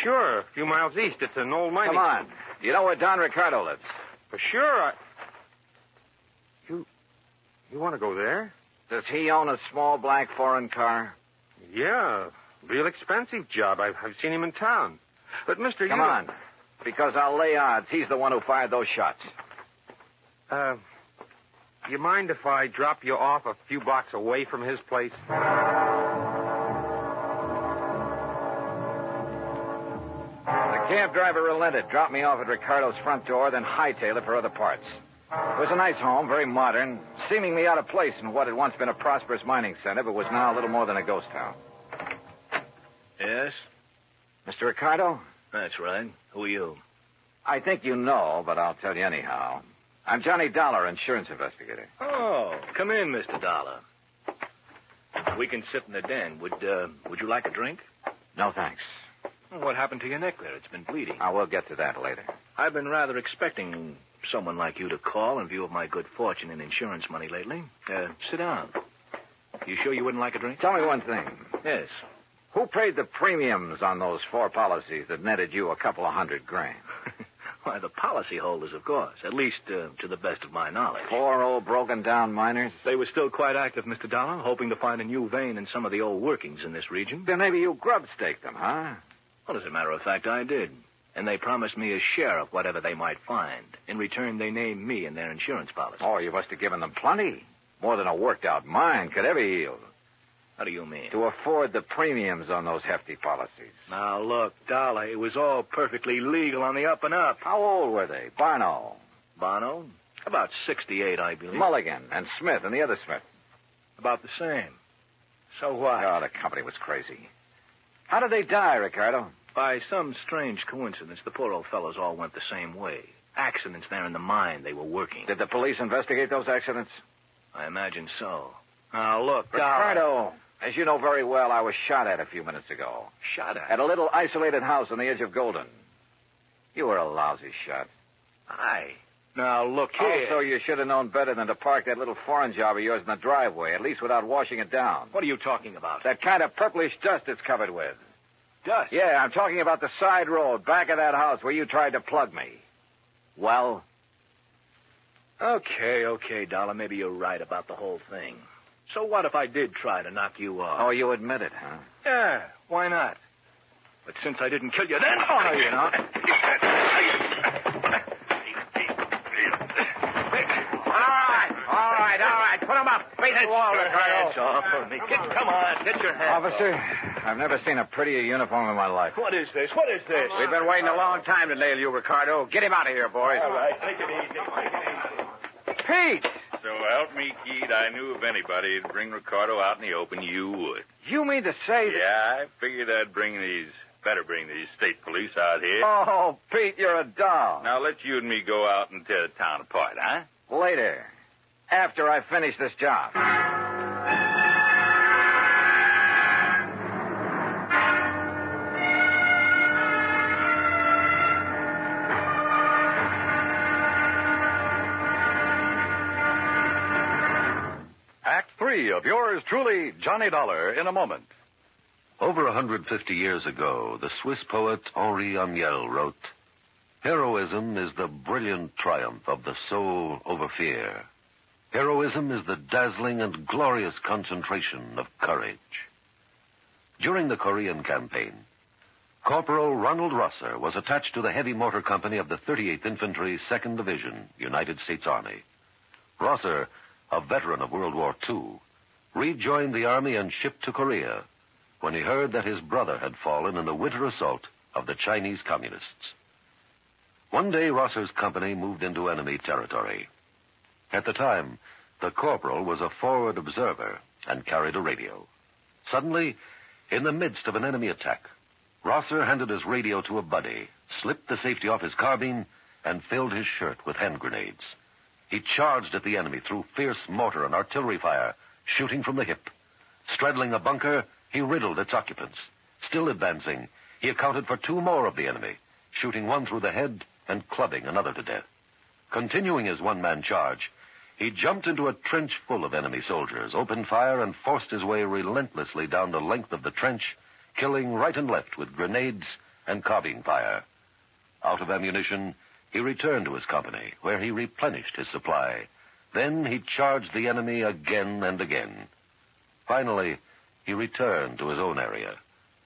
Sure, a few miles east. It's an old mining... Come on. Do you know where Don Ricardo lives? For sure. You want to go there? Does he own a small black foreign car? Yeah, real expensive job. I've seen him in town. But, mister, Come on, because I'll lay odds he's the one who fired those shots. You mind if I drop you off a few blocks away from his place? The cab driver relented, dropped me off at Ricardo's front door, then hightailed it for other parts. It was a nice home, very modern, seemingly out of place in what had once been a prosperous mining center, but was now a little more than a ghost town. Yes? Mr. Ricardo? That's right. Who are you? I think you know, but I'll tell you anyhow. I'm Johnny Dollar, insurance investigator. Oh, come in, Mr. Dollar. We can sit in the den. Would you like a drink? No, thanks. What happened to your neck there? It's been bleeding. I will get to that later. I've been rather expecting someone like you to call in view of my good fortune in insurance money lately. Sit down. You sure you wouldn't like a drink? Tell me one thing. Yes. Who paid the premiums on those 4 policies that netted you a couple of $100,000? Why, the policyholders, of course. At least to the best of my knowledge. 4 old broken-down miners? They were still quite active, Mr. Dollar, hoping to find a new vein in some of the old workings in this region. Then maybe you grub-staked them, huh? Well, as a matter of fact, I did. And they promised me a share of whatever they might find. In return, they named me in their insurance policy. Oh, you must have given them plenty. More than a worked-out mine could ever yield. How do you mean? To afford the premiums on those hefty policies. Now, look, Dollar, it was all perfectly legal on the up and up. How old were they? Barno? About 68, I believe. Mulligan and Smith and the other Smith? About the same. So what? Oh, the company was crazy. How did they die, Ricardo? By some strange coincidence, the poor old fellows all went the same way. Accidents there in the mine they were working. Did the police investigate those accidents? I imagine so. Now, look, Ricardo, as you know very well, I was shot at a few minutes ago. Shot at? At a little isolated house on the edge of Golden. You were a lousy shot. Now, look here. Also, you should have known better than to park that little foreign job of yours in the driveway, at least without washing it down. What are you talking about? That kind of purplish dust it's covered with. Dust? Yeah, I'm talking about the side road back of that house where you tried to plug me. Well? Okay, Dollar. Maybe you're right about the whole thing. So what if I did try to knock you off? Oh, you admit it, huh? Yeah, why not? But since I didn't kill you then... Oh, no, you know. All right. Put him up. Face the wall, Ricardo. Hands off of me. Come on, get your hands Officer, off. I've never seen a prettier uniform in my life. What is this? We've been waiting a long time to nail you, Ricardo. Get him out of here, boys. All right, take it easy. Pete! So help me, Keith, I knew if anybody would bring Ricardo out in the open, you would. You mean to say that... Yeah, I figured I'd better bring these state police out here. Oh, Pete, you're a doll. Now let you and me go out and tear the town apart, huh? Later. After I finish this job. Act 3 of yours truly, Johnny Dollar, in a moment. Over 150 years ago, the Swiss poet Henri Amiel wrote, "Heroism is the brilliant triumph of the soul over fear. Heroism is the dazzling and glorious concentration of courage." During the Korean campaign, Corporal Ronald Rosser was attached to the heavy mortar company of the 38th Infantry, 2nd Division, United States Army. Rosser, a veteran of World War II, rejoined the Army and shipped to Korea when he heard that his brother had fallen in the winter assault of the Chinese Communists. One day, Rosser's company moved into enemy territory. At the time, the corporal was a forward observer and carried a radio. Suddenly, in the midst of an enemy attack, Rosser handed his radio to a buddy, slipped the safety off his carbine, and filled his shirt with hand grenades. He charged at the enemy through fierce mortar and artillery fire, shooting from the hip. Straddling a bunker, he riddled its occupants. Still advancing, he accounted for 2 more of the enemy, shooting one through the head and clubbing another to death. Continuing his one-man charge, he jumped into a trench full of enemy soldiers, opened fire, and forced his way relentlessly down the length of the trench, killing right and left with grenades and carbine fire. Out of ammunition, he returned to his company, where he replenished his supply. Then he charged the enemy again and again. Finally, he returned to his own area,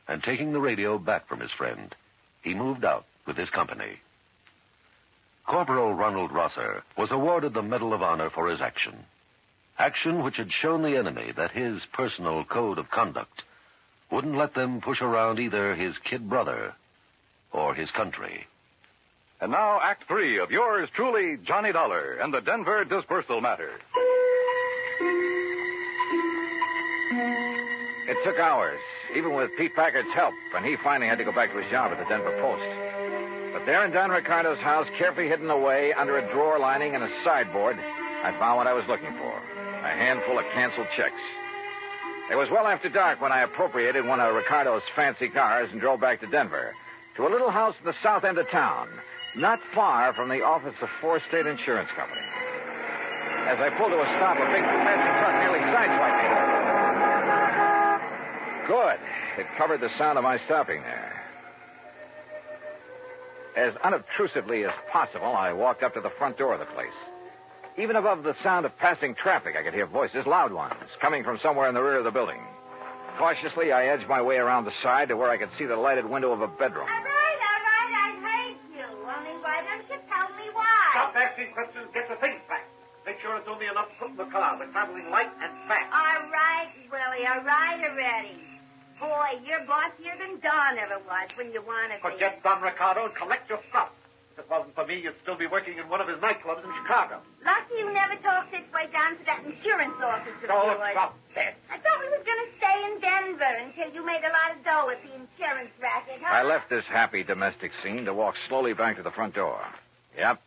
and taking the radio back from his friend, he moved out with his company. Corporal Ronald Rosser was awarded the Medal of Honor for his action. Action which had shown the enemy that his personal code of conduct wouldn't let them push around either his kid brother or his country. And now, Act 3 of yours truly, Johnny Dollar, and the Denver dispersal matter. It took hours, even with Pete Packard's help, and he finally had to go back to his job at the Denver Post. But there in Don Ricardo's house, carefully hidden away under a drawer lining and a sideboard, I found what I was looking for, a handful of canceled checks. It was well after dark when I appropriated one of Ricardo's fancy cars and drove back to Denver, to a little house in the south end of town, not far from the office of Four State Insurance Company. As I pulled to a stop, a big fancy truck nearly sideswiped me. Good. It covered the sound of my stopping there. As unobtrusively as possible, I walked up to the front door of the place. Even above the sound of passing traffic, I could hear voices, loud ones, coming from somewhere in the rear of the building. Cautiously, I edged my way around the side to where I could see the lighted window of a bedroom. All right, I hate you. Only why don't you tell me why? Stop asking questions. Get the things back. Make sure it's only enough to put in the car. We're traveling light and fast. All right, Willie. All right already. Boy, you're bossier than Don ever was when you want to be. Forget Don Ricardo and collect your stuff. If it wasn't for me, you'd still be working in one of his nightclubs in Chicago. Lucky you never talked this way down to that insurance office of Oh, yours. stop that. I thought we was going to stay in Denver until you made a lot of dough at the insurance racket, huh? I left this happy domestic scene to walk slowly back to the front door. Yep.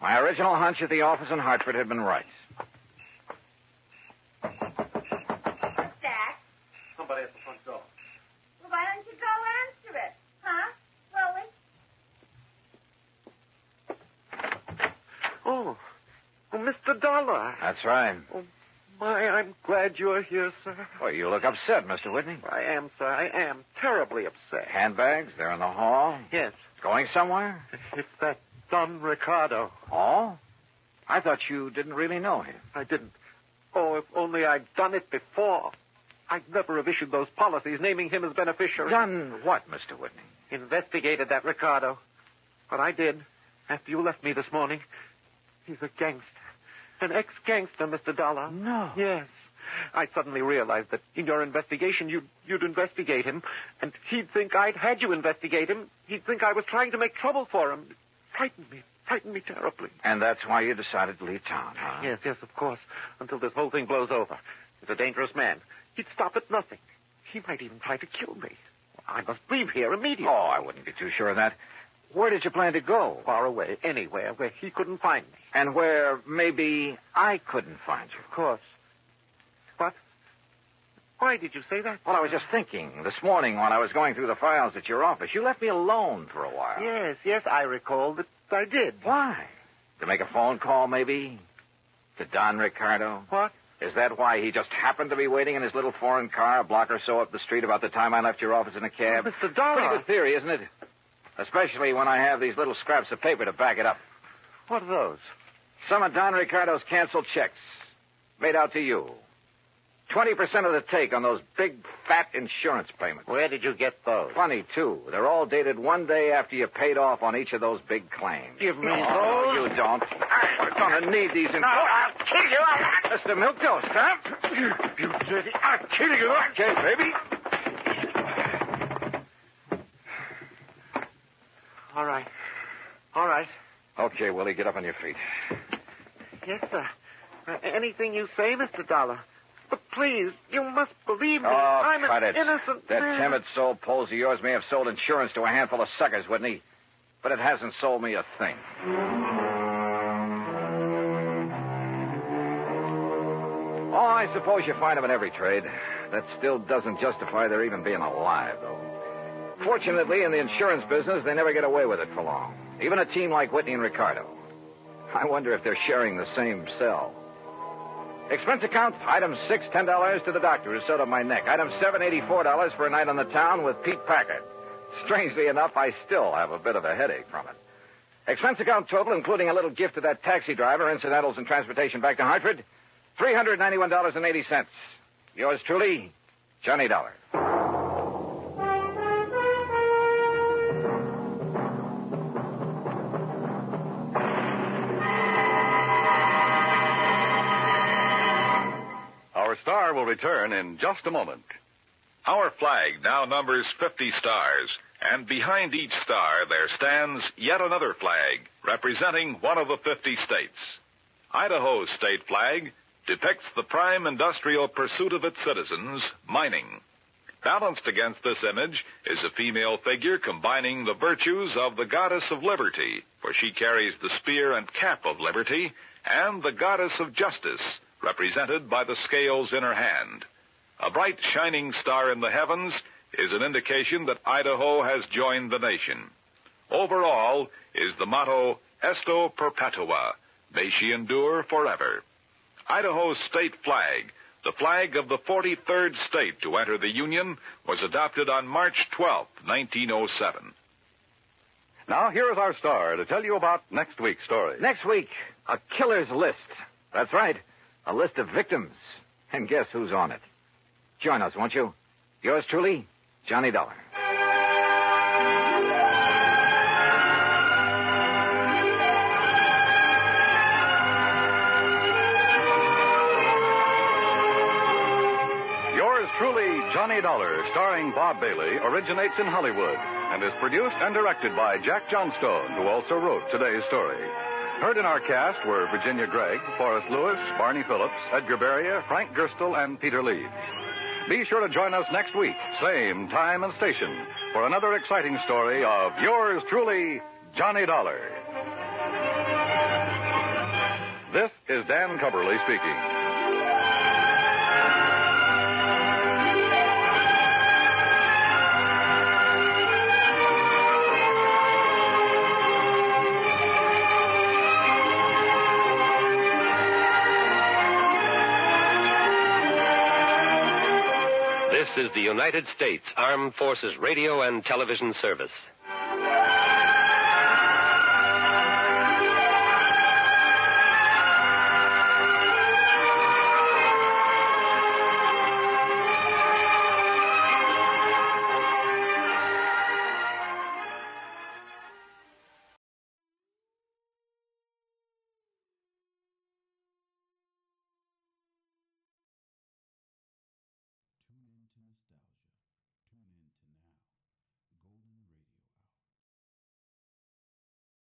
My original hunch at the office in Hartford had been right. What's that? Somebody at the front door. Well, why don't you go answer it? Huh? Willie? Oh, Mr. Dollar. That's right. Oh, my, I'm glad you're here, sir. Oh, you look upset, Mr. Whitney. I am, sir. I am terribly upset. Handbags? They're in the hall? Yes. Going somewhere? It's that Don Ricardo. Oh? I thought you didn't really know him. I didn't. Oh, if only I'd done it before. I'd never have issued those policies naming him as beneficiary. Done what, Mr. Whitney? Investigated that Ricardo. But I did, after you left me this morning. He's a gangster. An ex-gangster, Mr. Dollar. No. Yes. I suddenly realized that in your investigation, you'd investigate him, and he'd think I'd had you investigate him. He'd think I was trying to make trouble for him. Frightened me terribly. And that's why you decided to leave town, huh? Yes, of course, until this whole thing blows over. He's a dangerous man. He'd stop at nothing. He might even try to kill me. I must leave here immediately. Oh, I wouldn't be too sure of that. Where did you plan to go? Far away, anywhere where he couldn't find me. And where maybe I couldn't find you. Of course. What? Why did you say that? Well, I was just thinking. This morning while I was going through the files at your office, you left me alone for a while. Yes, I recall that I did. Why? To make a phone call, maybe? To Don Ricardo? What? Is that why he just happened to be waiting in his little foreign car a block or so up the street about the time I left your office in a cab? Oh, Mr. Dollar. Pretty good theory, isn't it? Especially when I have these little scraps of paper to back it up. What are those? Some of Don Ricardo's canceled checks. Made out to you. 20% of the take on those big, fat insurance payments. Where did you get those? Funny, too. They're all dated one day after you paid off on each of those big claims. Give me those? Oh, you don't. We're going to need these. No, I'll kill you. Mr. Milktoast, huh? You dirty. I'll kill you. Okay, baby. All right. Okay, Willie, get up on your feet. Yes, sir. Anything you say, Mr. Dollar. But please, you must believe me. Oh, I'm cut an it. innocent That man. timid soul pose of yours may have sold insurance to a handful of suckers, Whitney. But it hasn't sold me a thing. Oh, I suppose you find them in every trade. That still doesn't justify their even being alive, though. Fortunately, in the insurance business, they never get away with it for long. Even a team like Whitney and Ricardo. I wonder if they're sharing the same cell. Expense account, item 6, $10 to the doctor who sewed up my neck. Item 7, $84 for a night on the town with Pete Packard. Strangely enough, I still have a bit of a headache from it. Expense account total, including a little gift to that taxi driver, incidentals and transportation back to Hartford, $391.80. Yours truly, Johnny Dollar. Our star will return in just a moment. Our flag now numbers 50 stars, and behind each star there stands yet another flag representing one of the 50 states. Idaho's state flag depicts the prime industrial pursuit of its citizens, mining. Balanced against this image is a female figure combining the virtues of the goddess of liberty, for she carries the spear and cap of liberty, and the goddess of justice, represented by the scales in her hand. A bright shining star in the heavens is an indication that Idaho has joined the nation. Overall is the motto, Esto Perpetua, may she endure forever. Idaho's state flag, the flag of the 43rd state to enter the Union, was adopted on March 12, 1907. Now, here is our star to tell you about next week's story. Next week, a killer's list. That's right, a list of victims. And guess who's on it? Join us, won't you? Yours truly, Johnny Dollar. Yours truly, Johnny Dollar, starring Bob Bailey, originates in Hollywood and is produced and directed by Jack Johnstone, who also wrote today's story. Heard in our cast were Virginia Gregg, Forrest Lewis, Barney Phillips, Edgar Beria, Frank Gerstle, and Peter Leeds. Be sure to join us next week, same time and station, for another exciting story of yours truly, Johnny Dollar. This is Dan Cubberly speaking. This is the United States Armed Forces Radio and Television Service.